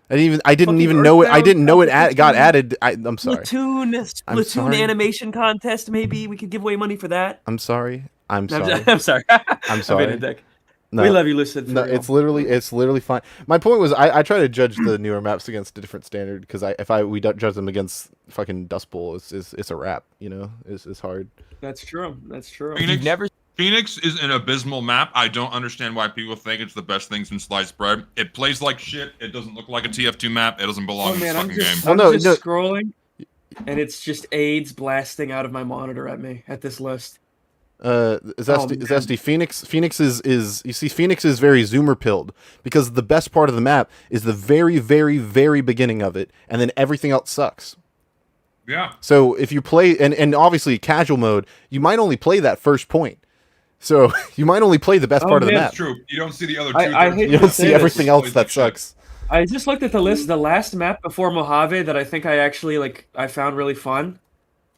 I didn't even know it. I didn't know it got added. I'm sorry. Splatoon animation contest. Maybe we could give away money for that. I'm sorry. I'm No, sorry. I'm sorry. I'm sorry. I'm being a dick. We love you, Lucid. No, it's literally fine. My point was, I try to judge the newer maps against a different standard because if we don't judge them against fucking Dust Bowl, it's a wrap. You know, it's hard. That's true. That's true. Phoenix is an abysmal map. I don't understand why people think it's the best thing since sliced bread. It plays like shit. It doesn't look like a TF2 map. It doesn't belong in this fucking game. I'm just scrolling, and it's just AIDS blasting out of my monitor at me at this list. Zesty, Phoenix is you see, Phoenix is very zoomer pilled because the best part of the map is the very, very, very beginning of it, and then everything else sucks. Yeah. So if you play, and obviously casual mode, you might only play that first point. So you might only play the best part of the map. That's true. You don't see the other two. You don't see everything else that sucks. I just looked at the list. The last map before Mojave that I think I actually I found really fun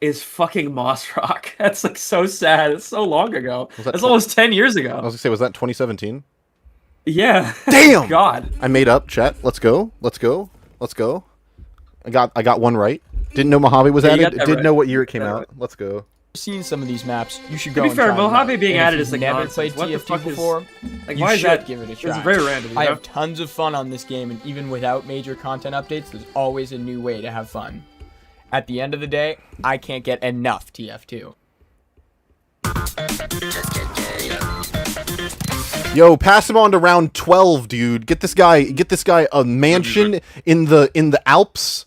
is fucking Moss Rock. That's like so sad. It's so long ago. That's almost 10 years ago. I was gonna say, was that 2017? Yeah. Damn. God. I made up, chat. Let's go. Let's go. Let's go. I got one right. Didn't know Mojave was added. Didn't know what year it came out. Let's go. Seen some of these maps, you should To go. be and fair, try them Mojave out. being And added if is you've like never nonsense. played What the TF2 fuck is- before, like, you why is should that- give it a it's try. very random, you I know? have tons of fun on this game, and even without major content updates, there's always a new way to have fun. At the end of the day, I can't get enough TF2. Yo, pass him on to round 12, dude. Get this guy a mansion in the Alps.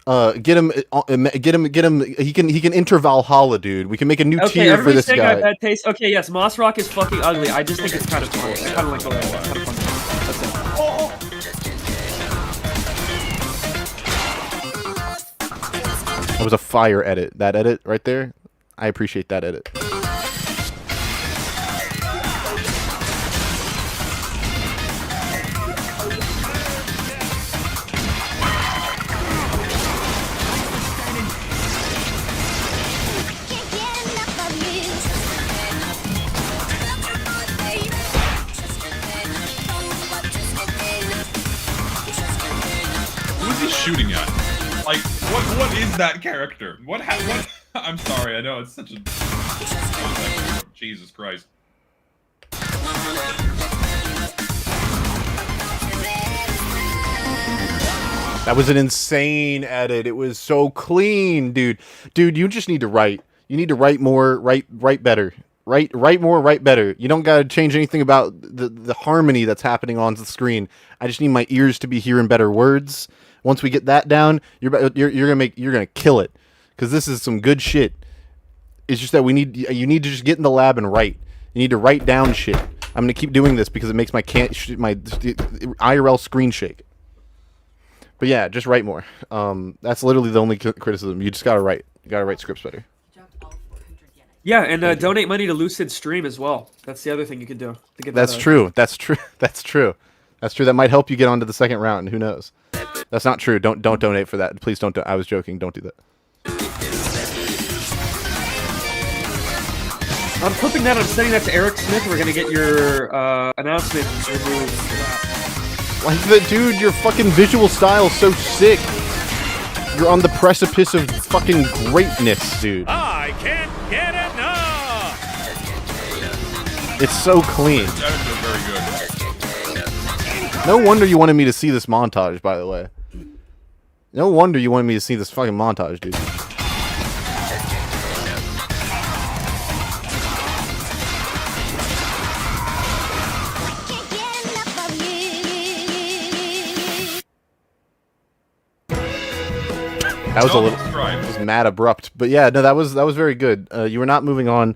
Get him. He can enter Valhalla, dude. We can make a new tier for this saying I have guy. bad taste. Okay, yes, Moss Rock is fucking ugly. I just think it's kind of fun. It's kind of like overwatch. It's kind of fun. That's it. That was a fire edit. That edit right there. I appreciate that edit. Who's he shooting at? Like, what is that character? What? I'm sorry. I know it's such a. Jesus Christ. That was an insane edit. It was so clean, dude. Dude, you just need to write. You need to write more, write better. Write more, write better. You don't gotta change anything about the harmony that's happening on the screen. I just need my ears to be hearing better words. Once we get that down, you're gonna kill it, because this is some good shit. It's just that you need to just get in the lab and write. You need to write down shit. I'm gonna keep doing this because it makes my IRL screen shake. But yeah, just write more. That's literally the only criticism. You just gotta write. You gotta write scripts better. Yeah, and donate money to Lucid Stream as well. That's the other thing you could do. To get That's true. That's true. That's true. That's true. That might help you get onto the second round. Who knows? That's not true. Don't donate for that. Please don't. I was joking. Don't do that. I'm flipping that. I'm sending that to Eric Smith. We're gonna get your announcement removed. Like, dude, your fucking visual style is so sick. You're on the precipice of fucking greatness, dude. I can't get enough. It's so clean. Very good. No wonder you wanted me to see this montage, by the way. No wonder you wanted me to see this fucking montage, dude. That was a little, it was mad abrupt, but yeah, no, that was very good. You were not moving on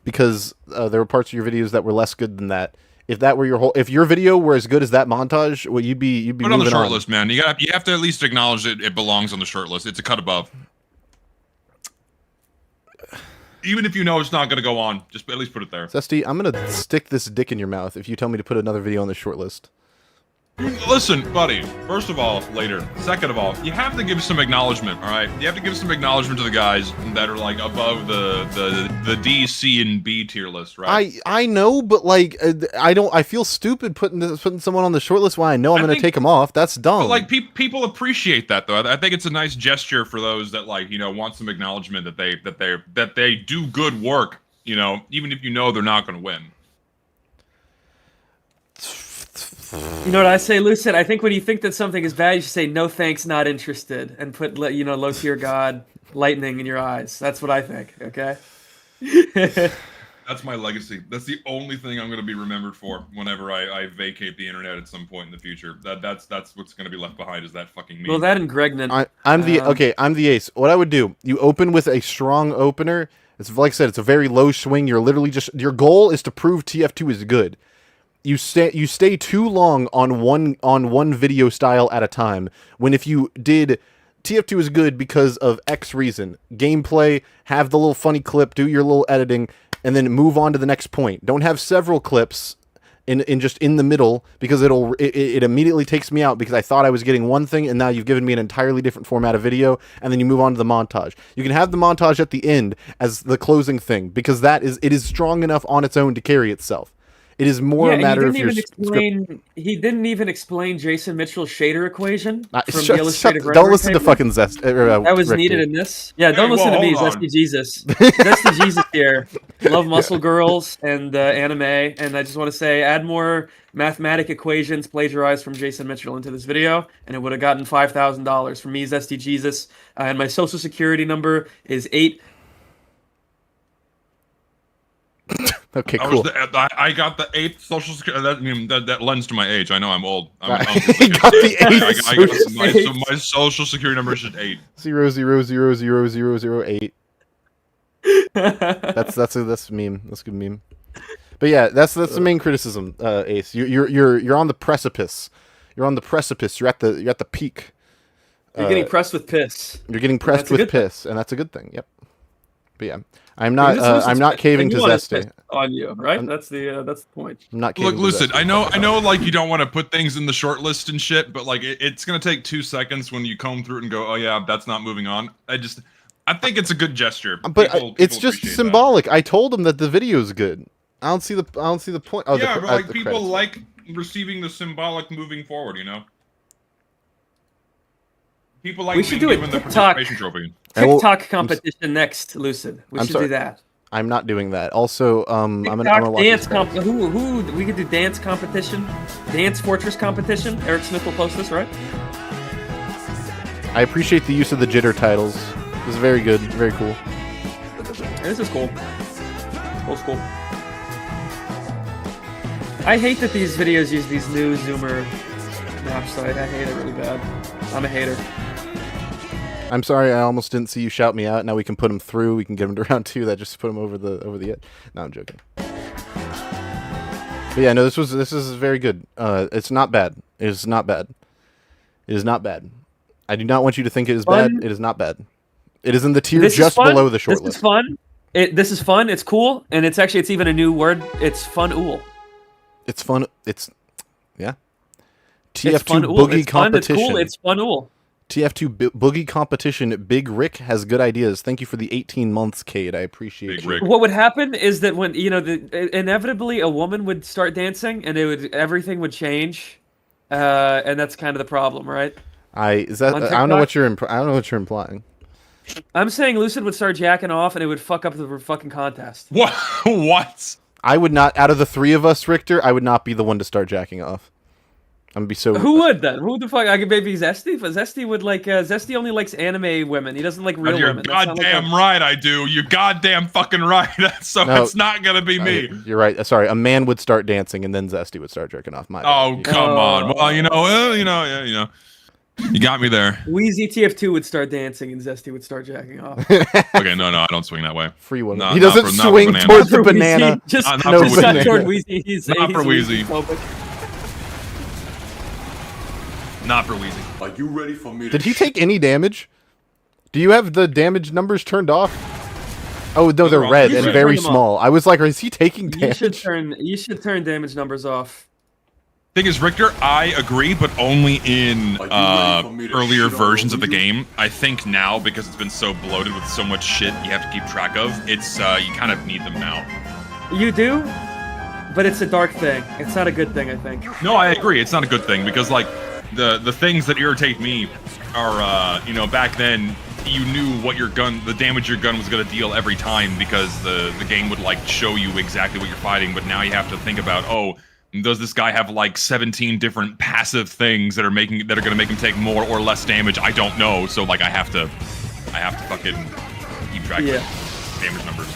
because there were parts of your videos that were less good than that. If that were if your video were as good as that montage, well, you'd be Put it on the moving short on. list, man. You have to at least acknowledge that it belongs on the short list. It's a cut above. Even if you know it's not going to go on, just at least put it there. Zesty, I'm gonna stick this dick in your mouth if you tell me to put another video on the short list. Listen, buddy. First of all, later. Second of all, you have to give some acknowledgement. All right, you have to give some acknowledgement to the guys that are like above the D, C, and B tier list, right? I know, but like I feel stupid putting someone on the short list when I know I'm going to take them off. That's dumb. But like people appreciate that though. I think it's a nice gesture for those that like want some acknowledgement that they do good work. Even if they're not going to win. You know what I say, Lucid? I think when you think that something is bad, you should say no thanks, not interested, and put low tier god lightning in your eyes. That's what I think. Okay. That's my legacy. That's the only thing I'm going to be remembered for whenever I vacate the internet at some point in the future. That's what's going to be left behind is that fucking meme. Well, that and Gregnant. I'm the ace. What I would do, you open with a strong opener. It's like I said, it's a very low swing. You're literally your goal is to prove TF2 is good. You stay too long on one video style at a time. When if you did TF2 is good because of X reason, gameplay, have the little funny clip, do your little editing, and then move on to the next point. Don't have several clips in just in the middle because it immediately takes me out because I thought I was getting one thing and now you've given me an entirely different format of video, and then you move on to the montage. You can have the montage at the end as the closing thing because it is strong enough on its own to carry itself. It is more a matter of your He didn't even explain Jason Mitchell's shader equation from the illustrated don't listen to fucking Zest. That was needed in this. Yeah, don't listen to me, Zesty Jesus. Zesty Jesus here. Love muscle girls and anime, and I just want to say, add more mathematic equations plagiarized from Jason Mitchell into this video, and it would have gotten $5,000 from me, Zesty Jesus. And my social security number is 8. Okay, cool. I got the 8th social security. That lends to my age. I know I'm old. He got the 8th. My social security number is just 8. 0000008. That's a meme. That's a good meme. But yeah, that's the main criticism, Ace. You're on the precipice. You're on the precipice. You're at the peak. You're getting pressed with piss. You're getting pressed with piss, and that's a good thing. Yep. But yeah, I'm not caving to Zesty. On you, right? That's the point. I'm not caving. Look, Lucid, I know, like you don't want to put things in the short list and shit, but like it's gonna take 2 seconds when you comb through it and go, oh yeah, that's not moving on. I think it's a good gesture. But it's just symbolic. I told him that the video is good. I don't see the point. Oh, yeah, but like people like receiving the symbolic moving forward. People like being given the participation trophy. TikTok competition next, Lucid. We should do that. I'm not doing that. Also, I'm gonna watch dance who we could do dance competition, dance fortress competition. Eric Smith will post this, right? I appreciate the use of the jitter titles. This is very good, very cool. This is cool. Old school. I hate that these videos use these new zoomer maps. I hate it really bad. I'm a hater. I'm sorry, I almost didn't see you shout me out. Now we can put him through. We can get him to round 2. That just put him over the edge. No, I'm joking. But yeah, no, this is very good. It's not bad. It is not bad. It is not bad. I do not want you to think it is bad. It is not bad. It is in the tier just below the short list. This is fun. This is fun. It's cool, and it's even a new word. It's fun-ool. It's fun. Yeah. TF2 boogie competition. It's cool. It's fun-ool. TF2 boogie competition. Big Rick has good ideas. Thank you for the 18 months, Cade. I appreciate it. What would happen is that when inevitably a woman would start dancing, and everything would change, and that's kind of the problem, right? I don't know what you're implying. I'm saying Lucid would start jacking off, and it would fuck up the fucking contest. What? What? I would not. Out of the 3 of us, Richter, I would not be the one to start jacking off. I'm gonna be so. Who would then? Who the fuck? I could maybe Zesty, but Zesty would like. Zesty only likes anime women. He doesn't like real women. You're goddamn right, I do. You're goddamn fucking right. So no, it's not gonna be me. You're right. Sorry, a man would start dancing, and then Zesty would start jerking off. My oh bad. Come on. Well, you know. You got me there. Wheezy TF2 would start dancing, and Zesty would start jacking off. Okay, no, I don't swing that way. Free one. He doesn't swing towards the banana. Just not toward Wheezy. He's not for Wheezy. Not for Wheezy. Are you ready for me? Did he take any damage? Do you have the damage numbers turned off? Oh no, they're red and very small. I was like, is he taking damage? You should turn damage numbers off. Thing is, Richter, I agree, but only in earlier versions of the game. I think now, because it's been so bloated with so much shit you have to keep track of, it's you kind of need them now. You do, but it's a dark thing. It's not a good thing, I think. No, I agree. It's not a good thing because like the things that irritate me are you know, back then you knew what your gun, the damage your gun was going to deal every time because the game would like show you exactly what you're fighting. But now you have to think about, oh, does this guy have like 17 different passive things that are going to make him take more or less damage? I don't know. So like I have to fucking keep track of damage numbers.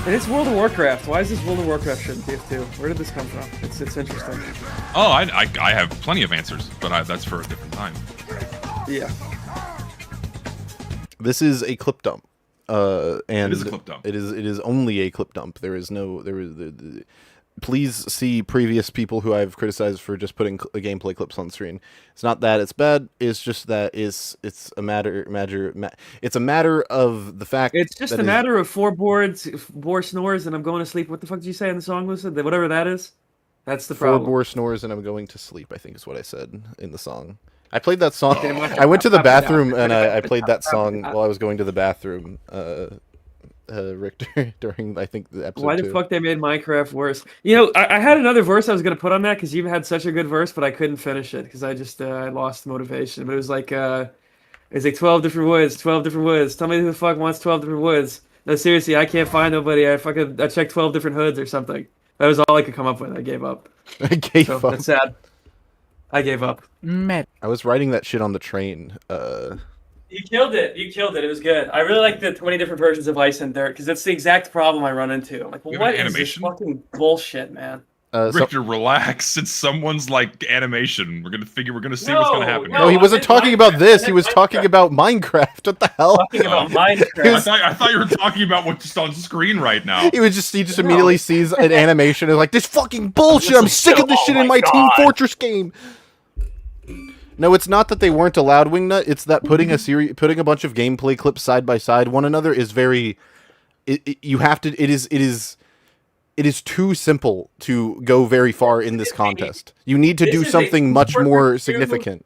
And it's World of Warcraft. Why is this World of Warcraft shit in TF2? Where did this come from? It's interesting. Oh, I have plenty of answers, but that's for a different time. Yeah. This is a clip dump. And it is a clip dump. It is only a clip dump. Please see previous people who I've criticized for just putting gameplay clips on screen. It's not that it's bad. It's just that it's a matter of the fact. It's just a matter of 4 boar snores, and I'm going to sleep. What the fuck did you say in the song, Lucid? Whatever that is. That's the problem. 4 boar snores and I'm going to sleep, I think is what I said in the song. I played that song. I went to the bathroom and I played that song while I was going to the bathroom. Richter, during I think the episode. Why the fuck they made Minecraft worse? You know, I had another verse I was gonna put on that because you had such a good verse, but I couldn't finish it because I just I lost motivation. But it was like 12 different woods, 12 different woods. Tell me who the fuck wants 12 different woods? No, seriously, I can't find nobody. I checked 12 different hoods or something. That was all I could come up with. I gave up. I gave up. That's sad. I gave up. I was writing that shit on the train. You killed it. You killed it. It was good. I really like the 20 different versions of Ice and Dirt because that's the exact problem I run into. I'm like, well, what is this fucking bullshit, man? Richter, relax. It's someone's like animation. We're gonna see what's gonna happen. No, he wasn't talking about this. He was talking about Minecraft. What the hell? Talking about Minecraft. I thought you were talking about what's just on screen right now. He just immediately sees an animation and is like, this fucking bullshit. I'm sick of this shit in my Team Fortress game. No, it's not that they weren't allowed, Wingnut. It's that putting a bunch of gameplay clips side by side one another is very. It is too simple to go very far in this contest. You need to do something much more significant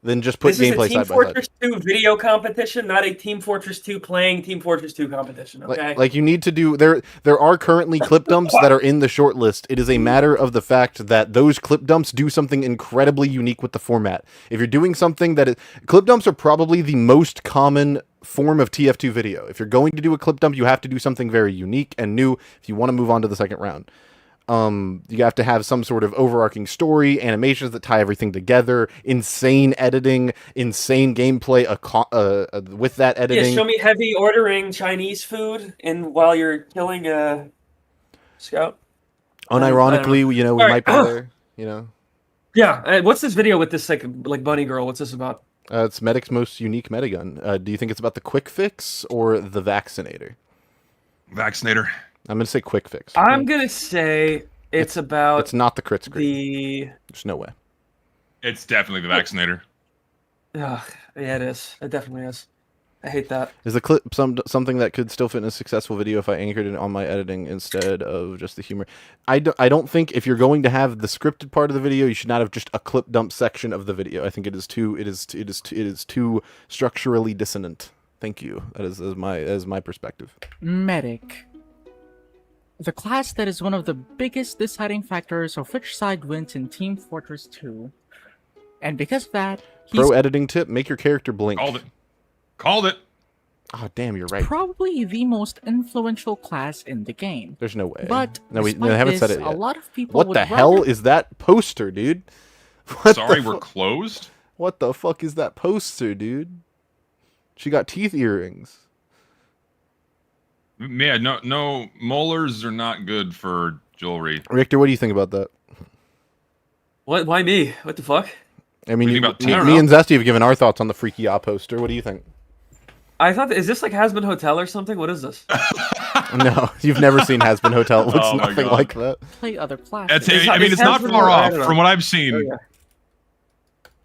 than just put gameplay side by side. This is a Team Fortress 2 video competition, not a Team Fortress 2 playing Team Fortress 2 competition, okay? Like you need to do... There are currently clip dumps that are in the shortlist. It is a matter of the fact that those clip dumps do something incredibly unique with the format. If you're doing something that is... Clip dumps are probably the most common form of TF2 video. If you're going to do a clip dump, you have to do something very unique and new if you want to move on to the second round. You have to have some sort of overarching story, animations that tie everything together, insane editing, insane gameplay with that editing. Yeah, show me heavy ordering Chinese food while you're killing a scout. Unironically, you know, we might be there, you know. Yeah, what's this video with this like bunny girl? What's this about? It's Medic's most unique metagun. Do you think it's about the quick fix or the vaccinator? Vaccinator. I'm going to say quick fix. I'm going to say it's about... It's not the crit screen. There's no way. It's definitely the vaccinator. Ugh, yeah, it is. It definitely is. I hate that. Is the clip something that could still fit in a successful video if I anchored it on my editing instead of just the humor? I don't think if you're going to have the scripted part of the video, you should not have just a clip dump section of the video. I think it is too structurally dissonant. Thank you. That is my perspective. Medic. The class that is one of the biggest deciding factors of which side wins in Team Fortress 2. And because of that, Pro editing tip, make your character blink. Called it. Oh, damn, you're right. Probably the most influential class in the game. There's no way. But no, we haven't said it yet. A lot of people what the hell is that poster, dude? Sorry, we're closed? What the fuck is that poster, dude? She got teeth earrings. Yeah, no, molars are not good for jewelry. Richter, what do you think about that? What? Why me? What the fuck? I mean, me and Zesty have given our thoughts on the Freaky Yaw poster. What do you think? I thought, is this like Has-Been Hotel or something? What is this? No, you've never seen Has-Been Hotel. It looks nothing like that. Play other classes. It's not far off from what I've seen. Oh, yeah.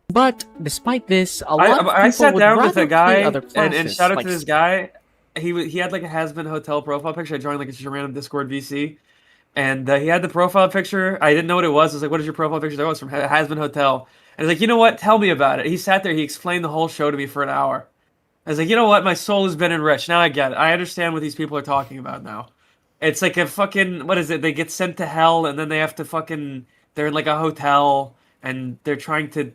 But despite this, a lot of people I sat would down rather with a play guy other and classes, shout out like to this guy. He had like a Has-Been Hotel profile picture. I joined like just a random Discord VC, and he had the profile picture. I didn't know what it was. I was like, "What is your profile picture?" That was from Hasbin Hotel. And he's like, "You know what? Tell me about it." He sat there. He explained the whole show to me for an hour. I was like, "You know what? My soul has been enriched. Now I get it. I understand what these people are talking about now. It's like a fucking what is it? They get sent to hell, and then they have to fucking. They're in like a hotel, and they're trying to."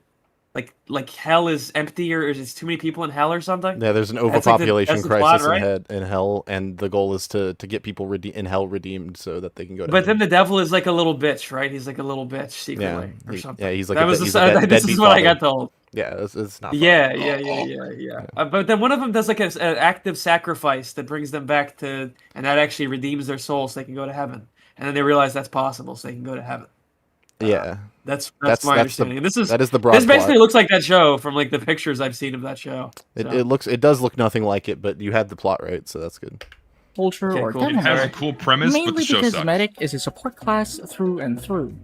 Like hell is empty or is too many people in hell or something? Yeah, there's an overpopulation crisis in hell, and the goal is to get people in hell redeemed so that they can go to But heaven. then the devil is like a little bitch, right? He's like a little bitch secretly or something. Yeah, he's like this is what I got told. Yeah, it's not fun. Yeah. But then one of them does like an active sacrifice that brings them back to, and that actually redeems their soul so they can go to heaven. And then they realize that's possible, so they can go to heaven. Yeah, that's my understanding. This is the broad. This basically looks like that show from like the pictures I've seen of that show. It does look nothing like it, but you had the plot right, so that's good. Soldier or It has a cool premise, mainly but the show because sucks. medic is a support class through and through.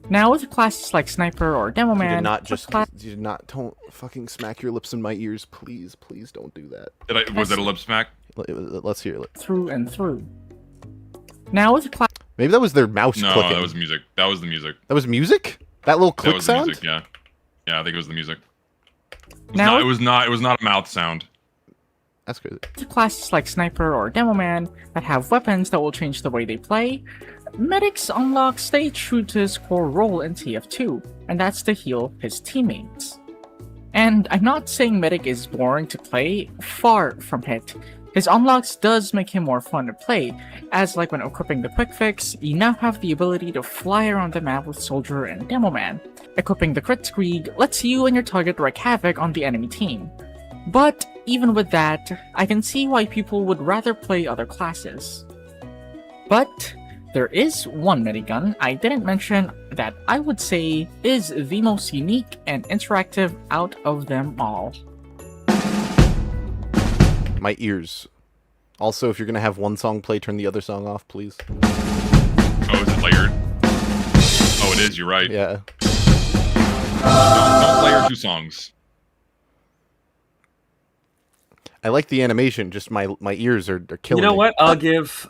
Now with classes like sniper or demo man, You did not don't fucking smack your lips in my ears, please don't do that. Was that a lip smack? Let's hear it. Through and through. Now with class. Maybe that was their mouse No, clicking. that was music. That was the music. That was music? That little click That was sound? the music, yeah. Yeah, I think it was the music. Now It was not a mouth sound. That's crazy. Classes like sniper or demo man that have weapons that will change the way they play, medics unlock stay true to his core role in TF2, and that's to heal his teammates. And I'm not saying medic is boring to play, far from it. His unlocks does make him more fun to play, as like when equipping the quick fix, you now have the ability to fly around the map with Soldier and Demo Man. Equipping the crit Krieg lets you and your target wreak havoc on the enemy team. But even with that, I can see why people would rather play other classes. But there is one minigun I didn't mention that I would say is the most unique and interactive out of them all. My ears. Also, if you're gonna have one song play, turn the other song off, please. Oh, is it layered? Oh, it is. You're right. Yeah. Don't layer two songs. I like the animation. Just my ears are killing me. You know what? I'll give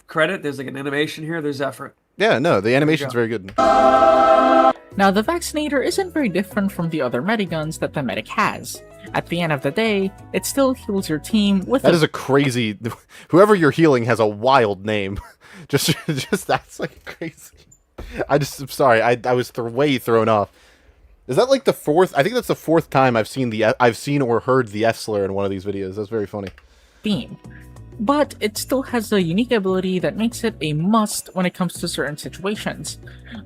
credit. There's like an animation here. There's effort. Yeah, no, the animation's very good. Now, the Vaccinator isn't very different from the other mediguns that the medic has. At the end of the day, it still heals your team with That is a crazy... Whoever you're healing has a wild name. just that's like crazy. I'm sorry, I was way thrown off. Is that like the fourth? I think that's the fourth time I've seen or heard the F slur in one of these videos. That's very funny. beam. But it still has a unique ability that makes it a must when it comes to certain situations,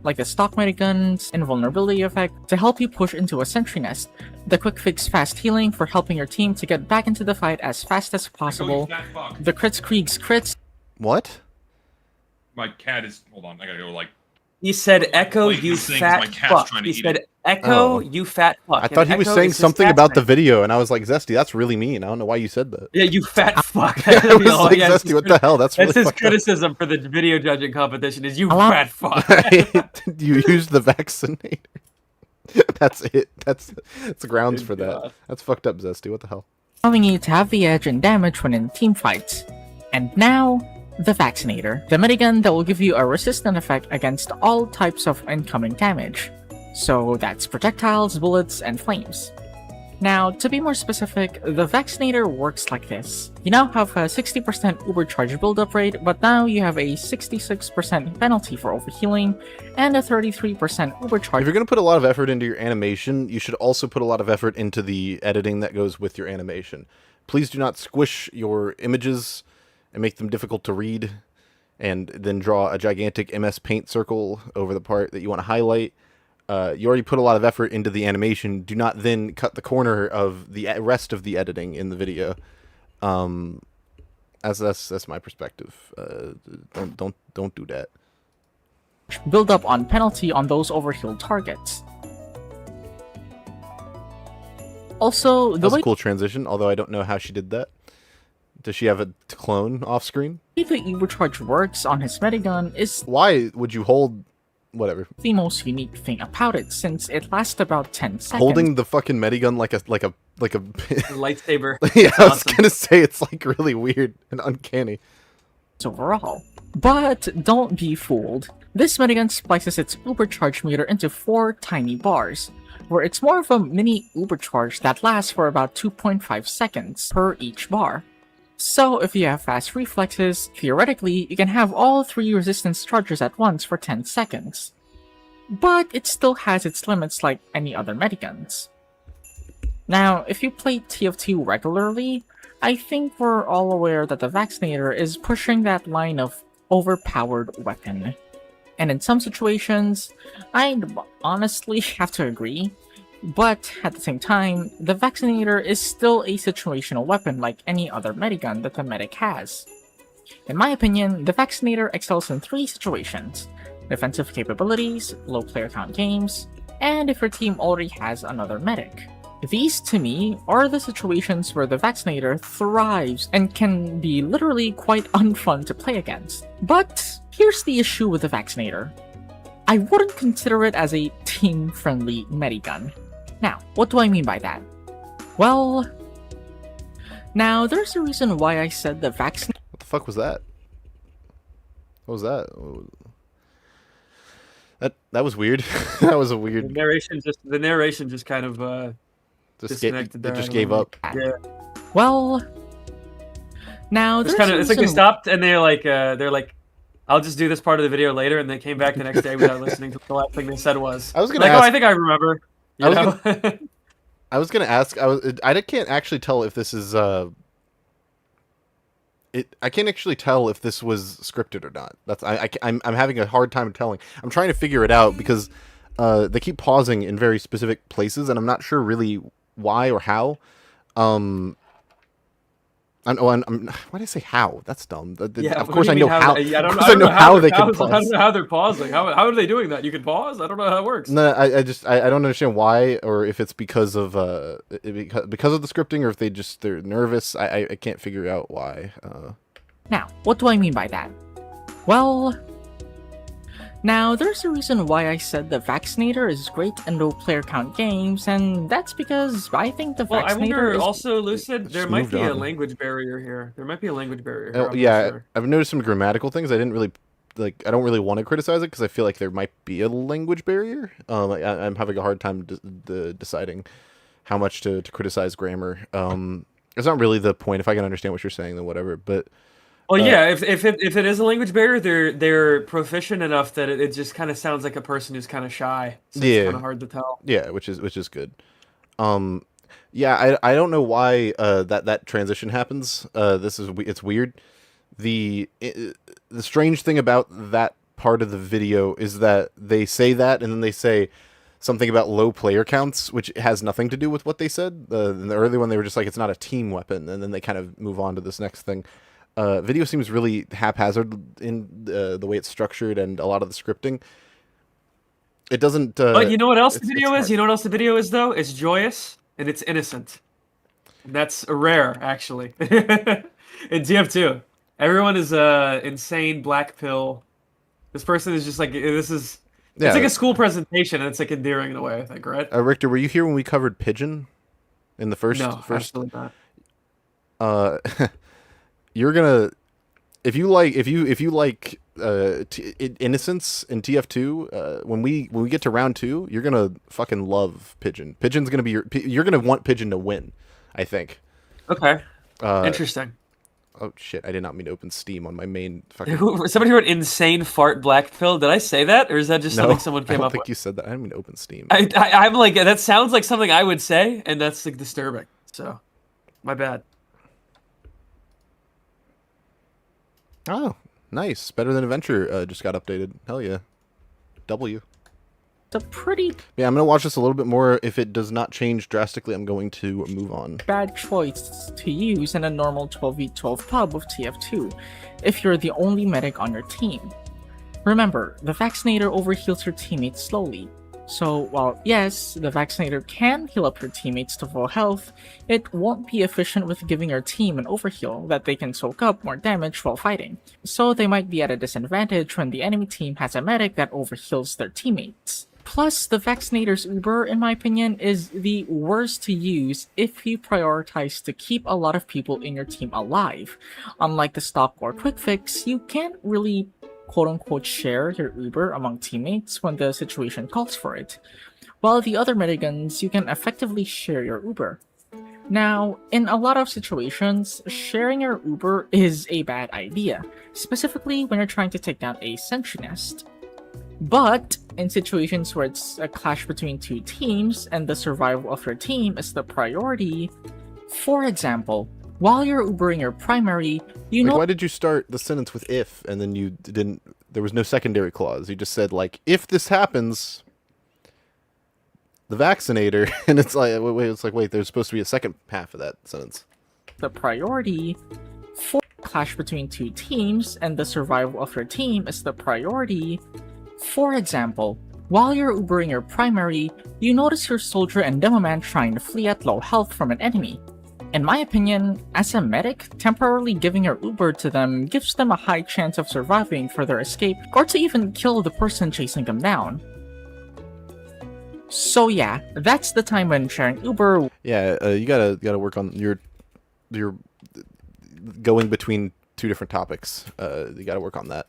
like the stock minigun's invulnerability effect to help you push into a sentry nest, the quick fix fast healing for helping your team to get back into the fight as fast as possible, the crits Krieg's crits. What? My cat is... Hold on, I gotta go like... He said, "Echo, Wait, you he's saying fat my cat's fuck." trying to He eat said, it. "Echo, you fat fuck." I thought he was saying something about the video, and I was like, Zesty, that's really mean. I don't know why you said that. Yeah, you fat fuck. I was like, Zesty, what the hell? That's really his fucked up. criticism for the video judging competition is you fat fuck. You used the vaccinator. That's it. That's grounds for that. That's fucked up, Zesty. What the hell? Allowing you to have the edge and damage when in team fights. And now, the Vaccinator, the minigun that will give you a resistant effect against all types of incoming damage. So that's projectiles, bullets, and flames. Now, to be more specific, the Vaccinator works like this. You now have a 60% overcharge buildup rate, but now you have a 66% penalty for overhealing, and a 33% overcharge. If you're going to put a lot of effort into your animation, you should also put a lot of effort into the editing that goes with your animation. Please do not squish your images and make them difficult to read, and then draw a gigantic MS Paint circle over the part that you want to highlight. You already put a lot of effort into the animation. Do not then cut the corner of the rest of the editing in the video. That's my perspective. Don't do that. Build up on penalty on those overhealed targets. Also, the That's way a cool transition, although I don't know how she did that. Does she have a clone off screen? the overcharge works on his minigun is Why would you hold... Whatever. the most unique thing about it, since it lasts about 10 seconds. Holding the fucking medigun like a lightsaber. Yeah, That's I was awesome. gonna say it's like really weird and uncanny. Overall. But don't be fooled. This minigun splices its ubercharge meter into 4 tiny bars, where it's more of a mini ubercharge that lasts for about 2.5 seconds per each bar. So if you have fast reflexes, theoretically you can have all 3 resistance charges at once for 10 seconds. But it still has its limits like any other mediguns. Now, if you play TF2 regularly, I think we're all aware that the Vaccinator is pushing that line of overpowered weapon. And in some situations, I'd honestly have to agree, but at the same time, the Vaccinator is still a situational weapon like any other medigun that the medic has. In my opinion, the Vaccinator excels in 3 situations: defensive capabilities, low player count games, and if your team already has another medic. These, to me, are the situations where the Vaccinator thrives and can be literally quite unfun to play against. But here's the issue with the Vaccinator. I wouldn't consider it as a team-friendly medigun. Now, what do I mean by that? Well, now there's a reason why I said the Vaccinator... What the fuck was that? What was that? That was weird. That was a weird... The narration just kind of disconnected there. It just gave up. Yeah. Well, now it's like they stopped and they're like, I'll just do this part of the video later, and they came back the next day without listening to the last thing they said was. I was gonna like, ask, I think I remember. I was gonna ask. I can't actually tell if this is I can't actually tell if this was scripted or not. I'm having a hard time telling. I'm trying to figure it out because they keep pausing in very specific places, and I'm not sure really why or how. Why did I say how? That's dumb. Of course I know how. I don't know how they can pause. I don't know how they're pausing. How are they doing that? You can pause? I don't know how it works. No, I don't understand why, or if it's because of because of the scripting, or if they're nervous. I can't figure out why. Now, what do I mean by that? Well, now there's a reason why I said the Vaccinator is great in low player count games, and that's because I think the Vaccinator I wonder is... also, Lucid, there might be a on. language barrier here. There might be a language barrier here. Oh, yeah, I've noticed some grammatical things. I didn't really I don't really want to criticize it because I feel like there might be a language barrier. I'm having a hard time deciding how much to criticize grammar. It's not really the point. If I can understand what you're saying, then whatever. But well, yeah, if it is a language barrier, they're proficient enough that it just kind of sounds like a person who's kind of shy. So yeah, it's kind of hard to tell. Yeah, which is good. Yeah, I don't know why that transition happens. It's weird. The strange thing about that part of the video is that they say that, and then they say something about low player counts, which has nothing to do with what they said. In the early one, they were just like, it's not a team weapon, and then they kind of move on to this next thing. Video seems really haphazard in the way it's structured and a lot of the scripting. It doesn't... but you know what else the video is? You know what else the video is, though? It's joyous, and it's innocent. And that's rare, actually. In TF2. Everyone is insane black pill. This person is just like, this is... Yeah. It's like a school presentation, and it's like endearing in a way, I think, right? Richter, were you here when we covered Pigeon? In the first... No, absolutely not. You're gonna... If you like Innocence in TF2, when we get to round 2, you're gonna fucking love Pigeon. Pigeon's gonna be you're gonna want Pigeon to win, I think. Okay. Interesting. Oh shit! I did not mean to open Steam on my main fucking... Somebody wrote insane fart black pill. Did I say that, or is that just something someone came up with? I don't think you said that. I didn't mean to open Steam. I'm like, that sounds like something I would say, and that's like disturbing. So, my bad. Oh, nice! Better Than Adventure just got updated. Hell yeah! W. It's a pretty... Yeah, I'm gonna watch this a little bit more. If it does not change drastically, I'm going to move on. Bad choice to use in a normal 12v12 pub of TF2, if you're the only medic on your team. Remember, the Vaccinator overheals your teammates slowly. So, while yes, the Vaccinator can heal up your teammates to full health, it won't be efficient with giving your team an overheal that they can soak up more damage while fighting. So they might be at a disadvantage when the enemy team has a medic that overheals their teammates. Plus, the vaccinator's Uber, in my opinion, is the worst to use if you prioritize to keep a lot of people in your team alive. Unlike the stock or quick fix, you can't really quote-unquote share your Uber among teammates when the situation calls for it. While the other miniguns, you can effectively share your Uber. Now, in a lot of situations, sharing your Uber is a bad idea, specifically when you're trying to take down a sentry nest. But in situations where it's a clash between two teams and the survival of your team is the priority, for example, while you're Ubering your primary, you know— Why did you start the sentence with if, and then you didn't, there was no secondary clause. You just said, like, if this happens, the vaccinator, and it's like, wait, there's supposed to be a second half of that sentence. The priority for clash between two teams and the survival of your team is the priority. For example, while you're Ubering your primary, you notice your soldier and demo man trying to flee at low health from an enemy. In my opinion, as a medic, temporarily giving your Uber to them gives them a high chance of surviving for their escape, or to even kill the person chasing them down. So yeah, that's the time when sharing Uber— Yeah, you gotta work on your going between two different topics. You gotta work on that.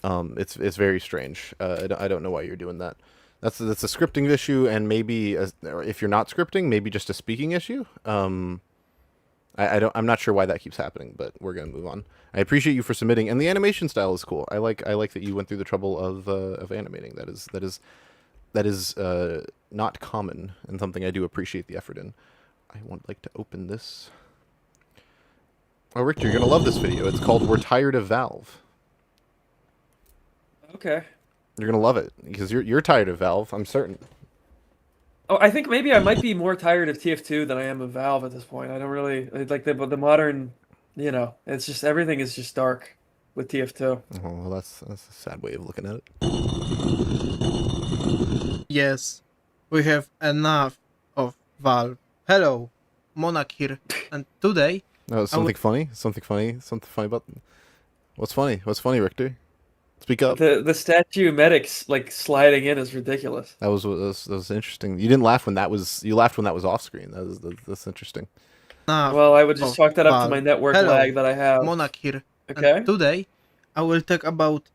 It's very strange. I don't know why you're doing that. That's a scripting issue, and maybe or if you're not scripting, maybe just a speaking issue. I'm not sure why that keeps happening, but we're gonna move on. I appreciate you for submitting, and the animation style is cool. I like that you went through the trouble of animating. That is not common, and something I do appreciate the effort in. I would like to open this. Oh, Richter, you're gonna love this video. It's called "We're Tired of Valve." Okay. You're gonna love it because you're tired of Valve. I'm certain. Oh, I think maybe I might be more tired of TF2 than I am of Valve at this point. I don't really like the modern. You know, it's just everything is just dark with TF2. Oh, well, that's a sad way of looking at it. Yes, we have enough of Valve. Hello, Monarch here, and today. Oh, something funny? Something funny about. What's funny? What's funny, Richter? Speak up. The statue medics like sliding in is ridiculous. That was interesting. You didn't laugh when that was. You laughed when that was off screen. That's interesting. Well, I would just chalk that up to my network lag that I have. Monarch here. Okay. And today, I will talk about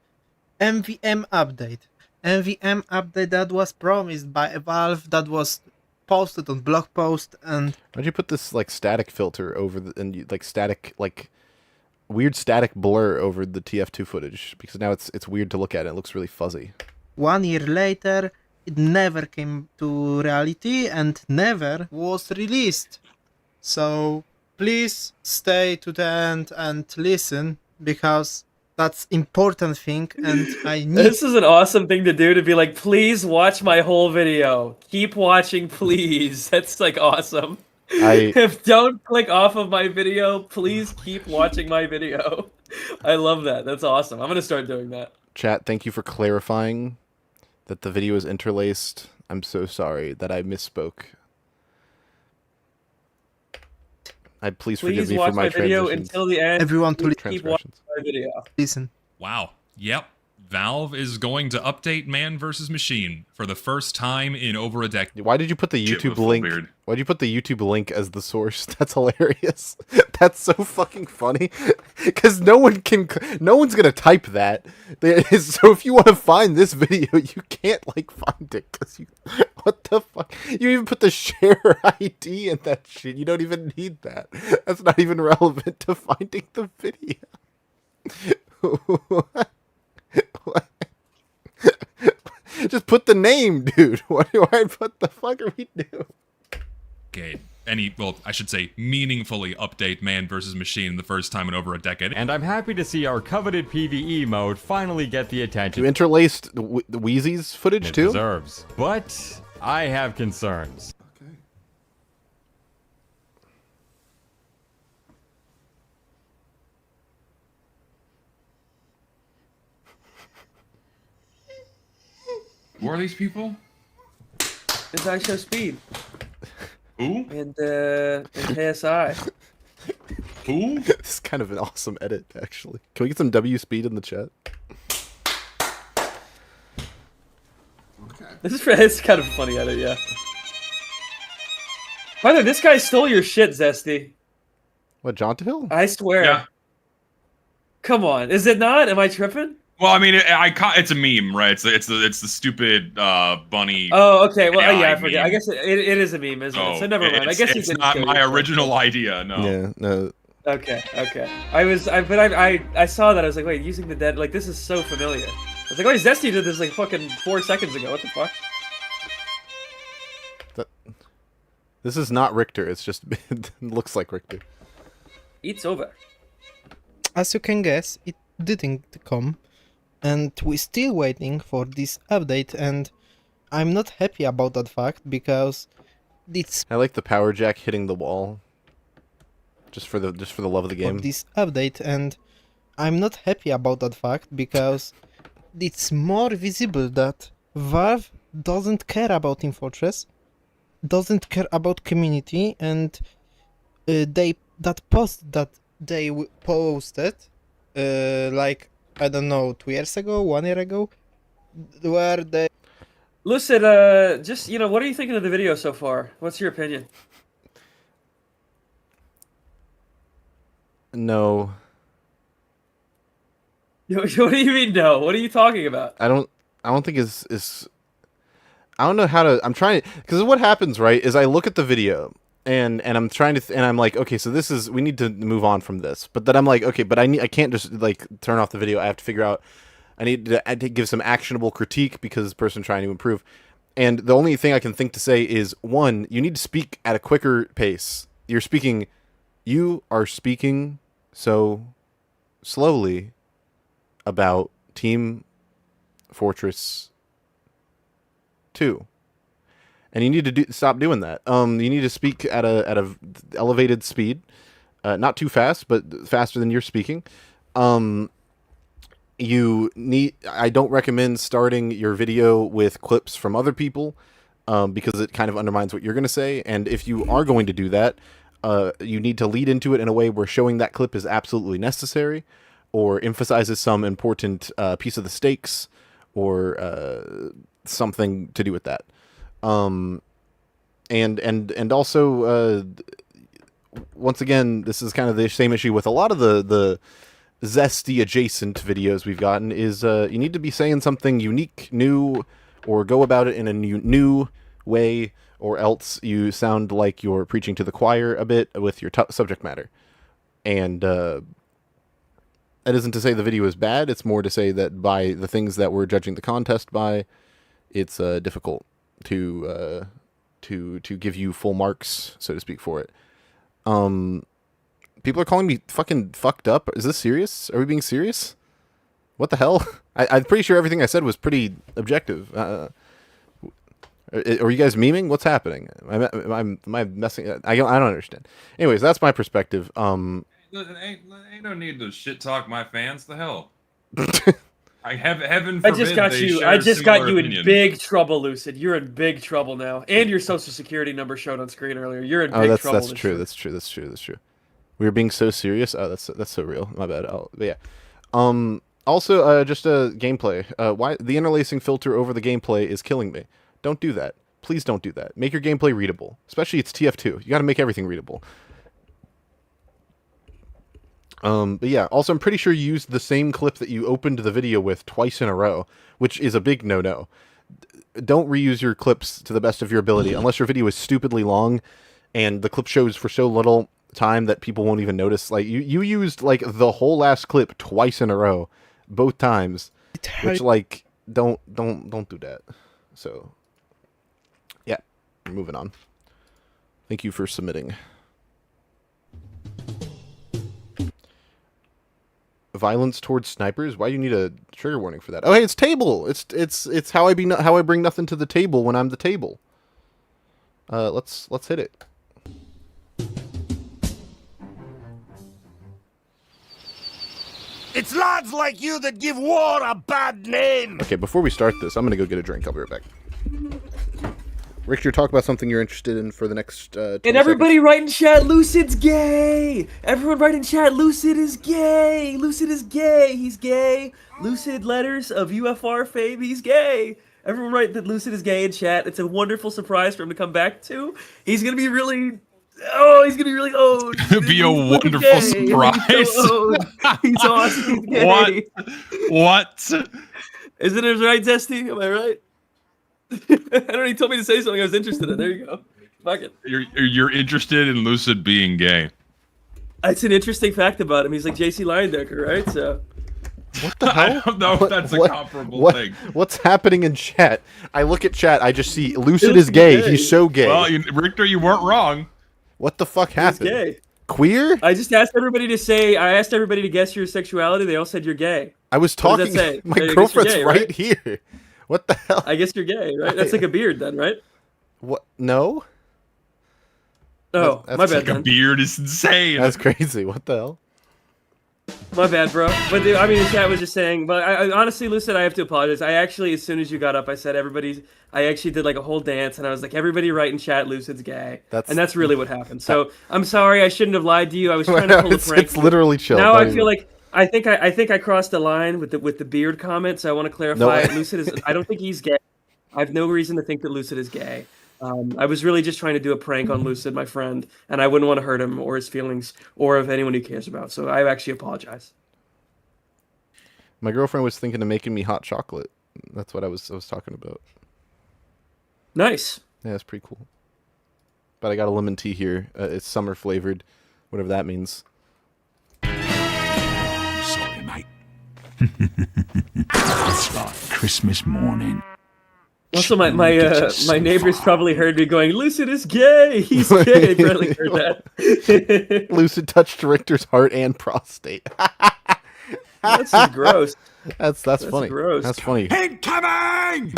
MVM update. MVM update that was promised by Valve, that was posted on blog post, and why'd you put this like static filter over weird static blur over the TF2 footage? Because now it's weird to look at. It looks really fuzzy. 1 year later, it never came to reality and never was released. So please stay to the end and listen, because that's important thing, and I need— This is an awesome thing to do, to be like, please watch my whole video. Keep watching, please. That's like awesome. If don't click off of my video, please keep watching my video. I love that. That's awesome. I'm gonna start doing that. Chat, thank you for clarifying that the video is interlaced. I'm so sorry that I misspoke. Please forgive me for my video transitions. until the end. Everyone to keep watching my video. Listen. Wow. Yep. Valve is going to update Man vs. Machine for the first time in over a decade. Why did you put the YouTube link? Why did you put the YouTube link as the source? That's hilarious. That's so fucking funny. Because no one's gonna type that. So if you want to find this video, you can't like find it because you. What the fuck? You even put the share ID in that shit. You don't even need that. That's not even relevant to finding the video. What? Just put the name, dude. What the fuck are we doing? Okay. I should say, meaningfully update Man vs. Machine the first time in over a decade. And I'm happy to see our coveted PvE mode finally get the attention You interlaced the Wheezy's footage it too? deserves. But I have concerns. Who are these people? It's I Show Speed. Who? And KSI. Who? This is kind of an awesome edit, actually. Can we get some W Speed in the chat? It's kind of a funny edit, yeah. By the way, this guy stole your shit, Zesty. What, John Hill? I swear. Yeah. Come on, is it not? Am I tripping? Well, I mean, it's a meme, right? It's the stupid bunny. Oh, okay. Well, AI yeah, I forget. meme. I guess it is a meme, isn't it? So never mind. I guess he it's didn't not steal my your shit. original idea. No. Yeah, no. Okay. I saw that. I was like, wait, using the dead. Like, this is so familiar. I was like, wait, Zesty did this like fucking 4 seconds ago. What the fuck? This is not Richter. It's just it looks like Richter. It's over. As you can guess, it didn't come, and we're still waiting for this update, and I'm not happy about that fact because it's. I like the power jack hitting the wall. Just for the love of the game. For this update, and I'm not happy about that fact because it's more visible that Valve doesn't care about Fortress, doesn't care about community, and that post that they posted, like I don't know, 2 years ago, 1 year ago, where they. Lucid, just what are you thinking of the video so far? What's your opinion? No. What do you mean no? What are you talking about? I don't think is. I don't know how to. I'm trying to, because what happens, right, is I look at the video and I'm trying to, and I'm like, okay, so this is, we need to move on from this. But then I'm like, okay, but I can't just like turn off the video. I have to figure out. I need to give some actionable critique because this person's trying to improve. And the only thing I can think to say is, one, you need to speak at a quicker pace. You are speaking so slowly about Team Fortress 2, and you need to stop doing that. You need to speak at a elevated speed, not too fast, but faster than you're speaking. I don't recommend starting your video with clips from other people, because it kind of undermines what you're going to say. And if you are going to do that, you need to lead into it in a way where showing that clip is absolutely necessary, or emphasizes some important piece of the stakes, or something to do with that. And also, once again, this is kind of the same issue with a lot of the Zesty adjacent videos we've gotten, is you need to be saying something unique, new, or go about it in a new way, or else you sound like you're preaching to the choir a bit with your subject matter. And that isn't to say the video is bad, it's more to say that by the things that we're judging the contest by, it's difficult to give you full marks, so to speak, for it. People are calling me fucking fucked up. Is this serious? Are we being serious? What the hell? I'm pretty sure everything I said was pretty objective. Are you guys memeing? What's happening? Am I messing? I don't understand. Anyways, that's my perspective. Ain't no need to shit talk my fans. The hell. Heaven I forbid just got they you. share I a just got similar you opinion. in big trouble, Lucid. You're in big trouble now, and your social security number showed on screen earlier. You're in big trouble. That's true. That's true. We were being so serious. Oh, that's so real. My bad. But yeah. Also, just a gameplay. Why the interlacing filter over the gameplay is killing me. Don't do that. Please don't do that. Make your gameplay readable. Especially it's TF2. You got to make everything readable. But yeah, also I'm pretty sure you used the same clip that you opened the video with twice in a row, which is a big no-no. Don't reuse your clips to the best of your ability, unless your video is stupidly long and the clip shows for so little time that people won't even notice. Like, you used, like, the whole last clip twice in a row, both times, which, like, don't do that. So, yeah, moving on. Thank you for submitting. Violence towards snipers? Why do you need a trigger warning for that? Oh, hey, it's table. It's how I bring nothing to the table when I'm the table. Let's hit it. It's lads like you that give war a bad name. Okay, before we start this, I'm gonna go get a drink. I'll be right back. Richter, talk about something you're interested in for the next 20 And everybody seconds. write in chat, Lucid's gay! Everyone write in chat, Lucid is gay! Lucid is gay! He's gay! Lucid letters of UFR fame, he's gay! Everyone write that Lucid is gay in chat. It's a wonderful surprise for him to come back to. He's gonna be really. Oh, he's gonna be really owned. It's gonna be a wonderful surprise. He's so owned. He's awesome. He's gay. What? Isn't it right, Zesty? Am I right? I don't know. He told me to say something I was interested in. There you go. Fuck it. You're interested in Lucid being gay. It's an interesting fact about him. He's like JC Leyendecker, right? So. What the hell? I don't know if that's a comparable thing. What's happening in chat? I look at chat. I just see Lucid is gay. He's so gay. Well, Richter, you weren't wrong. What the fuck happened? He's gay. Queer? I just asked everybody to say. I asked everybody to guess your sexuality. They all said you're gay. I was What does talking. that say? My I guess girlfriend's you're gay, right here. What the hell? I guess you're gay, right? That's like a beard, then, right? What? No. Oh, That's my bad. Like a Then. beard is insane. That's crazy. What the hell? My bad, bro. But I mean, the chat was just saying. But I honestly, Lucid, I have to apologize. I actually, as soon as you got up, I said everybody's. I actually did like a whole dance, and I was like, everybody write in chat, Lucid's gay. And that's really what happened. So I'm sorry, I shouldn't have lied to you. I was trying to pull a prank. It's literally chill. Now I feel like I think I crossed the line with the beard comment. So I want to clarify. No. Lucid is. I don't think he's gay. I have no reason to think that Lucid is gay. I was really just trying to do a prank on Lucid, my friend, and I wouldn't want to hurt him or his feelings or of anyone he cares about. So I actually apologize. My girlfriend was thinking of making me hot chocolate. That's what I was talking about. Nice. Yeah, that's pretty cool. But I got a lemon tea here. It's summer flavored, whatever that means. Sorry, mate. It's like Christmas morning. Also, my neighbors probably heard me going, Lucid is gay! He's gay! They probably heard that. Lucid touched Richter's heart and prostate. That's just gross. That's funny. Gross. That's funny. Incoming!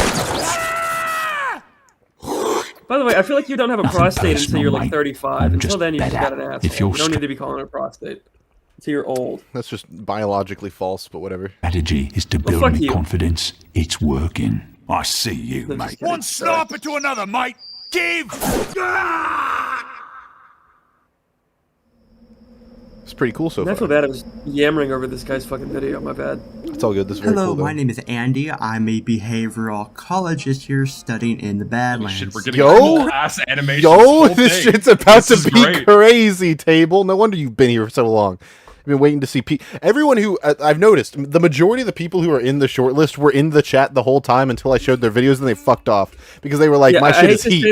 By the way, I feel like you don't have a prostate until you're like mate. 35. Until just then, you just better got an ass. if You you're don't need to be calling it a prostate until you're old. That's just biologically false, but whatever. Strategy is to build fuck me you. confidence. It's working. I see you, mate. One sniper to another, mate. Give! It's pretty cool so I far. feel bad. I was yammering over this guy's fucking video. My bad. It's all good. This is very Hello, cool, though. my name is Andy. I'm a behavioral ecologist here studying in the Badlands. Shit, we're getting cool ass animations. Yo, whole this thing. shit's about This to is be great. crazy, Table. No wonder you've been here for so long. I've been waiting to see everyone who I've noticed. The majority of the people who are in the shortlist were in the chat the whole time until I showed their videos, and they fucked off because they were like, "My shit is heat."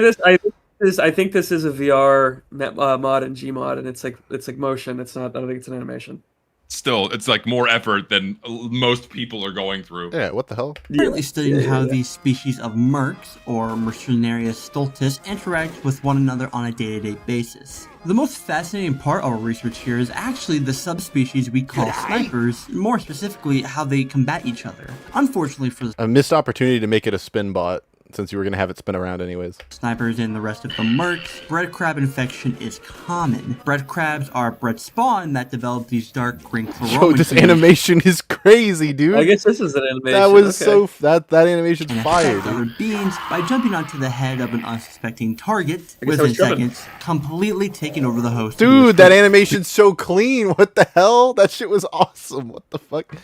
I think this is a VR mod and Gmod, and it's like motion. It's not. I don't think it's an animation. Still, it's like more effort than most people are going through. Yeah, what the hell? Currently studying how these species of mercs, or Mercenaria stultus, interact with one another on a day-to-day basis. The most fascinating part of our research here is actually the subspecies we call snipers, more specifically how they combat each other. Unfortunately for the A missed opportunity to make it a spin bot, since you were gonna have it spin around anyways. snipers and the rest of the mercs, bread crab infection is common. Bread crabs are bread spawn that develop these dark green Yo, this animation is crazy, dude. I guess this is an animation. That was okay. that animation's and fire, affect other dude. beings by jumping onto the head of an unsuspecting target I guess I within was jumping. seconds, completely taking over the host. Dude, that animation's so clean. What the hell? That shit was awesome. What the fuck?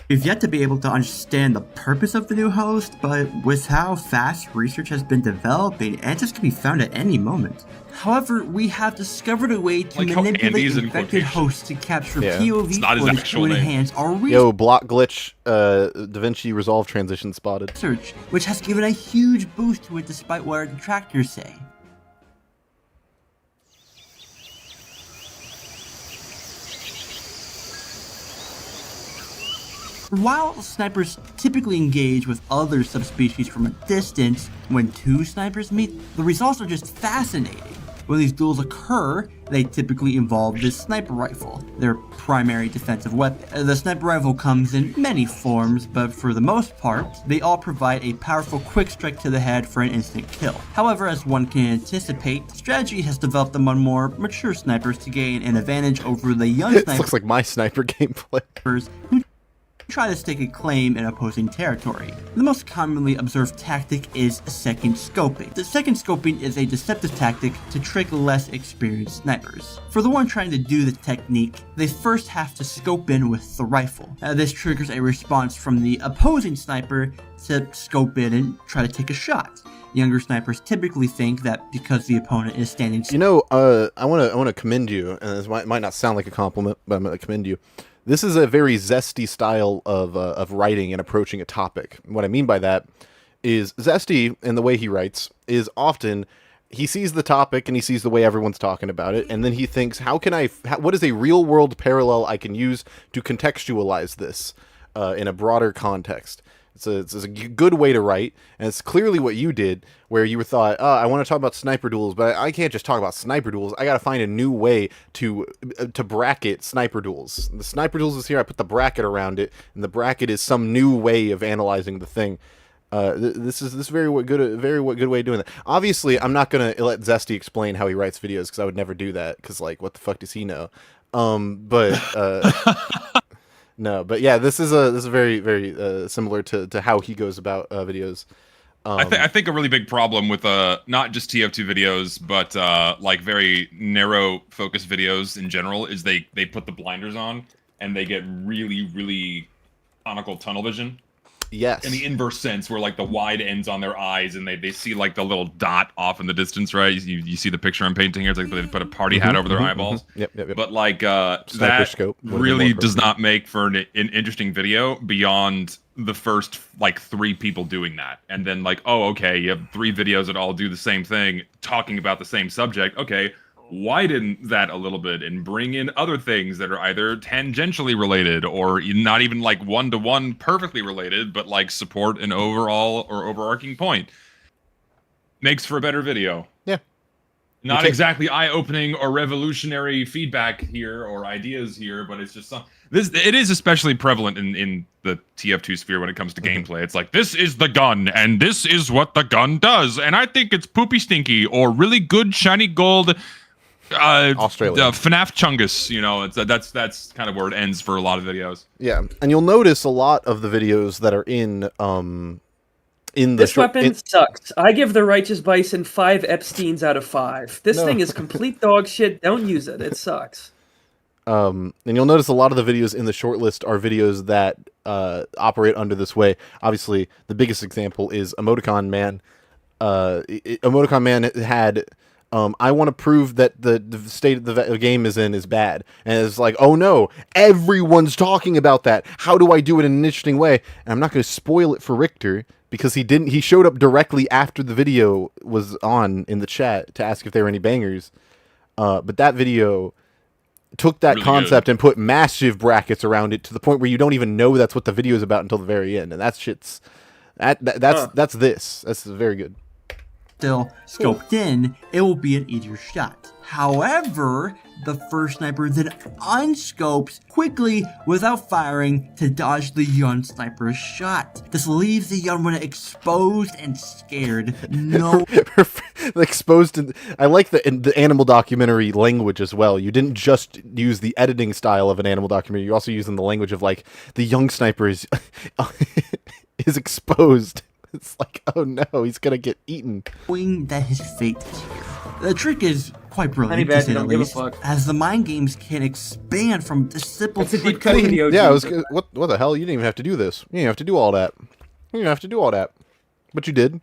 We've yet to be able to understand the purpose of the new host, but with how fast research has been developing, answers can be found at any moment. However, we have discovered a way to Like how manipulate Andy's in infected quotation. hosts to capture Yeah. POV It's not his footage actual to name. enhance our Yo, block glitch, DaVinci Resolve transition spotted. research, which has given a huge boost to it despite what our detractors say. While snipers typically engage with other subspecies from a distance, when two snipers meet, the results are just fascinating. When these duels occur, they typically involve this sniper rifle, their primary defensive weapon. The sniper rifle comes in many forms, but for the most part, they all provide a powerful quick strike to the head for an instant kill. However, as one can anticipate, strategy has developed among more mature snipers to gain an advantage over the young This snipers looks like my sniper gameplay. who try to stake a claim in opposing territory. The most commonly observed tactic is second scoping. The second scoping is a deceptive tactic to trick less experienced snipers. For the one trying to do the technique, they first have to scope in with the rifle. This triggers a response from the opposing sniper to scope in and try to take a shot. Younger snipers typically think that because the opponent is standing... You know, I want to commend you, and this might not sound like a compliment, but I'm going to commend you. This is a very zesty style of writing and approaching a topic. What I mean by that is zesty in the way he writes is often he sees the topic and he sees the way everyone's talking about it, and then he thinks, what is a real world parallel I can use to contextualize this in a broader context? It's a good way to write, and it's clearly what you did, where you thought, I want to talk about sniper duels, but I can't just talk about sniper duels. I got to find a new way to bracket sniper duels. The sniper duels is here. I put the bracket around it, and the bracket is some new way of analyzing the thing. This is very good way of doing that. Obviously, I'm not gonna let Zesty explain how he writes videos because I would never do that. Because like, what the fuck does he know? No, but yeah, this is very similar to how he goes about videos. I think a really big problem with not just TF2 videos, but like very narrow focus videos in general is they put the blinders on and they get really conical tunnel vision. Yes. In the inverse sense, where like the wide ends on their eyes and they see like the little dot off in the distance, right? You see the picture I'm painting here. It's like they put a party hat over their eyeballs. Yep. But like that scope really does not make for an interesting video beyond the first like 3 people doing that. And then like, oh, okay, you have 3 videos that all do the same thing, talking about the same subject. Okay, widen that a little bit and bring in other things that are either tangentially related or not even like one-to-one perfectly related, but like support an overall or overarching point. Makes for a better video. Yeah. Not exactly eye-opening or revolutionary feedback here or ideas here, but it's just it is especially prevalent in the TF2 sphere when it comes to gameplay. It's like, this is the gun, and this is what the gun does, and I think it's poopy stinky or really good shiny gold Australia. FNAF Chungus, you know, that's kind of where it ends for a lot of videos. Yeah, and you'll notice a lot of the videos that are in this weapon sucks. I give the Righteous Bison 5 Epsteins out of 5. This thing is complete dog shit. Don't use it. It sucks. And you'll notice a lot of the videos in the shortlist are videos that operate under this way. Obviously, the biggest example is Emoticon Man. Emoticon Man had... I want to prove that the state of the game is in is bad. And it's like, oh no, everyone's talking about that. How do I do it in an interesting way? And I'm not going to spoil it for Richter, because he showed up directly after the video was on in the chat to ask if there were any bangers. But that video took that really concept and put massive brackets around it to the point where you don't even know that's what the video is about until the very end. And that's this. That's very good. Still scoped in, it will be an easier shot. However, the first sniper then unscopes quickly without firing to dodge the young sniper's shot. This leaves the young one exposed and scared. No. Exposed. I like the animal documentary language as well. You didn't just use the editing style of an animal documentary. You also used in the language of like the young sniper is exposed. It's like, oh no, he's gonna get eaten. Knowing that his fate is here. The trick is quite brilliant, to say the least, as the mind games can expand from the simple... It's a deep cut video. Yeah, what the hell? You didn't even have to do this. You didn't have to do all that. But you did, and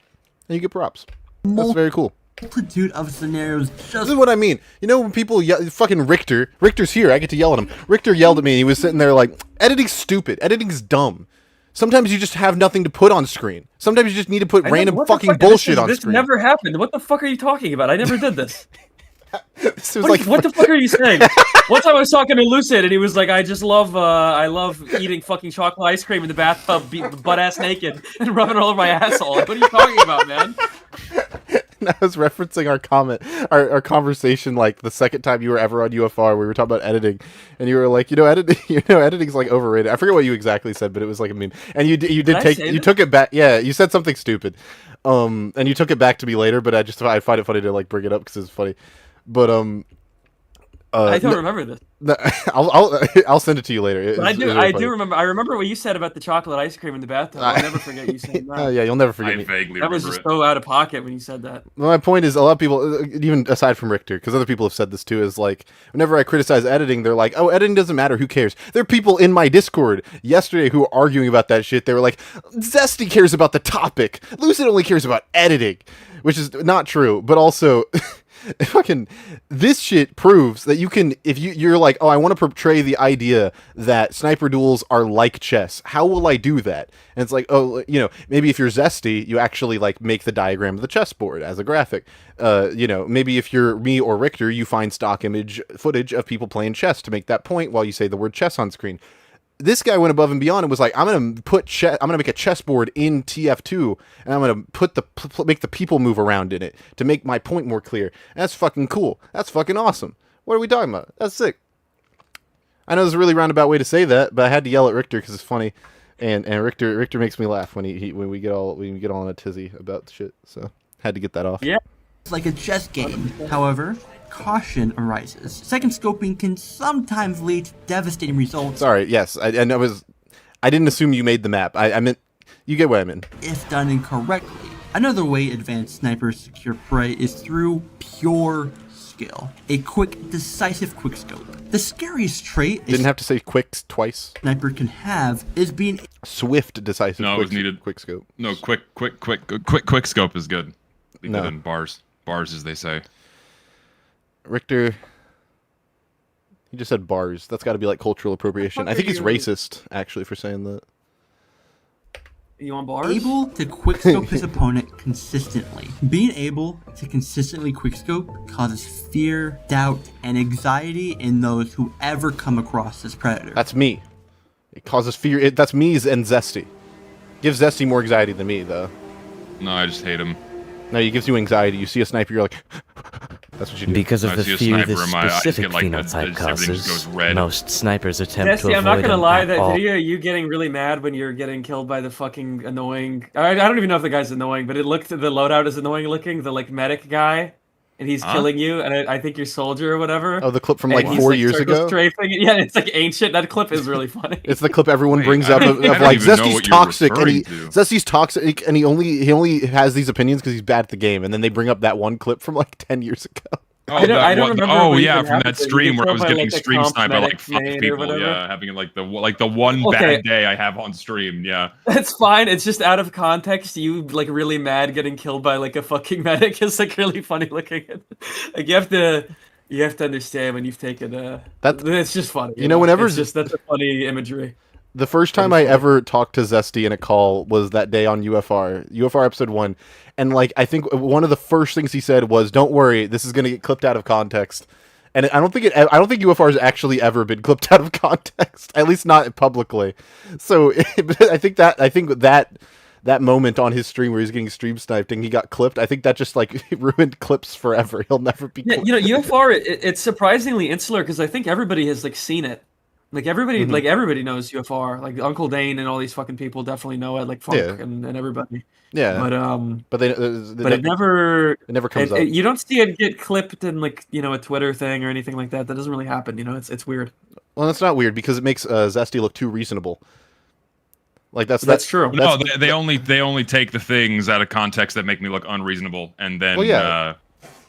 you get props. That's very cool. Multitude of scenarios. This is what I mean. You know when people fucking Richter's here, I get to yell at him. Richter yelled at me, and he was sitting there like, editing's stupid. Editing's dumb. Sometimes you just have nothing to put on scrone. Sometimes you just need to put random fucking bullshit on screen. This never happened. What the fuck are you talking about? I never did this. What the fuck are you saying? One time I was talking to Lucid, and he was like, I love eating fucking chocolate ice cream in the bathtub, butt-ass naked, and rubbing it all over my asshole. Like, what are you talking about, man? And I was referencing our conversation, like the second time you were ever on UFR, we were talking about editing, and you were like, editing's like overrated. I forget what you exactly said, but it was like a meme. And you took it back. Yeah, you said something stupid, and you took it back to me later. But I find it funny to like bring it up because it's funny. But I don't remember this. I'll send it to you later. But I do remember. I remember what you said about the chocolate ice cream in the bathtub. I'll never forget you saying that. Yeah, you'll never forget me. That was just so out of pocket when you said that. My point is, a lot of people, even aside from Richter, because other people have said this too, is like, whenever I criticize editing, they're like, oh, editing doesn't matter, who cares? There are people in my Discord yesterday who were arguing about that shit. They were like, Zesty cares about the topic. Lucid only cares about editing, which is not true, but also... Fucking, this shit proves that you can, if you're like, oh, I want to portray the idea that sniper duels are like chess. How will I do that? And it's like, oh, maybe if you're Zesty, you actually like make the diagram of the chessboard as a graphic. Maybe if you're me or Richter, you find stock image footage of people playing chess to make that point while you say the word chess on screen. This guy went above and beyond and was like, I'm gonna make a chessboard in TF2, and I'm gonna make the people move around in it to make my point more clear. And that's fucking cool. That's fucking awesome. What are we talking about? That's sick. I know there's a really roundabout way to say that, but I had to yell at Richter because it's funny, and Richter makes me laugh when we get all in a tizzy about shit. So had to get that off. Yeah. It's like a chess game. However, caution arises. Second scoping can sometimes lead to devastating results. Sorry, yes, I didn't assume you made the map. I meant, you get what I mean. If done incorrectly. Another way advanced snipers secure prey is through pure skill. A quick, decisive quickscope. The scariest trait Didn't have to say quick twice. Sniper can have is being swift, decisive. No, it was needed. Quick scope. No, quick scope is good. Good in bars, as they say. Richter, he just said bars. That's got to be like cultural appropriation. I think he's racist, actually, for saying that. You want bars? Able to quickscope his opponent consistently. Being able to consistently quickscope causes fear, doubt, and anxiety in those who ever come across this predator. That's me. It causes fear. That's me and Zesty. Gives Zesty more anxiety than me, though. No, I just hate him. No, it gives you anxiety. You see a sniper, you're like... That's what you do. Because of the fear this specific phenotype causes, most snipers attempt to avoid I'm not gonna lie, that all. video of you getting really mad when you're getting killed by the fucking annoying... I don't even know if the guy's annoying, but the loadout is annoying looking, the like medic guy, and he's killing you, and I think you're soldier or whatever. Oh, the clip from like 4 years ago? Strafing. Yeah, it's like ancient. That clip is really funny. It's the clip everyone brings up of like, Zesty's toxic, Zesty's toxic, and he only has these opinions because he's bad at the game, and then they bring up that one clip from like 10 years ago. I don't remember. Oh yeah, from that stream where I was getting stream sniped by like 5 people. Yeah, having like the one bad day I have on stream. Yeah, that's fine. It's just out of context. You like really mad getting killed by like a fucking medic is like really funny looking. Like you have to understand when you've taken that. It's just funny. You know, whenever that's a funny imagery. The first time I ever talked to Zesty in a call was that day on UFR episode 1. And like, I think one of the first things he said was, "Don't worry, this is going to get clipped out of context." And I don't think UFR has actually ever been clipped out of context, at least not publicly. So I think that moment on his stream where he's getting stream sniped and he got clipped, I think that just like ruined clips forever. He'll never be clipped. Yeah, UFR, it's surprisingly insular because I think everybody has like seen it. Like everybody, everybody knows UFR. Like Uncle Dane and all these fucking people definitely know it. Like Funk and everybody. Yeah. But it never comes up. You don't see it get clipped in like a Twitter thing or anything like that. That doesn't really happen. It's weird. Well, that's not weird because it makes Zesty look too reasonable. Like that's true. No, they only take the things out of context that make me look unreasonable and then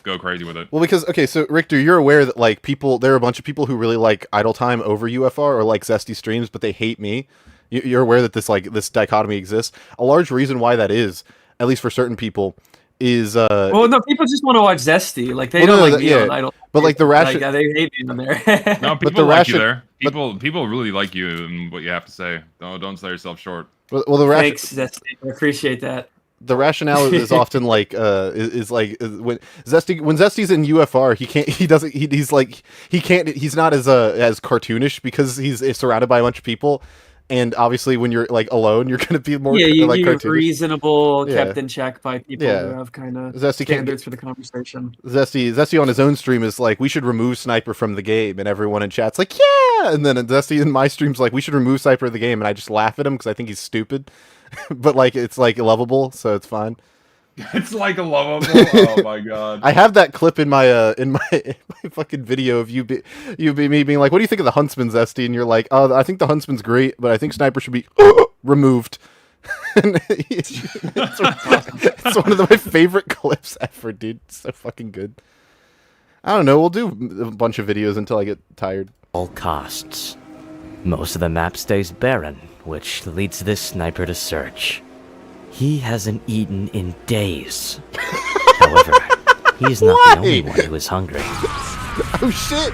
go crazy with it. Well, because so Richter, you're aware that like there are a bunch of people who really like idle time over UFR or like Zesty streams, but they hate me. You're aware that this dichotomy exists. A large reason why that is, at least for certain people, is well, no, people just want to watch Zesty. Like they don't like me on idle. But like the rationale, they hate me on there. No, people like you there. People really like you and what you have to say. Don't sell yourself short. Well, thanks, Zesty. I appreciate that. The rationale is often like when Zesty's in UFR, he's not as cartoonish because he's surrounded by a bunch of people, and obviously when you're like alone, you're gonna be more you're cartoonish. Reasonable, kept in check by people who have kind of standards for the conversation. Zesty on his own stream is like, we should remove Sniper from the game, and everyone in chat's like, yeah, and then Zesty in my stream's like, we should remove Sniper of the game, and I just laugh at him because I think he's stupid. But like it's like lovable, so it's fine. It's like lovable. Oh my god. I have that clip in my fucking video of you me being like, "What do you think of the Huntsman, Zesty?" And you're like, "Oh, I think the Huntsman's great, but I think Sniper should be removed." It's one of my favorite clips ever, dude. It's so fucking good. I don't know. We'll do a bunch of videos until I get tired. All costs. Most of the map stays barren, which leads this sniper to search. He hasn't eaten in days. However, he's not the only one who is hungry. Oh shit!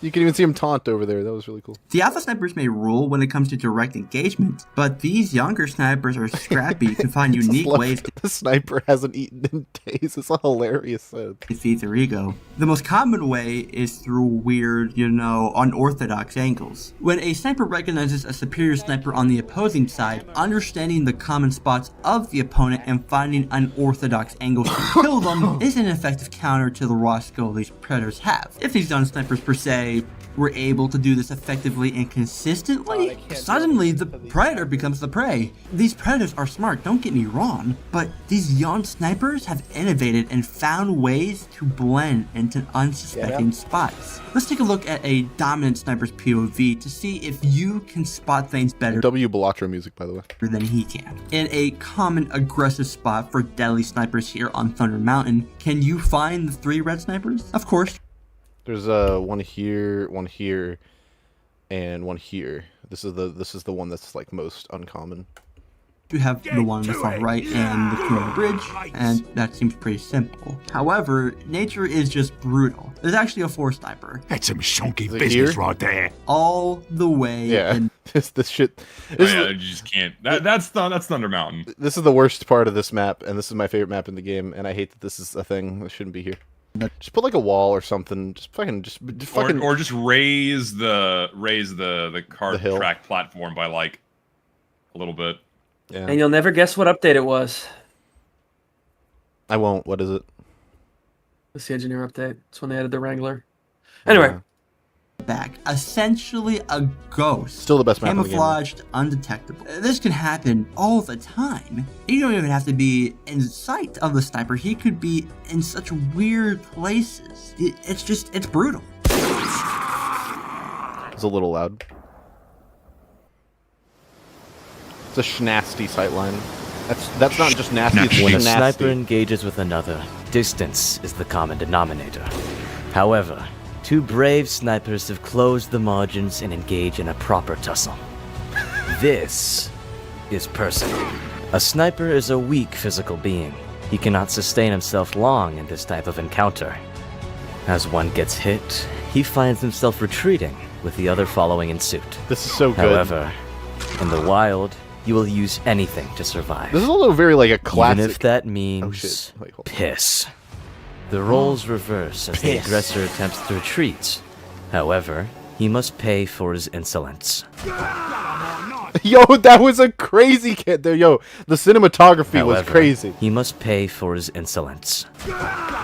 You can even see him taunt over there. That was really cool. The alpha snipers may rule when it comes to direct engagement, but these younger snipers are scrappy and can find unique ways to the sniper hasn't eaten in days. It's a hilarious defeat their ego. The most common way is through weird, unorthodox angles. When a sniper recognizes a superior sniper on the opposing side, understanding the common spots of the opponent and finding unorthodox angles to kill them is an effective counter to the raw skill these predators have. If these young snipers per se were able to do this effectively and consistently, suddenly the predator becomes the prey. These predators are smart, don't get me wrong, but these young snipers have innovated and found ways to blend into unsuspecting spots. Let's take a look at a dominant sniper's POV to see if you can spot things better. W. Belatra music, by the way. Than he can. In a common aggressive spot for deadly snipers here on Thunder Mountain, can you find the 3 red snipers? Of course. There's one here, and one here. This is the one that's like most uncommon. You have the one on the far right and the two on the bridge, and that seems pretty simple. However, nature is just brutal. There's actually a 4 sniper. That's some shonky business right there. All the way. Yeah, this shit. You just can't. That's Thunder Mountain. This is the worst part of this map, and this is my favorite map in the game. And I hate that this is a thing that shouldn't be here. Just put like a wall or something. Just fucking. Or just raise the cart track platform by like a little bit. Yeah. And you'll never guess what update it was. I won't. What is it? It's the engineer update. It's when they added the Wrangler. Anyway. Back. Essentially a ghost. Still the best map camouflaged, undetectable. This can happen all the time. You don't even have to be in sight of the sniper. He could be in such weird places. It's brutal. It's a little loud. It's a schnasty sightline. That's not just nasty, it's when schnasty. A sniper engages with another, distance is the common denominator. However, 2 brave snipers have closed the margins and engage in a proper tussle. This is personal. A sniper is a weak physical being. He cannot sustain himself long in this type of encounter. As one gets hit, he finds himself retreating, with the other following in suit. This is so good. However, in the wild, you will use anything to survive. This is also very like a classic. Even if that means piss. The roles reverse as the aggressor attempts to retreat. However, he must pay for his insolence. Yo, that was a crazy kid there. Yo, the cinematography was crazy. He must pay for his insolence.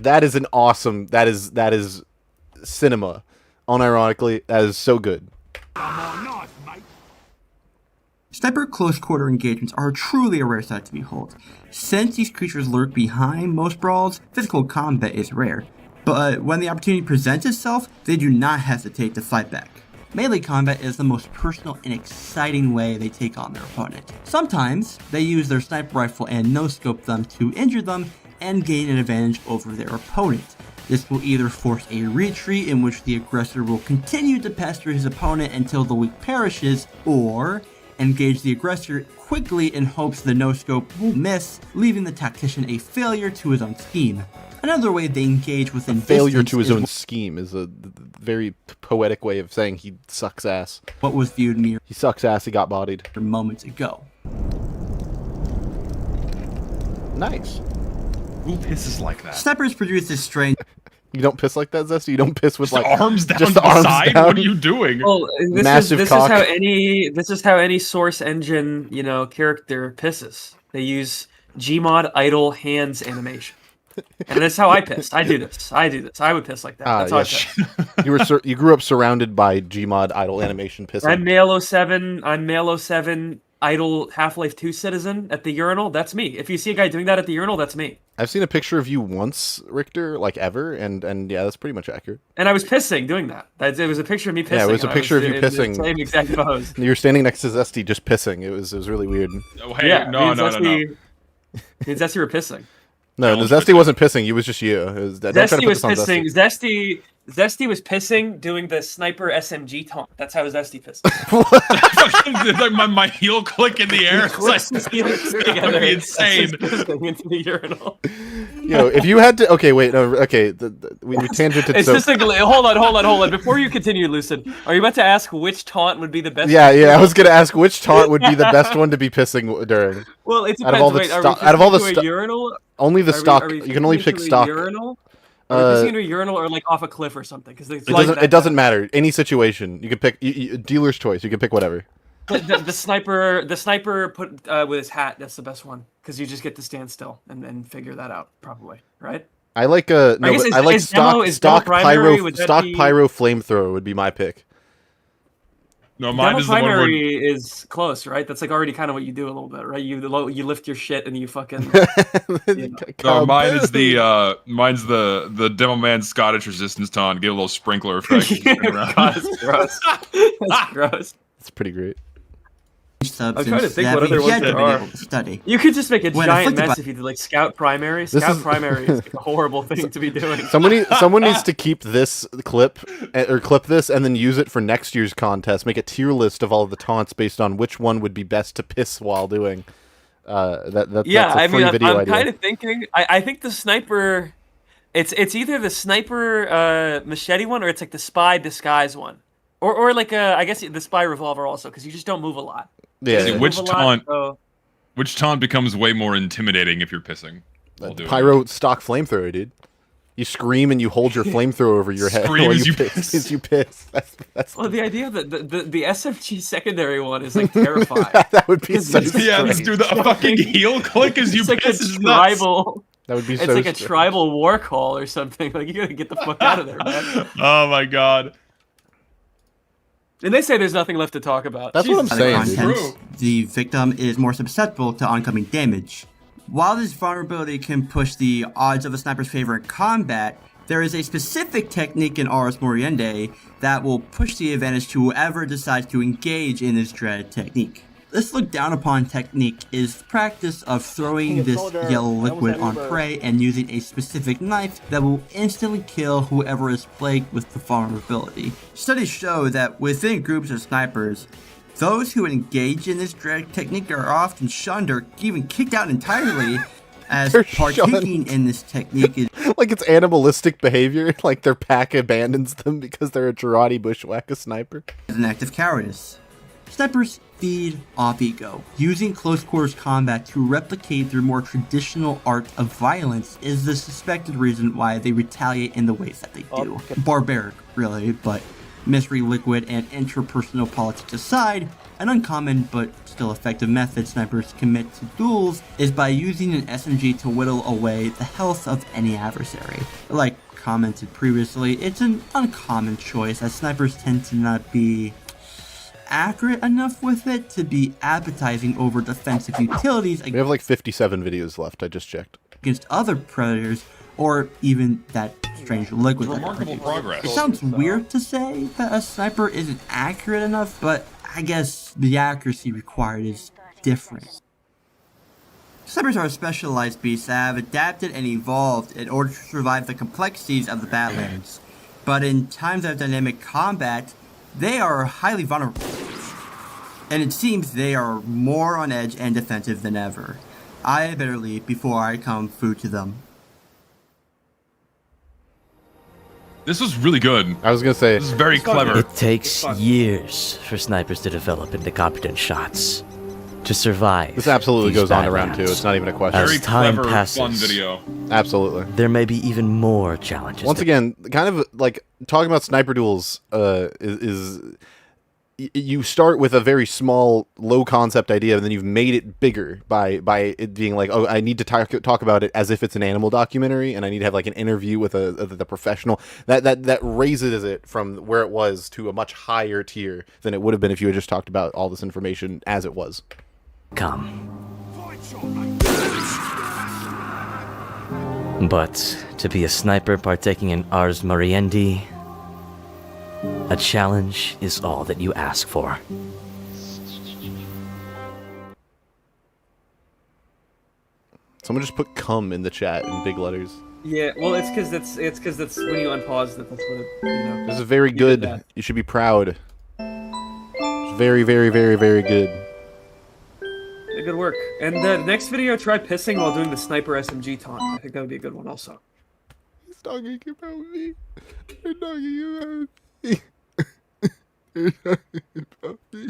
That is an awesome. That is cinema. Unironically, that is so good. Sniper close quarter engagements are truly a rare sight to behold. Since these creatures lurk behind most brawls, physical combat is rare. But when the opportunity presents itself, they do not hesitate to fight back. Melee combat is the most personal and exciting way they take on their opponent. Sometimes, they use their sniper rifle and no-scope them to injure them and gain an advantage over their opponent. This will either force a retreat in which the aggressor will continue to pester his opponent until the weak perishes, or engage the aggressor quickly in hopes the no-scope will miss, leaving the tactician a failure to his own scheme. Another way they engage within failure to his own scheme is a very poetic way of saying he sucks ass. What was viewed mere he sucks ass, he got bodied moments ago. Nice. Who pisses like that? Snipers produce this strange. You don't piss like that, Zesty? You don't piss with just like arms down just the arms side? Down? What are you doing? Well, this is how any Source Engine, character pisses. They use Gmod idle hands animation. And that's how I pissed. I do this. I would piss like that. That's how I piss. You grew up surrounded by Gmod idle animation pissing. I'm male 07. idle Half-Life 2 citizen at the urinal, that's me. If you see a guy doing that at the urinal, that's me. I've seen a picture of you once, Richter, like ever, and yeah, that's pretty much accurate. And I was pissing doing that. It was a picture of me pissing. Yeah, it was a picture of you pissing. In the same exact pose. You were standing next to Zesty just pissing. It was really weird. Oh, hey, yeah, no. Me and Zesty were pissing. No, the Zesty wasn't pissing. It was just you. Zesty was pissing. Zesty was pissing doing the sniper SMG taunt. That's how Zesty pissed. Like my heel click in the air. That would be insane. Into the urinal. If you had to, okay, wait, no, okay, we tangented. It's just like, hold on. Before you continue, Lucid, are you about to ask which taunt would be the best? Yeah, I was gonna ask which taunt would be the best one to be pissing during. Well, it depends. Out of all the urinal, only the stock. You can only pick stock. Urinal? Are you into a urinal or like off a cliff or something? Because it doesn't matter. Any situation, you can pick. Dealer's choice. You can pick whatever. The sniper put with his hat. That's the best one because you just get to stand still and figure that out probably, right? I like stock pyro flamethrower would be my pick. No, mine is the one where is close, right? That's like already kind of what you do a little bit, right? You lift your shit and you fucking. No, mine is mine's the Demo Man Scottish resistance taunt. Get a little sprinkler effect. God, it's gross. That's gross. It's pretty great. I'm trying to think what other ones there are. Study. You could just make a giant mess if you did like Scout Primary. Primary is like a horrible thing to be doing. Someone needs to keep this clip this and then use it for next year's contest. Make a tier list of all of the taunts based on which one would be best to piss while doing. That's a free video I'm kind of thinking. I think the sniper. It's either the sniper machete one or it's like the spy disguise one, or like I guess the spy revolver also because you just don't move a lot. Yeah. See, which taunt becomes way more intimidating if you're pissing? Pyro stock flamethrower, dude. You scream and you hold your flamethrower over your head while you piss. You piss. That's well, the idea that the SMG secondary one is like terrifying. That would be so yeah, just do the fucking heel click as you like piss. A tribal. That would be it's like a tribal war call or something. Like you gotta get the fuck out of there, man. Oh my god. And they say there's nothing left to talk about. That's what I'm saying. The victim is more susceptible to oncoming damage. While this vulnerability can push the odds of a sniper's favor in combat, there is a specific technique in Ars Moriendi that will push the advantage to whoever decides to engage in this dreaded technique. This looked down upon technique is the practice of throwing this yellow liquid on prey and using a specific knife that will instantly kill whoever is plagued with the vulnerability. Studies show that within groups of snipers, those who engage in this dreaded technique are often shunned or even kicked out entirely as partaking in this technique is like it's animalistic behavior, like their pack abandons them because they're a Girardi bushwhacker sniper. An act of cowardice. Snipers feed off ego. Using close quarters combat to replicate their more traditional art of violence is the suspected reason why they retaliate in the ways that they do. Barbaric, really, but mystery liquid and interpersonal politics aside, an uncommon but still effective method snipers commit to duels is by using an SMG to whittle away the health of any adversary. Like commented previously, it's an uncommon choice as snipers tend to not be accurate enough with it to be appetizing over defensive utilities. We have like 57 videos left, I just checked. Against other predators, or even that strange liquid. Remarkable progress. It sounds weird to say that a sniper isn't accurate enough, but I guess the accuracy required is different. Snipers are specialized beasts that have adapted and evolved in order to survive the complexities of the Badlands. But in times of dynamic combat, they are highly vulnerable, and it seems they are more on edge and defensive than ever. I better leave before I come food to them. This was really good. I was gonna say this is very clever. It takes years for snipers to develop into competent shots. To survive. This absolutely goes on around too. It's not even a question. Very clever, fun video. Absolutely. There may be even more challenges. Once again, kind of like talking about sniper duels is you start with a very small, low concept idea, and then you've made it bigger by it being like, oh, I need to talk about it as if it's an animal documentary, and I need to have like an interview with the professional. That raises it from where it was to a much higher tier than it would have been if you had just talked about all this information as it was. come. But to be a sniper partaking in Ars Moriendi, a challenge is all that you ask for. Someone just put "cum" in the chat in big letters. Yeah, well, it's because that's when you unpause that. That's what it, you know. This is very good. You should be proud. It's very, very, very, very good. Yeah, good work. And the next video, try pissing while doing the sniper SMG taunt. I think that would be a good one also. He's talking about me. They're talking about me. They're talking about me.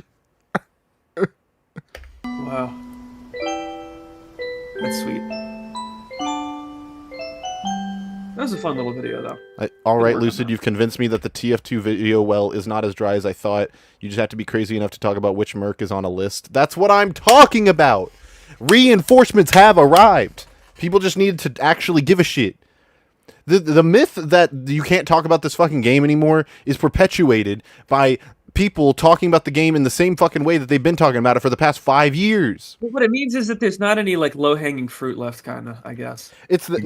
Wow. That's sweet. That was a fun little video, though. All right, Lucid, you've convinced me that the TF2 video well is not as dry as I thought. You just have to be crazy enough to talk about which merc is on a list. That's what I'm talking about! Reinforcements have arrived! People just need to actually give a shit. The myth that you can't talk about this fucking game anymore is perpetuated by people talking about the game in the same fucking way that they've been talking about it for the past 5 years. Well, what it means is that there's not any like low-hanging fruit left, kind of. I guess. It's the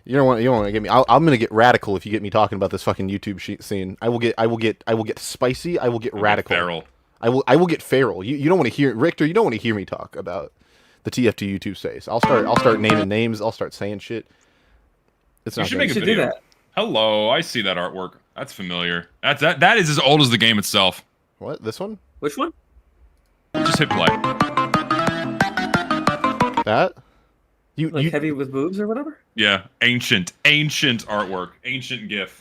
You don't want to get me. I'm gonna get radical if you get me talking about this fucking YouTube scene. I will get spicy. I will get radical. Feral. I will get feral. You don't want to hear Richter. You don't want to hear me talk about the TF2 YouTube space. I'll start naming names. I'll start saying shit. It's You not should good. make a video. Hello, I see that artwork. That's familiar. That is as old as the game itself. What? This one? Which one? Just hit play. That? You heavy with boobs or whatever? Yeah, ancient artwork, ancient GIF.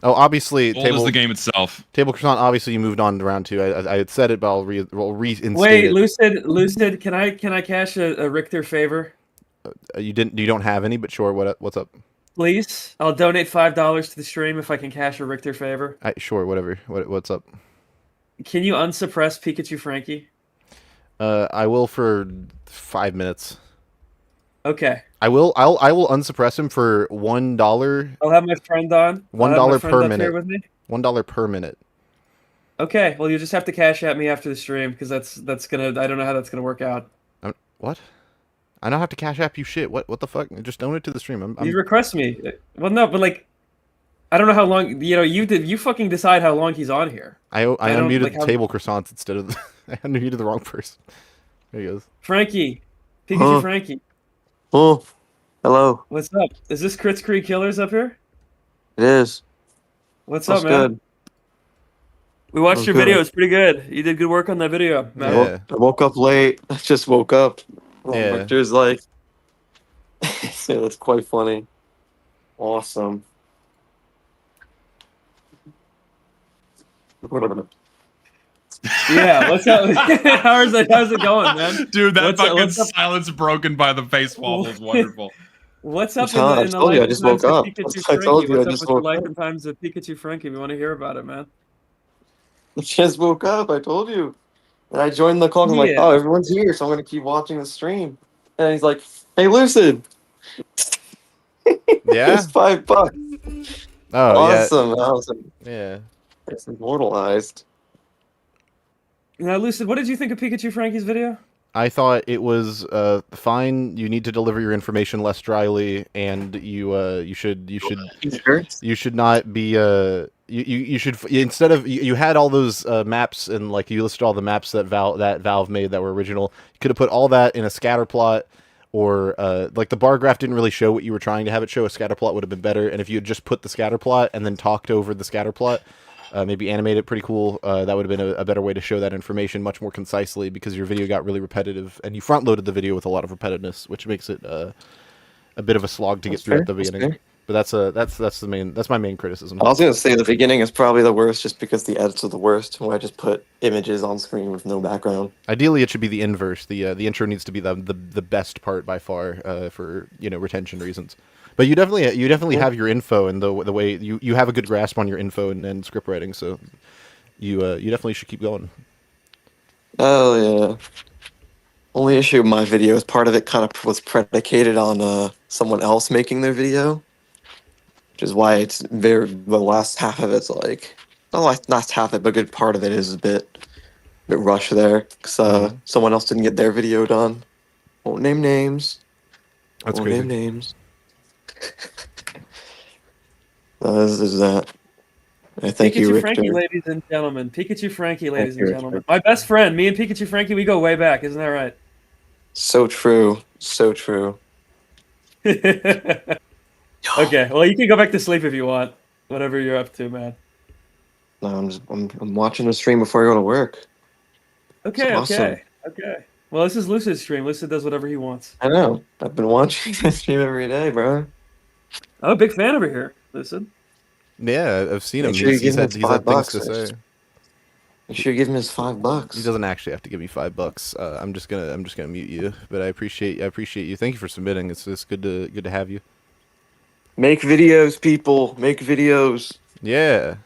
Oh, obviously, Old as the game itself. Table Croissant. Obviously, you moved on to round 2. I had said it, but I'll reinstate Wait, it. Lucid, can I cash a Richter favor? You don't have any, but sure. What's up? Please, I'll donate $5 to the stream if I can cash a Richter favor. Sure, whatever. What's up? Can you unsuppress Pikachu Frankie? I will for 5 minutes. Okay. I will unsuppress him for $1. I'll have my friend on. $1 per Here minute. with me. $1 per minute. Okay. Well, you just have to cash at me after the stream because that's gonna. I don't know how that's gonna work out. What? I don't have to cash app you shit. What the fuck? Just donate to the stream. You request me. Well, no, but like, I don't know how long. You know, you fucking decide how long he's on here. I unmuted the Table Croissants instead of I unmuted the wrong person. There he goes. Frankie, Pikachu Frankie. Oh, hello. What's up? Is this Crits Creek Killers up here? It is. What's up, man? Good. We watched your video. It's pretty good. You did good work on that video, man. Yeah. I woke up late. I just woke up. Yeah. Victor's like, it's quite funny. Awesome. Yeah, what's up? How's it going, man? Dude, that What's up- fucking what's up? silence broken by the face wobble is wonderful. What's up I in the told you, I life just and times woke of up. Pikachu I told Frankie? you, I What's just up with the woke life up. and times of Pikachu Frankie? We want to hear about it, man. I just woke up. I told you. And I joined the call. I'm like, Yeah. oh, everyone's here, so I'm gonna keep watching the stream. And he's like, hey, Lucid. Yeah. It's $5. Oh, awesome. I was like, yeah. It's immortalized. Now, Lucid, what did you think of Pikachu Frankie's video? I thought it was fine. You need to deliver your information less dryly, and you should not be you should instead of you had all those maps and like you listed all the maps that Valve made that were original. You could have put all that in a scatter plot, or like the bar graph didn't really show what you were trying to have it show. A scatter plot would have been better, and if you had just put the scatter plot and then talked over the scatter plot. Maybe animate it pretty cool. That would have been a better way to show that information much more concisely, because your video got really repetitive, and you front-loaded the video with a lot of repetitiveness, which makes it a bit of a slog to get through at the beginning. But that's my main criticism. I was gonna say the beginning is probably the worst, just because the edits are the worst. Where I just put images on screen with no background. Ideally, it should be the inverse. The intro needs to be the best part by far for retention reasons. But you definitely have your info, and the way you have a good grasp on your info and script writing, so you definitely should keep going. Oh yeah. Only issue with my video is part of it kind of was predicated on someone else making their video, which is why it's the last half of it's like, not last half of it, but a good part of it is a bit bit rush there because someone else didn't get their video done. Won't name names. That's Won't crazy. name names. This is that. Thank you, Pikachu Richter. Frankie, ladies and gentlemen. Pikachu Frankie, ladies and you, gentlemen. Richter. My best friend. Me and Pikachu Frankie, we go way back. Isn't that right? So true. So true. Okay, well, you can go back to sleep if you want. Whatever you're up to, man. No, I'm watching the stream before I go to work. Okay, It's awesome. okay. Well, this is Lucid's stream. Lucid does whatever he wants. I know. I've been watching this stream every day, bro. I'm a big fan over here, Lucid. Yeah, I've seen him. Make sure you He's give him had his $5 things to first. say. You should give him his $5. He doesn't actually have to give me $5. I'm just gonna mute you. But I appreciate you. Thank you for submitting. It's good to have you. Make videos, people. Make videos. Yeah.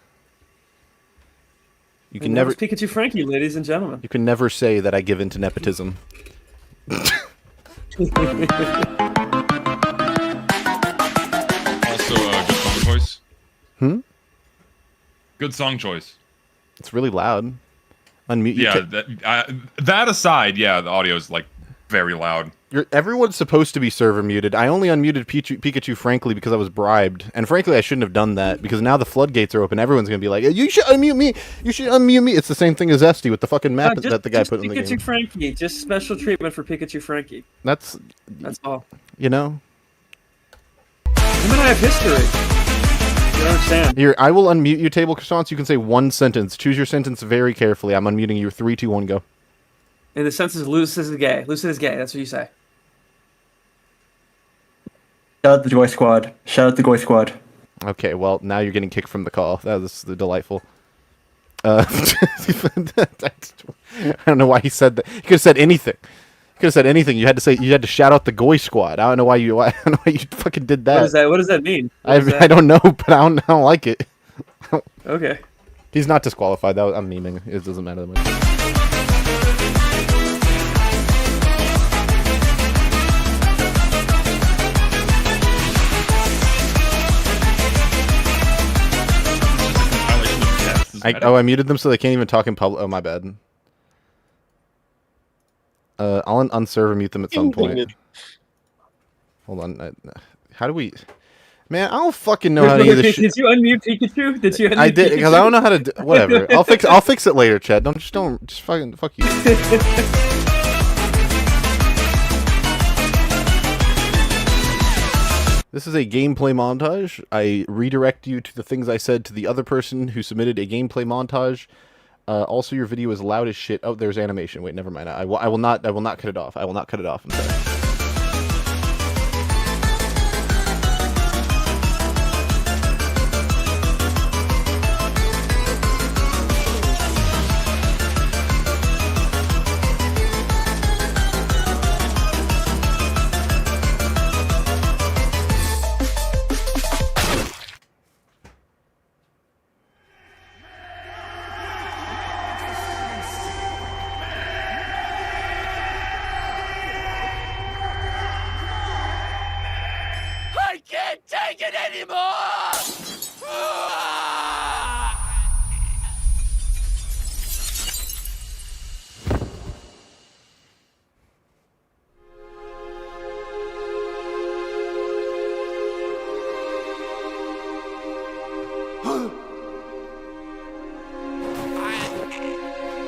You can never Pikachu Frankie, ladies and gentlemen. You can never say that I give in to nepotism. Also, good song choice. Good song choice. It's really loud. Unmute. Yeah, that aside, yeah, the audio is like very loud. Everyone's supposed to be server muted. I only unmuted Pikachu frankly because I was bribed, and frankly I shouldn't have done that because now the floodgates are open. Everyone's gonna be like, "You should unmute me. You should unmute me." It's the same thing as Zesty with the fucking map that the guy put in the game. Pikachu Frankie, just special treatment for Pikachu Frankie. That's all. You know. Him and I have history. You don't understand. Here, I will unmute you, Table Croissants. You can say one sentence. Choose your sentence very carefully. I'm unmuting you. 3, 2, 1, go. In the sense is Lucid is gay. Lucid is gay. That's what you say. Shout out the Joy Squad. Shout out the Goy Squad. Okay, well, now you're getting kicked from the call. That was delightful. I don't know why he said that. He could have said anything. He could have said anything. You had to shout out the Goy Squad. I don't know why you fucking did that. What does that mean? I don't know, but I don't like it. Okay. He's not disqualified. I'm memeing. It doesn't matter that much. I muted them so they can't even talk in public. Oh, my bad. I'll unserver mute them at some point. Hold on. How do we... Man, I don't fucking know how to do this shit. Did you unmute Pikachu? Did you unmute I did, because I don't know how to do... Whatever. I'll fix it later, Chad. Just fucking... Fuck you. This is a gameplay montage. I redirect you to the things I said to the other person who submitted a gameplay montage. Also, your video is loud as shit. Oh, there's animation. Wait, never mind. I will not cut it off. I will not cut it off. I'm sorry. I can't take it anymore!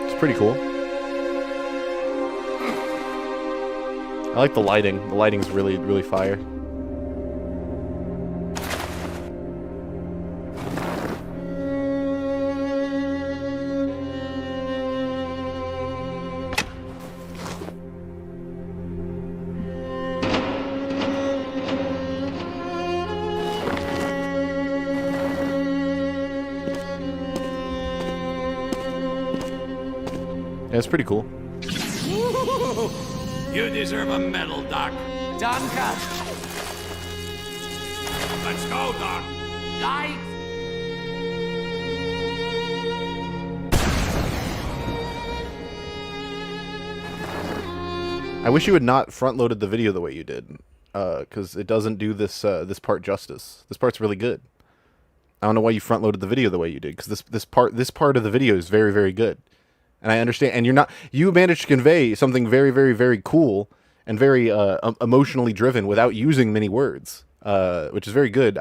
It's pretty cool. I like the lighting. The lighting's really, really fire. Yeah, it's pretty cool. You deserve a medal, Doc. Danke. Let's go, Doc. Light. I wish you had not front-loaded the video the way you did, because it doesn't do this this part justice. This part's really good. I don't know why you front-loaded the video the way you did, because this part of the video is very, very good. and I understand. And you managed to convey something very, very, very cool and very emotionally driven without using many words, which is very good.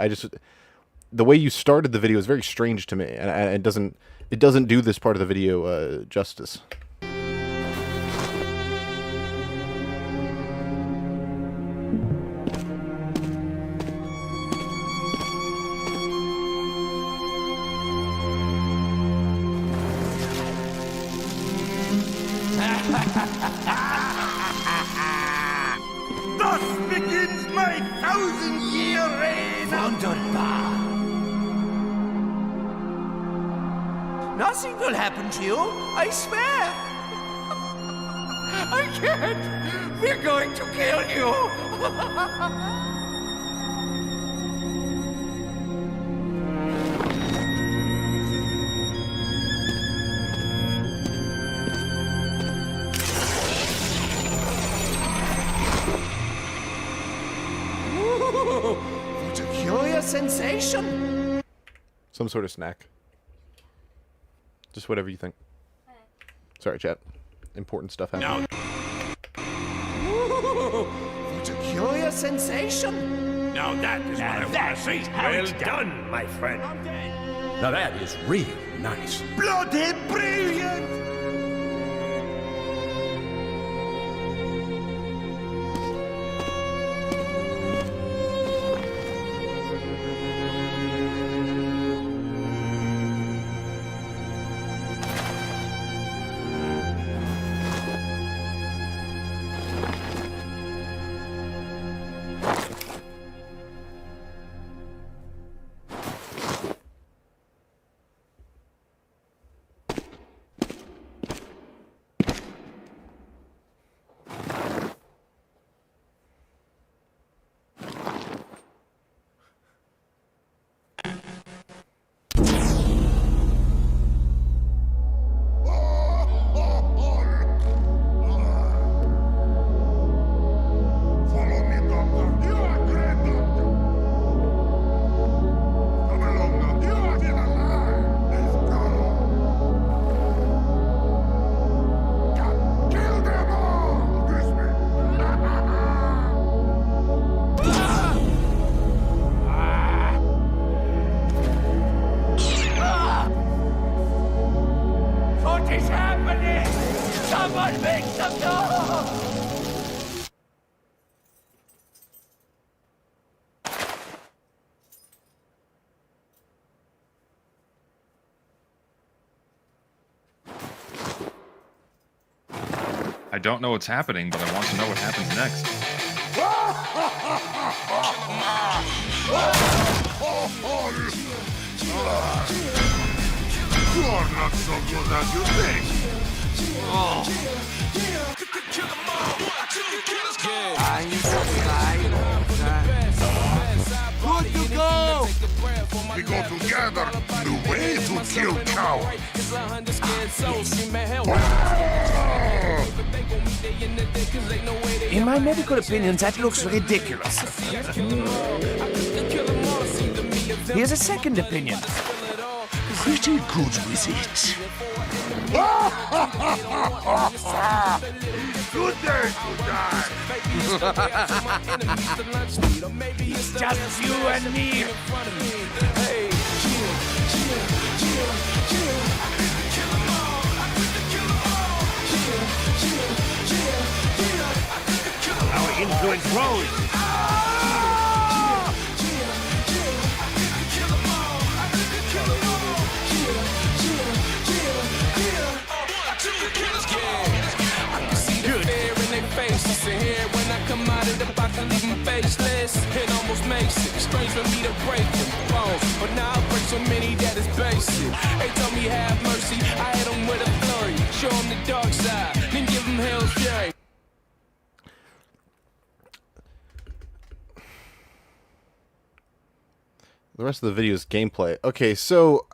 The way you started the video is very strange to me, and it doesn't do this part of the video justice. Thus begins my 1,000-year reign. Wunderbar. Nothing will happen to you, I swear. I can't. We're going to kill you. What a curious sensation! Some sort of snack. Just whatever you think. Sorry, chat. Important stuff happening. What a curious sensation! Now that is what I want to see. Well done, my friend. Now that is real nice. Bloody brilliant! I don't know what's happening, but I want to know what happens next. You are not so good as you think. Good to go! We go together. The way to kill cowards. In my medical opinion, that looks ridiculous. Here's a second opinion. Pretty good with it. Good day to die. It's just you and me. Our influence grows. When I come out of the box, I leave them faceless. It almost makes it strange for me to break them bones, but now I break so many that it's basic. They told me have mercy, I hit them with a flurry. Show them the dark side, then give them hell's fury. The rest of the video is gameplay. Okay, so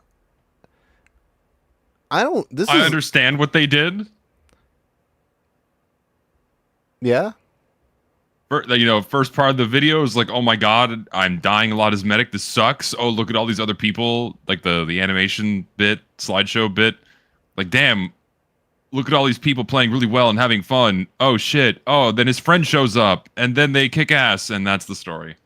I understand what they did. Yeah. First part of the video is like, oh my god, I'm dying a lot as medic. This sucks. Oh, look at all these other people. Like the animation bit, slideshow bit. Like, damn, look at all these people playing really well and having fun. Oh shit. Oh, then his friend shows up and then they kick ass and that's the story.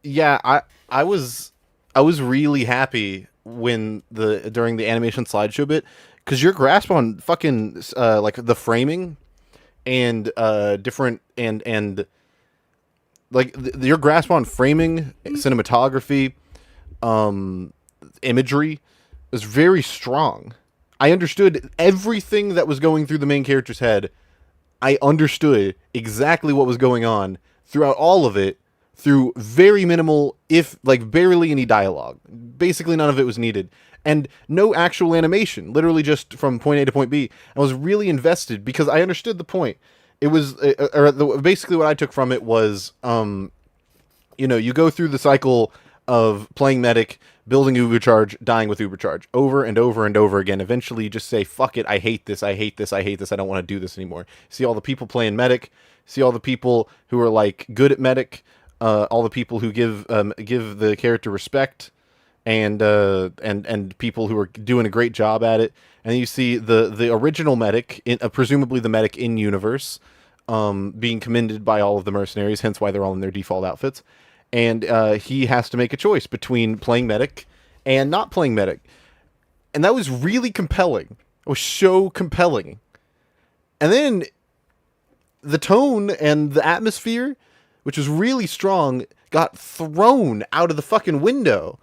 Yeah, I was really happy when during the animation slideshow bit, because your grasp on fucking like the framing and different and like your grasp on framing, cinematography, imagery was very strong. I understood everything that was going through the main character's head. I understood exactly what was going on throughout all of it, through very minimal, if like barely any dialogue. Basically none of it was needed. And no actual animation, literally just from point A to point B. I was really invested because I understood the point. It was, basically what I took from it was, you know, you go through the cycle of playing medic, building Ubercharge, dying with Ubercharge, over and over and over again. Eventually you just say, fuck it, I hate this, I hate this, I hate this, I don't want to do this anymore. See all the people playing medic, see all the people who are like good at medic, all the people who give the character respect, and people who are doing a great job at it. And then you see the original medic, presumably the medic in universe, being commended by all of the mercenaries, hence why they're all in their default outfits. And he has to make a choice between playing medic and not playing medic. And that was really compelling. It was so compelling. And then the tone and the atmosphere, which was really strong, got thrown out of the fucking window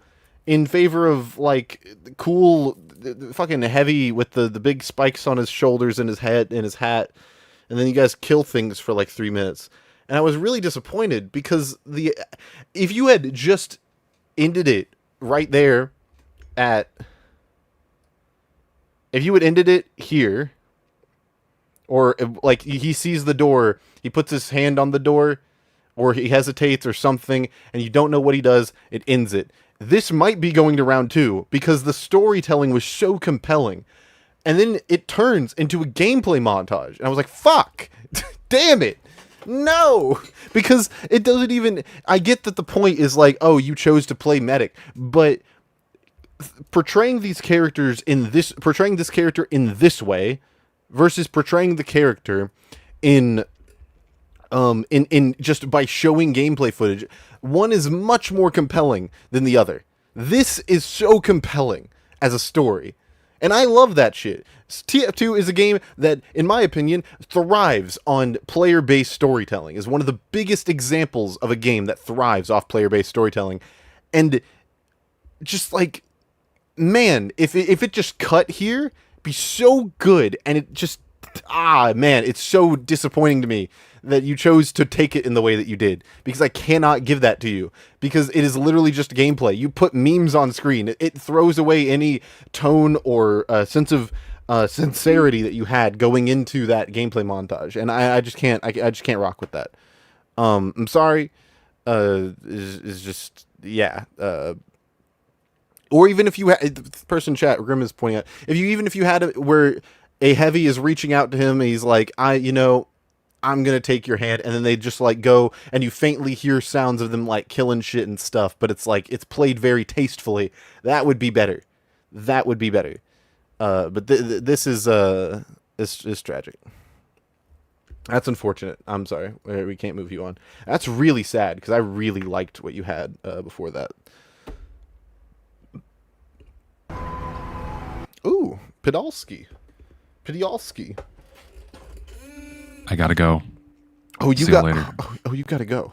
in favor of, like, cool, fucking heavy with the big spikes on his shoulders and his head and his hat. And then you guys kill things for, like, 3 minutes. And I was really disappointed because if you had just ended it right there if you had ended it here, or, like, he sees the door, he puts his hand on the door, or he hesitates or something, and you don't know what he does, it ends it. This might be going to round 2, because the storytelling was so compelling. And then it turns into a gameplay montage. And I was like, fuck! Damn it! No! Because it doesn't even... I get that the point is like, oh, you chose to play medic, but portraying this character in this way versus portraying the character in just by showing gameplay footage, one is much more compelling than the other. This is so compelling as a story, and I love that shit. TF2 is a game that, in my opinion, thrives on player-based storytelling. Is one of the biggest examples of a game that thrives off player-based storytelling. And just like, man, if it just cut here, it'd be so good. And it just, man, it's so disappointing to me that you chose to take it in the way that you did, because I cannot give that to you, because it is literally just gameplay. You put memes on screen. It throws away any tone or sense of sincerity that you had going into that gameplay montage, and I just can't. I just can't rock with that. I'm sorry. Is just, yeah. Or even if you had, the person in chat, Grim is pointing out, if you had it where a heavy is reaching out to him and he's like, I'm gonna take your hand, and then they just like go, and you faintly hear sounds of them like killing shit and stuff, but it's like, it's played very tastefully. That would be better. That would be better. But this is it's tragic. That's unfortunate. I'm sorry. We can't move you on. That's really sad, because I really liked what you had before that. Ooh, Podolsky. I gotta go. Oh, you later. Oh, you gotta go.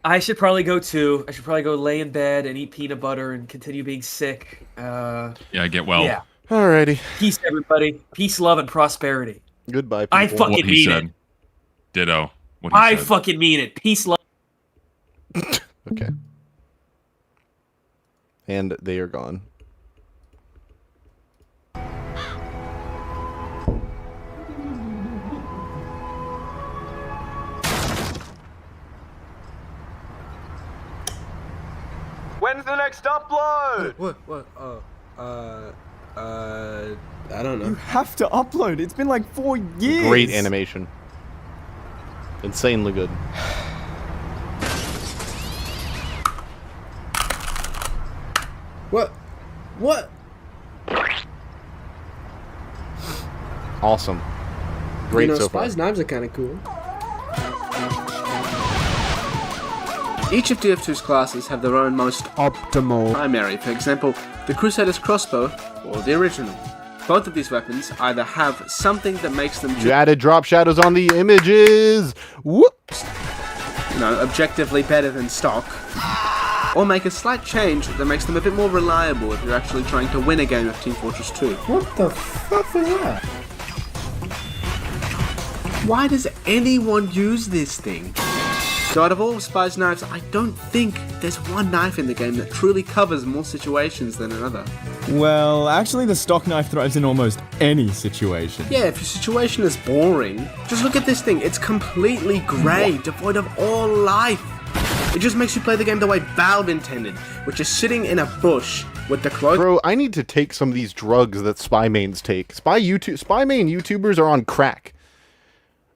I should probably go too. I should probably go lay in bed and eat peanut butter and continue being sick. Yeah, get well. Yeah. Alrighty. Peace, everybody. Peace, love, and prosperity. Goodbye, people. I fucking mean it. Ditto. I fucking mean it. Peace, love. Okay. And they are gone. When's the next upload? What? I don't know. You have to upload. It's been like 4 years. Great animation. Insanely good. What? Awesome. Great you know, so far. Spy's knives are kind of cool. Each of TF2's classes have their own most optimal primary. For example, the Crusader's crossbow or the original. Both of these weapons either have something that makes them You added drop shadows on the images. Whoops. You know, objectively better than stock, or make a slight change that makes them a bit more reliable if you're actually trying to win a game of Team Fortress 2. What the fuck was that? Why does anyone use this thing? So out of all of Spy's knives, I don't think there's one knife in the game that truly covers more situations than another. Well, actually the stock knife thrives in almost any situation. Yeah, if your situation is boring, just look at this thing. It's completely grey, devoid of all life. It just makes you play the game the way Valve intended, which is sitting in a bush with the clothes. Bro, I need to take some of these drugs that spy mains take. Spy main YouTubers are on crack.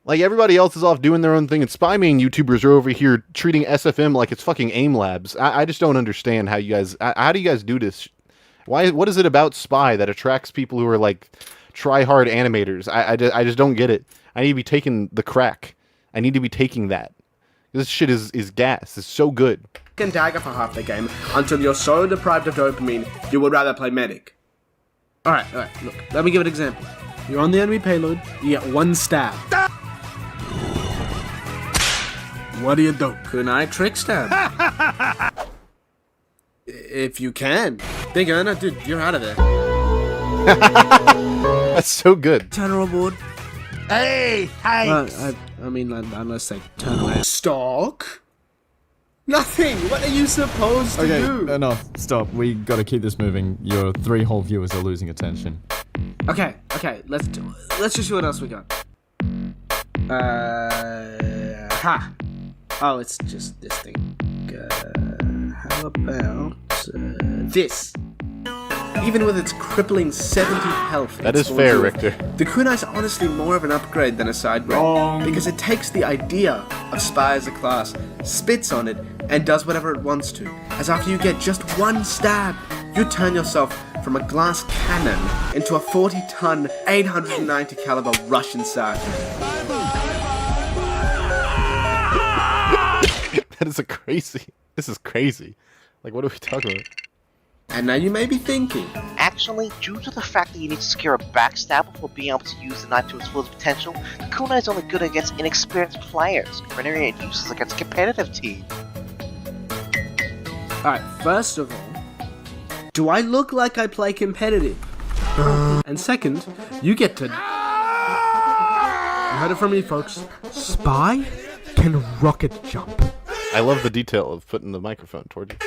Like, everybody else is off doing their own thing, and spy main YouTubers are over here treating SFM like it's fucking AIM labs. I just don't understand how you guys... How do you guys do this? What is it about spy that attracts people who are, like, try-hard animators? I just don't get it. I need to be taking the crack. I need to be taking that. This shit is gas. It's so good. And dagger for half the game until you're so deprived of dopamine, you would rather play medic. Alright, look. Let me give an example. You're on the enemy payload, you get one stab. What do you do? Kunai trick stab. If you can. Big earner, dude, you're out of there. That's so good. Turn overboard. Hey, thanks. I mean, unless they turn around. Stock? Nothing! What are you supposed to do? Okay, enough. Stop. We gotta keep this moving. Your 3 whole viewers are losing attention. Okay, let's just see what else we got. Oh, it's just this thing. How about this? Even with its crippling 70 health. That is fair, Richter. The kunai's honestly more of an upgrade than a side grade, because it takes the idea of spy as a class, spits on it, and does whatever it wants to. As after you get just one stab, you turn yourself from a glass cannon into a 40-ton, 890 caliber Russian sergeant. That is crazy. This is crazy. Like, what are we talking about? And now you may be thinking, actually, due to the fact that you need to secure a backstab before being able to use the knife to its full potential, the kunai is only good against inexperienced players, rendering it useless against competitive teams. Alright, first of all, do I look like I play competitive? And second, you get to... You heard it from me, folks. Spy can rocket jump. I love the detail of putting the microphone toward you.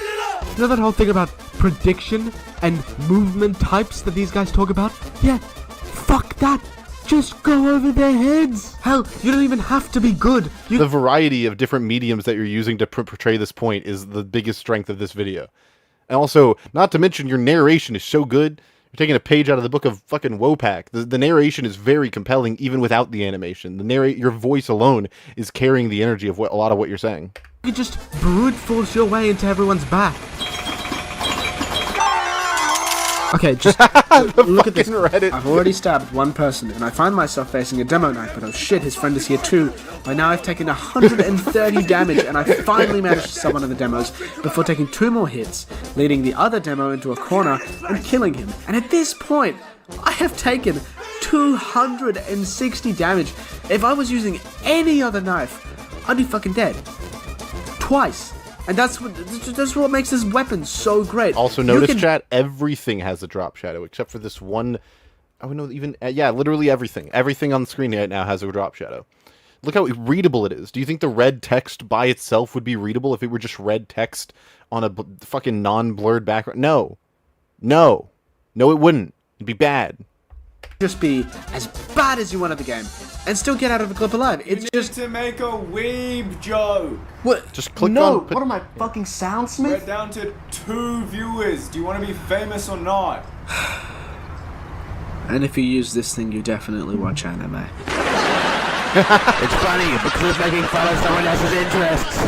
You know that whole thing about prediction and movement types that these guys talk about? Yeah, fuck that. Just go over their heads. Hell, you don't even have to be good. The variety of different mediums that you're using to portray this point is the biggest strength of this video. And also, not to mention, your narration is so good. You're taking a page out of the book of fucking Wopak. The narration is very compelling, even without the animation. Your voice alone is carrying the energy of a lot of what you're saying. You just brute force your way into everyone's back. Okay, just look at this. Reddit. I've already stabbed one person, and I find myself facing a demo knife, but oh shit, his friend is here too. By now I've taken 130 damage, and I finally managed to sub one of the demos before taking 2 more hits, leading the other demo into a corner and killing him. And at this point, I have taken 260 damage. If I was using any other knife, I'd be fucking dead. Twice. And that's what makes this weapon so great. Also, notice, chat, everything has a drop shadow, except for this one... Oh, no, even... yeah, literally everything. Everything on the screen right now has a drop shadow. Look how readable it is. Do you think the red text by itself would be readable if it were just red text on a fucking non-blurred background? No. No. No, it wouldn't. It'd be bad. Just be as bad as you want at the game and still get out of the clip alive. It's just to make a weeb joke. What? Just click no, on... what am I, fucking soundsmith? We're down to 2 viewers. Do you want to be famous or not? And if you use this thing, you definitely watch anime. It's funny because it's making fun of someone else's interests.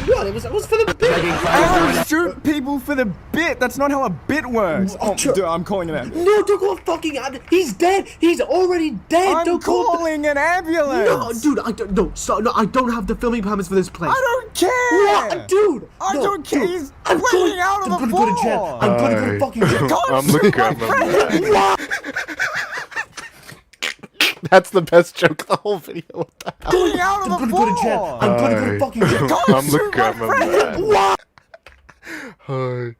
What? It was for the bit. I don't shoot people for the bit. That's not how a bit works. Oh, dude, I'm calling it out. No, don't call fucking. He's dead. He's already dead. I'm calling an ambulance. No, dude, I don't. No, I don't have the filming permits for this place. I don't care. What, dude? I don't care. He's bleeding out of the floor. I'm gonna go to jail. I'm gonna go to fucking jail. I'm looking at my That's the best joke of the whole video. What the hell? Bleeding out of the floor. I'm gonna go to jail. I'm gonna go to fucking jail. I'm looking at my Hi.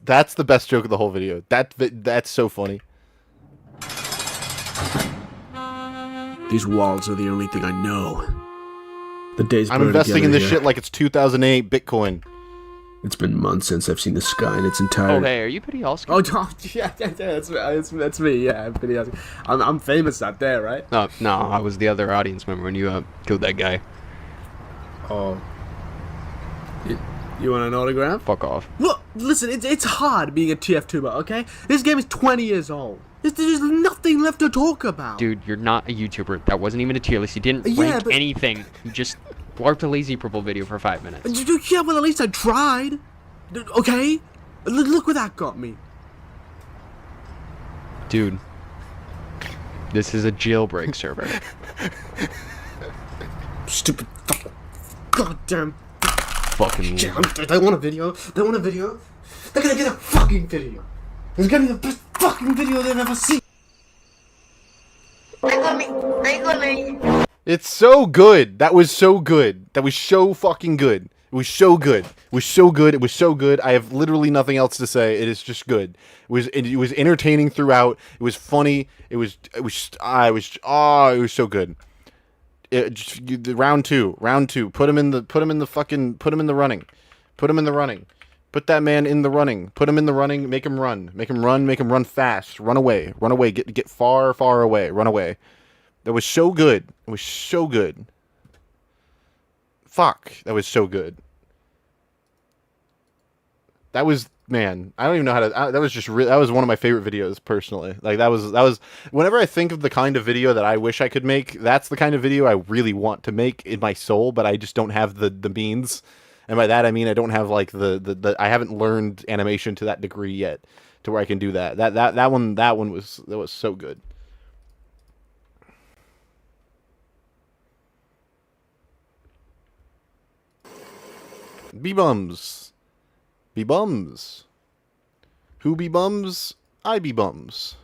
That's the best joke of the whole video. That's so funny. These walls are the only thing I know. The days I'm investing in this shit like it's 2008 Bitcoin. It's been months since I've seen the sky in its entirety. Oh, hey, are you Pretty Oscar? Oh, yeah, that's me. Yeah, I'm Pretty Oscar. I'm famous out there, right? No, I was the other audience member when you killed that guy. Oh. You want an autograph? Fuck off. Look, listen, it's hard being a TF2ber, okay? This game is 20 years old. There's nothing left to talk about. Dude, you're not a YouTuber. That wasn't even a tier list. You didn't rank anything. You just blarped a lazy purple video for 5 minutes. Yeah, well, at least I tried. Okay? Look where that got me. Dude. This is a jailbreak server. Stupid fucking goddamn fucking they want a video. They want a video. They're gonna get a fucking video. It's gonna be the best fucking video they've ever seen. It's so good. That was so good. That was so fucking good. It was so good. It was so good. It was so good. I have literally nothing else to say. It is just good. It was entertaining throughout. It was funny. It was so good. Round two. Put him in the running. Put him in the running. Put that man in the running. Put him in the running. Make him run. Make him run fast. Run away. Get far away. Run away. That was so good. It was so good. Fuck. That was so good. That was, man, I don't even know how to, that was just that was one of my favorite videos personally. Like that was whenever I think of the kind of video that I wish I could make, that's the kind of video I really want to make in my soul, but I just don't have the means. And by that I mean I don't have like the I haven't learned animation to that degree yet to where I can do that. That one was so good. B-bums. B-bums. Who be bums? I be bums.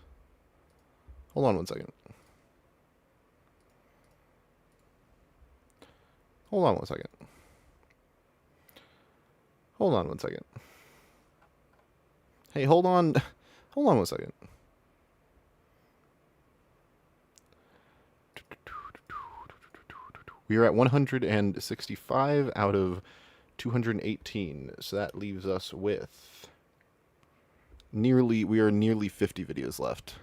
Hold on one second. Hold on one second. Hold on one second. Hey, hold on. Hold on one second. We are at 165 out of 218, so that leaves us with we are nearly 50 videos left.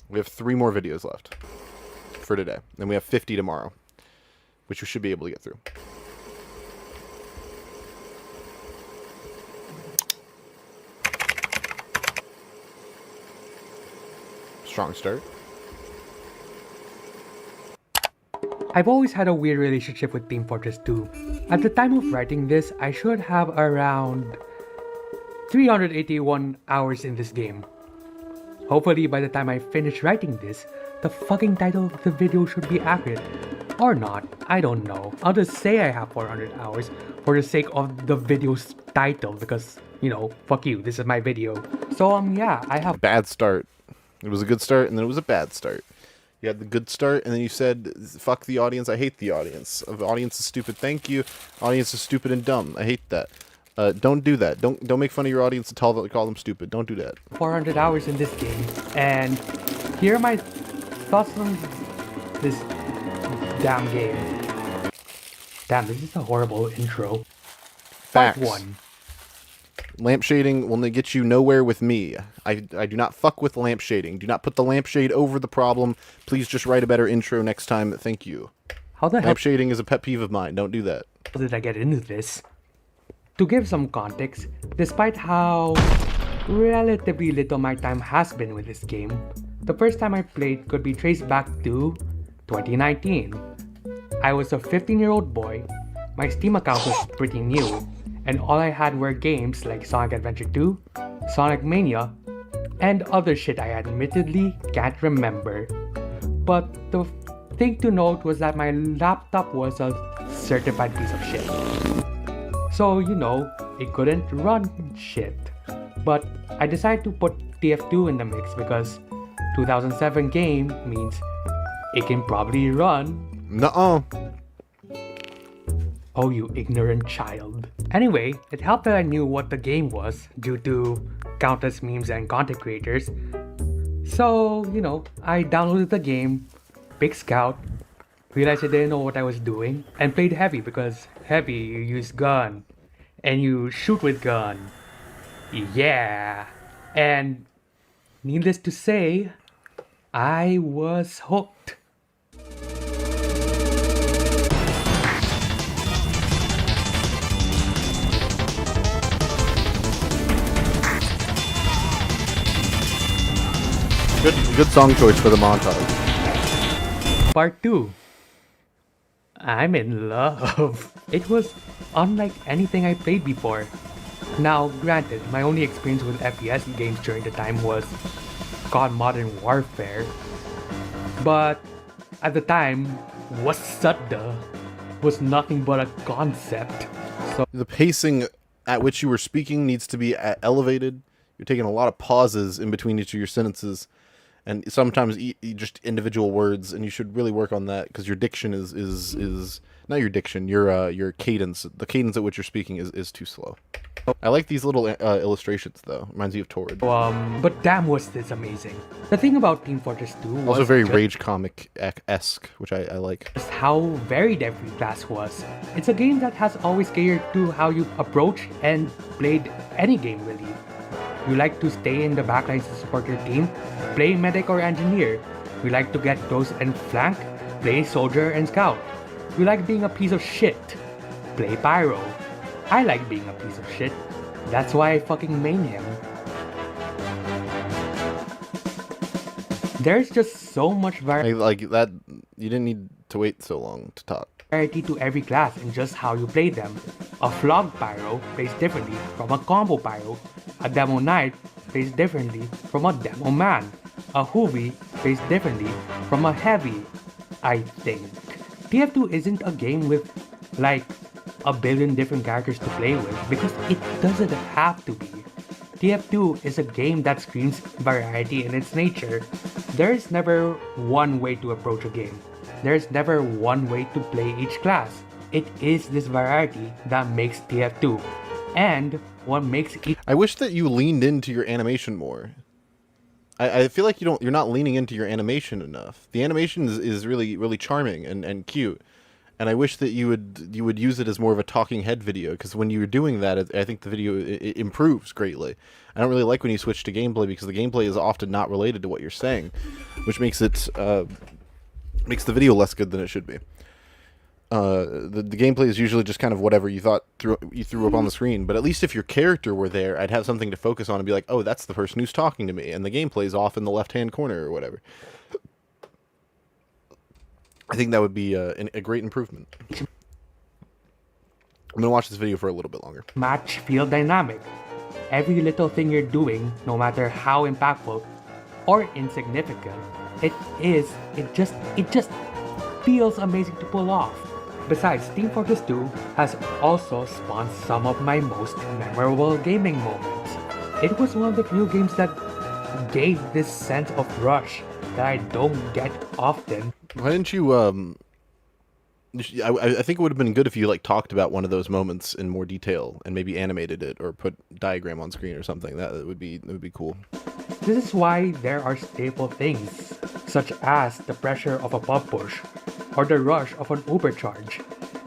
We have 3 more videos left for today, and we have 50 tomorrow, which we should be able to get through. Strong start. I've always had a weird relationship with Team Fortress 2. At the time of writing this, I should have around 381 hours in this game. Hopefully by the time I finish writing this, the fucking title of the video should be accurate. Or not, I don't know. I'll just say I have 400 hours for the sake of the video's title because, you know, fuck you, this is my video. So yeah, I have... Bad start. It was a good start and then it was a bad start. You had the good start, and then you said, fuck the audience, I hate the audience. The audience is stupid, thank you. Audience is stupid and dumb. I hate that. Don't do that. Don't make fun of your audience and call them stupid. Don't do that. 400 hours in this game, and here are my thoughts on this damn game. Damn, this is a horrible intro. Facts. Part 1. Lamp shading will get you nowhere with me. I do not fuck with lamp shading. Do not put the lampshade over the problem. Please just write a better intro next time. Thank you. How the hell? Lamp shading is a pet peeve of mine. Don't do that. How did I get into this? To give some context, despite how relatively little my time has been with this game, the first time I played could be traced back to 2019. I was a 15-year-old boy, my Steam account was pretty new, and all I had were games like Sonic Adventure 2, Sonic Mania, and other shit I admittedly can't remember. But the thing to note was that my laptop was a certified piece of shit. So, you know, it couldn't run shit. But I decided to put TF2 in the mix because 2007 game means it can probably run. Nuh-uh. Oh, you ignorant child. Anyway, it helped that I knew what the game was due to countless memes and content creators. So, you know, I downloaded the game, picked Scout, realized I didn't know what I was doing, and played Heavy because Heavy, you use gun, and you shoot with gun. Yeah. And needless to say, I was hooked. Good song choice for the montage. Part 2. I'm in love. It was unlike anything I played before. Now, granted, my only experience with FPS games during the time was COD Modern Warfare. But at the time, Wasada was nothing but a concept. So the pacing at which you were speaking needs to be elevated. You're taking a lot of pauses in between each of your sentences, and sometimes just individual words, and you should really work on that because your diction is not your diction, your cadence. The cadence at which you're speaking is too slow. I like these little illustrations though. Reminds you of Torrid. But damn, was this amazing. The thing about Team Fortress 2 was also very rage comic-esque, which I like. Just how varied every class was. It's a game that has always catered to how you approach and played any game really. You like to stay in the backlines to support your team, play medic or engineer. You like to get close and flank, play soldier and scout. You like being a piece of shit, play pyro. I like being a piece of shit. That's why I fucking main him. There's just so much variety. Like that, you didn't need to wait so long to talk. Variety to every class and just how you play them. A flog pyro plays differently from a combo pyro. A demo knight plays differently from a demo man. A hoovy plays differently from a heavy, I think. TF2 isn't a game with like a billion different characters to play with because it doesn't have to be. TF2 is a game that screams variety in its nature. There is never one way to approach a game. There is never one way to play each class. It is this variety that makes TF2, and what makes it. I wish that you leaned into your animation more. I feel like you're not leaning into your animation enough. The animation is really charming and cute, and I wish that you would use it as more of a talking head video, because when you're doing that, I think the video it improves greatly. I don't really like when you switch to gameplay because the gameplay is often not related to what you're saying, which makes it makes the video less good than it should be. The gameplay is usually just kind of whatever you thought you threw up on the screen, but at least if your character were there, I'd have something to focus on and be like, oh, that's the person who's talking to me, and the gameplay is off in the left-hand corner or whatever. I think that would be a great improvement. I'm going to watch this video for a little bit longer. Match feel dynamic. Every little thing you're doing, no matter how impactful or insignificant, it just feels amazing to pull off. Besides, Team Fortress 2 has also spawned some of my most memorable gaming moments. It was one of the few games that gave this sense of rush that I don't get often. Why didn't you, I think it would have been good if you, like, talked about one of those moments in more detail and maybe animated it or put diagram on screen or something. That would be cool. This is why there are staple things, such as the pressure of a pub push or the rush of an Uber charge.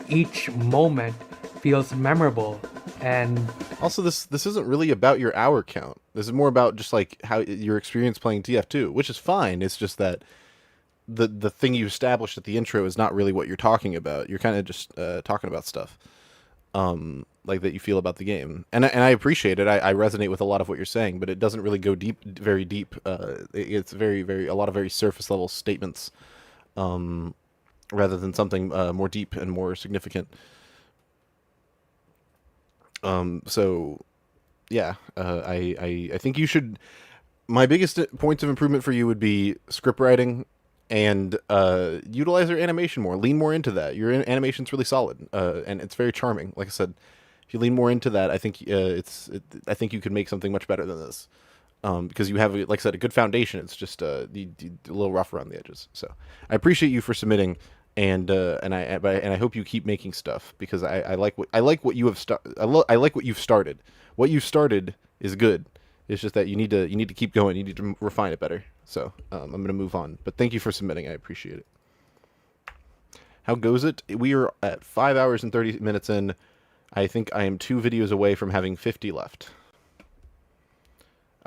Each moment feels memorable, and also this isn't really about your hour count. This is more about just like how your experience playing TF2, which is fine. It's just that the thing you established at the intro is not really what you're talking about. You're kind of just talking about stuff like that you feel about the game, and I appreciate it. I resonate with a lot of what you're saying, but it doesn't really go very deep. It's a lot of very surface level statements rather than something more deep and more significant. So, yeah, I think you should. My biggest points of improvement for you would be script writing and utilize your animation more. Lean more into that. Your animation's really solid, and it's very charming. Like I said, if you lean more into that, I think I think you could make something much better than this. Because you have, like I said, a good foundation. It's just a little rough around the edges. So I appreciate you for submitting, and I hope you keep making stuff, because I like what you have I like what you've started. What you've started is good. It's just that you need to keep going. You need to refine it better. So I'm gonna move on. But thank you for submitting. I appreciate it. How goes it? We are at 5 hours and 30 minutes in. I think I am 2 videos away from having 50 left.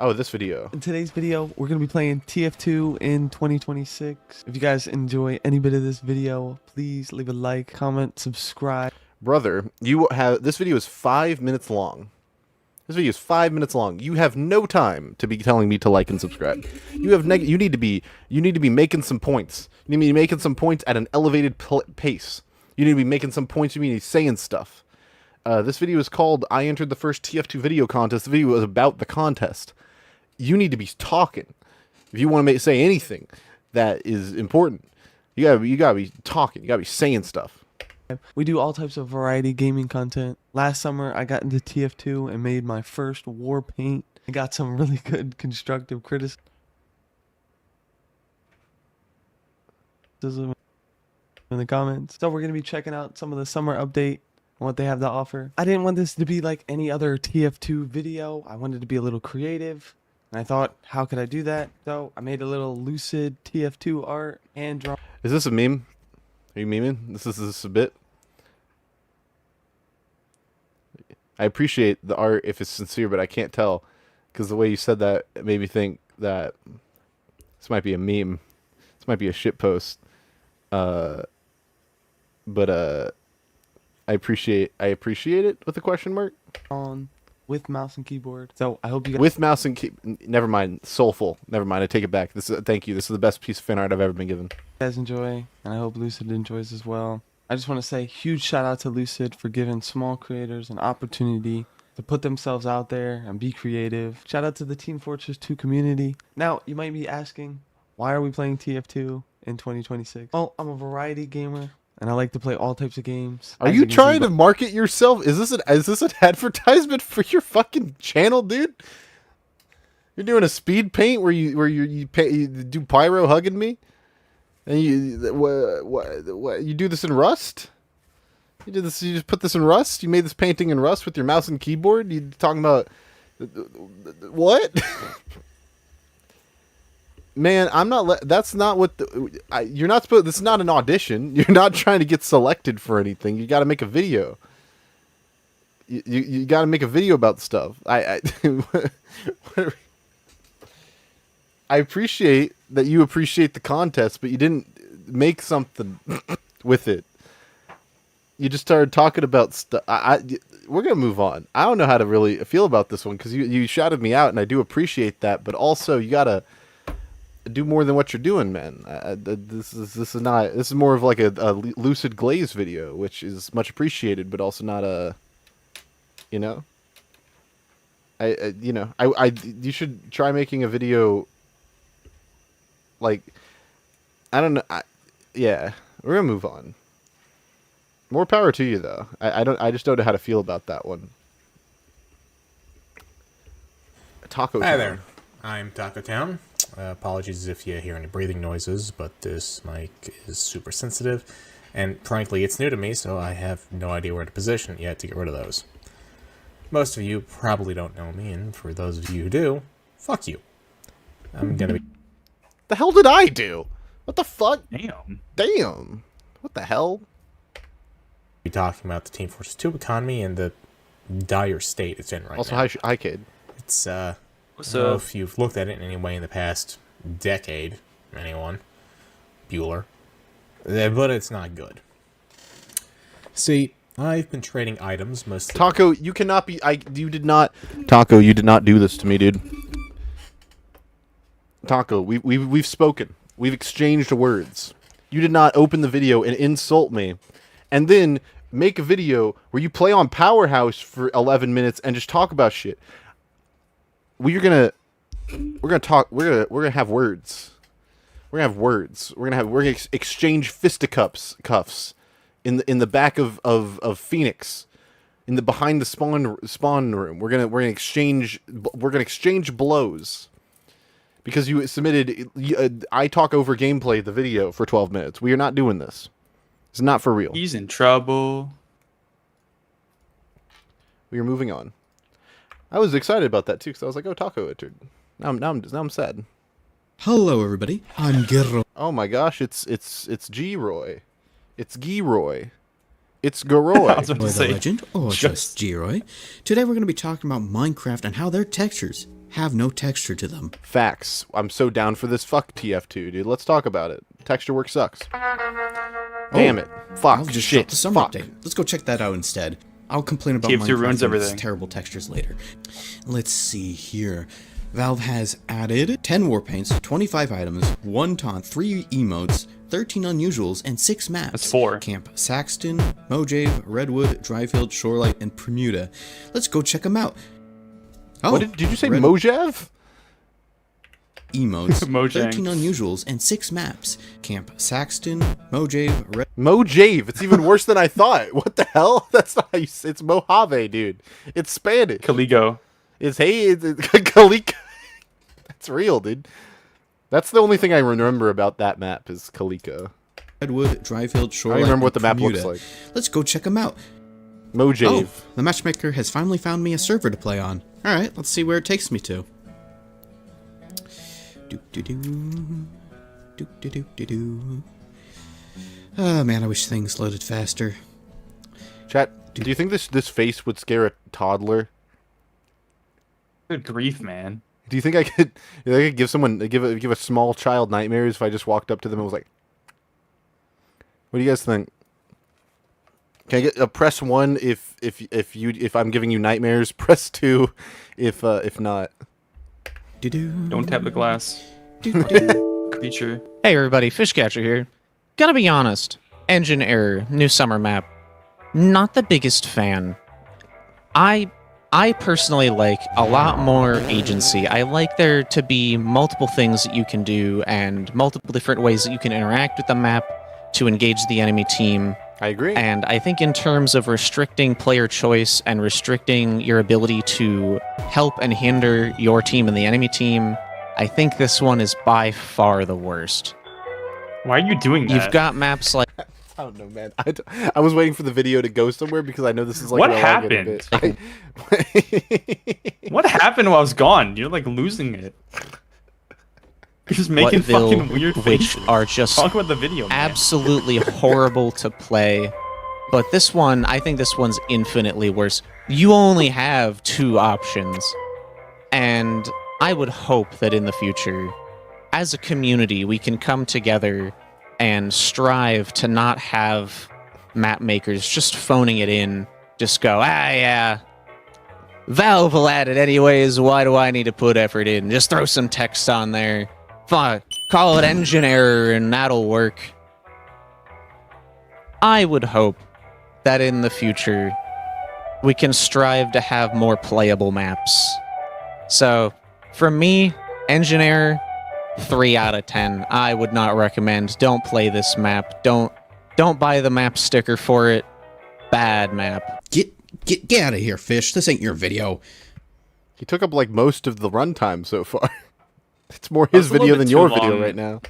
Oh, this video. In today's video, we're going to be playing TF2 in 2026. If you guys enjoy any bit of this video, please leave a like, comment, subscribe. Brother, this video is 5 minutes long. This video is 5 minutes long. You have no time to be telling me to like and subscribe. You need to be making some points. You need to be making some points at an elevated pace. You need to be making some points. You need to be saying stuff. This video is called "I entered the first TF2 video contest." The video was about the contest. You need to be talking. If you want to say anything that is important, you gotta be talking. You gotta be saying stuff. We do all types of variety gaming content. Last summer, I got into TF2 and made my first war paint. I got some really good constructive criticism in the comments. So we're gonna be checking out some of the summer update and what they have to offer. I didn't want this to be like any other TF2 video. I wanted to be a little creative. And I thought, how could I do that? So I made a little Lucid TF2 art and draw. Is this a meme? Are you memeing? This is a bit. I appreciate the art if it's sincere, but I can't tell, because the way you said that made me think that this might be a meme. This might be a shit post. But I appreciate it with a question mark. On. With mouse and keyboard. So I hope you guys... With mouse and keyboard. Never mind. Soulful. Never mind. I take it back. Thank you. This is the best piece of fan art I've ever been given. You guys enjoy, and I hope Lucid enjoys as well. I just want to say huge shout out to Lucid for giving small creators an opportunity to put themselves out there and be creative. Shout out to the Team Fortress 2 community. Now, you might be asking, why are we playing TF2 in 2026? Well, I'm a variety gamer. And I like to play all types of games. Are you trying to market yourself? Is this an advertisement for your fucking channel, dude? You're doing a speed paint where you do pyro hugging me, and you do this in Rust? You did this? You just put this in Rust? You made this painting in Rust with your mouse and keyboard? You talking about what? Man, I'm not. That's not what you're not supposed. This is not an audition. You're not trying to get selected for anything. You got to make a video. You got to make a video about stuff. I appreciate that you appreciate the contest, but you didn't make something with it. You just started talking about stuff. We're gonna move on. I don't know how to really feel about this one, because you shouted me out, and I do appreciate that. But also, you gotta do more than what you're doing, man. This is more of like a Lucid Glaze video, which is much appreciated, but also not a, you should try making a video. Like, I don't know. Yeah, we're gonna move on. More power to you, though. I just don't know how to feel about that one. Taco. Hi there. I'm Taco Town. Apologies if you hear any breathing noises, but this mic is super sensitive, and frankly, it's new to me, so I have no idea where to position it yet to get rid of those. Most of you probably don't know me, and for those of you who do, fuck you. I'm gonna be... The hell did I do? What the fuck? Damn. What the hell? Be talking about the Team Fortress 2 economy and the dire state it's in right also, now. hi, kid. It's, I don't know if you've looked at it in any way in the past decade, anyone. Bueller. But it's not good. See, I've been trading items mostly... Taco, you cannot be... you did not... Taco, you did not do this to me, dude. Taco, we've spoken. We've exchanged words. You did not open the video and insult me, and then make a video where you play on Powerhouse for 11 minutes and just talk about shit. We're gonna talk. We're gonna have words. We're gonna have words. We're gonna exchange fisticuffs in the back of Phoenix, behind the spawn room. We're gonna exchange blows. Because you submitted, I talk over gameplay the video for 12 minutes. We are not doing this. It's not for real. He's in trouble. We are moving on. I was excited about that too, because I was like, "Oh, Taco entered." Now I'm sad. Hello, everybody. I'm Giro. Oh my gosh, it's G-Roy. It's Giroy. It's Garoy. Or the legend, or just G-Roy. Today we're going to be talking about Minecraft and how their textures have no texture to them. Facts. I'm so down for this. Fuck TF2, dude. Let's talk about it. Texture work sucks. Damn it. Fuck. I'll just Shit. the summer update. Let's go check that out instead. I'll complain about TF2 Minecraft ruins and its everything. terrible textures later. Let's see here. Valve has added 10 war paints, 25 items, 1 taunt, 3 emotes, 13 unusuals, and 6 maps. That's 4. Camp Saxton, Mojave, Redwood, Dryfield, Shorelight, and Bermuda. Let's go check them out. Oh, what did you say, Mojave? Emotes, 13 unusuals, and 6 maps. Camp Saxton, Mojave, Mojave. It's even worse than I thought. What the hell? That's not how you say. It's Mojave, dude. It's Spanish. Caligo. It's Calico. That's real, dude. That's the only thing I remember about that map is Calico. Redwood, Dryfield, Shorelight, I remember what the map Bermuda. looks like. Let's go check them out. Mojave. Oh, the matchmaker has finally found me a server to play on. Alright, let's see where it takes me to. Oh man, I wish things loaded faster. Chat, do you think this face would scare a toddler? Good grief, man. Do you think I could give a small child nightmares if I just walked up to them and was like, "What do you guys think?" Can I get a press 1 if I'm giving you nightmares? Press 2 if not. Don't tap the glass. Creature. Hey everybody, Fishcatcher here. Gotta be honest, engine error, new summer map. Not the biggest fan. I personally like a lot more agency. I like there to be multiple things that you can do and multiple different ways that you can interact with the map to engage the enemy team. I agree. And I think in terms of restricting player choice and restricting your ability to help and hinder your team and the enemy team, I think this one is by far the worst. Why are you doing that? You've got maps like... I don't know, man. I was waiting for the video to go somewhere because I know this is like What a happened? bit. What happened while I was gone? You're like losing it. You're just making fucking weird faces. Which are just talk about the video, man. absolutely horrible to play. But this one, I think this one's infinitely worse. You only have 2 options. And I would hope that in the future, as a community, we can come together and strive to not have map makers just phoning it in, just go, yeah, Valve will add it anyways, why do I need to put effort in? Just throw some text on there. Fuck, call it engine error and that'll work. I would hope that in the future, we can strive to have more playable maps. So, for me, engine error, 3 out of 10. I would not recommend. Don't play this map. Don't buy the map sticker for it. Bad map. Get out of here, Fish. This ain't your video. He took up like most of the runtime so far. It's more his video than your video right now.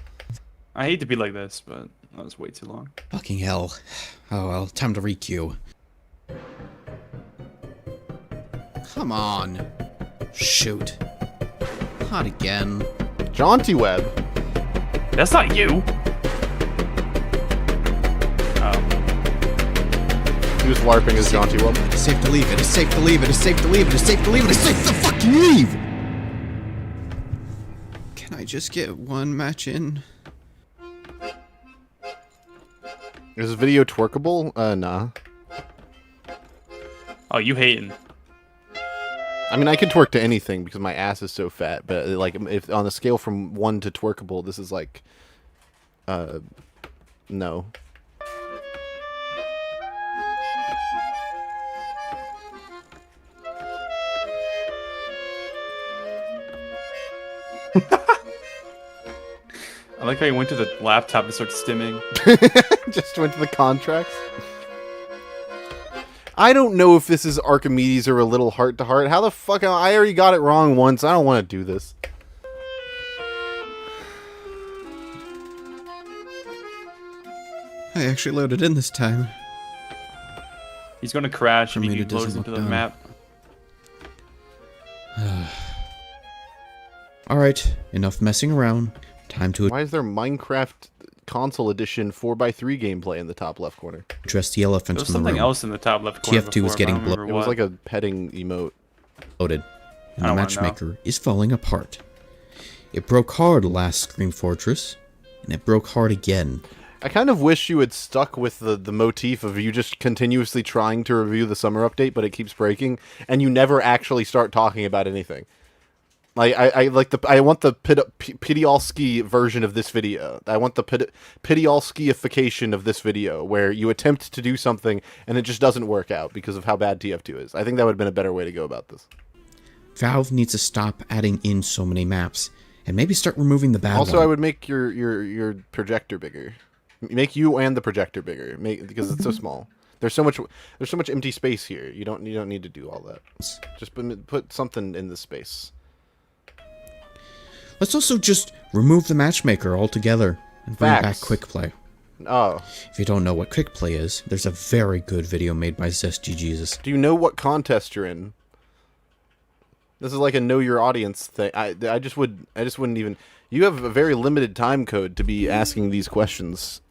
I hate to be like this, but that was way too long. Fucking hell. Oh well, time to requeue. Come on. Shoot. Not again. Jaunty Web. That's not you. He was LARPing his Jaunty Web. It's safe to leave it. It's safe to leave it. It's safe to leave it. It's safe to leave it. It's safe to fucking leave. Can I just get one match in? Is this video twerkable? Nah. Oh, you hating. I mean, I can twerk to anything because my ass is so fat, but like, if on a scale from 1 to twerkable, this is like, No. I like how you went to the laptop and started stimming. Just went to the contracts. I don't know if this is Archimedes or a little heart-to-heart. How the fuck... I already got it wrong once. I don't want to do this. I actually loaded in this time. He's going to crash if For me, he it loads doesn't into look the done. map. Alright, enough messing around. Time to Why is there Minecraft console edition 4x3 gameplay in the top left corner? address the elephant There was in the something room. else in the top left corner TF2 is before, but I getting don't remember It was what. like a petting emote. loaded, and I the don't wanna know. matchmaker is falling apart. It broke hard last Scream Fortress, and it broke hard again. I kind of wish you had stuck with the motif of you just continuously trying to review the summer update, but it keeps breaking, and you never actually start talking about anything. Like I want the Pidialski version of this video. I want the Pidialskiification of this video, where you attempt to do something and it just doesn't work out because of how bad TF2 is. I think that would have been a better way to go about this. Valve needs to stop adding in so many maps, and maybe start removing the bad Also, one. I would make your projector bigger. Make you and the projector bigger, because it's so small. There's so much empty space here. You don't need to do all that. Just put something in the space. Let's also just remove the matchmaker altogether and bring back Facts. quick play. Oh. If you don't know what quick play is, there's a very good video made by Zesty Jesus. Do you know what contest you're in? This is like a know your audience thing. I just wouldn't even. You have a very limited time code to be asking these questions.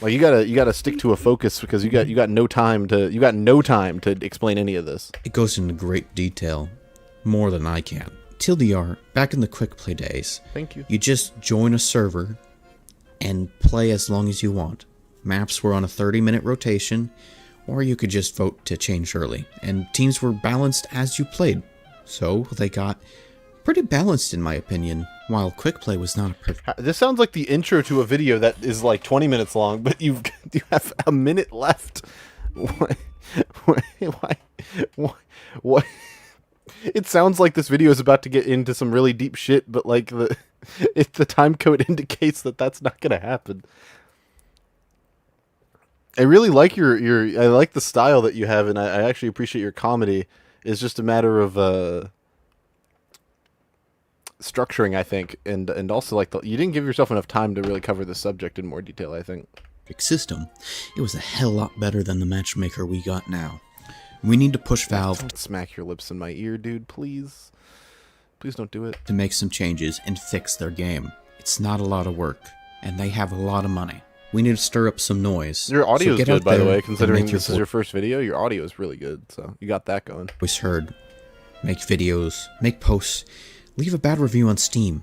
Like you gotta stick to a focus because you got no time to explain any of this. It goes into great detail, more than I can. TLDR, back in the quick play days, Thank you. You just join a server and play as long as you want. Maps were on a 30-minute rotation, or you could just vote to change early, and teams were balanced as you played. So they got pretty balanced in my opinion, while quick play was not a perfect. This sounds like the intro to a video that is like 20 minutes long, but you have a minute left. Why? It sounds like this video is about to get into some really deep shit, but like the time code indicates that that's not gonna happen. I really like I like the style that you have, and I actually appreciate your comedy. It's just a matter of structuring, I think, and also like you didn't give yourself enough time to really cover the subject in more detail, I think. System, it was a hell lot better than the matchmaker we got now. We need to push Valve. Don't smack your lips in my ear, dude, please. Please don't do it. To make some changes and fix their game. It's not a lot of work, and they have a lot of money. We need to stir up some noise. Your audio So is get out good, by the there way, and considering make this is vo- your first video. Your audio is really good, so you got that going. voice heard. Make videos, make posts, leave a bad review on Steam.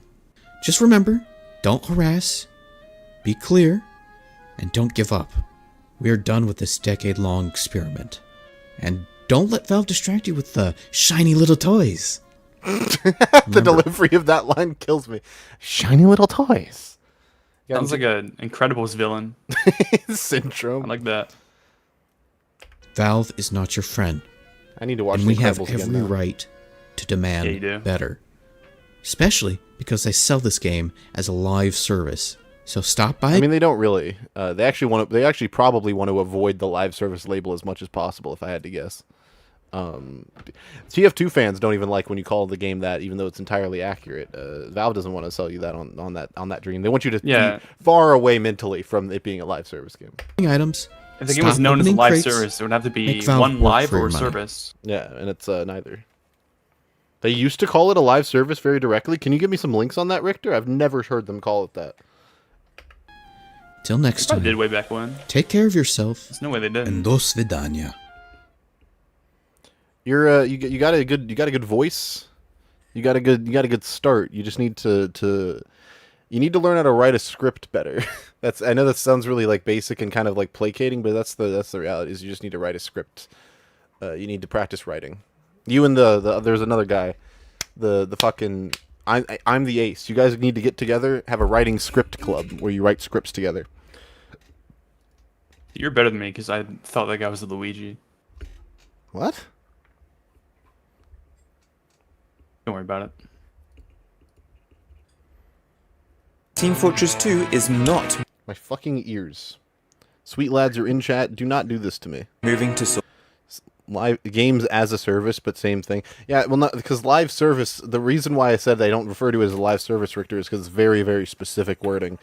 Just remember, don't harass, be clear, and don't give up. We are done with this decade-long experiment. And don't let Valve distract you with the shiny little toys. The delivery of that line kills me. Shiny little toys. Sounds like an Incredibles villain. Syndrome. I like that. Valve is not your friend. I need to watch And The we have Incredibles again every now. right to demand Yeah, you do. better. Especially because they sell this game as a live service. So stop by. I mean, they don't really. They actually probably want to avoid the live service label as much as possible, if I had to guess. TF2 fans don't even like when you call the game that, even though it's entirely accurate. Valve doesn't want to sell you that on that dream. They want you to be far away mentally from it being a live service game. Items. If the game was known as a live service, it would have to be Make Valve one work live for or your money. service. Yeah, and it's neither. They used to call it a live service very directly. Can you give me some links on that, Richter? I've never heard them call it that. Till next They probably time. did way back when. Take care of yourself. There's no way they didn't. And do svidania. You're you got a good voice. You got a good start. You just need to you need to learn how to write a script better. I know that sounds really like basic and kind of like placating, but that's the reality. Is you just need to write a script. You need to practice writing. You and the there's another guy, the fucking I'm the ace. You guys need to get together, have a writing script club where you write scripts together. You're better than me because I thought that guy was a Luigi. What? Don't worry about it. Team Fortress 2 is not my fucking ears. Sweet lads are in chat. Do not do this to me. Moving to live games as a service, but same thing. Yeah, well, not because live service. The reason why I said I don't refer to it as a live service, Richter, is because it's very, very specific wording.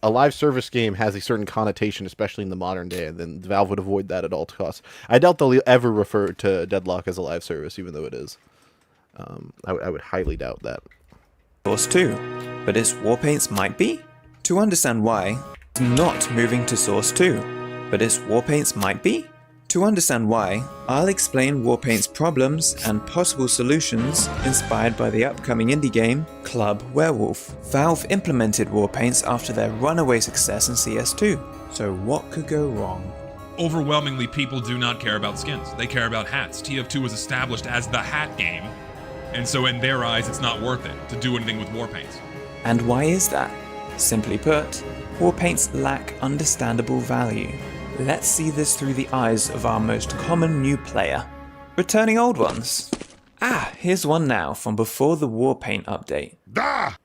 A live service game has a certain connotation, especially in the modern day, and then Valve would avoid that at all costs. I doubt they'll ever refer to Deadlock as a live service, even though it is. I would highly doubt that. Source 2, but its Warpaints might be? To understand why, not moving to Source 2, but its Warpaints might be? To understand why, I'll explain Warpaint's problems and possible solutions inspired by the upcoming indie game, Club Werewolf. Valve implemented Warpaints after their runaway success in CS2, so what could go wrong? Overwhelmingly, people do not care about skins. They care about hats. TF2 was established as the hat game, and so in their eyes, it's not worth it to do anything with Warpaints. And why is that? Simply put, Warpaints lack understandable value. Let's see this through the eyes of our most common new player. Returning old ones. Ah, here's one now from before the Warpaint update.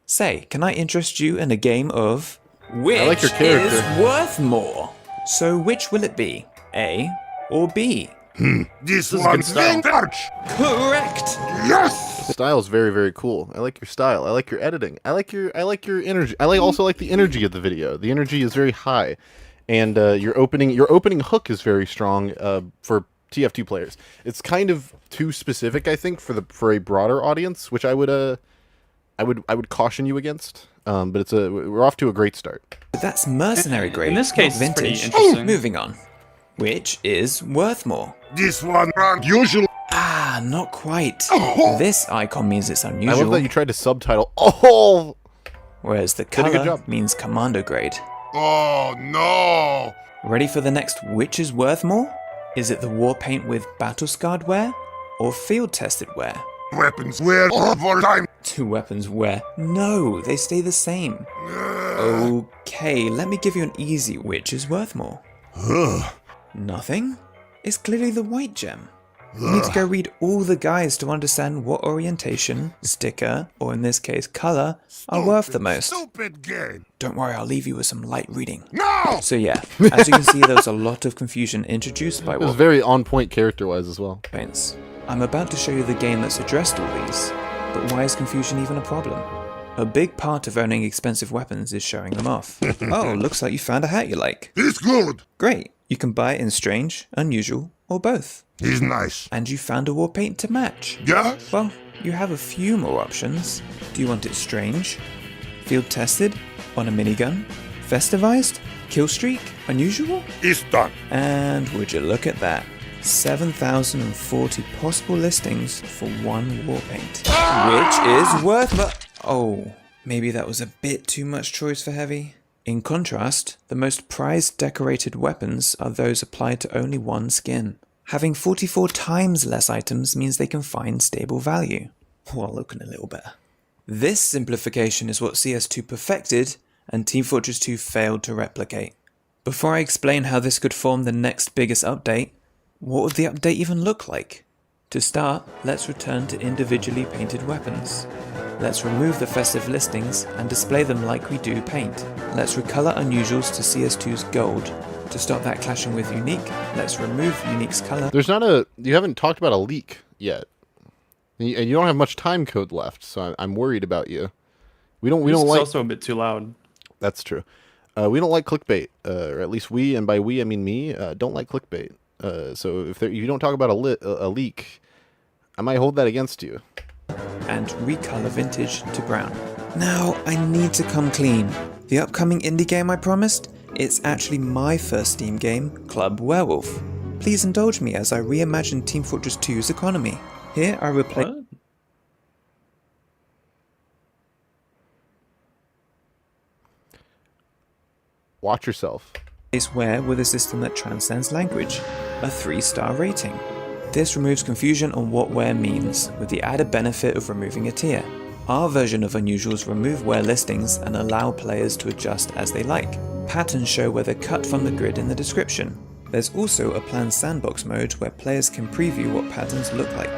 Say, can I interest you in a game of which I like your character. is worth more? So which will it be? A or B? This is good style. Correct. Yes. The style is very, very cool. I like your style. I like your editing. I like your energy. I also like the energy of the video. The energy is very high, and your opening hook is very strong for TF2 players. It's kind of too specific, I think, for a broader audience, which I would caution you against. But we're off to a great start. But that's mercenary grade. In this case, not it's pretty vintage. interesting. Moving on. Which is worth more? This one unusual. Ah, not quite. This icon means it's I unusual. love that you tried to subtitle. Oh. Whereas the Did a good color job. means commander grade. Oh no! Ready for the next which is worth more? Is it the Warpaint with battle scarred wear or field tested wear? Weapons wear over time. Two weapons wear. No, they stay the same. Okay, let me give you an easy which is worth more. Nothing? It's clearly the white gem. You need to go read all the guides to understand what orientation, sticker, or in this case color, are worth the most. Stupid game. Don't worry, I'll leave you with some light reading. No! So yeah, as you can see, there was a lot of confusion introduced by It was very on point character-wise as well. Warpaints. I'm about to show you the game that's addressed all these, but why is confusion even a problem? A big part of owning expensive weapons is showing them off. Oh, looks like you found a hat you like. He's good. Great. You can buy it in strange, unusual, or both. He's nice. And you found a Warpaint to match. Yeah? Well, you have a few more options. Do you want it strange, field tested, on a minigun, festivized, kill streak, unusual? It's done. And would you look at that? 7,040 possible listings for one Warpaint. Which is worth Oh, maybe that was a bit too much choice for Heavy. In contrast, the most prized decorated weapons are those applied to only one skin. Having 44 times less items means they can find stable value, while looking a little better. This simplification is what CS2 perfected and Team Fortress 2 failed to replicate. Before I explain how this could form the next biggest update, what would the update even look like? To start, let's return to individually painted weapons. Let's remove the festive listings and display them like we do paint. Let's recolor unusuals to CS2's gold. To stop that clashing with unique, let's remove unique's color. There's not you haven't talked about a leak yet. And you don't have much time code left, so I'm worried about you. We don't It's like also a bit too loud. That's true. We don't like clickbait, or at least we, and by we I mean me, don't like clickbait. So if you don't talk about a leak, I might hold that against you. And recolor vintage to brown. Now, I need to come clean. The upcoming indie game I promised? It's actually my first Steam game, Club Werewolf. Please indulge me as I reimagine Team Fortress 2's economy. Here I replace... Watch yourself. Where with a system that transcends language, a 3-star rating. This removes confusion on what where means, with the added benefit of removing a tier. Our version of Unusuals remove where listings and allow players to adjust as they like. Patterns show where they're cut from the grid in the description. There's also a planned sandbox mode where players can preview what patterns look like.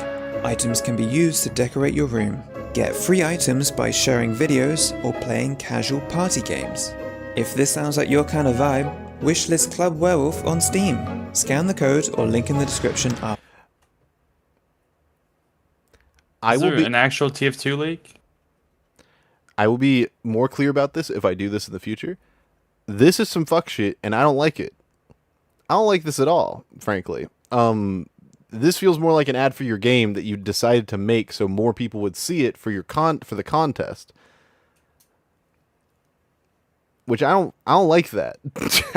Items can be used to decorate your room. Get free items by sharing videos or playing casual party games. If this sounds like your kind of vibe, Wishlist Club Werewolf on Steam. Scan the code or link in the description up. Is there an actual TF2 leak? I will be more clear about this if I do this in the future. This is some fuck shit, and I don't like it. I don't like this at all, frankly. This feels more like an ad for your game that you decided to make so more people would see it for your for the contest. Which I don't like that.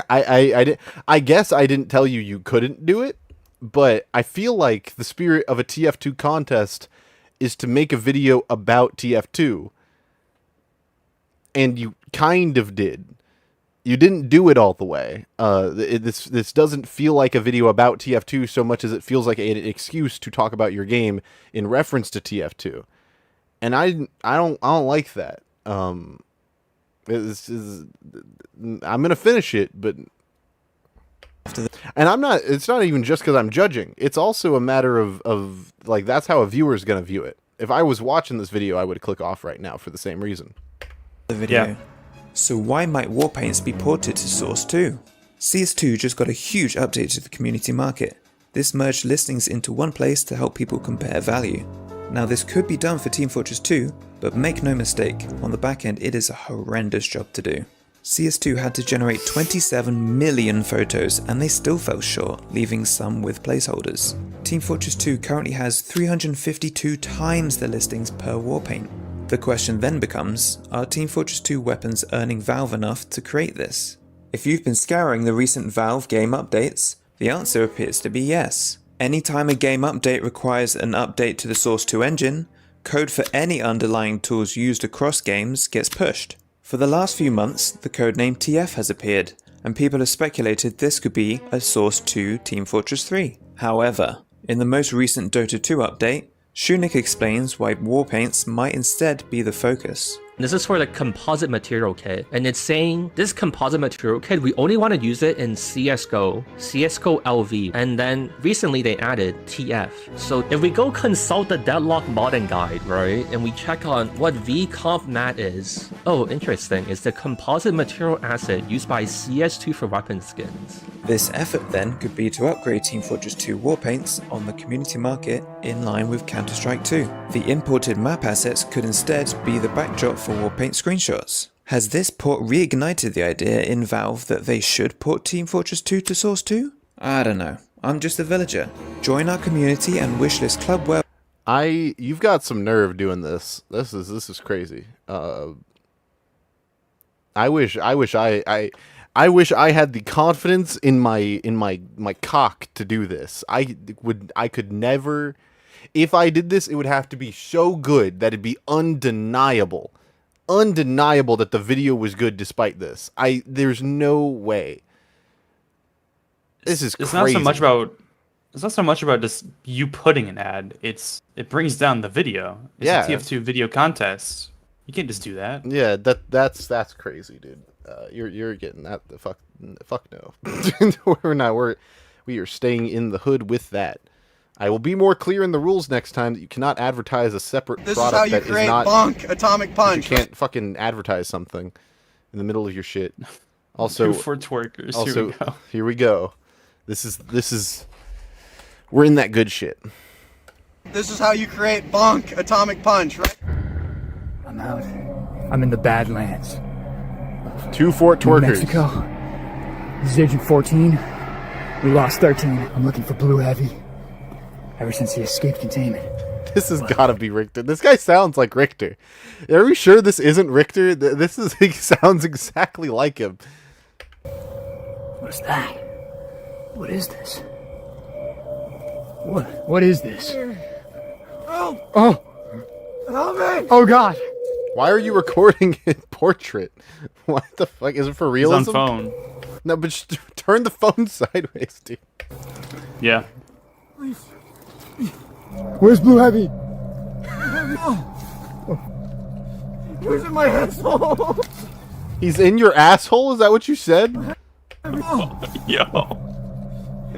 I guess I didn't tell you couldn't do it, but I feel like the spirit of a TF2 contest is to make a video about TF2. And you kind of did. You didn't do it all the way. This doesn't feel like a video about TF2 so much as it feels like an excuse to talk about your game in reference to TF2. And I don't like that. I'm gonna finish it, but and it's not even just because I'm judging. It's also a matter of like, that's how a viewer is gonna view it. If I was watching this video, I would click off right now for the same reason. The video. So why might Warpaints be ported to Source 2? CS2 just got a huge update to the community market. This merged listings into one place to help people compare value. Now this could be done for Team Fortress 2, but make no mistake, on the back end it is a horrendous job to do. CS2 had to generate 27 million photos and they still fell short, leaving some with placeholders. Team Fortress 2 currently has 352 times the listings per Warpaint. The question then becomes, are Team Fortress 2 weapons earning Valve enough to create this? If you've been scouring the recent Valve game updates, the answer appears to be yes. Anytime a game update requires an update to the Source 2 engine, code for any underlying tools used across games gets pushed. For the last few months, the codename TF has appeared, and people have speculated this could be a Source 2 Team Fortress 3. However, in the most recent Dota 2 update, Shunik explains why Warpaints might instead be the focus. This is for the composite material kit, and it's saying this composite material kit, we only want to use it in CSGO, CSGO LV, and then recently they added TF. So if we go consult the Deadlock modding guide, right, and we check on what VConf mat is, oh, interesting, it's the composite material asset used by CS2 for weapon skins. This effort then could be to upgrade Team Fortress 2 Warpaints on the community market in line with Counter-Strike 2. The imported map assets could instead be the backdrop for Warpaint screenshots. Has this port reignited the idea in Valve that they should port Team Fortress 2 to Source 2? I don't know. I'm just a villager. Join our community and wishlist club where you've got some nerve doing this. This is crazy. I wish I had the confidence in my cock to do this. I could never. If I did this, it would have to be so good that it'd be undeniable that the video was good despite this. There's no way. This is crazy. It's not so much about just you putting an ad. It brings down the video. It's a TF2 video contest. You can't just do that. Yeah, that's crazy, dude. You're getting that. Fuck no. We are staying in the hood with that. I will be more clear in the rules next time that you cannot advertise a separate product that is not. Bonk, atomic punch. You can't fucking advertise something in the middle of your shit. Also, for twerkers. Also, here we go. This is. We're in that good shit. This is how you create bonk, atomic punch, right? I'm out. I'm in the Badlands. 2 Fort twerkers. Mexico. This is Agent 14. We lost 13. I'm looking for Blue Heavy. Ever since he escaped containment. This has gotta be Richter. This guy sounds like Richter. Are we sure this isn't Richter? He sounds exactly like him. What's that? What is this? What is this? Oh! Help me! Oh God! Why are you recording in portrait? What the fuck? Is it for realism? He's on phone. No, but just turn the phone sideways, dude. Yeah. Where's Blue Heavy? Who's in my asshole? He's in your asshole? Is that what you said? Yo.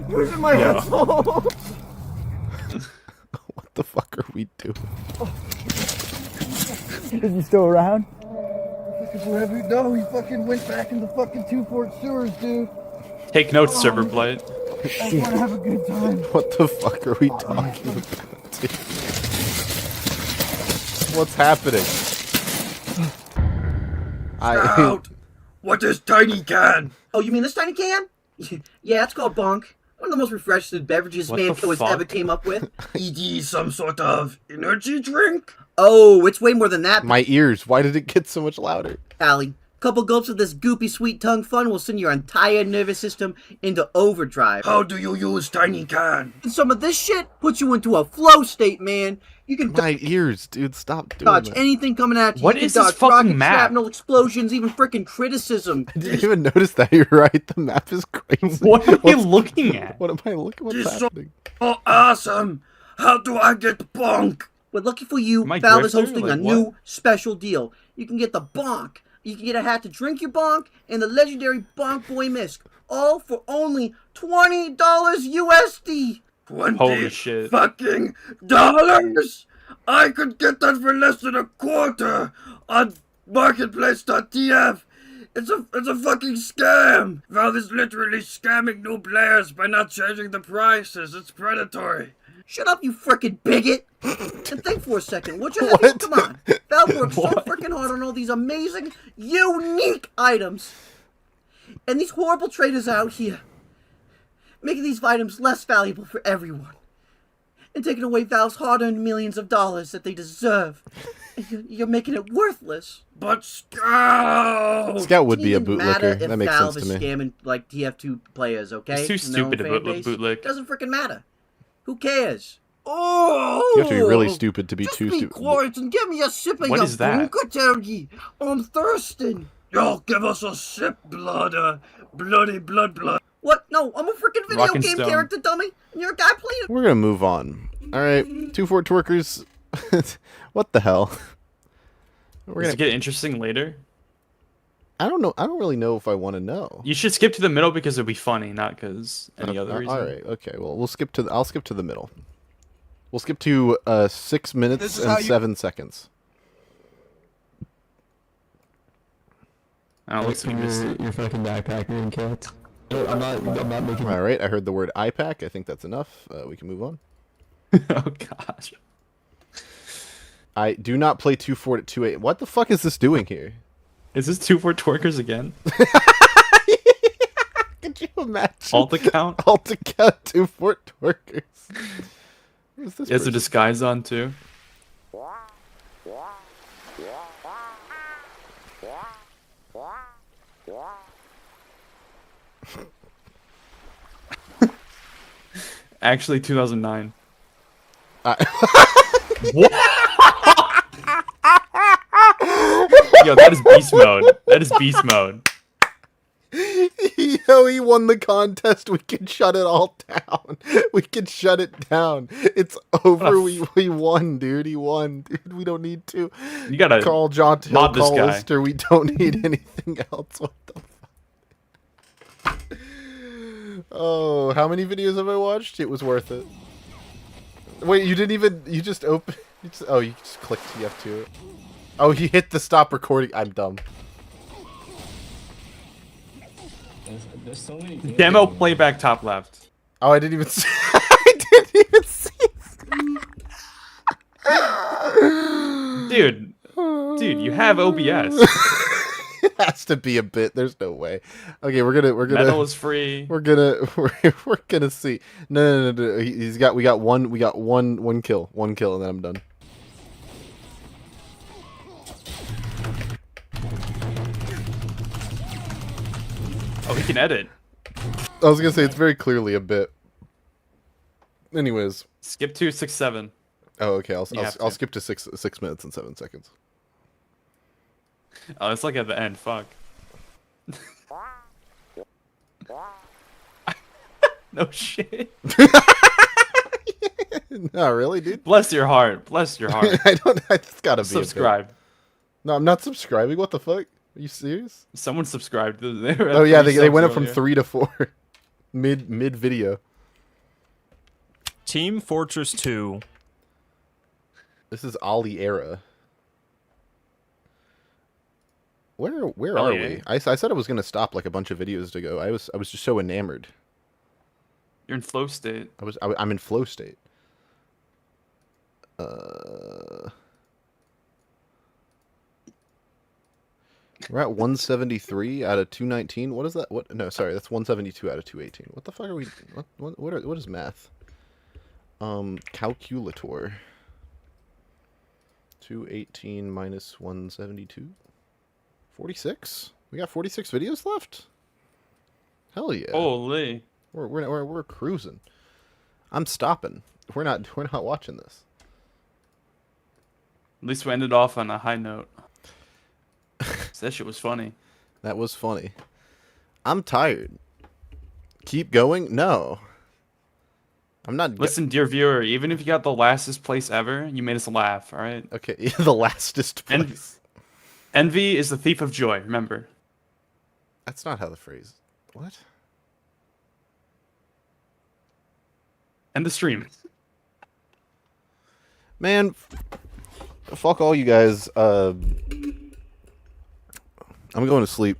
Who's in my asshole? What the fuck are we doing? Is he still around? No, he fucking went back in the fucking 2-Fort sewers, dude. Take notes, Server Blight. I want to have a good time. What the fuck are we talking about, dude? What's happening? Scout! What is tiny can? Oh, you mean this tiny can? Yeah, it's called Bonk. One of the most refreshing beverages What the Mankill fuck? ever came up with. ED some sort of energy drink? Oh, it's way more than that. My ears. Why did it get so much louder? Allie, couple gulps of this goopy sweet tongue fun will send your entire nervous system into overdrive. How do you use tiny can? And some of this shit puts you into a flow state, man. You can My ears, dude. Stop doing dodge that. anything coming at you. What You can is this dodge fucking rocket, map? shrapnel, explosions, even freaking criticism. I didn't even notice that. You're right. The map is crazy. What are you looking at? What am I looking? What's This is happening? so awesome. How do I get bonk? But lucky for you, Am I Valve is Grifter? hosting Like, a new special deal. You can get the bonk. You can get a hat to drink your bonk and the legendary Bonk Boy Mist. All for only $20 USD. 20 Holy shit. fucking dollars? I could get that for less than a quarter on marketplace.tf. It's a fucking scam. Valve is literally scamming new players by not changing the prices. It's predatory. Shut up, you frickin' bigot! And think for a second, would you have come on? Valve works so frickin' hard on all these amazing, unique items. And these horrible traders out here making these items less valuable for everyone. And taking away Valve's hard-earned millions of dollars that they deserve. You're making it worthless. But Scout! Scout would be a Doesn't matter bootlicker. if That makes Valve sense to is me. scamming like TF2 players, okay? It's too In their own stupid to fan boot- base. bootlick. Doesn't freaking matter. Who cares? Oh! You have to be really stupid to be too Be stupid. quiet and give me a sip of What your is that? Bunkatergi. I'm thirsting. Yo, give us a sip, blood. Blood. What? No, I'm a freaking video Rock and game Stone. character, dummy. And you're a guy playing. We're gonna move on. All right, 2-4 twerkers. What the hell? We're Does gonna it get interesting later? I don't know. I don't really know if I want to know. You should skip to the middle because it'll be funny, not because any other reason. All right. Okay. Well, we'll skip to. I'll skip to the middle. We'll skip to 6 minutes This is how and you- 7 seconds. I don't look so good. You're fucking backpacker and cat. I'm not making. All right. I heard the word IPAC. I think that's enough. We can move on. Oh gosh. I do not play 2-4 at 2-8. What the fuck is this doing here? Is this 2-4 twerkers again? Could you imagine? Alt account? Alt account 2-4 twerkers. Who's this He has a person? disguise on too. Actually, 2009. What? Yo, that is beast mode. That is beast mode. Yo, he won the contest. We can shut it all down. We can shut it down. It's over. We won, dude. He won, dude. We don't need to. You gotta call John Hill, mod this call guy. Lister. We don't need anything else. What the fuck? Oh, how many videos have I watched? It was worth it. Wait, you didn't even. You just open. You just clicked TF2. Oh, he hit the stop recording. I'm dumb. There's so many Demo playback top left. Oh, I didn't even see. I didn't even see. Dude, you have OBS. It has to be a bit. There's no way. Okay, we're gonna. Metal is free. We're gonna see. No. We got one kill, and then I'm done. Oh, he can edit. I was gonna say it's very clearly a bit. Anyways. Skip to 6-7. Oh, okay. I'll You have I'll to. skip to 6 minutes and 7 seconds. Oh, it's like at the end. Fuck. No shit. No, really, dude. Bless your heart. Bless your heart. I don't. It's gotta be Subscribe. No, I'm not subscribing. What the fuck? Are you serious? Someone subscribed. They were at Oh yeah, 3 they went up subs from earlier. 3 to 4 mid video. Team Fortress 2. This is Ollie era. Where Hell are yeah. we? I said I was gonna stop like a bunch of videos ago. I was just so enamored. You're in flow state. I'm in flow state. We're at 173 out of 219. What is that? What? No, sorry, that's 172 out of 218. What the fuck are we? What is math? Calculator. 218 minus 172. 46. We got 46 videos left. Hell yeah. Holy. We're cruising. I'm stopping. We're not watching this. At least we ended off on a high note. That shit was funny. That was funny. I'm tired. Keep going? No. I'm not. Listen, dear viewer, even if you got the lastest place ever, you made us laugh, alright? Okay, the lastest place. Envy is the thief of joy, remember. That's not how the phrase. What? End the stream. Man, fuck all you guys. I'm going to sleep.